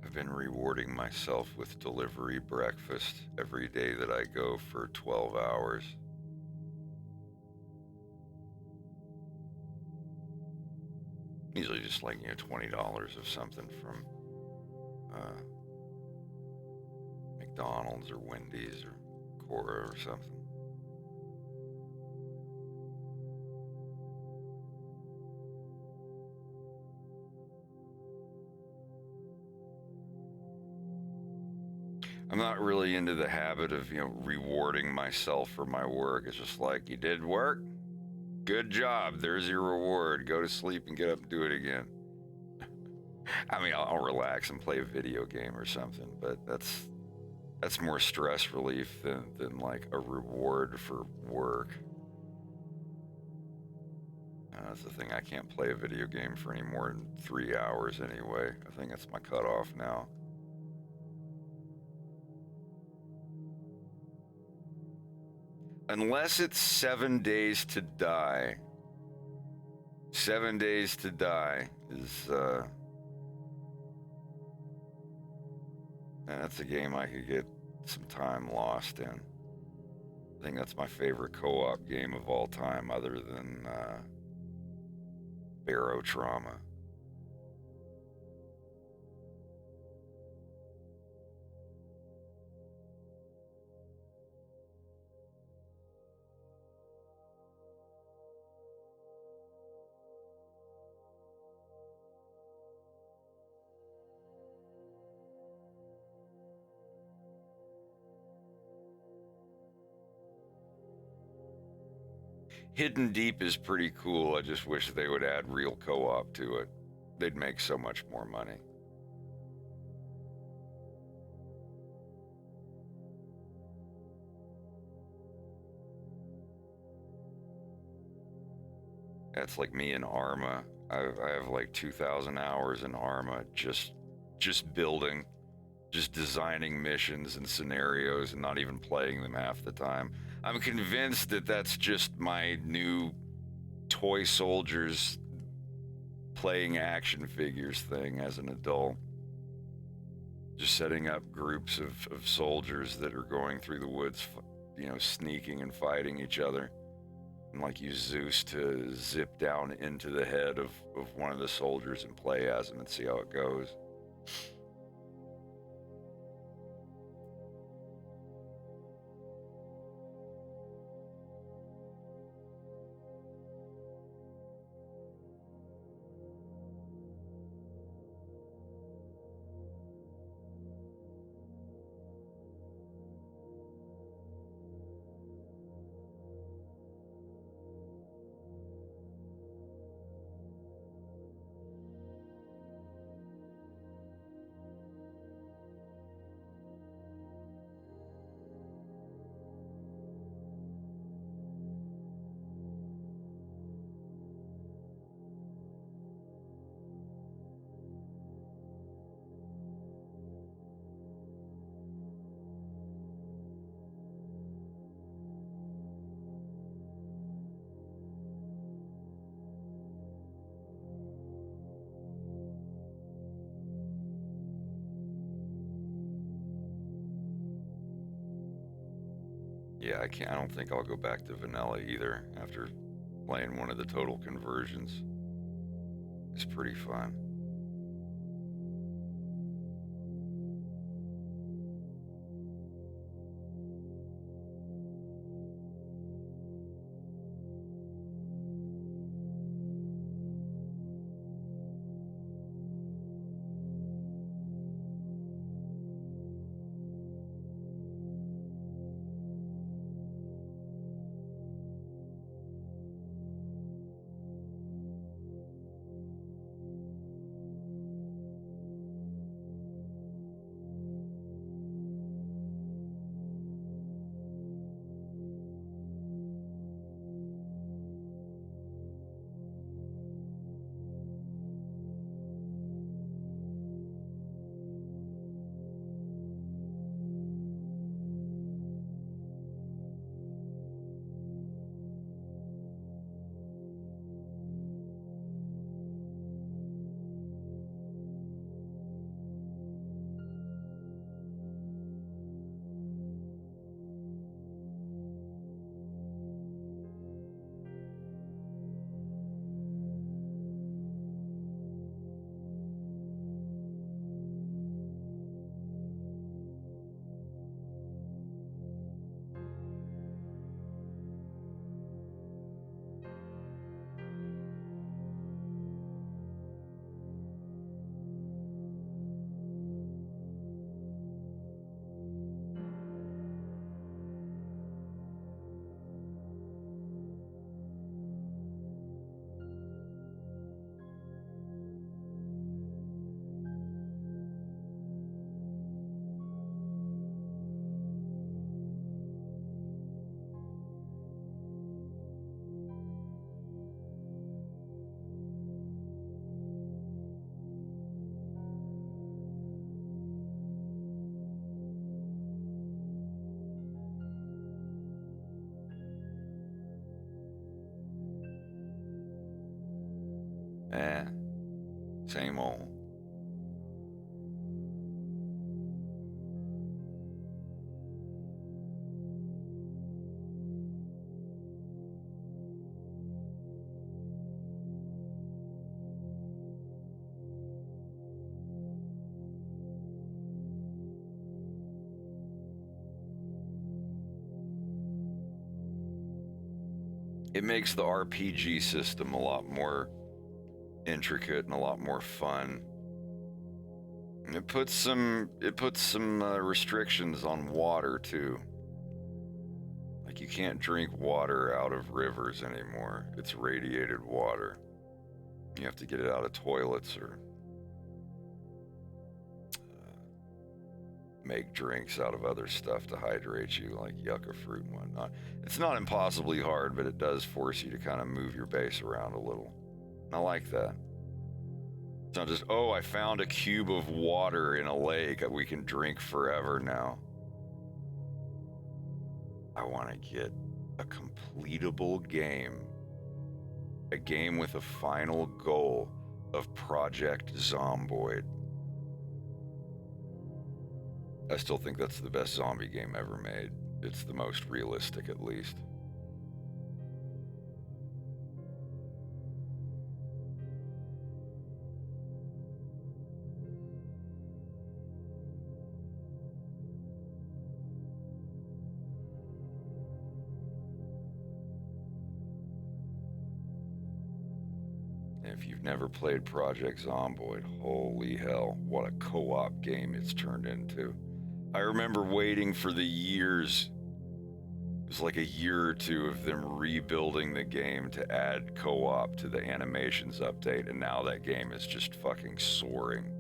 Speaker 4: I've been rewarding myself with delivery breakfast every day that I go for 12 hours. Usually just like, $20 of something from McDonald's or Wendy's or Cora or something. I'm not really into the habit of, rewarding myself for my work. It's just like, you did work, Good job. There's your reward. Go to sleep and get up and do it again. I mean, I'll relax and play a video game or something, but that's more stress relief than like a reward for work. That's the thing. I can't play a video game for any more than 3 hours anyway. I think that's my cutoff now. Unless it's 7 Days to Die. 7 Days to Die is, that's a game I could get some time lost in. I think that's my favorite co-op game of all time, other than Barotrauma. Hidden Deep is pretty cool. I just wish they would add real co-op to it. They'd make so much more money. That's like me in Arma. I have like 2,000 hours in Arma, just building, just designing missions and scenarios and not even playing them half the time. I'm convinced that that's just my new toy soldiers playing action figures thing as an adult. Just setting up groups of soldiers that are going through the woods, you know, sneaking and fighting each other. And like use Zeus to zip down into the head of one of the soldiers and play as him and see how it goes. Yeah, I don't think I'll go back to vanilla either after playing one of the total conversions. It's pretty fun. Same old. It makes the RPG system a lot more intricate and a lot more fun. And it puts some restrictions on water too. Like you can't drink water out of rivers anymore. It's radiated water. You have to get it out of toilets or make drinks out of other stuff to hydrate you, like yucca fruit and whatnot. It's not impossibly hard, but it does force you to kind of move your base around a little. I like that. It's not just, oh, I found a cube of water in a lake that we can drink forever now. I want to get a completable game. A game with a final goal of Project Zomboid. I still think that's the best zombie game ever made. It's the most realistic, at least. If you've never played Project Zomboid, holy hell, what a co-op game it's turned into. I remember waiting for the years. It was like a year or two of them rebuilding the game to add co-op to the animations update, and now that game is just fucking soaring.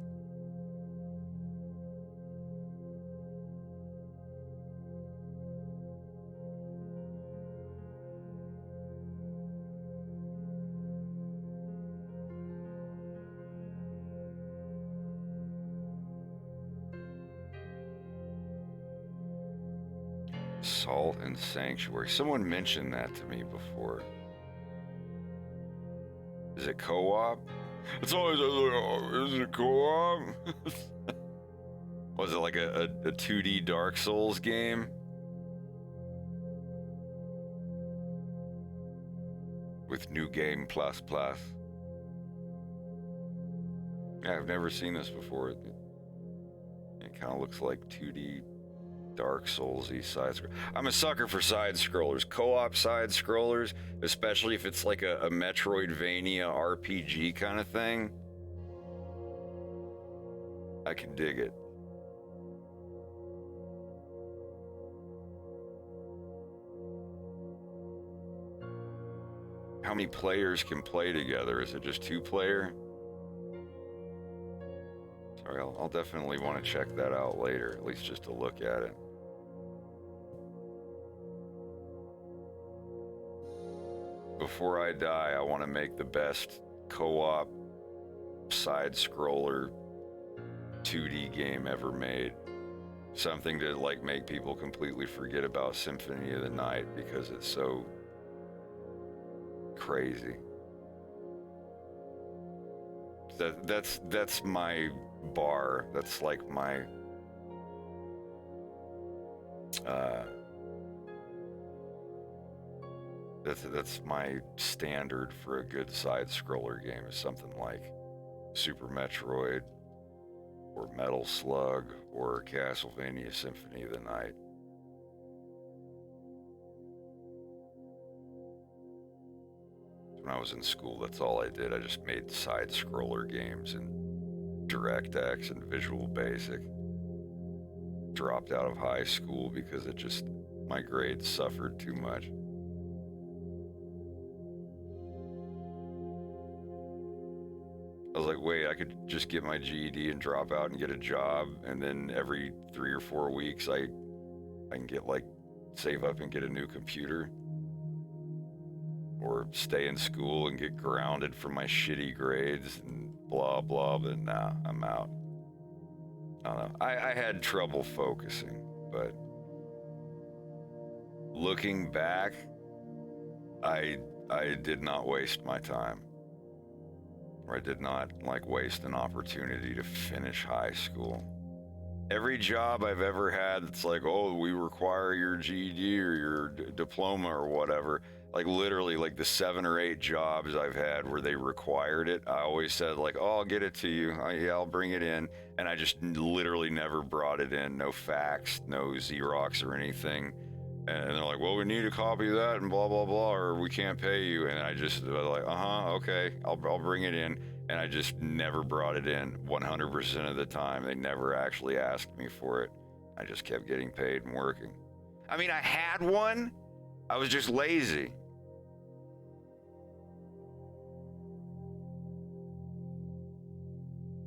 Speaker 4: Salt and Sanctuary. Someone mentioned that to me before. Is it co-op? It's always, is it co-op? Was it like a 2D Dark Souls game? With New Game Plus Plus. Yeah, I've never seen this before. It kind of looks like 2D Dark Souls-y side-scroller. I'm a sucker for side-scrollers. Co-op side-scrollers, especially if it's like a Metroidvania RPG kind of thing. I can dig it. How many players can play together? Is it just 2-player? Sorry, I'll definitely want to check that out later, at least just to look at it. Before I die, I want to make the best co-op side-scroller 2D game ever made. Something to like make people completely forget about Symphony of the Night because it's so crazy. That's my bar. That's like my that's my standard for a good side-scroller game, is something like Super Metroid or Metal Slug or Castlevania Symphony of the Night. When I was in school, that's all I did. I just made side-scroller games in DirectX and Visual Basic. Dropped out of high school because my grades suffered too much. I was like, wait, I could just get my GED and drop out and get a job, and then every 3 or 4 weeks I can get save up and get a new computer. Or stay in school and get grounded for my shitty grades and blah, blah, but nah, I'm out. I don't know. I had trouble focusing, but looking back, I did not waste my time. where I did not like waste an opportunity to finish high school. Every job I've ever had, it's like, oh, we require your GED or your diploma or whatever. Like literally, like the 7 or 8 jobs I've had where they required it, I always said like, oh, I'll get it to you. Yeah, I'll bring it in. And I just literally never brought it in. No fax, no Xerox or anything. And they're like, well, we need a copy of that and blah, blah, blah, or we can't pay you. And I just was like, okay, I'll bring it in. And I just never brought it in 100% of the time. They never actually asked me for it. I just kept getting paid and working. I mean, I had one. I was just lazy.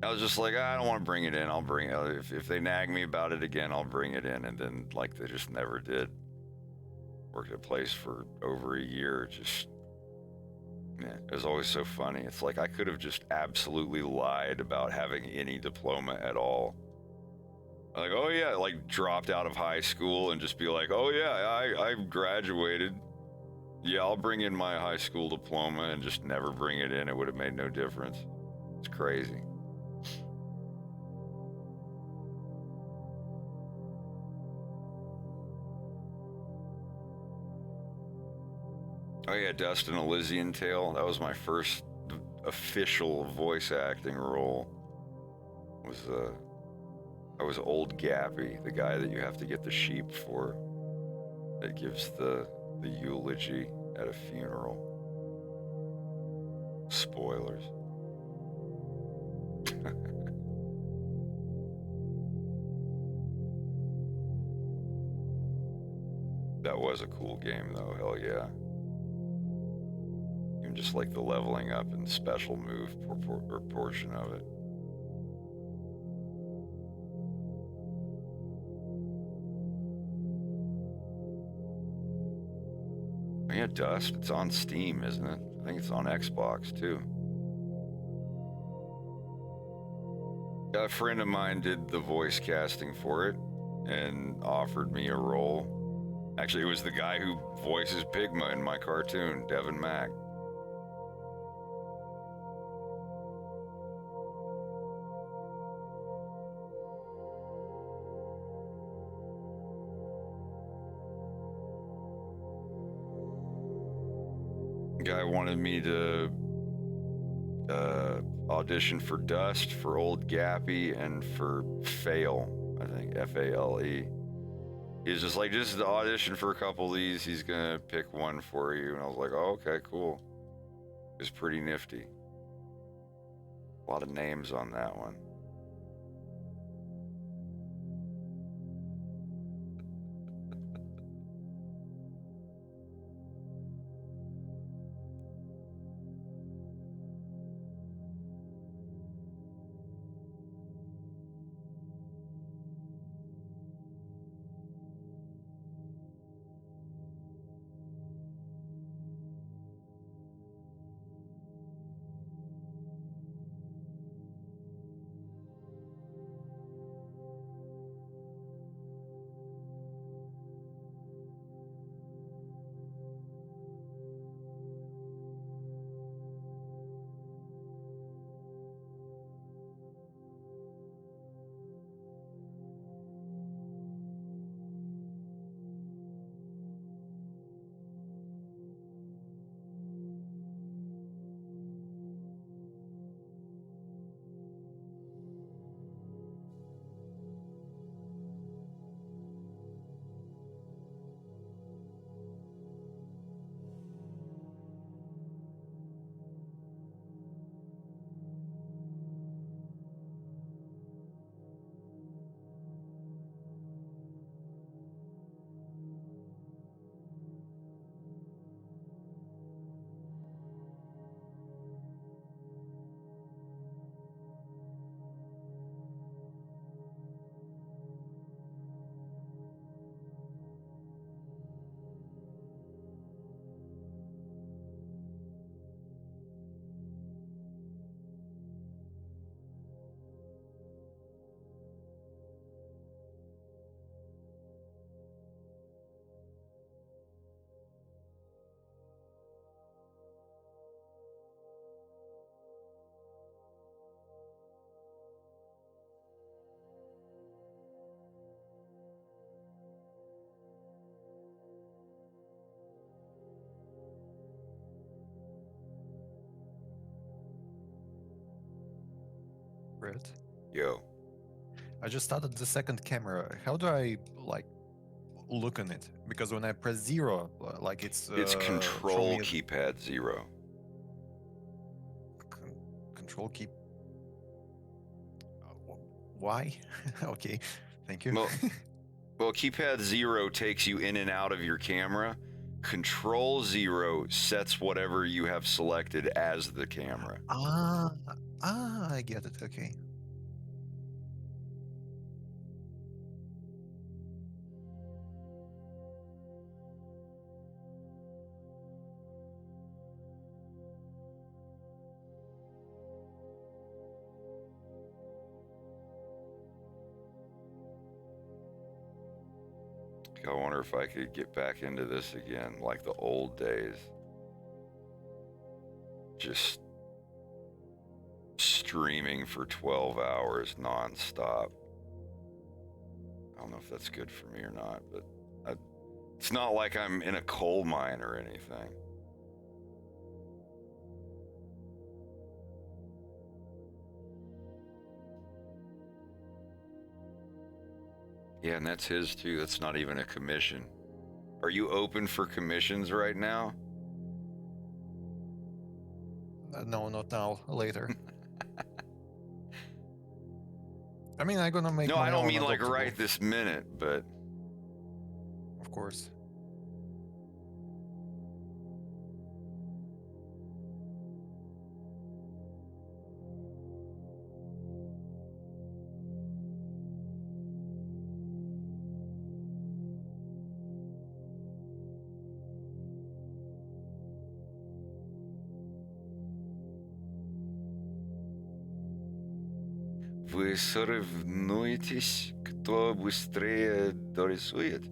Speaker 4: I was just like, I don't want to bring it in. I'll bring it. If they nag me about it again, I'll bring it in. And then, like, they just never did. Worked at a place for over a year. Just, man, it was always so funny. It's like I could have just absolutely lied about having any diploma at all. Like, oh yeah, like dropped out of high school and just be like, oh yeah, I graduated. Yeah, I'll bring in my high school diploma and just never bring it in. It would have made no difference. It's crazy. Oh yeah, Dustin Elysian Tale. That was my first official voice acting role. I was Old Gappy, the guy that you have to get the sheep for, that gives the eulogy at a funeral. Spoilers. That was a cool game though, hell yeah. Even just like the leveling up and special move portion of it. Yeah, Dust, it's on Steam, isn't it? I think it's on Xbox too. A friend of mine did the voice casting for it and offered me a role. Actually, it was the guy who voices Pigma in my cartoon, Devin Mack. Guy wanted me to audition for Dust, for Old Gappy, and for Fail, I think, F-A-L-E. He's just like, just audition for a couple of these, he's gonna pick one for you. And I was like, oh, okay, cool. It was pretty nifty. A lot of names on that one.
Speaker 12: Red.
Speaker 4: Yo.
Speaker 12: I just started the second camera. How do I like look on it? Because when I press 0, like it's
Speaker 4: Control keypad 0.
Speaker 12: Control key. Why? Okay, thank you.
Speaker 4: Well, keypad 0 takes you in and out of your camera. Control 0 sets whatever you have selected as the camera.
Speaker 12: I get it. Okay.
Speaker 4: I wonder if I could get back into this again, like the old days. Just streaming for 12 hours nonstop. I don't know if that's good for me or not, but it's not like I'm in a coal mine or anything. Yeah, and that's his too. That's not even a commission. Are you open for commissions right now?
Speaker 12: No, not now. Later. I mean, I'm gonna make.
Speaker 4: No,
Speaker 12: my
Speaker 4: I don't
Speaker 12: own
Speaker 4: mean like
Speaker 12: adoptable.
Speaker 4: right this minute, but.
Speaker 12: Of course.
Speaker 4: Вы соревнуетесь, кто быстрее дорисует?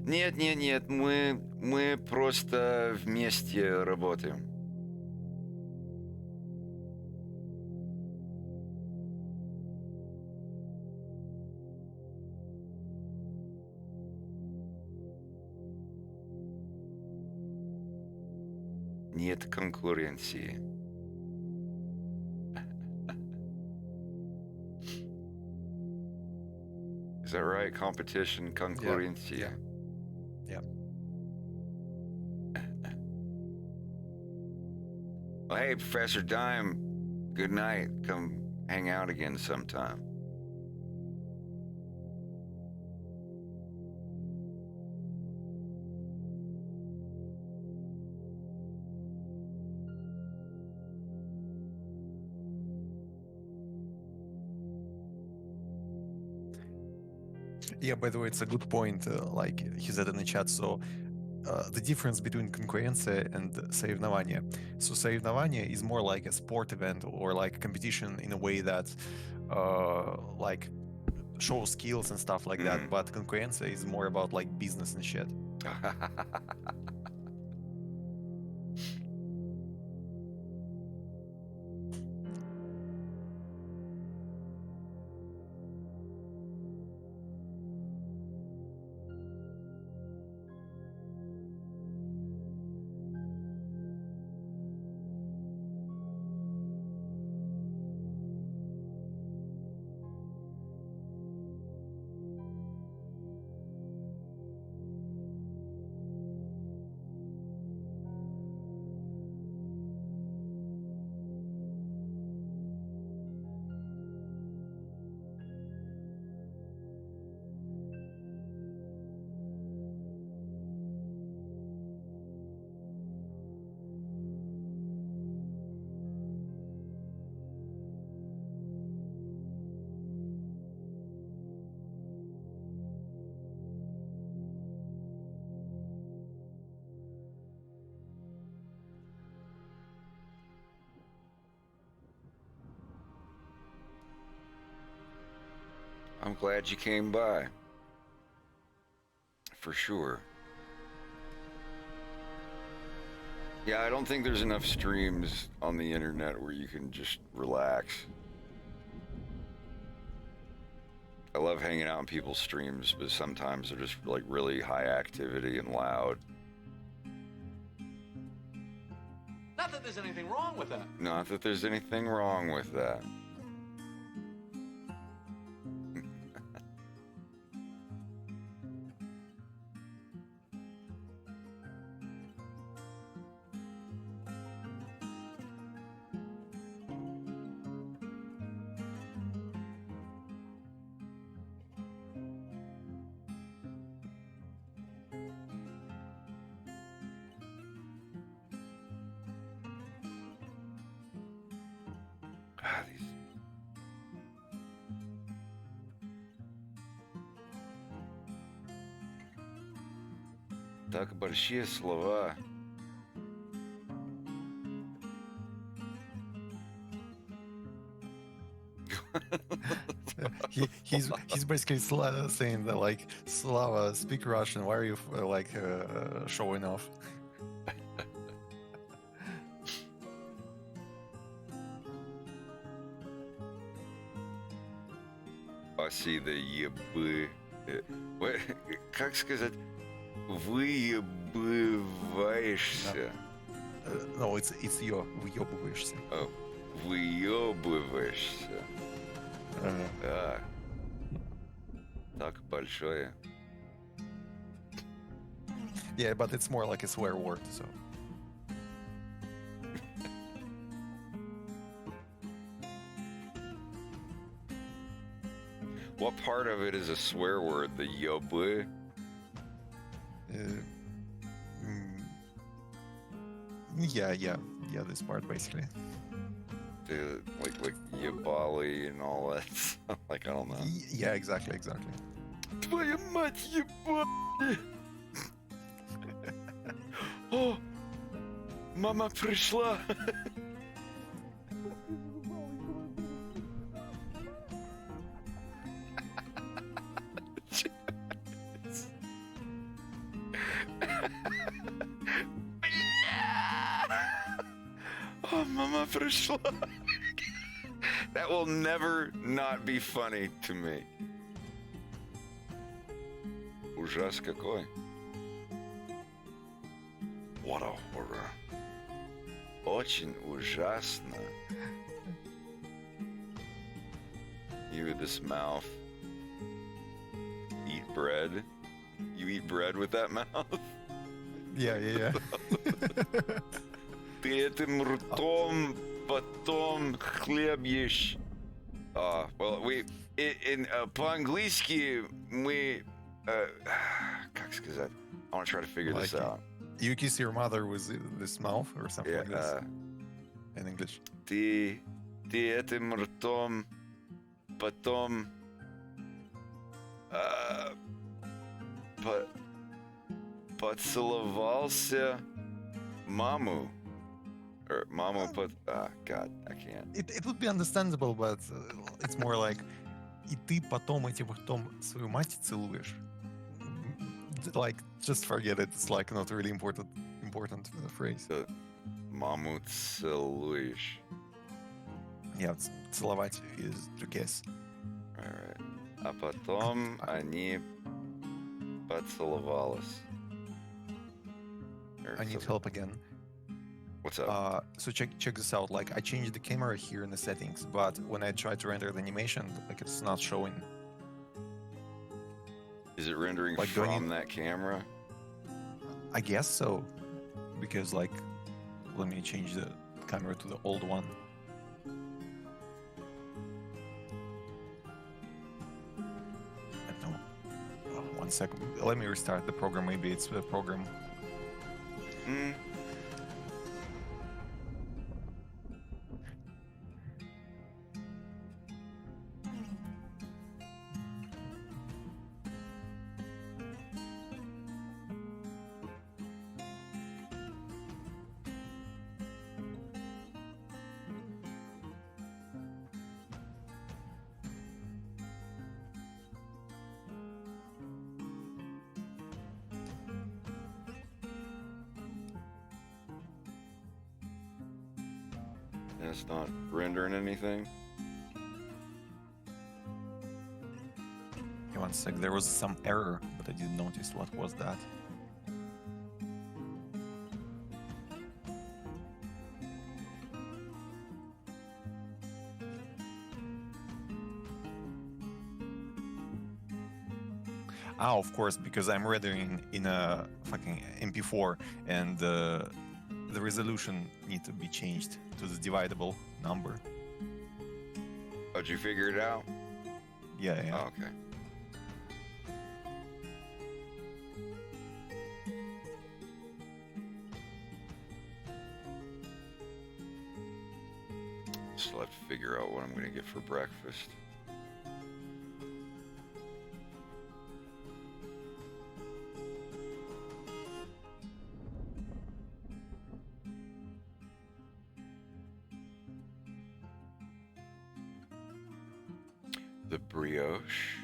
Speaker 4: Нет, мы просто вместе работаем. Нет конкуренции. Is that right? Competition, конкуренция.
Speaker 12: Yeah.
Speaker 4: Well, hey, Professor Dime, good night. Come hang out again sometime.
Speaker 12: Yeah, by the way, it's a good point. Like he said in the chat. So the difference between конкуренция and соревнование. So соревнование is more like a sport event or like a competition in a way that like shows skills and stuff like that. But конкуренция is more about like business and shit.
Speaker 4: I'm glad you came by. For sure. Yeah, I don't think there's enough streams on the internet where you can just relax. I love hanging out on people's streams, but sometimes they're just like really high activity and loud.
Speaker 17: Not that there's anything wrong with that.
Speaker 4: Not that there's anything wrong with that. Ah, these. Так большие слова.
Speaker 12: He's basically saying that like Slava, speak Russian. Why are you showing off?
Speaker 4: Спасибо, ебы. Как сказать? Выебываешься.
Speaker 12: No, it's выебываешься.
Speaker 4: Oh, выебываешься. Да. Так большое.
Speaker 12: Yeah, but it's more like a swear word, so.
Speaker 4: What part of it is a swear word? The yobы?
Speaker 12: Yeah, this part basically.
Speaker 4: Like yabali and all that stuff. Like, I don't know.
Speaker 12: Yeah, exactly.
Speaker 4: Твоя мать ебали! О! Мама пришла! Oh, мама пришла! That will never not be funny to me. Ужас какой. What a horror. Очень ужасно. You with this mouth. Eat bread. You eat bread with that mouth?
Speaker 12: Yeah.
Speaker 4: Ты этим ртом потом хлеб ешь. Well, по-английски мы... как сказать? I want to try to figure this out.
Speaker 12: You kiss your mother with this mouth or something like this in English.
Speaker 4: Ты этим ртом потом поцеловался маму. Or mama put... God, I can't.
Speaker 12: It would be understandable, but it's more like и ты потом этим ртом свою мать целуешь. Like, just forget it. It's like not really important phrase.
Speaker 4: Маму целуешь.
Speaker 12: Yeah, целовать is to kiss.
Speaker 4: Alright. А потом они поцеловались.
Speaker 12: I need help again.
Speaker 4: What's up?
Speaker 12: So check this out. Like, I changed the camera here in the settings, but when I try to render the animation, like, it's not showing.
Speaker 4: Is it rendering like from that camera?
Speaker 12: I guess so, because like, let me change the camera to the old one. No, 1 second. Let me restart the program. Maybe it's the program.
Speaker 4: It's not rendering anything.
Speaker 12: Hey, 1 sec. There was some error, but I didn't notice what was that. Of course, because I'm rendering in a fucking MP4, and the resolution need to be changed to the dividable number.
Speaker 4: Oh, did you figure it out?
Speaker 12: Yeah.
Speaker 4: Oh, okay. Still have to figure out what I'm going to get for breakfast. The brioche.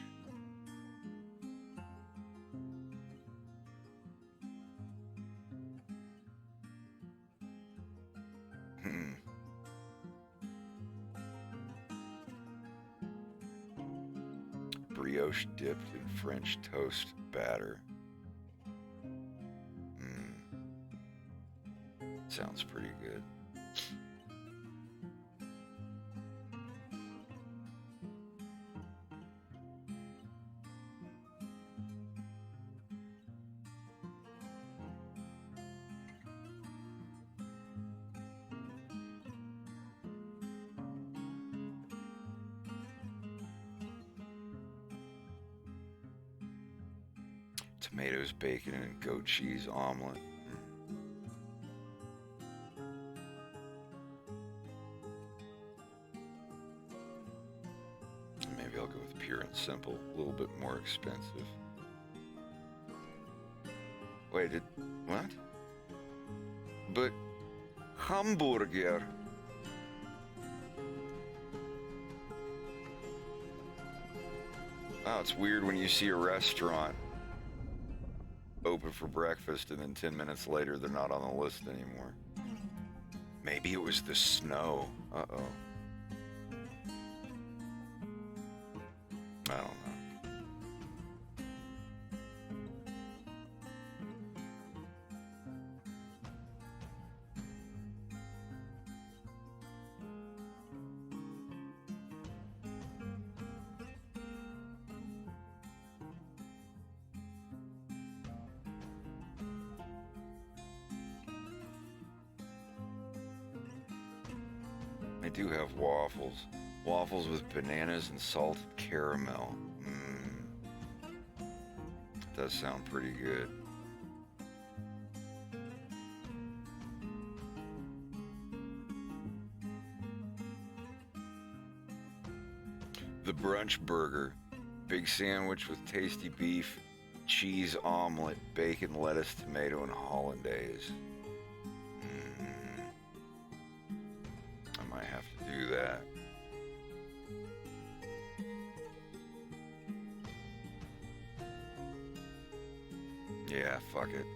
Speaker 4: Brioche dipped in French toast batter. Sounds pretty good. Tomatoes, bacon, and goat cheese omelet. Maybe I'll go with pure and simple, a little bit more expensive. Wait, what? But hamburger. Oh, it's weird when you see a restaurant open for breakfast and then 10 minutes later they're not on the list anymore. Maybe it was the snow. Uh-oh. I don't know. They do have waffles. Waffles with bananas and salted caramel. Does sound pretty good. The brunch burger. Big sandwich with tasty beef, cheese omelet, bacon, lettuce, tomato, and hollandaise. I might have to do that. Yeah, fuck it.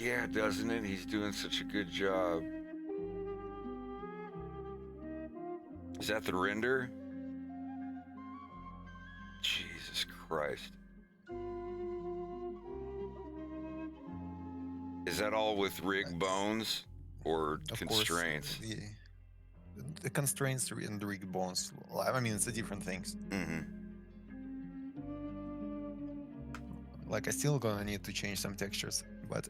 Speaker 4: Yeah, doesn't it? He's doing such a good job. Is that the render? Jesus Christ. Is that all with rig bones or
Speaker 12: Of
Speaker 4: constraints?
Speaker 12: course, the constraints and the rig bones. I mean, it's a different things. Like, I still gonna need to change some textures, but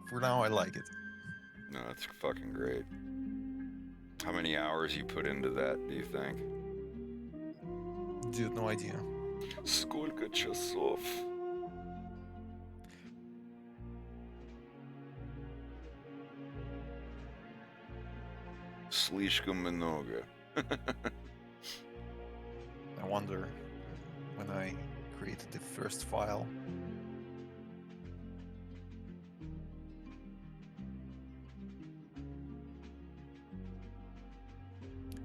Speaker 12: for now, I like it.
Speaker 4: No, that's fucking great. How many hours you put into that, do you think?
Speaker 12: Dude, no idea.
Speaker 4: Сколько часов? Слишком много.
Speaker 12: I wonder when I created the first file.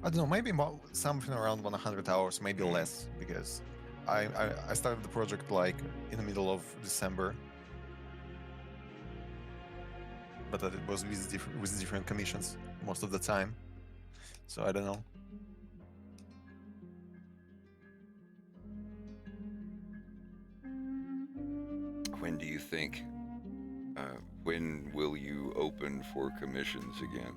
Speaker 12: I don't know, maybe something around 100 hours, maybe less, because I started the project like in the middle of December, but it was with different commissions most of the time, so I don't know.
Speaker 4: When do you think? When will you open for commissions again?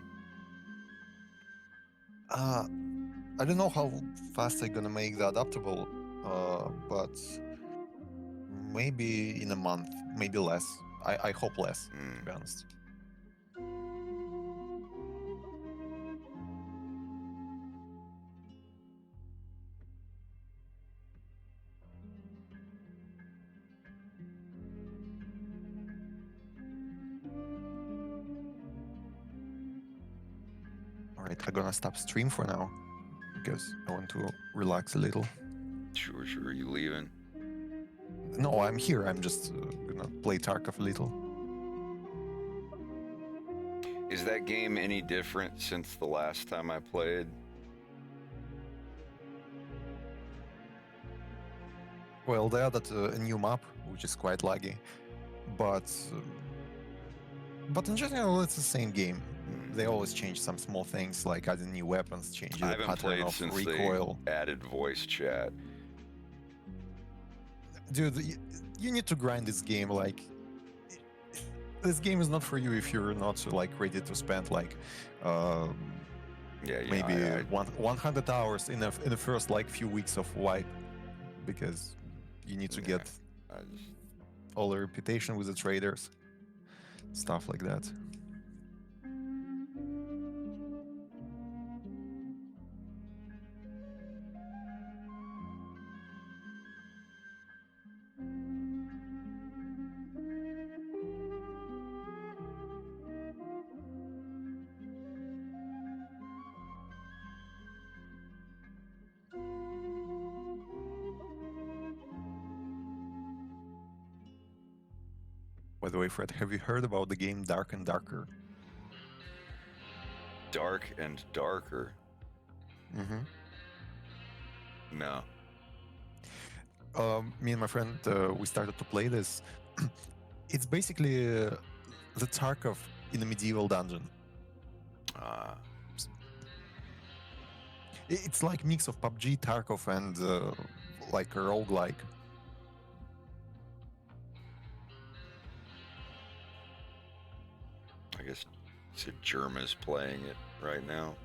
Speaker 12: I don't know how fast I'm gonna make the adaptable, but maybe in a month, maybe less. I hope less, to be honest. Alright, I'm gonna stop stream for now, because I want to relax a little.
Speaker 4: Sure, are you leaving?
Speaker 12: No, I'm here. I'm just gonna play Tarkov a little.
Speaker 4: Is that game any different since the last time I played?
Speaker 12: Well, they added a new map, which is quite laggy, but in general, it's the same game. They always change some small things, like adding new weapons, changing
Speaker 4: I
Speaker 12: the
Speaker 4: haven't
Speaker 12: pattern
Speaker 4: played
Speaker 12: of
Speaker 4: since
Speaker 12: recoil.
Speaker 4: they added voice chat.
Speaker 12: Dude, you need to grind this game. Like, this game is not for you if you're not like ready to spend like maybe 100 hours in the first like few weeks of wipe, because you need to get all the reputation with the traders, stuff like that. By the way, Fred, have you heard about the game Dark and Darker?
Speaker 4: Dark and Darker?
Speaker 12: Mm-hmm.
Speaker 4: No.
Speaker 12: Me and my friend, we started to play this. It's basically the Tarkov in a medieval dungeon. It's like mix of PUBG, Tarkov, and like a roguelike.
Speaker 4: I guess Germa's playing it right now.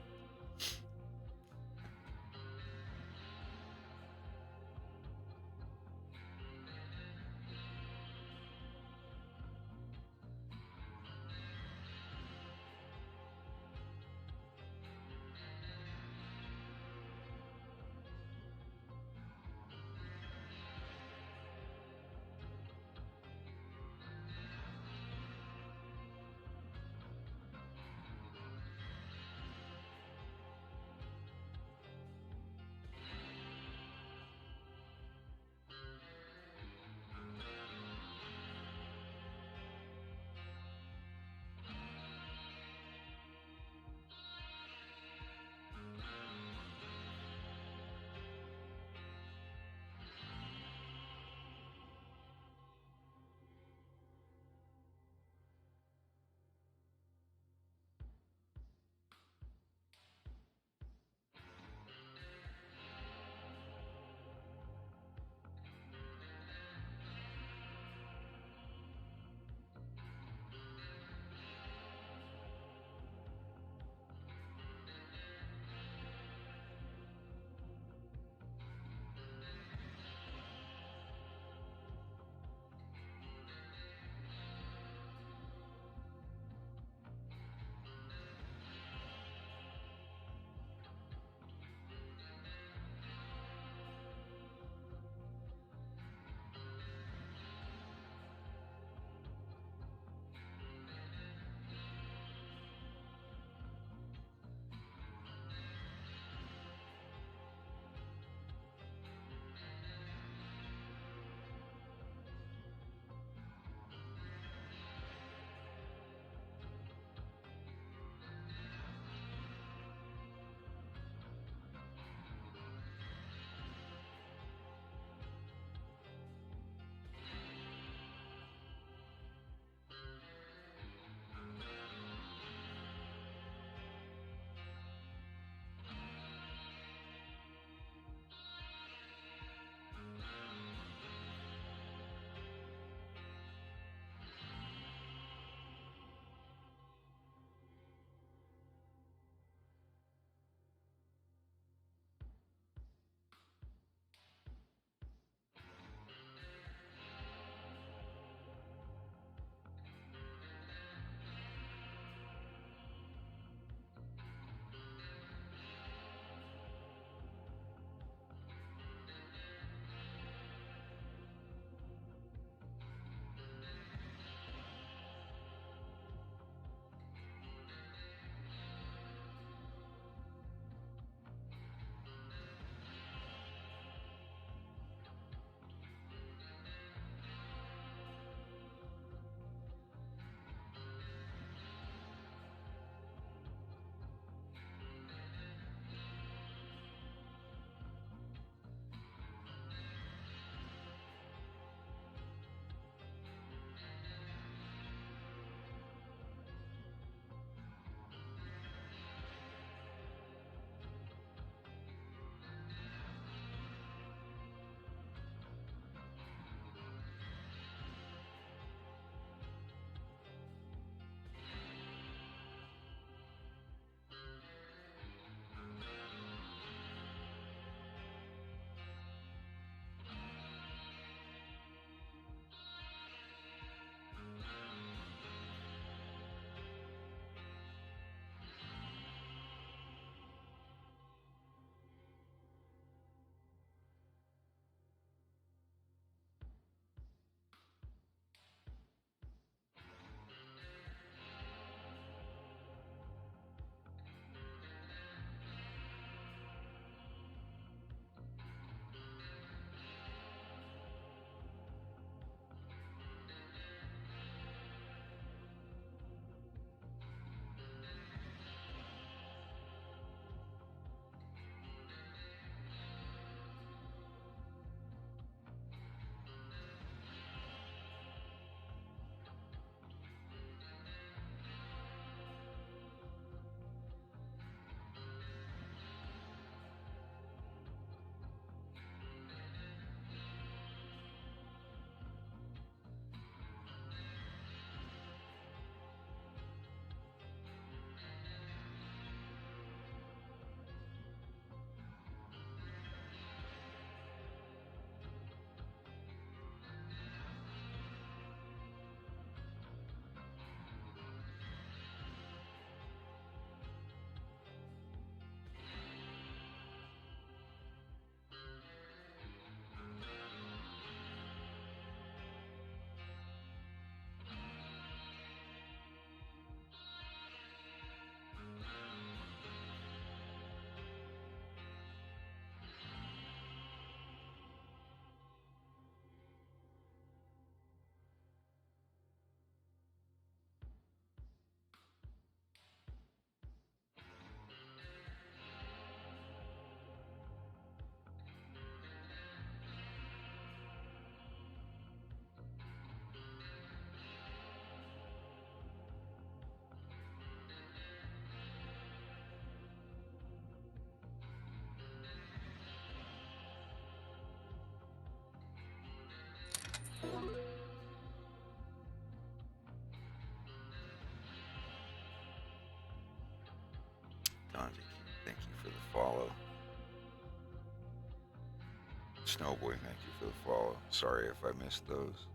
Speaker 4: thank you for the follow. Snowboy, thank you for the follow. Sorry if I missed those.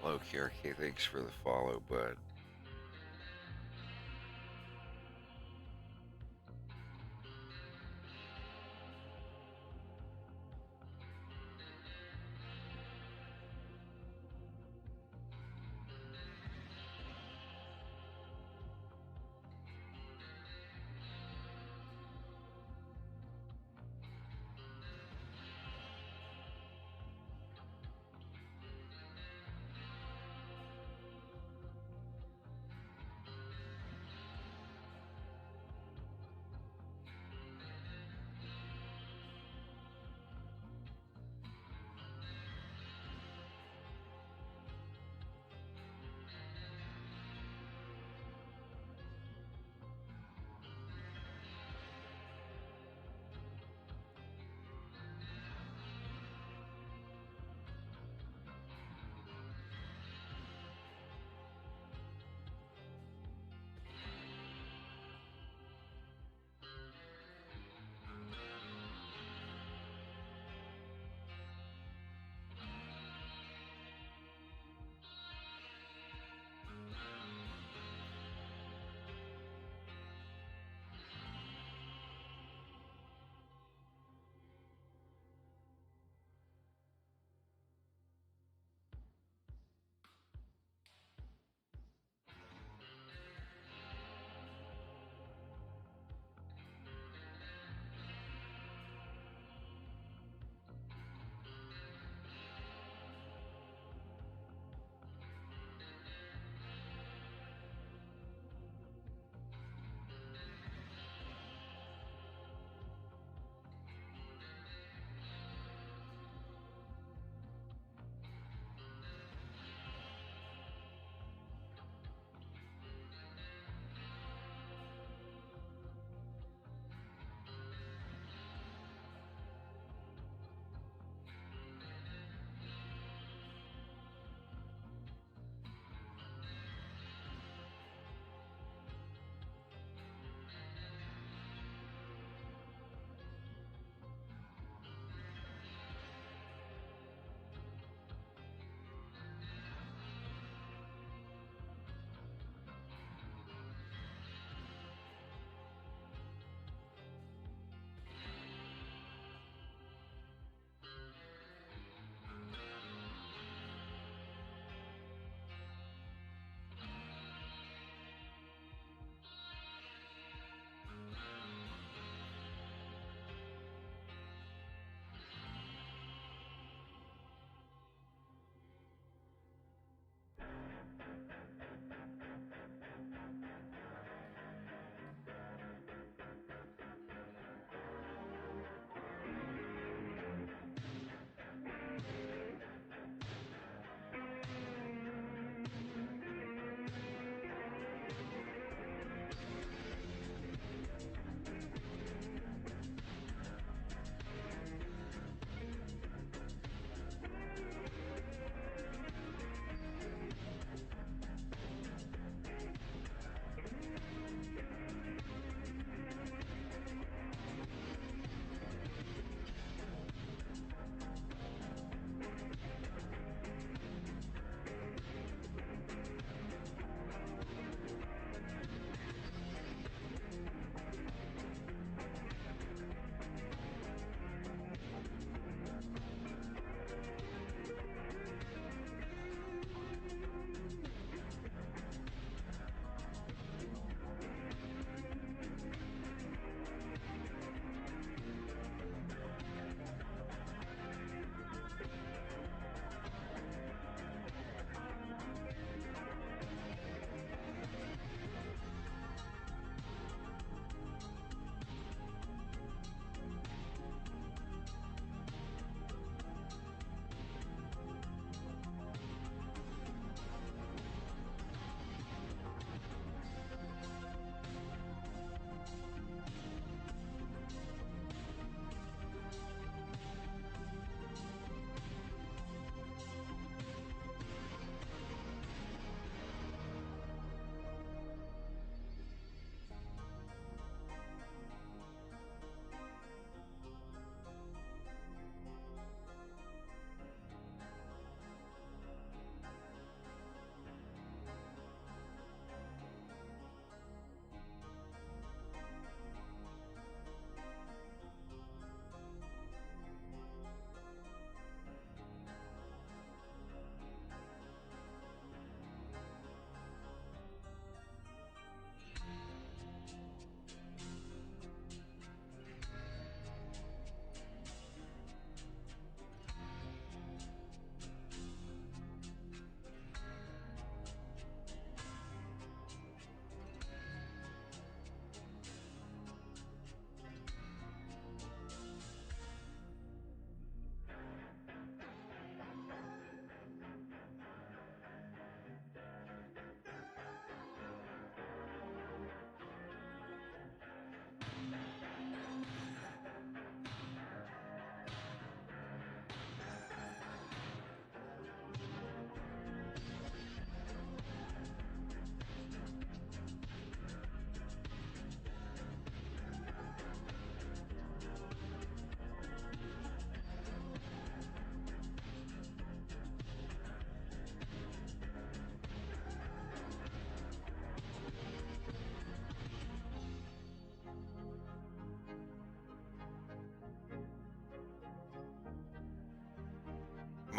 Speaker 4: Hello, KRK. Thanks for the follow, bud.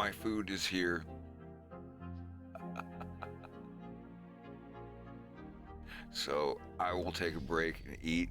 Speaker 4: my food is here. So I will take a break and eat.